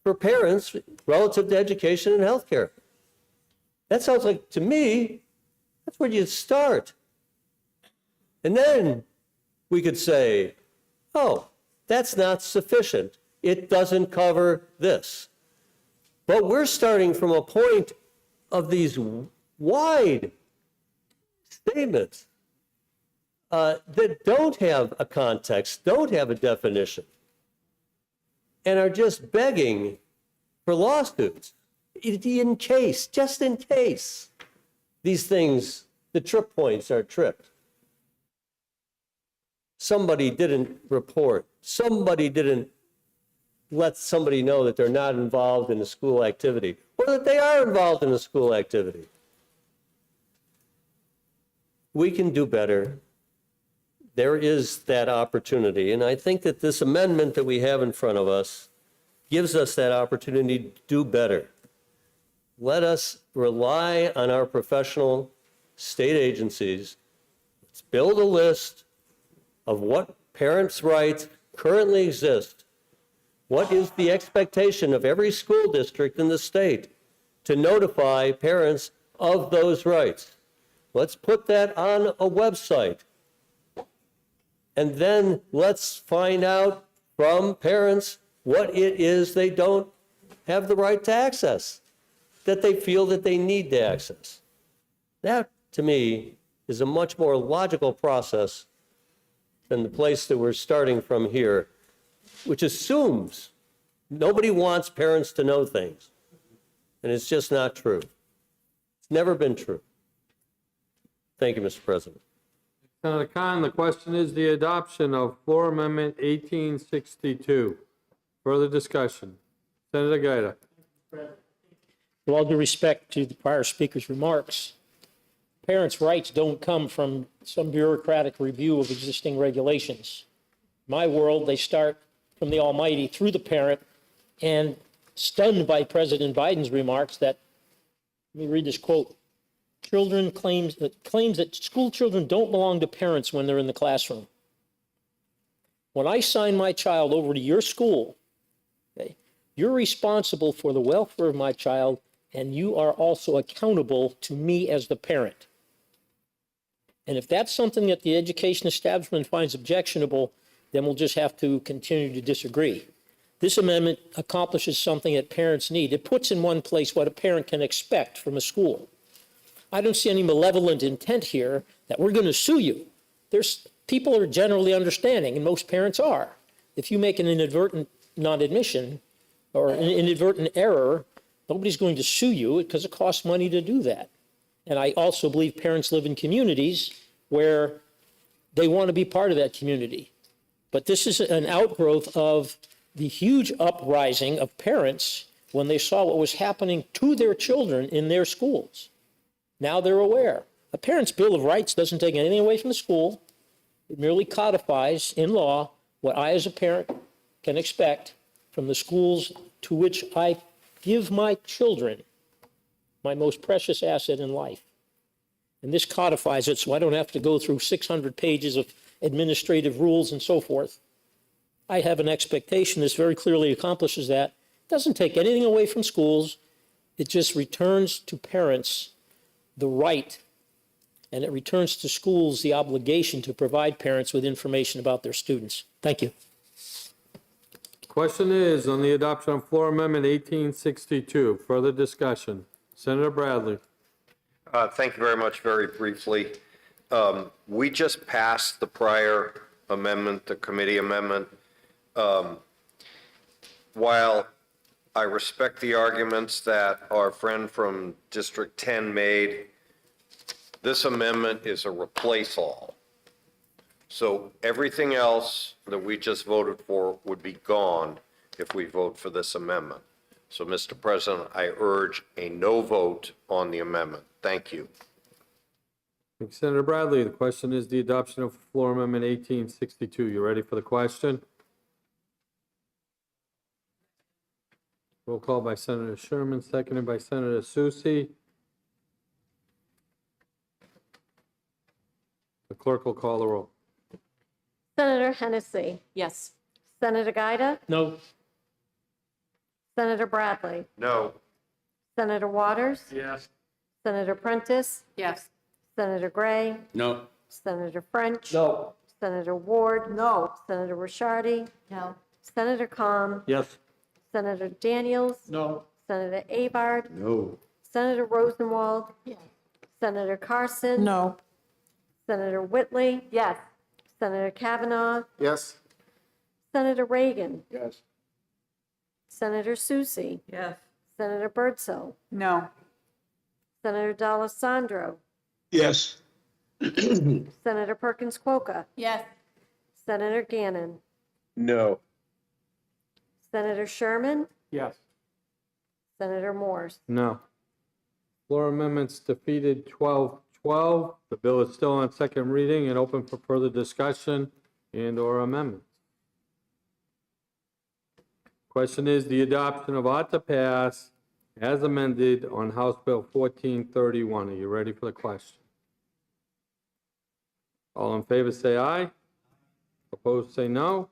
for parents relative to education and healthcare. That sounds like, to me, that's where you'd start. And then we could say, oh, that's not sufficient. It doesn't cover this. But we're starting from a point of these wide statements that don't have a context, don't have a definition, and are just begging for lawsuits in case, just in case, these things, the trip points are tripped. Somebody didn't report. Somebody didn't let somebody know that they're not involved in a school activity, or that they are involved in a school activity. We can do better. There is that opportunity, and I think that this amendment that we have in front of us gives us that opportunity to do better. Let us rely on our professional state agencies. Let's build a list of what parents' rights currently exist. What is the expectation of every school district in the state to notify parents of those rights? Let's put that on a website. And then let's find out from parents what it is they don't have the right to access, that they feel that they need to access. That, to me, is a much more logical process than the place that we're starting from here, which assumes nobody wants parents to know things. And it's just not true. It's never been true. Thank you, Mr. President. Senator Kahn, the question is the adoption of Floor Amendment 1862. Further discussion. Senator Gaeta. With all due respect to the prior speaker's remarks, parents' rights don't come from some bureaucratic review of existing regulations. In my world, they start from the Almighty through the parent, and stunned by President Biden's remarks that, let me read this quote, claims that school children don't belong to parents when they're in the classroom. When I sign my child over to your school, okay, you're responsible for the welfare of my child and you are also accountable to me as the parent. And if that's something that the education establishment finds objectionable, then we'll just have to continue to disagree. This amendment accomplishes something that parents need. It puts in one place what a parent can expect from a school. I don't see any malevolent intent here that we're going to sue you. People are generally understanding, and most parents are. If you make an inadvertent non-admission or an inadvertent error, nobody's going to sue you because it costs money to do that. And I also believe parents live in communities where they want to be part of that community. But this is an outgrowth of the huge uprising of parents when they saw what was happening to their children in their schools. Now they're aware. A parent's Bill of Rights doesn't take anything away from the school. It merely codifies in law what I as a parent can expect from the schools to which I give my children my most precious asset in life. And this codifies it so I don't have to go through 600 pages of administrative rules and so forth. I have an expectation this very clearly accomplishes that. It doesn't take anything away from schools. It just returns to parents the right, and it returns to schools the obligation to provide parents with information about their students. Thank you. Question is on the adoption of floor amendment 1862. Further discussion. Senator Bradley. Thank you very much. Very briefly, we just passed the prior amendment, the committee amendment. While I respect the arguments that our friend from District 10 made, this amendment is a replace all. So everything else that we just voted for would be gone if we vote for this amendment. So, Mr. President, I urge a no vote on the amendment. Thank you. Thank you, Senator Bradley. The question is the adoption of floor amendment 1862. You ready for the question? Roll call by Senator Sherman, seconded by Senator Soucy. The clerk will call the roll. Senator Hennessy. Yes. Senator Gaida. No. Senator Bradley. No. Senator Waters. Yes. Senator Prentice. Yes. Senator Gray. No. Senator French. No. Senator Ward. No. Senator Rishardi. No. Senator Kahn. Yes. Senator Daniels. No. Senator Avard. No. Senator Rosenwald. Yes. Senator Carson. No. Senator Whitley. Yes. Senator Kavanaugh. Yes. Senator Reagan. Yes. Senator Soucy. Yes. Senator Birdsell. No. Senator D'Alessandro. Yes. Senator Perkins Quokka. Yes. Senator Gannon. No. Senator Sherman. Yes. Senator Morse. No. Floor amendments defeated 12-12. The bill is still on second reading and open for further discussion and/or amendments. Question is the adoption of ought to pass as amended on House Bill 1431. Are you ready for the question? All in favor say aye. Opposed say no.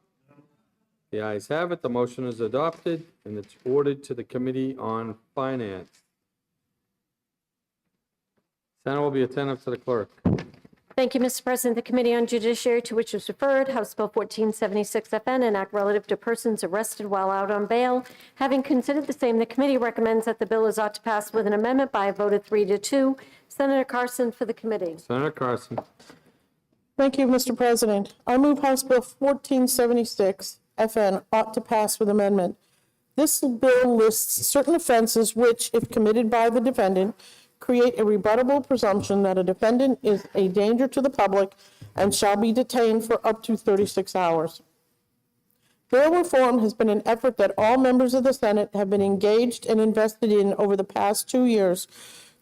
The ayes have it. The motion is adopted and it's forwarded to the Committee on Finance. Senate will be attentive to the clerk. Thank you, Mr. President. The Committee on Judiciary, to which was referred, House Bill 1476 FN, an act relative to persons arrested while out on bail. Having considered the same, the committee recommends that the bill is ought to pass with an amendment by a vote of 3-2. Senator Carson for the committee. Senator Carson. Thank you, Mr. President. I move House Bill 1476 FN ought to pass with amendment. This bill lists certain offenses which, if committed by the defendant, create a rebuttable presumption that a defendant is a danger to the public and shall be detained for up to 36 hours. Bail reform has been an effort that all members of the Senate have been engaged and invested in over the past 2 years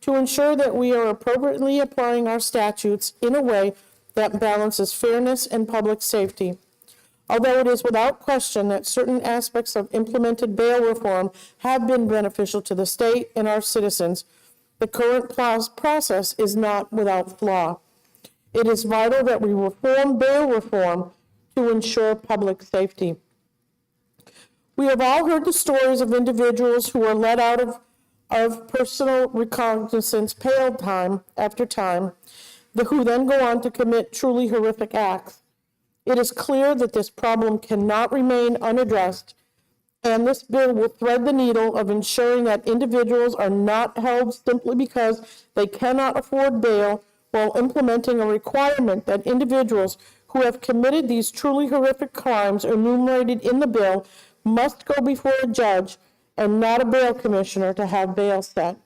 to ensure that we are appropriately applying our statutes in a way that balances fairness and public safety. Although it is without question that certain aspects of implemented bail reform have been beneficial to the state and our citizens, the current process is not without flaw. It is vital that we reform bail reform to ensure public safety. We have all heard the stories of individuals who are let out of of personal recognizance payable time after time, who then go on to commit truly horrific acts. It is clear that this problem cannot remain unaddressed, and this bill will thread the needle of ensuring that individuals are not held simply because they cannot afford bail, while implementing a requirement that individuals who have committed these truly horrific crimes enumerated in the bill must go before a judge and not a bail commissioner to have bail set.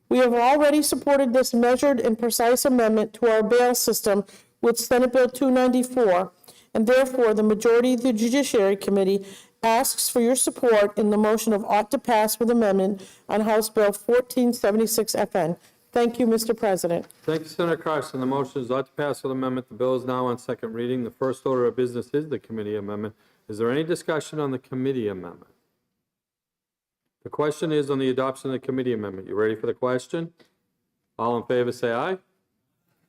We have already supported this measured and precise amendment to our bail system with Senate Bill 294, and therefore the majority of the Judiciary Committee asks for your support in the motion of ought to pass with amendment on House Bill 1476 FN. Thank you, Mr. President. Thank you, Senator Carson. The motion is ought to pass with amendment. The bill is now on second reading. The first order of business is the committee amendment. Is there any discussion on the committee amendment? The question is on the adoption of the committee amendment. You ready for the question? All in favor say aye.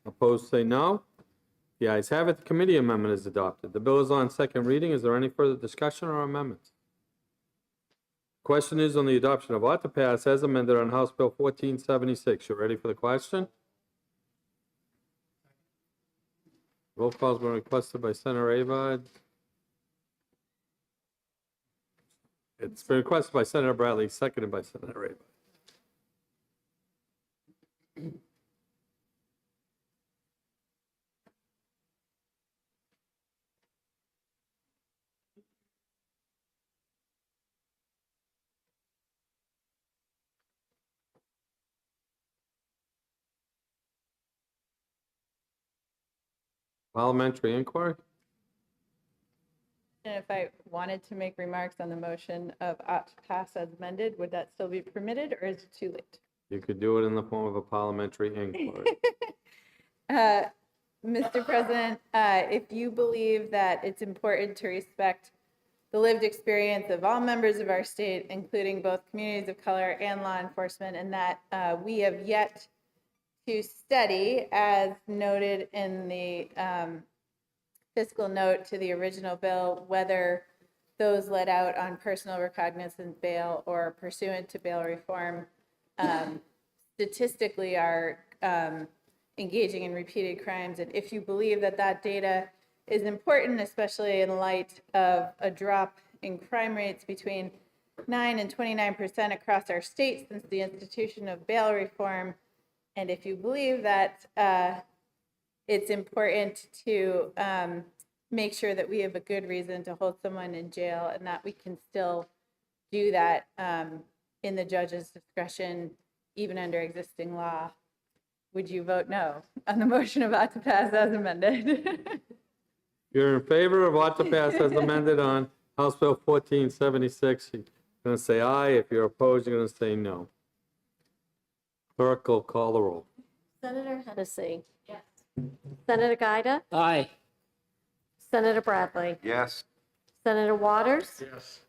Opposed say no. The ayes have it. The committee amendment is adopted. The bill is on second reading. Is there any further discussion or amendments? The question is on the adoption of ought to pass as amended on House Bill 1476. You ready for the question? Roll call has been requested by Senator Avard. It's been requested by Senator Bradley, seconded by Senator Rabbi. Parliamentary inquiry? And if I wanted to make remarks on the motion of ought to pass as amended, would that still be permitted, or is it too late? You could do it in the form of a parliamentary inquiry. Mr. President, if you believe that it's important to respect the lived experience of all members of our state, including both communities of color and law enforcement, and that we have yet to study, as noted in the fiscal note to the original bill, whether those let out on personal recognizance bail or pursuant to bail reform statistically are engaging in repeated crimes. And if you believe that that data is important, especially in light of a drop in crime rates between 9 and 29% across our state since the institution of bail reform, and if you believe that it's important to make sure that we have a good reason to hold someone in jail and that we can still do that in the judge's discretion, even under existing law, would you vote no on the motion of ought to pass as amended? You're in favor of ought to pass as amended on House Bill 1476. You're going to say aye. If you're opposed, you're going to say no. Clerk will call the roll. Senator Hennessy. Yes. Senator Gaida. Aye. Senator Bradley. Yes. Senator Waters. Yes.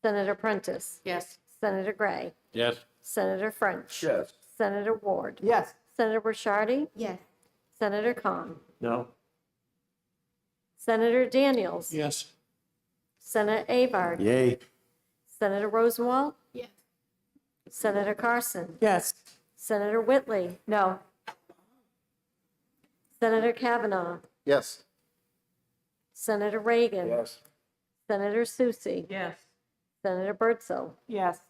Senator Prentice. Yes. Senator Gray. Yes. Senator French. Yes. Senator Ward. Yes. Senator Ricciardi. Yes. Senator Kahn. No. Senator Daniels. Yes. Senator Avard. Yay. Senator Rosenwald. Yes. Senator Carson. Yes. Senator Whitley. No. Senator Kavanaugh. Yes. Senator Reagan. Yes. Senator Soucy. Yes. Senator Bertzel. Yes.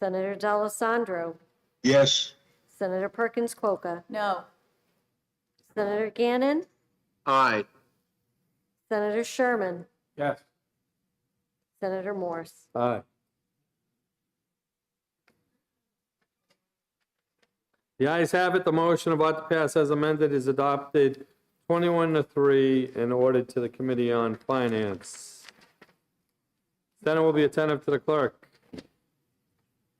Senator D'Alessandro. Yes. Senator Perkins Coca. No. Senator Gannon. Aye. Senator Sherman. Yes. Senator Morse. Aye. The ayes have it. The motion of ought to pass as amended is adopted 21-3 and ordered to the Committee on Finance. Senate will be attentive to the clerk.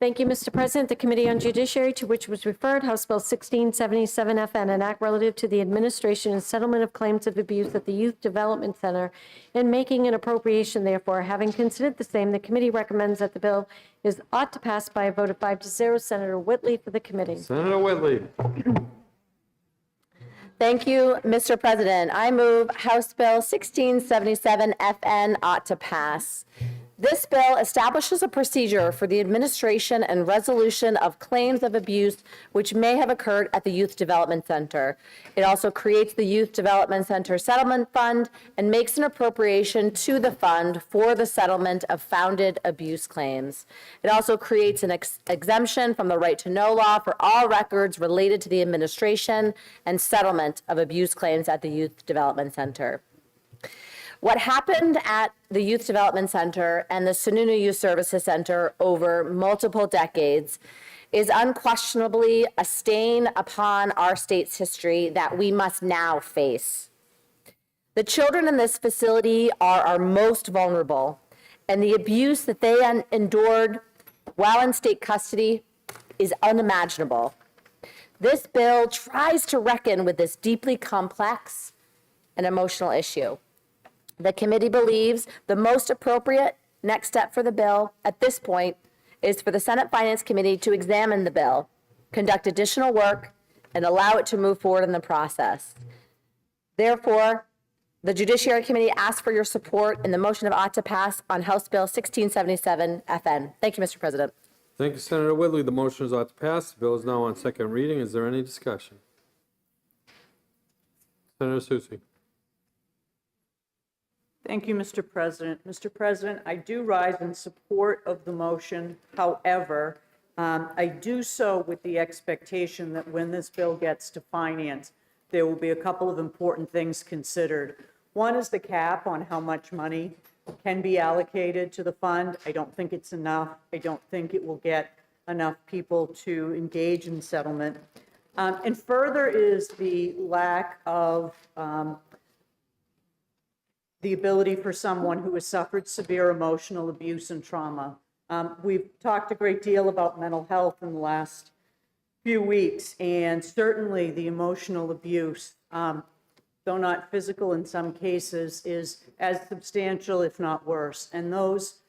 Thank you, Mr. President. The Committee on Judiciary, to which was referred House Bill 1677 FN, an act relative to the administration and settlement of claims of abuse at the Youth Development Center, and making an appropriation therefore. Having considered the same, the committee recommends that the bill is ought to pass by a vote of 5-0. Senator Whitley for the committee. Senator Whitley. Thank you, Mr. President. I move House Bill 1677 FN ought to pass. This bill establishes a procedure for the administration and resolution of claims of abuse which may have occurred at the Youth Development Center. It also creates the Youth Development Center Settlement Fund and makes an appropriation to the fund for the settlement of founded abuse claims. It also creates an exemption from the right to know law for all records related to the administration and settlement of abuse claims at the Youth Development Center. What happened at the Youth Development Center and the Sununu Youth Services Center over multiple decades is unquestionably a stain upon our state's history that we must now face. The children in this facility are our most vulnerable, and the abuse that they endured while in state custody is unimaginable. This bill tries to reckon with this deeply complex and emotional issue. The committee believes the most appropriate next step for the bill at this point is for the Senate Finance Committee to examine the bill, conduct additional work, and allow it to move forward in the process. Therefore, the Judiciary Committee asks for your support in the motion of ought to pass on House Bill 1677 FN. Thank you, Mr. President. Thank you, Senator Whitley. The motion is ought to pass. The bill is now on second reading. Is there any discussion? Senator Soucy. Thank you, Mr. President. Mr. President, I do rise in support of the motion. However, I do so with the expectation that when this bill gets to finance, there will be a couple of important things considered. One is the cap on how much money can be allocated to the fund. I don't think it's enough. I don't think it will get enough people to engage in settlement. And further is the lack of the ability for someone who has suffered severe emotional abuse and trauma. We've talked a great deal about mental health in the last few weeks, and certainly the emotional abuse, though not physical in some cases, is as substantial, if not worse. And those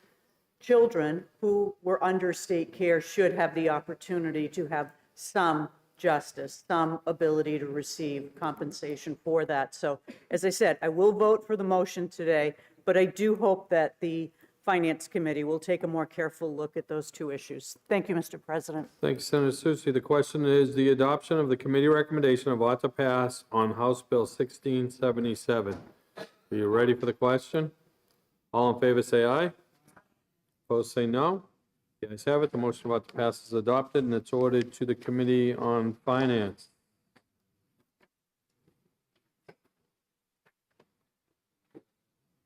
children who were under state care should have the opportunity to have some justice, some ability to receive compensation for that. So, as I said, I will vote for the motion today, but I do hope that the Finance Committee will take a more careful look at those two issues. Thank you, Mr. President. Thank you, Senator Soucy. The question is the adoption of the committee recommendation of ought to pass on House Bill 1677. Are you ready for the question? All in favor say aye. Opposed say no. The ayes have it. The motion about to pass is adopted, and it's ordered to the Committee on Finance.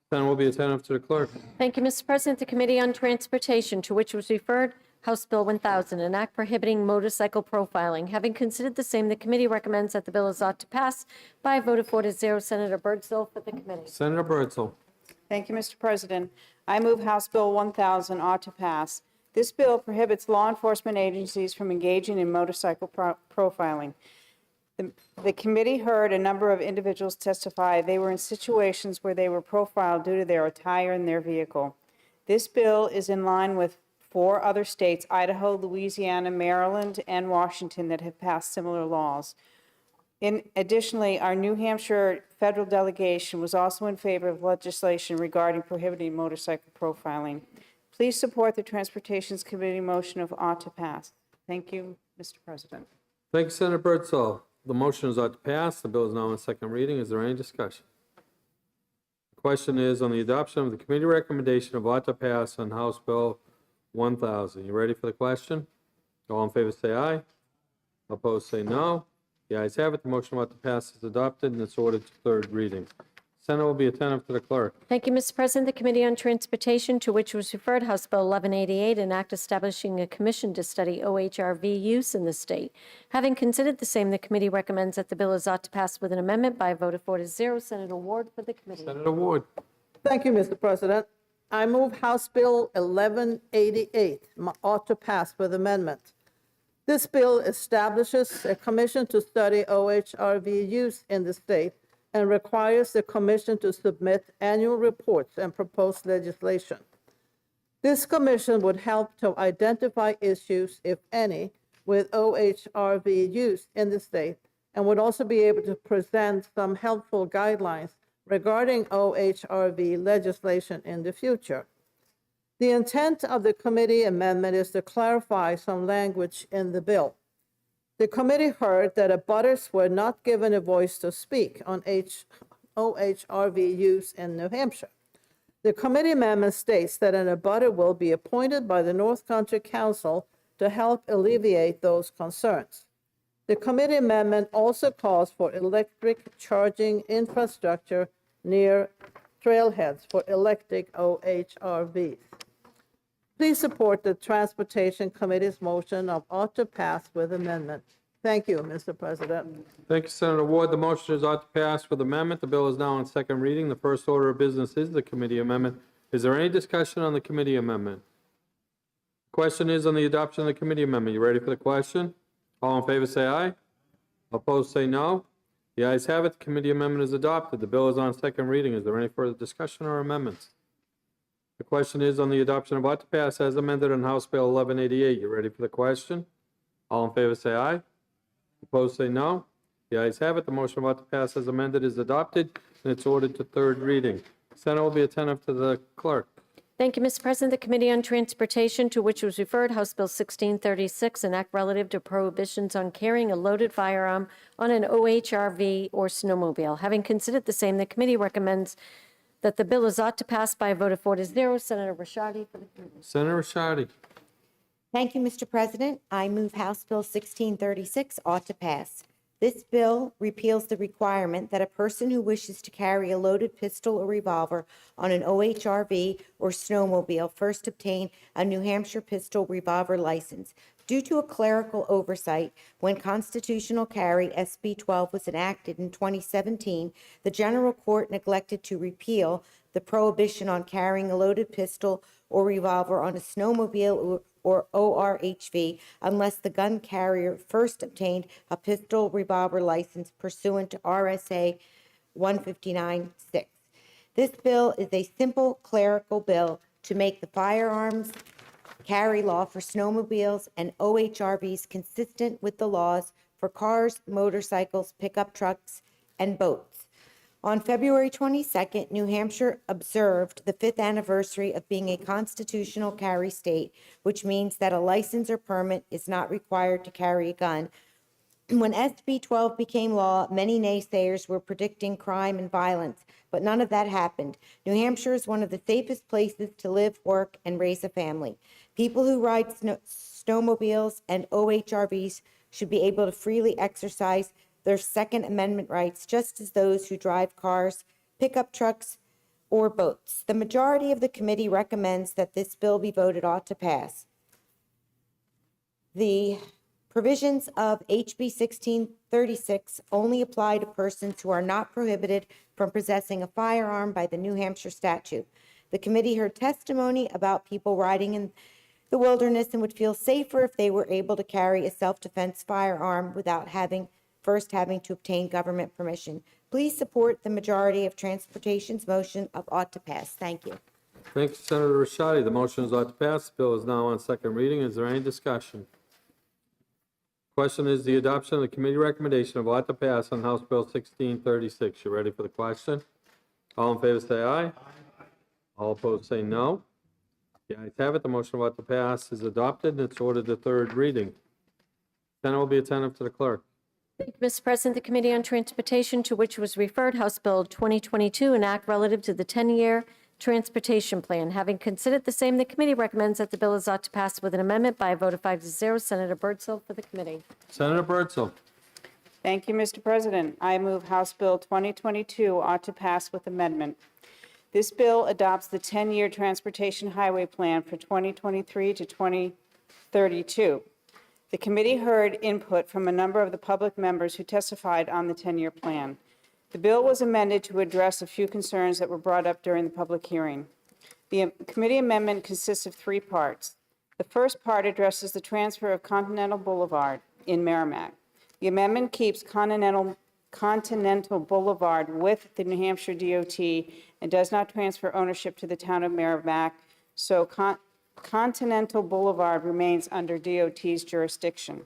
Senator will be attentive to the clerk. Thank you, Mr. President. The Committee on Transportation, to which was referred House Bill 1000, an act prohibiting motorcycle profiling. Having considered the same, the committee recommends that the bill is ought to pass by a vote of 4-0. Senator Birdsall for the committee. Senator Birdsall. Thank you, Mr. President. I move House Bill 1000 ought to pass. This bill prohibits law enforcement agencies from engaging in motorcycle profiling. The committee heard a number of individuals testify they were in situations where they were profiled due to their attire in their vehicle. This bill is in line with 4 other states, Idaho, Louisiana, Maryland, and Washington, that have passed similar laws. Additionally, our New Hampshire federal delegation was also in favor of legislation regarding prohibiting motorcycle profiling. Please support the Transportation Committee motion of ought to pass. Thank you, Mr. President. Thank you, Senator Birdsall. The motion is ought to pass. The bill is now on second reading. Is there any discussion? The question is on the adoption of the committee recommendation of ought to pass on House Bill 1000. You ready for the question? All in favor say aye. Opposed say no. The ayes have it. The motion ought to pass is adopted, and it's ordered to third reading. Senate will be attentive to the clerk. Thank you, Mr. President. The Committee on Transportation, to which was referred House Bill 1188, an act establishing a commission to study OHRV use in the state. Having considered the same, the committee recommends that the bill is ought to pass with an amendment by a vote of 4-0. Senator Ward for the committee. Senator Ward. Thank you, Mr. President. I move House Bill 1188 ought to pass with amendment. This bill establishes a commission to study OHRV use in the state and requires the commission to submit annual reports and propose legislation. This commission would help to identify issues, if any, with OHRV use in the state, and would also be able to present some helpful guidelines regarding OHRV legislation in the future. The intent of the committee amendment is to clarify some language in the bill. The committee heard that abutters were not given a voice to speak on OHRV use in New Hampshire. The committee amendment states that an abutter will be appointed by the North Country Council to help alleviate those concerns. The committee amendment also calls for electric charging infrastructure near trailheads for electric OHRVs. Please support the Transportation Committee's motion of ought to pass with amendment. Thank you, Mr. President. Thank you, Senator Ward. The motion is ought to pass with amendment. The bill is now on second reading. The first order of business is the committee amendment. Is there any discussion on the committee amendment? The question is on the adoption of the committee amendment. You ready for the question? All in favor say aye. Opposed say no. The ayes have it. The committee amendment is adopted. The bill is on second reading. Is there any further discussion or amendments? The question is on the adoption of ought to pass as amended on House Bill 1188. You ready for the question? All in favor say aye. Opposed say no. The ayes have it. The motion of ought to pass as amended is adopted, and it's ordered to third reading. Senate will be attentive to the clerk. Thank you, Mr. President. The Committee on Transportation, to which was referred House Bill 1636, an act relative to prohibitions on carrying a loaded firearm on an OHRV or snowmobile. Having considered the same, the committee recommends that the bill is ought to pass by a vote of 4-0. Senator Rashadi for the committee. Senator Rashadi. Thank you, Mr. President. I move House Bill 1636 ought to pass. This bill repeals the requirement that a person who wishes to carry a loaded pistol or revolver on an OHRV or snowmobile first obtain a New Hampshire pistol revolver license. Due to a clerical oversight, when constitutional carry SB 12 was enacted in 2017, the General Court neglected to repeal the prohibition on carrying a loaded pistol or revolver on a snowmobile or ORHV unless the gun carrier first obtained a pistol revolver license pursuant to RSA 159-6. This bill is a simple clerical bill to make the firearms carry law for snowmobiles and OHRVs consistent with the laws for cars, motorcycles, pickup trucks, and boats. On February 22nd, New Hampshire observed the 5th anniversary of being a constitutional carry state, which means that a license or permit is not required to carry a gun. When SB 12 became law, many naysayers were predicting crime and violence, but none of that happened. New Hampshire is one of the safest places to live, work, and raise a family. People who ride snowmobiles and OHRVs should be able to freely exercise their Second Amendment rights, just as those who drive cars, pickup trucks, or boats. The majority of the committee recommends that this bill be voted ought to pass. The provisions of HB 1636 only apply to persons who are not prohibited from possessing a firearm by the New Hampshire statute. The committee heard testimony about people riding in the wilderness and would feel safer if they were able to carry a self-defense firearm without first having to obtain government permission. Please support the majority of Transportation's motion of ought to pass. Thank you. Thank you, Senator Rashadi. The motion is ought to pass. The bill is now on second reading. Is there any discussion? Question is the adoption of the committee recommendation of ought to pass on House Bill 1636. You ready for the question? All in favor say aye. All opposed say no. The ayes have it. The motion of ought to pass is adopted, and it's ordered to third reading. Senate will be attentive to the clerk. Thank you, Mr. President. The Committee on Transportation, to which was referred House Bill 2022, an act relative to the 10-year transportation plan. Having considered the same, the committee recommends that the bill is ought to pass with an amendment by a vote of 5-0. Senator Birdsall for the committee. Senator Birdsall. Thank you, Mr. President. I move House Bill 2022 ought to pass with amendment. This bill adopts the 10-year transportation highway plan for 2023 to 2032. The committee heard input from a number of the public members who testified on the 10-year plan. The bill was amended to address a few concerns that were brought up during the public hearing. The committee amendment consists of 3 parts. The first part addresses the transfer of Continental Boulevard in Merrimack. The amendment keeps Continental Boulevard with the New Hampshire DOT and does not transfer ownership to the town of Merrimack, so Continental Boulevard remains under DOT's jurisdiction.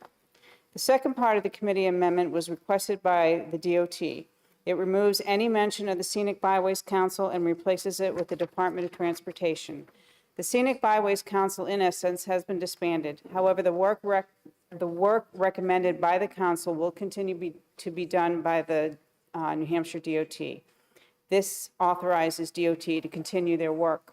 The second part of the committee amendment was requested by the DOT. It removes any mention of the Scenic Byways Council and replaces it with the Department of Transportation. The Scenic Byways Council, in essence, has been disbanded. However, the work recommended by the council will continue to be done by the New Hampshire DOT. This authorizes DOT to continue their work.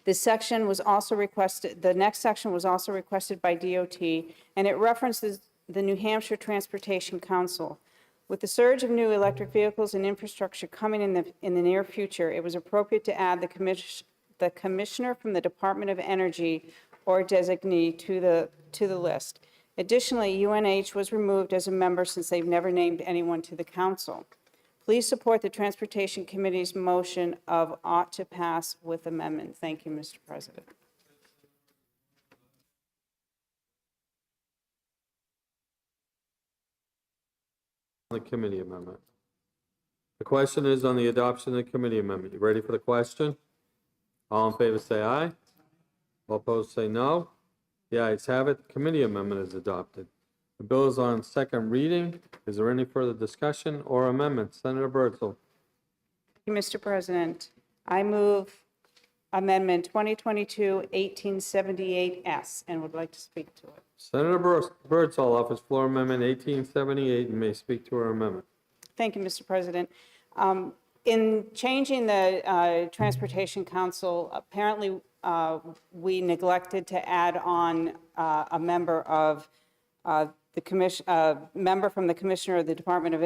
This section was also requested, the next section was also requested by DOT, and it references the New Hampshire Transportation Council. With the surge of new electric vehicles and infrastructure coming in the near future, it was appropriate to add the commissioner from the Department of Energy or designee to the list. Additionally, UNH was removed as a member since they've never named anyone to the council. Please support the Transportation Committee's motion of ought to pass with amendment. Thank you, Mr. President. The committee amendment. The question is on the adoption of the committee amendment. You ready for the question? All in favor say aye. All opposed say no. The ayes have it. The committee amendment is adopted. The bill is on second reading. Is there any further discussion or amendments? Senator Bertzel. Thank you, Mr. President. I move Amendment 2022-1878S and would like to speak to it. Senator Bertzel offers floor amendment 1878 and may speak to her amendment. Thank you, Mr. President. In changing the Transportation Council, apparently we neglected to add on a member of the commission, member from the Commissioner of the Department of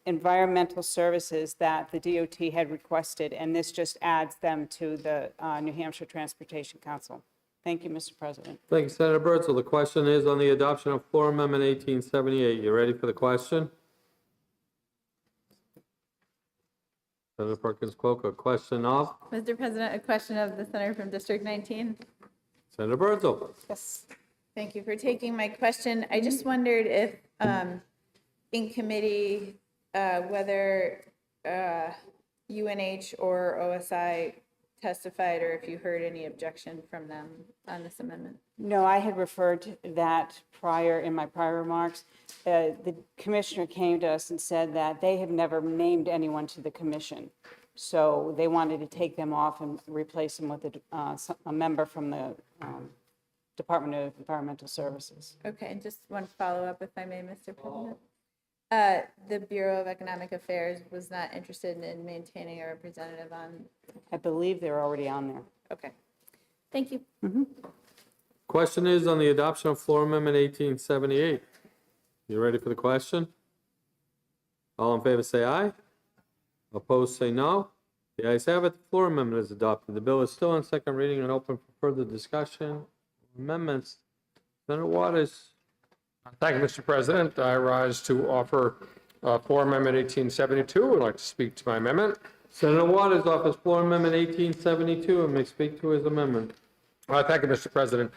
Environmental Services that the DOT had requested, and this just adds them to the New Hampshire Transportation Council. Thank you, Mr. President. Thank you, Senator Bertzel. The question is on the adoption of floor amendment 1878. You ready for the question? Senator Perkins Cook, a question of? Mr. President, a question of the senator from District 19. Senator Bertzel. Yes. Thank you for taking my question. I just wondered if in committee whether UNH or OSI testified or if you heard any objection from them on this amendment. No, I had referred to that in my prior remarks. The commissioner came to us and said that they have never named anyone to the commission. So they wanted to take them off and replace them with a member from the Department of Environmental Services. Okay, and just one follow-up, if I may, Mr. President. The Bureau of Economic Affairs was not interested in maintaining a representative on. I believe they're already on there. Okay, thank you. Question is on the adoption of floor amendment 1878. You ready for the question? All in favor say aye. Opposed say no. The ayes have it. The floor amendment is adopted. The bill is still on second reading and open for further discussion. Amendments. Senator Waters. Thank you, Mr. President. I rise to offer floor amendment 1872. I'd like to speak to my amendment. Senator Waters offers floor amendment 1872 and may speak to his amendment. Thank you, Mr. President.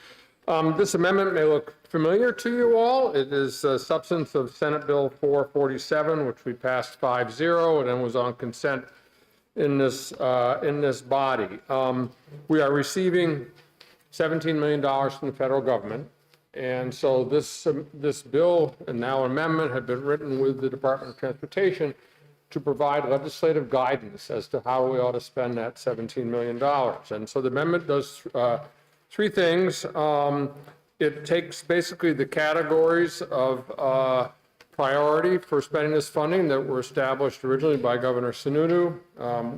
This amendment may look familiar to you all. It is the substance of Senate Bill 447, which we passed 5-0 and then was on consent in this body. We are receiving $17 million from the federal government. And so this bill and now amendment have been written with the Department of Transportation to provide legislative guidance as to how we ought to spend that $17 million. And so the amendment does three things. It takes basically the categories of priority for spending this funding that were established originally by Governor Sununu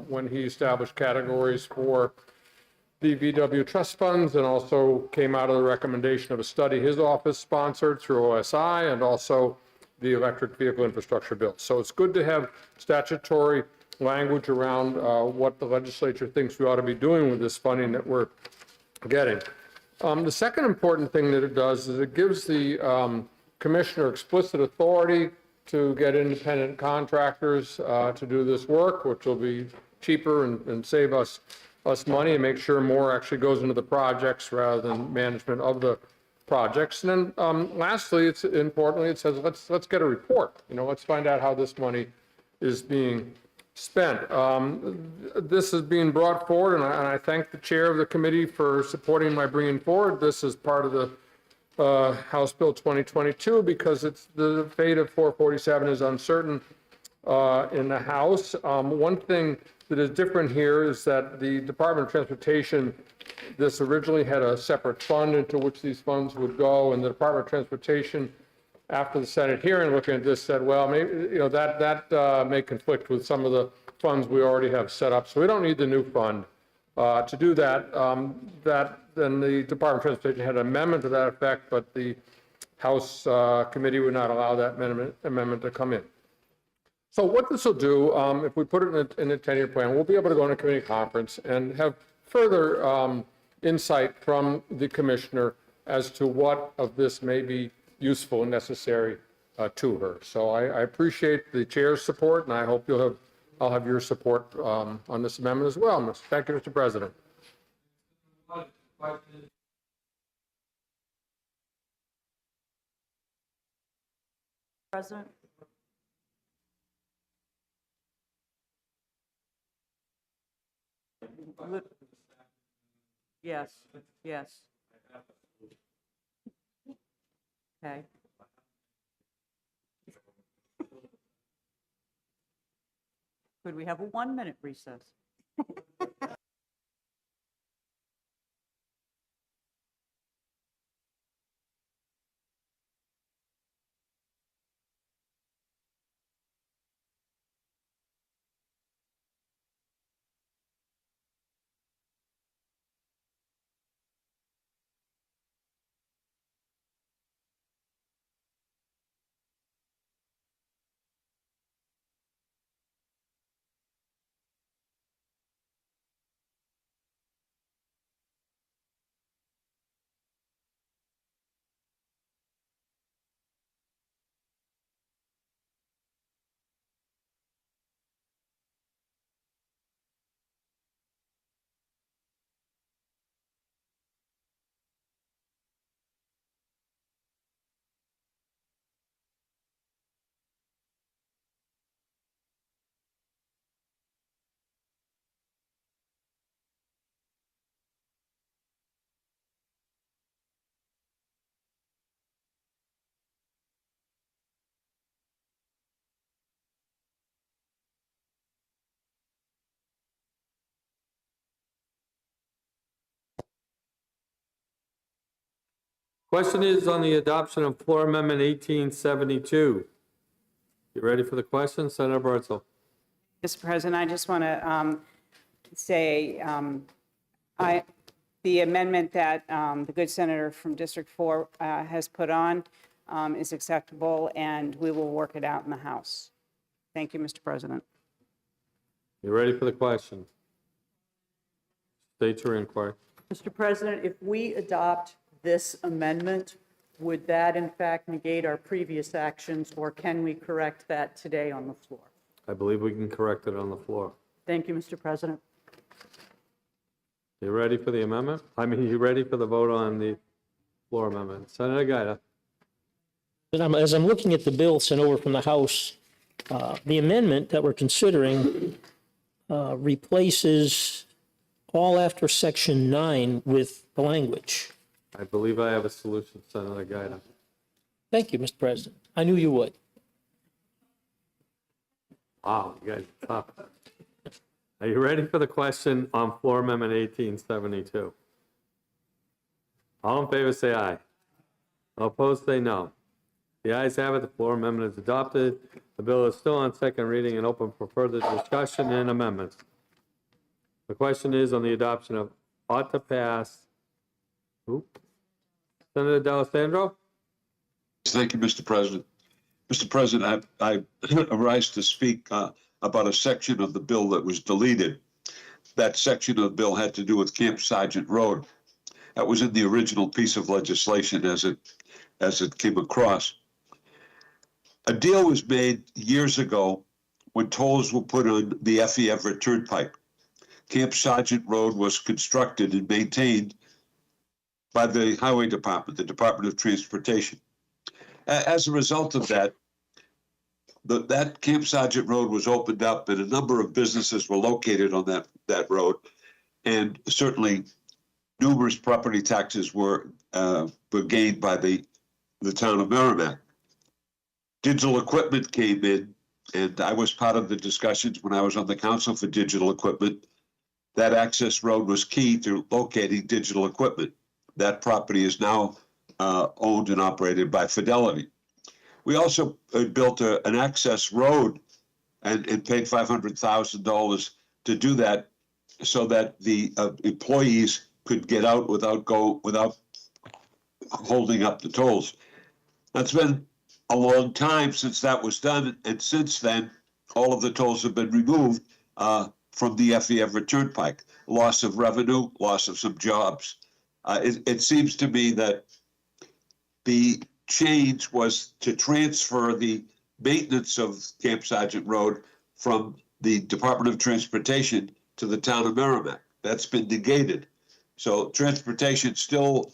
when he established categories for the VW trust funds, and also came out of the recommendation of a study his office sponsored through OSI and also the electric vehicle infrastructure bill. So it's good to have statutory language around what the legislature thinks we ought to be doing with this funding that we're getting. The second important thing that it does is it gives the commissioner explicit authority to get independent contractors to do this work, which will be cheaper and save us money and make sure more actually goes into the projects rather than management of the projects. And then lastly, it says, let's get a report. Let's find out how this money is being spent. This is being brought forward, and I thank the chair of the committee for supporting my bringing forward. This is part of the House Bill 2022 because the fate of 447 is uncertain in the House. One thing that is different here is that the Department of Transportation this originally had a separate fund into which these funds would go, and the Department of Transportation, after the Senate hearing, looking at this, said, well, maybe, that may conflict with some of the funds we already have set up, so we don't need the new fund. To do that, then the Department of Transportation had an amendment to that effect, but the House committee would not allow that amendment to come in. So what this will do, if we put it in a 10-year plan, we'll be able to go on a committee conference and have further insight from the commissioner as to what of this may be useful and necessary to her. So I appreciate the chair's support, and I hope I'll have your support on this amendment as well. Thank you, Mr. President. President? Yes, yes. Okay. Could we have a 1-minute recess? Question is on the adoption of Floor Amendment 1872. You ready for the question, Senator Bertzel? Mr. President, I just want to say the amendment that the good senator from District 4 has put on is acceptable, and we will work it out in the House. Thank you, Mr. President. You ready for the question? State your inquiry. Mr. President, if we adopt this amendment, would that in fact negate our previous actions, or can we correct that today on the floor? I believe we can correct it on the floor. Thank you, Mr. President. You ready for the amendment? You ready for the vote on the floor amendment? Senator Gaida. As I'm looking at the bill sent over from the House, the amendment that we're considering replaces all after Section 9 with the language. I believe I have a solution, Senator Gaida. Thank you, Mr. President. I knew you would. Wow, you guys are tough. Are you ready for the question on Floor Amendment 1872? All in favor say aye. All opposed say no. The ayes have it. The floor amendment is adopted. The bill is still on second reading and open for further discussion and amendments. The question is on the adoption of ought to pass. Senator D'Alessandro? Thank you, Mr. President. Mr. President, I arise to speak about a section of the bill that was deleted. That section of the bill had to do with Camp Sargent Road. That was in the original piece of legislation as it came across. A deal was made years ago when tolls were put on the F.E. Everett Turnpike. Camp Sargent Road was constructed and maintained by the Highway Department, the Department of Transportation. As a result of that, that Camp Sargent Road was opened up and a number of businesses were located on that road. And certainly numerous property taxes were gained by the town of Merrimack. Digital equipment came in, and I was part of the discussions when I was on the Council for Digital Equipment. that access road was key to locating digital equipment. That property is now owned and operated by Fidelity. We also built an access road and paid $500,000 to do that so that the employees could get out without holding up the tolls. That's been a long time since that was done, and since then, all of the tolls have been removed from the FEF Turnpike. Loss of revenue, loss of some jobs. It seems to me that the change was to transfer the maintenance of Camp Sargent Road from the Department of Transportation to the town of Merrimack. That's been negated. So transportation still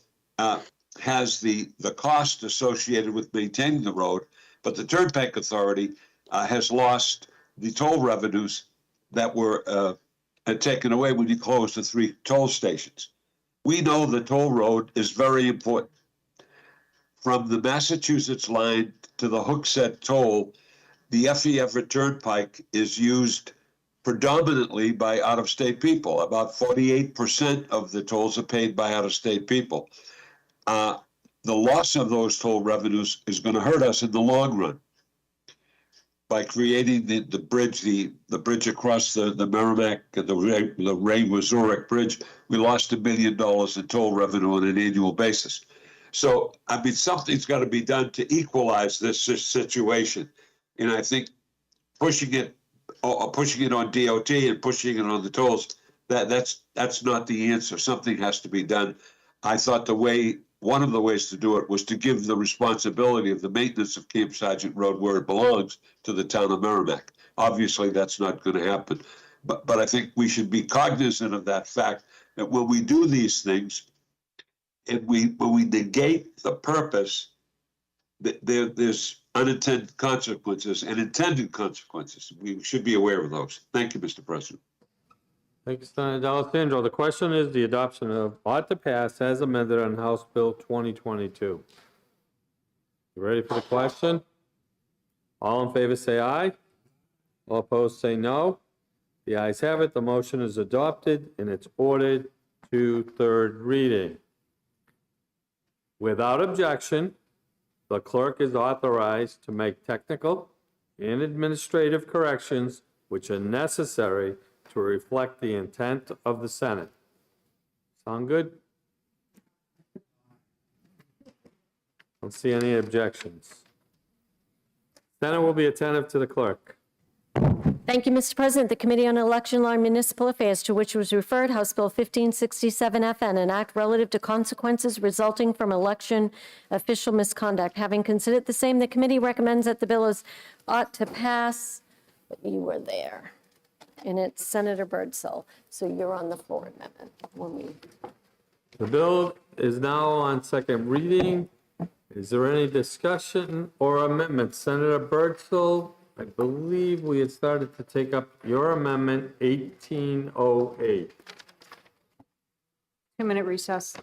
has the cost associated with maintaining the road, but the Turnpike Authority has lost the toll revenues that were taken away when you closed the 3 toll stations. We know the toll road is very important. From the Massachusetts line to the Hooksett toll, the FEF Turnpike is used predominantly by out-of-state people. About 48% of the tolls are paid by out-of-state people. The loss of those toll revenues is going to hurt us in the long run. By creating the bridge, the bridge across the Merrimack and the Ray-Wazurek Bridge, we lost $1 million in toll revenue on an annual basis. So, I mean, something's got to be done to equalize this situation. And I think pushing it on DOT and pushing it on the tolls, that's not the answer. Something has to be done. I thought one of the ways to do it was to give the responsibility of the maintenance of Camp Sargent Road where it belongs to the town of Merrimack. Obviously, that's not going to happen. But I think we should be cognizant of that fact that when we do these things, and when we negate the purpose, there's unintended consequences and intended consequences. We should be aware of those. Thank you, Mr. President. Thank you, Senator D'Alessandro. The question is the adoption of ought to pass as amended on House Bill 2022. You ready for the question? All in favor say aye. All opposed say no. The ayes have it. The motion is adopted and it's ordered to third reading. Without objection, the clerk is authorized to make technical and administrative corrections which are necessary to reflect the intent of the Senate. Sound good? Don't see any objections. Senate will be attentive to the clerk. Thank you, Mr. President. The Committee on Election Law and Municipal Affairs, to which was referred House Bill 1567 FN, an act relative to consequences resulting from election official misconduct. Having considered the same, the committee recommends that the bill ought to pass. You were there. And it's Senator Birdsell. So you're on the floor amendment. The bill is now on second reading. Is there any discussion or amendments? Senator Birdsell, I believe we had started to take up your amendment 1808. 2-minute recess.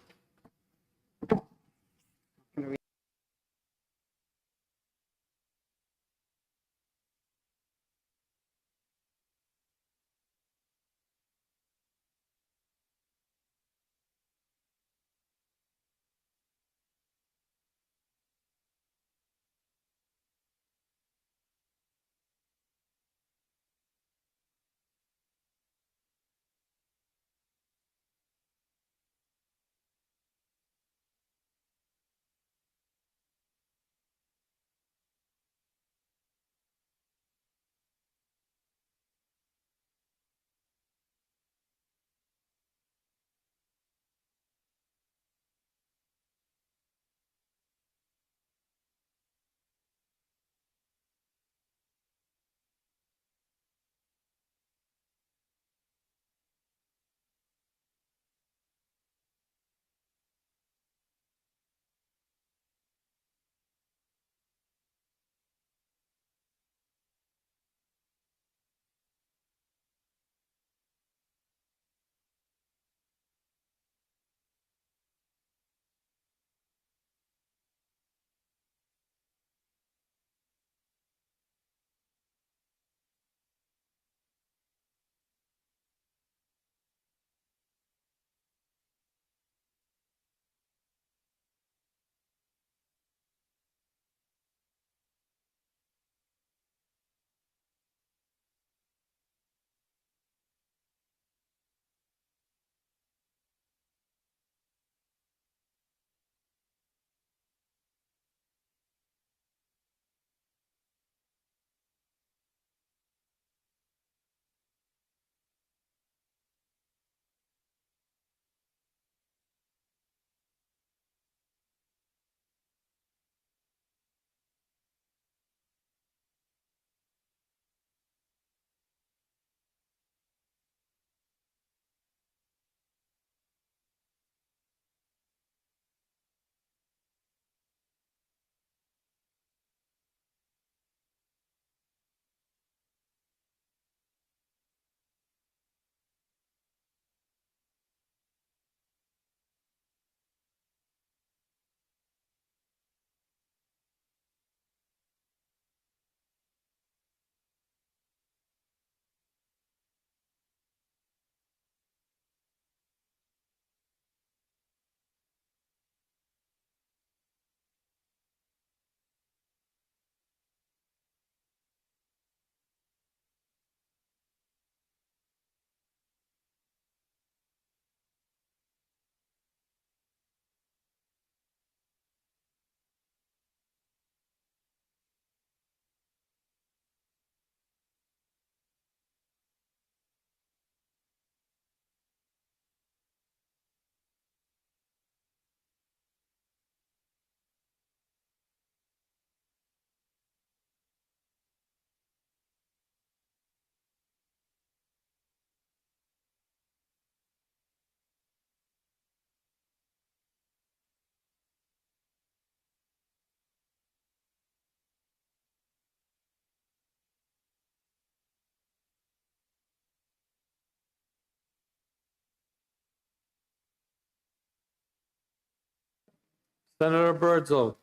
Senator Birdsell.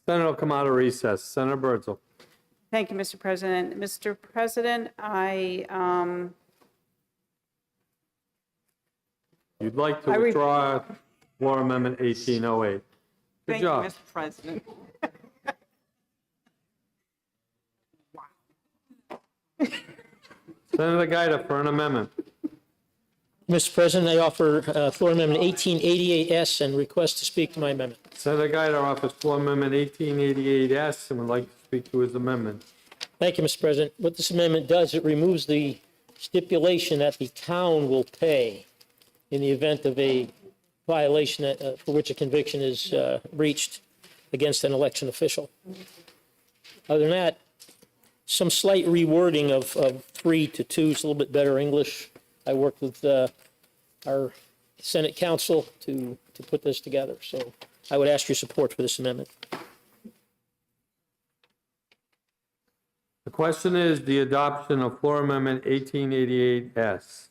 Senator will come out of recess. Senator Birdsell. Thank you, Mr. President. Mr. President, You'd like to I re- withdraw Floor Amendment 1808. Good thank job. you, Mr. President. Senator Gaida for an amendment. Mr. President, I offer floor amendment 1888S and request to speak to my amendment. Senator Gaida offers Floor Amendment 1888S and would like to speak to his amendment. Thank you, Mr. President. What this amendment does, it removes the stipulation that the town will pay in the event of a violation for which a conviction is reached against an election official. Other than that, some slight rewording of 3 to 2 is a little bit better English. I worked with our Senate counsel to put this together. So I would ask your support for this amendment. The question is the adoption of Floor Amendment 1888S.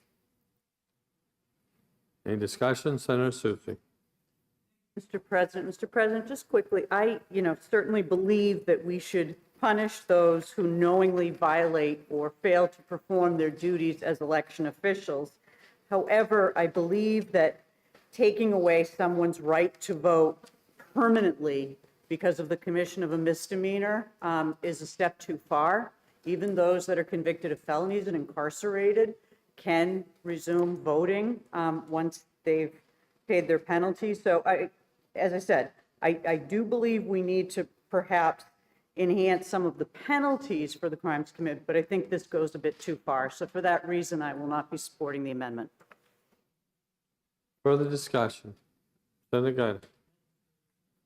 Any discussion? Senator Soucy. Mr. President, just quickly, I certainly believe that we should punish those who knowingly violate or fail to perform their duties as election officials. However, I believe that taking away someone's right to vote permanently because of the commission of a misdemeanor is a step too far. Even those that are convicted of felonies and incarcerated can resume voting once they've paid their penalty. So as I said, I do believe we need to perhaps enhance some of the penalties for the crimes committed, but I think this goes a bit too far. So for that reason, I will not be supporting the amendment. Further discussion? Senator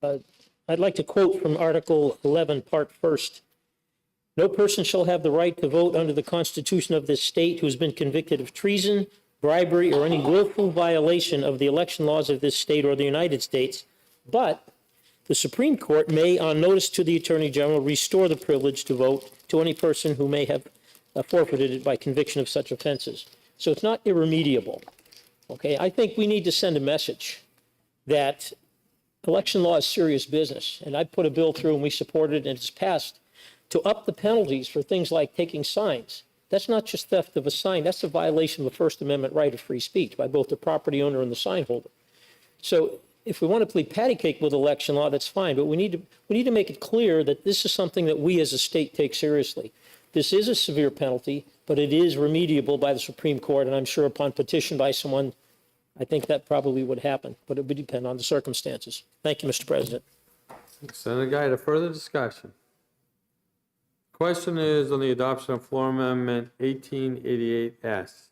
Gaida. I'd like to quote from Article 11, Part 1st. No person shall have the right to vote under the Constitution of this state who has been convicted of treason, bribery, or any willful violation of the election laws of this state or the United States, but the Supreme Court may, on notice to the Attorney General, restore the privilege to vote to any person who may have forfeited it by conviction of such offenses. So it's not irremediable. Okay, I think we need to send a message that election law is serious business. And I put a bill through and we supported it and it's passed to up the penalties for things like taking signs. That's not just theft of a sign, that's a violation of the First Amendment right of free speech by both the property owner and the sign holder. So if we want to play patty cake with election law, that's fine, but we need to make it clear that this is something that we as a state take seriously. This is a severe penalty, but it is remediable by the Supreme Court, and I'm sure upon petition by someone, I think that probably would happen, but it would depend on the circumstances. Thank you, Mr. President. Senator Gaida, further discussion? Question is on the adoption of Floor Amendment 1888S.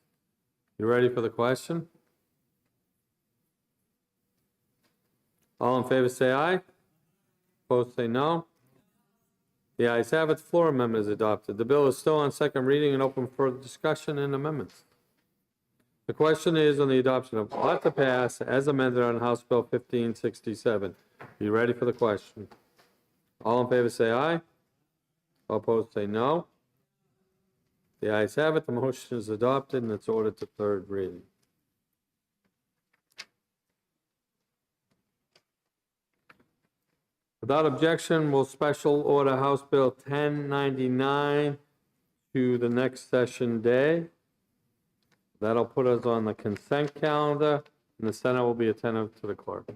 You ready for the question? All in favor say aye. Opposed say no. The ayes have it. The floor amendment is adopted. The bill is still on second reading and open for discussion and amendments. The question is on the adoption of ought to pass as amended on House Bill 1567. Are you ready for the question? All in favor say aye. All opposed say no. The ayes have it. The motion is adopted and it's ordered to third reading. Without objection, will special order House Bill 1099 to the next session day. That'll put us on the consent calendar, and the Senate will be attentive to the clerk.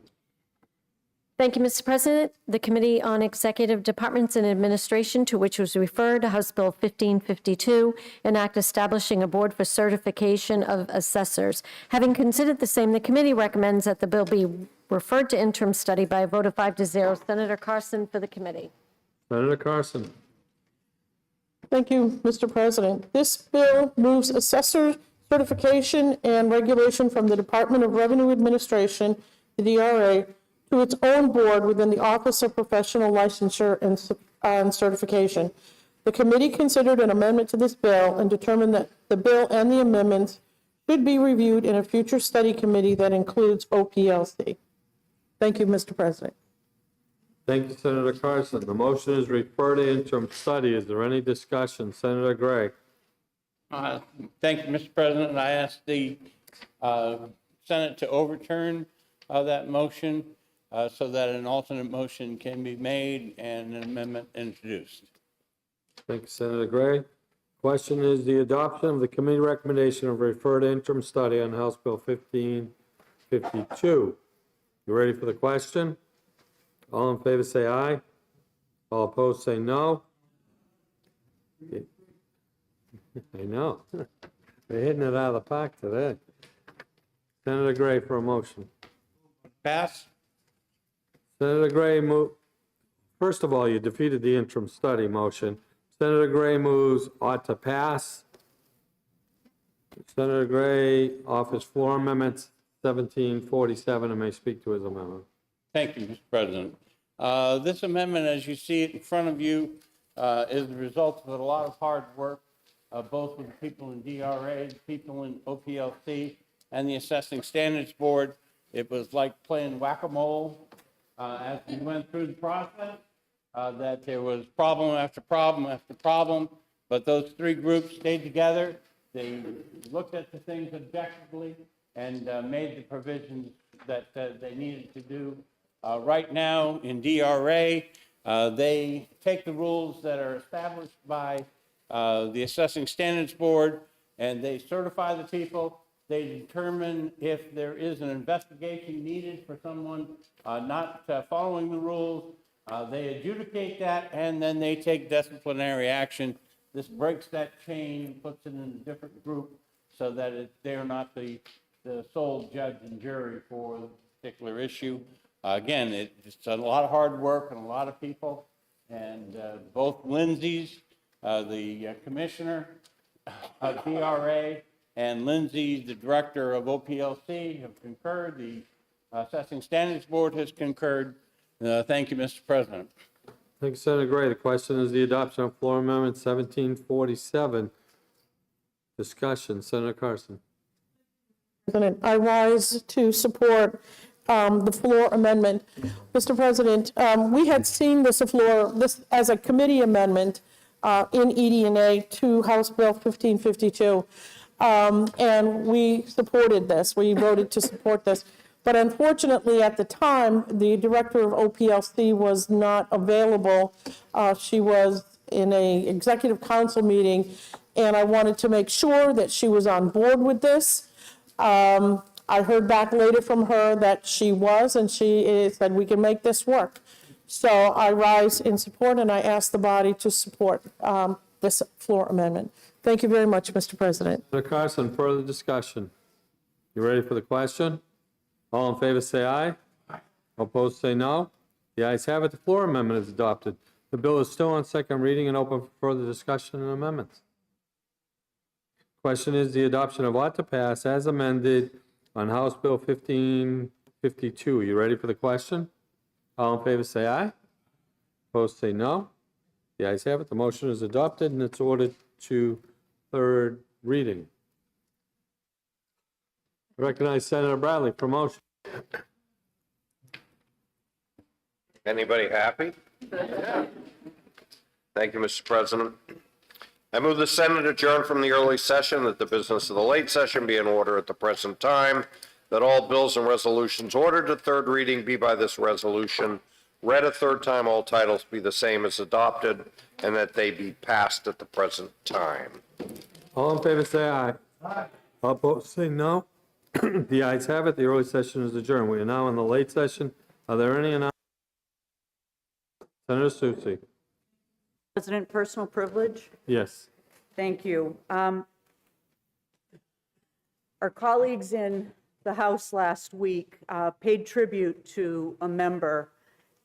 Thank you, Mr. President. The Committee on Executive Departments and Administration, to which was referred, House Bill 1552, an act establishing a board for certification of assessors. Having considered the same, the committee recommends that the bill be referred to interim study by a vote of 5-0. Senator Carson for the committee. Senator Carson. Thank you, Mr. President. This bill moves assessor certification and regulation from the Department of Revenue Administration, the DRA, to its own board within the Office of Professional Licensure and Certification. The committee considered an amendment to this bill and determined that the bill and the amendments should be reviewed in a future study committee that includes OPLC. Thank you, Mr. President. Thank you, Senator Carson. The motion is referred to interim study. Is there any discussion? Senator Gray. Thank you, Mr. President. And I ask the Senate to overturn that motion so that an alternate motion can be made and an amendment introduced. Thank you, Senator Gray. Question is the adoption of the committee recommendation of referred interim study on House Bill 1552. You ready for the question? All in favor say aye. All opposed say no. I know. They're hitting it out of the park today. Senator Gray for a motion. Pass. Senator Gray first of all, you defeated the interim study motion. Senator Gray moves ought to pass. Senator Gray offers floor amendments 1747 and may speak to his amendment. Thank you, Mr. President. This amendment, as you see it in front of you, is the result of a lot of hard work, both with the people in DRA, the people in OPLC, and the Assessing Standards Board. It was like playing whack-a-mole as we went through the process, that there was problem after problem after problem, but those three groups stayed together. They looked at the things objectively and made the provisions that they needed to do. Right now in DRA, they take the rules that are established by the Assessing Standards Board and they certify the people. They determine if there is an investigation needed for someone not following the rules. They adjudicate that and then they take disciplinary action. This breaks that chain and puts it in a different group so that they're not the sole judge and jury for a particular issue. Again, it's a lot of hard work and a lot of people. And both Lindsay's, the commissioner of DRA, and Lindsay, the director of OPLC, have concurred. The Assessing Standards Board has concurred. Thank you, Mr. President. Thank you, Senator Gray. The question is the adoption of floor amendment 1747. Discussion. Senator Carson. President, I rise to support the floor amendment. Mr. President, we had seen this as a committee amendment in ED&A to House Bill 1552, and we supported this. We voted to support this. But unfortunately, at the time, the director of OPLC was not available. She was in an executive council meeting, and I wanted to make sure that she was on board with this. I heard back later from her that she was, and she said we can make this work. So I rise in support, and I ask the body to support this floor amendment. Thank you very much, Mr. President. Senator Carson, further discussion. You ready for the question? All in favor say aye. Aye. Opposed say no. The ayes have it. The floor amendment is adopted. The bill is still on second reading and open for further discussion and amendments. Question is the adoption of ought to pass as amended on House Bill 1552. You ready for the question? All in favor say aye. Opposed say no. The ayes have it. The motion is adopted and it's ordered to third reading. I recognize Senator Bradley for motion. Anybody happy? Thank you, Mr. President. I move the Senate adjourn from the early session, that the business of the late session be in order at the present time, that all bills and resolutions ordered to third reading be by this resolution read a third time, all titles be the same as adopted, and that they be passed at the present time. All in favor say aye. Aye. All opposed say no. The ayes have it. The early session is adjourned. We are now in the late session. Are there any announcements? Senator Soucy. President, personal privilege. Yes. Thank you. Our colleagues in the House last week paid tribute to a member,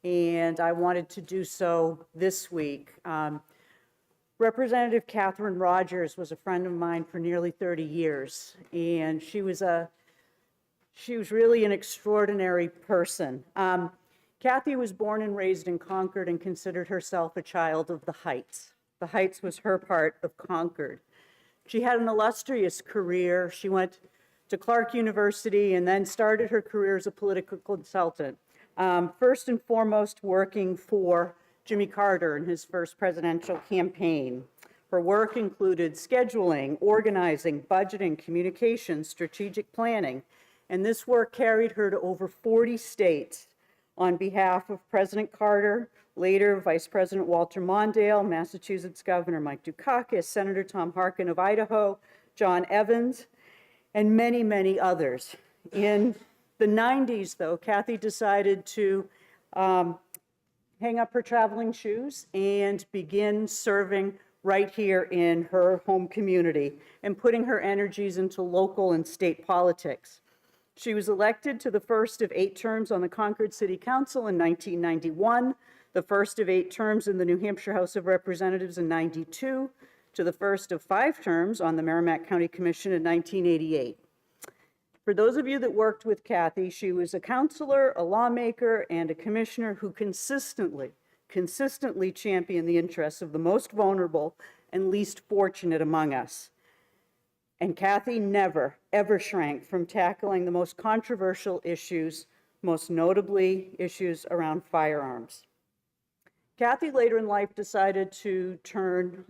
and I wanted to do so this week. Representative Catherine Rogers was a friend of mine for nearly 30 years, and she was really an extraordinary person. Kathy was born and raised in Concord and considered herself a child of the Heights. The Heights was her part of Concord. She had an illustrious career. She went to Clark University and then started her career as a political consultant, first and foremost working for Jimmy Carter in his first presidential campaign. Her work included scheduling, organizing, budgeting, communications, strategic planning, and this work carried her to over 40 states, on behalf of President Carter, later Vice President Walter Mondale, Massachusetts Governor Mike Dukakis, Senator Tom Harkin of Idaho, John Evans, and many, many others. In the 90s, though, Kathy decided to hang up her traveling shoes and begin serving right here in her home community and putting her energies into local and state politics. She was elected to the first of 8 terms on the Concord City Council in 1991, the first of 8 terms in the New Hampshire House of Representatives in 92, to the first of 5 terms on the Merrimack County Commission in 1988. For those of you that worked with Kathy, she was a counselor, a lawmaker, and a commissioner who consistently championed the interests of the most vulnerable and least fortunate among us. And Kathy never, ever shrank from tackling the most controversial issues, most notably issues around firearms. Kathy later in life decided to turn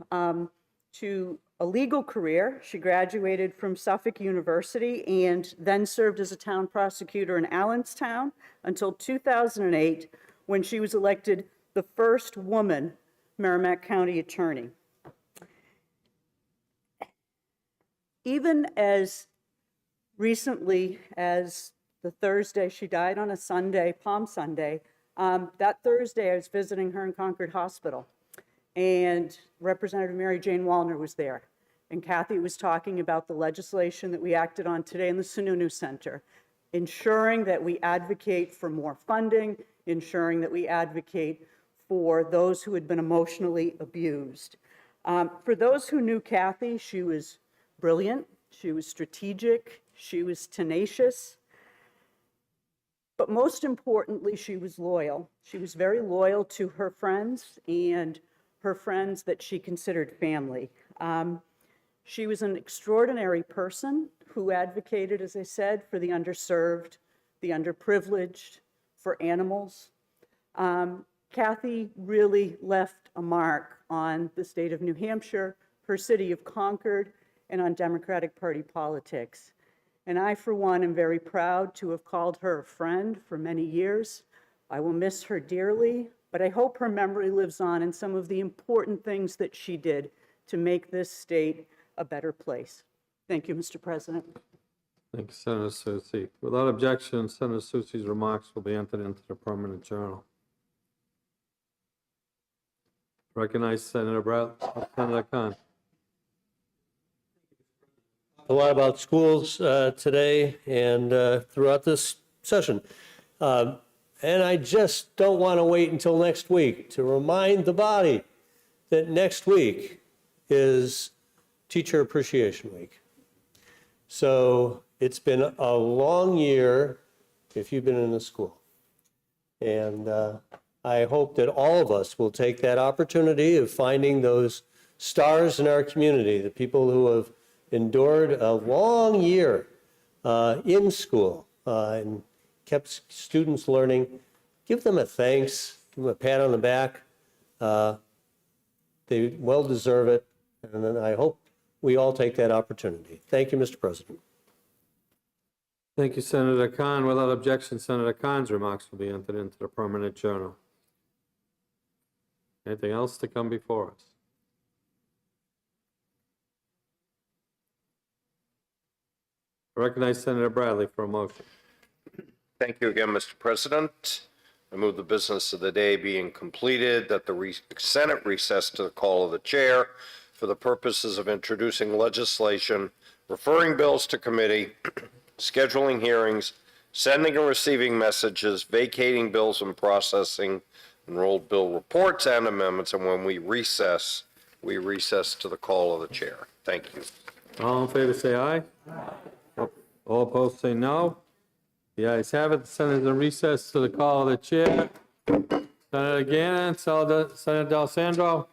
to a legal career. She graduated from Suffolk University and then served as a town prosecutor in Allenstown until 2008, when she was elected the first woman Merrimack County attorney. Even as recently as the Thursday, she died on a Sunday, Palm Sunday. That Thursday, I was visiting her in Concord Hospital, and Representative Mary Jane Wallner was there. And Kathy was talking about the legislation that we acted on today in the Sununu Center, ensuring that we advocate for more funding, ensuring that we advocate for those who had been emotionally abused. For those who knew Kathy, she was brilliant, she was strategic, she was tenacious, but most importantly, she was loyal. She was very loyal to her friends and her friends that she considered family. She was an extraordinary person who advocated, as I said, for the underserved, the underprivileged, for animals. Kathy really left a mark on the state of New Hampshire, her city of Concord, and on Democratic Party politics. And I, for one, am very proud to have called her a friend for many years. I will miss her dearly, but I hope her memory lives on in some of the important things that she did to make this state a better place. Thank you, Mr. President. Thank you, Senator Soucy. Without objection, Senator Soucy's remarks will be entered into the permanent journal. Recognize Senator Kahn. A lot about schools today and throughout this session. And I just don't want to wait until next week to remind the body that next week is Teacher Appreciation Week. So it's been a long year if you've been in the school. And I hope that all of us will take that opportunity of finding those stars in our community, the people who have endured a long year in school and kept students learning. Give them a thanks, give them a pat on the back. They well deserve it, and then I hope we all take that opportunity. Thank you, Mr. President. Thank you, Senator Kahn. Without objection, Senator Kahn's remarks will be entered into the permanent journal. Anything else to come before us? I recognize Senator Bradley for a motion. Thank you again, Mr. President. I move the business of the day being completed, that the Senate recess to the call of the chair for the purposes of introducing legislation, referring bills to committee, scheduling hearings, sending and receiving messages, vacating bills and processing enrolled bill reports and amendments, and when we recess to the call of the chair. Thank you. All in favor, say aye. All opposed, say no. The ayes have it. The Senate is in recess to the call of the chair. Senator Gannon, Senator D'Alessandro.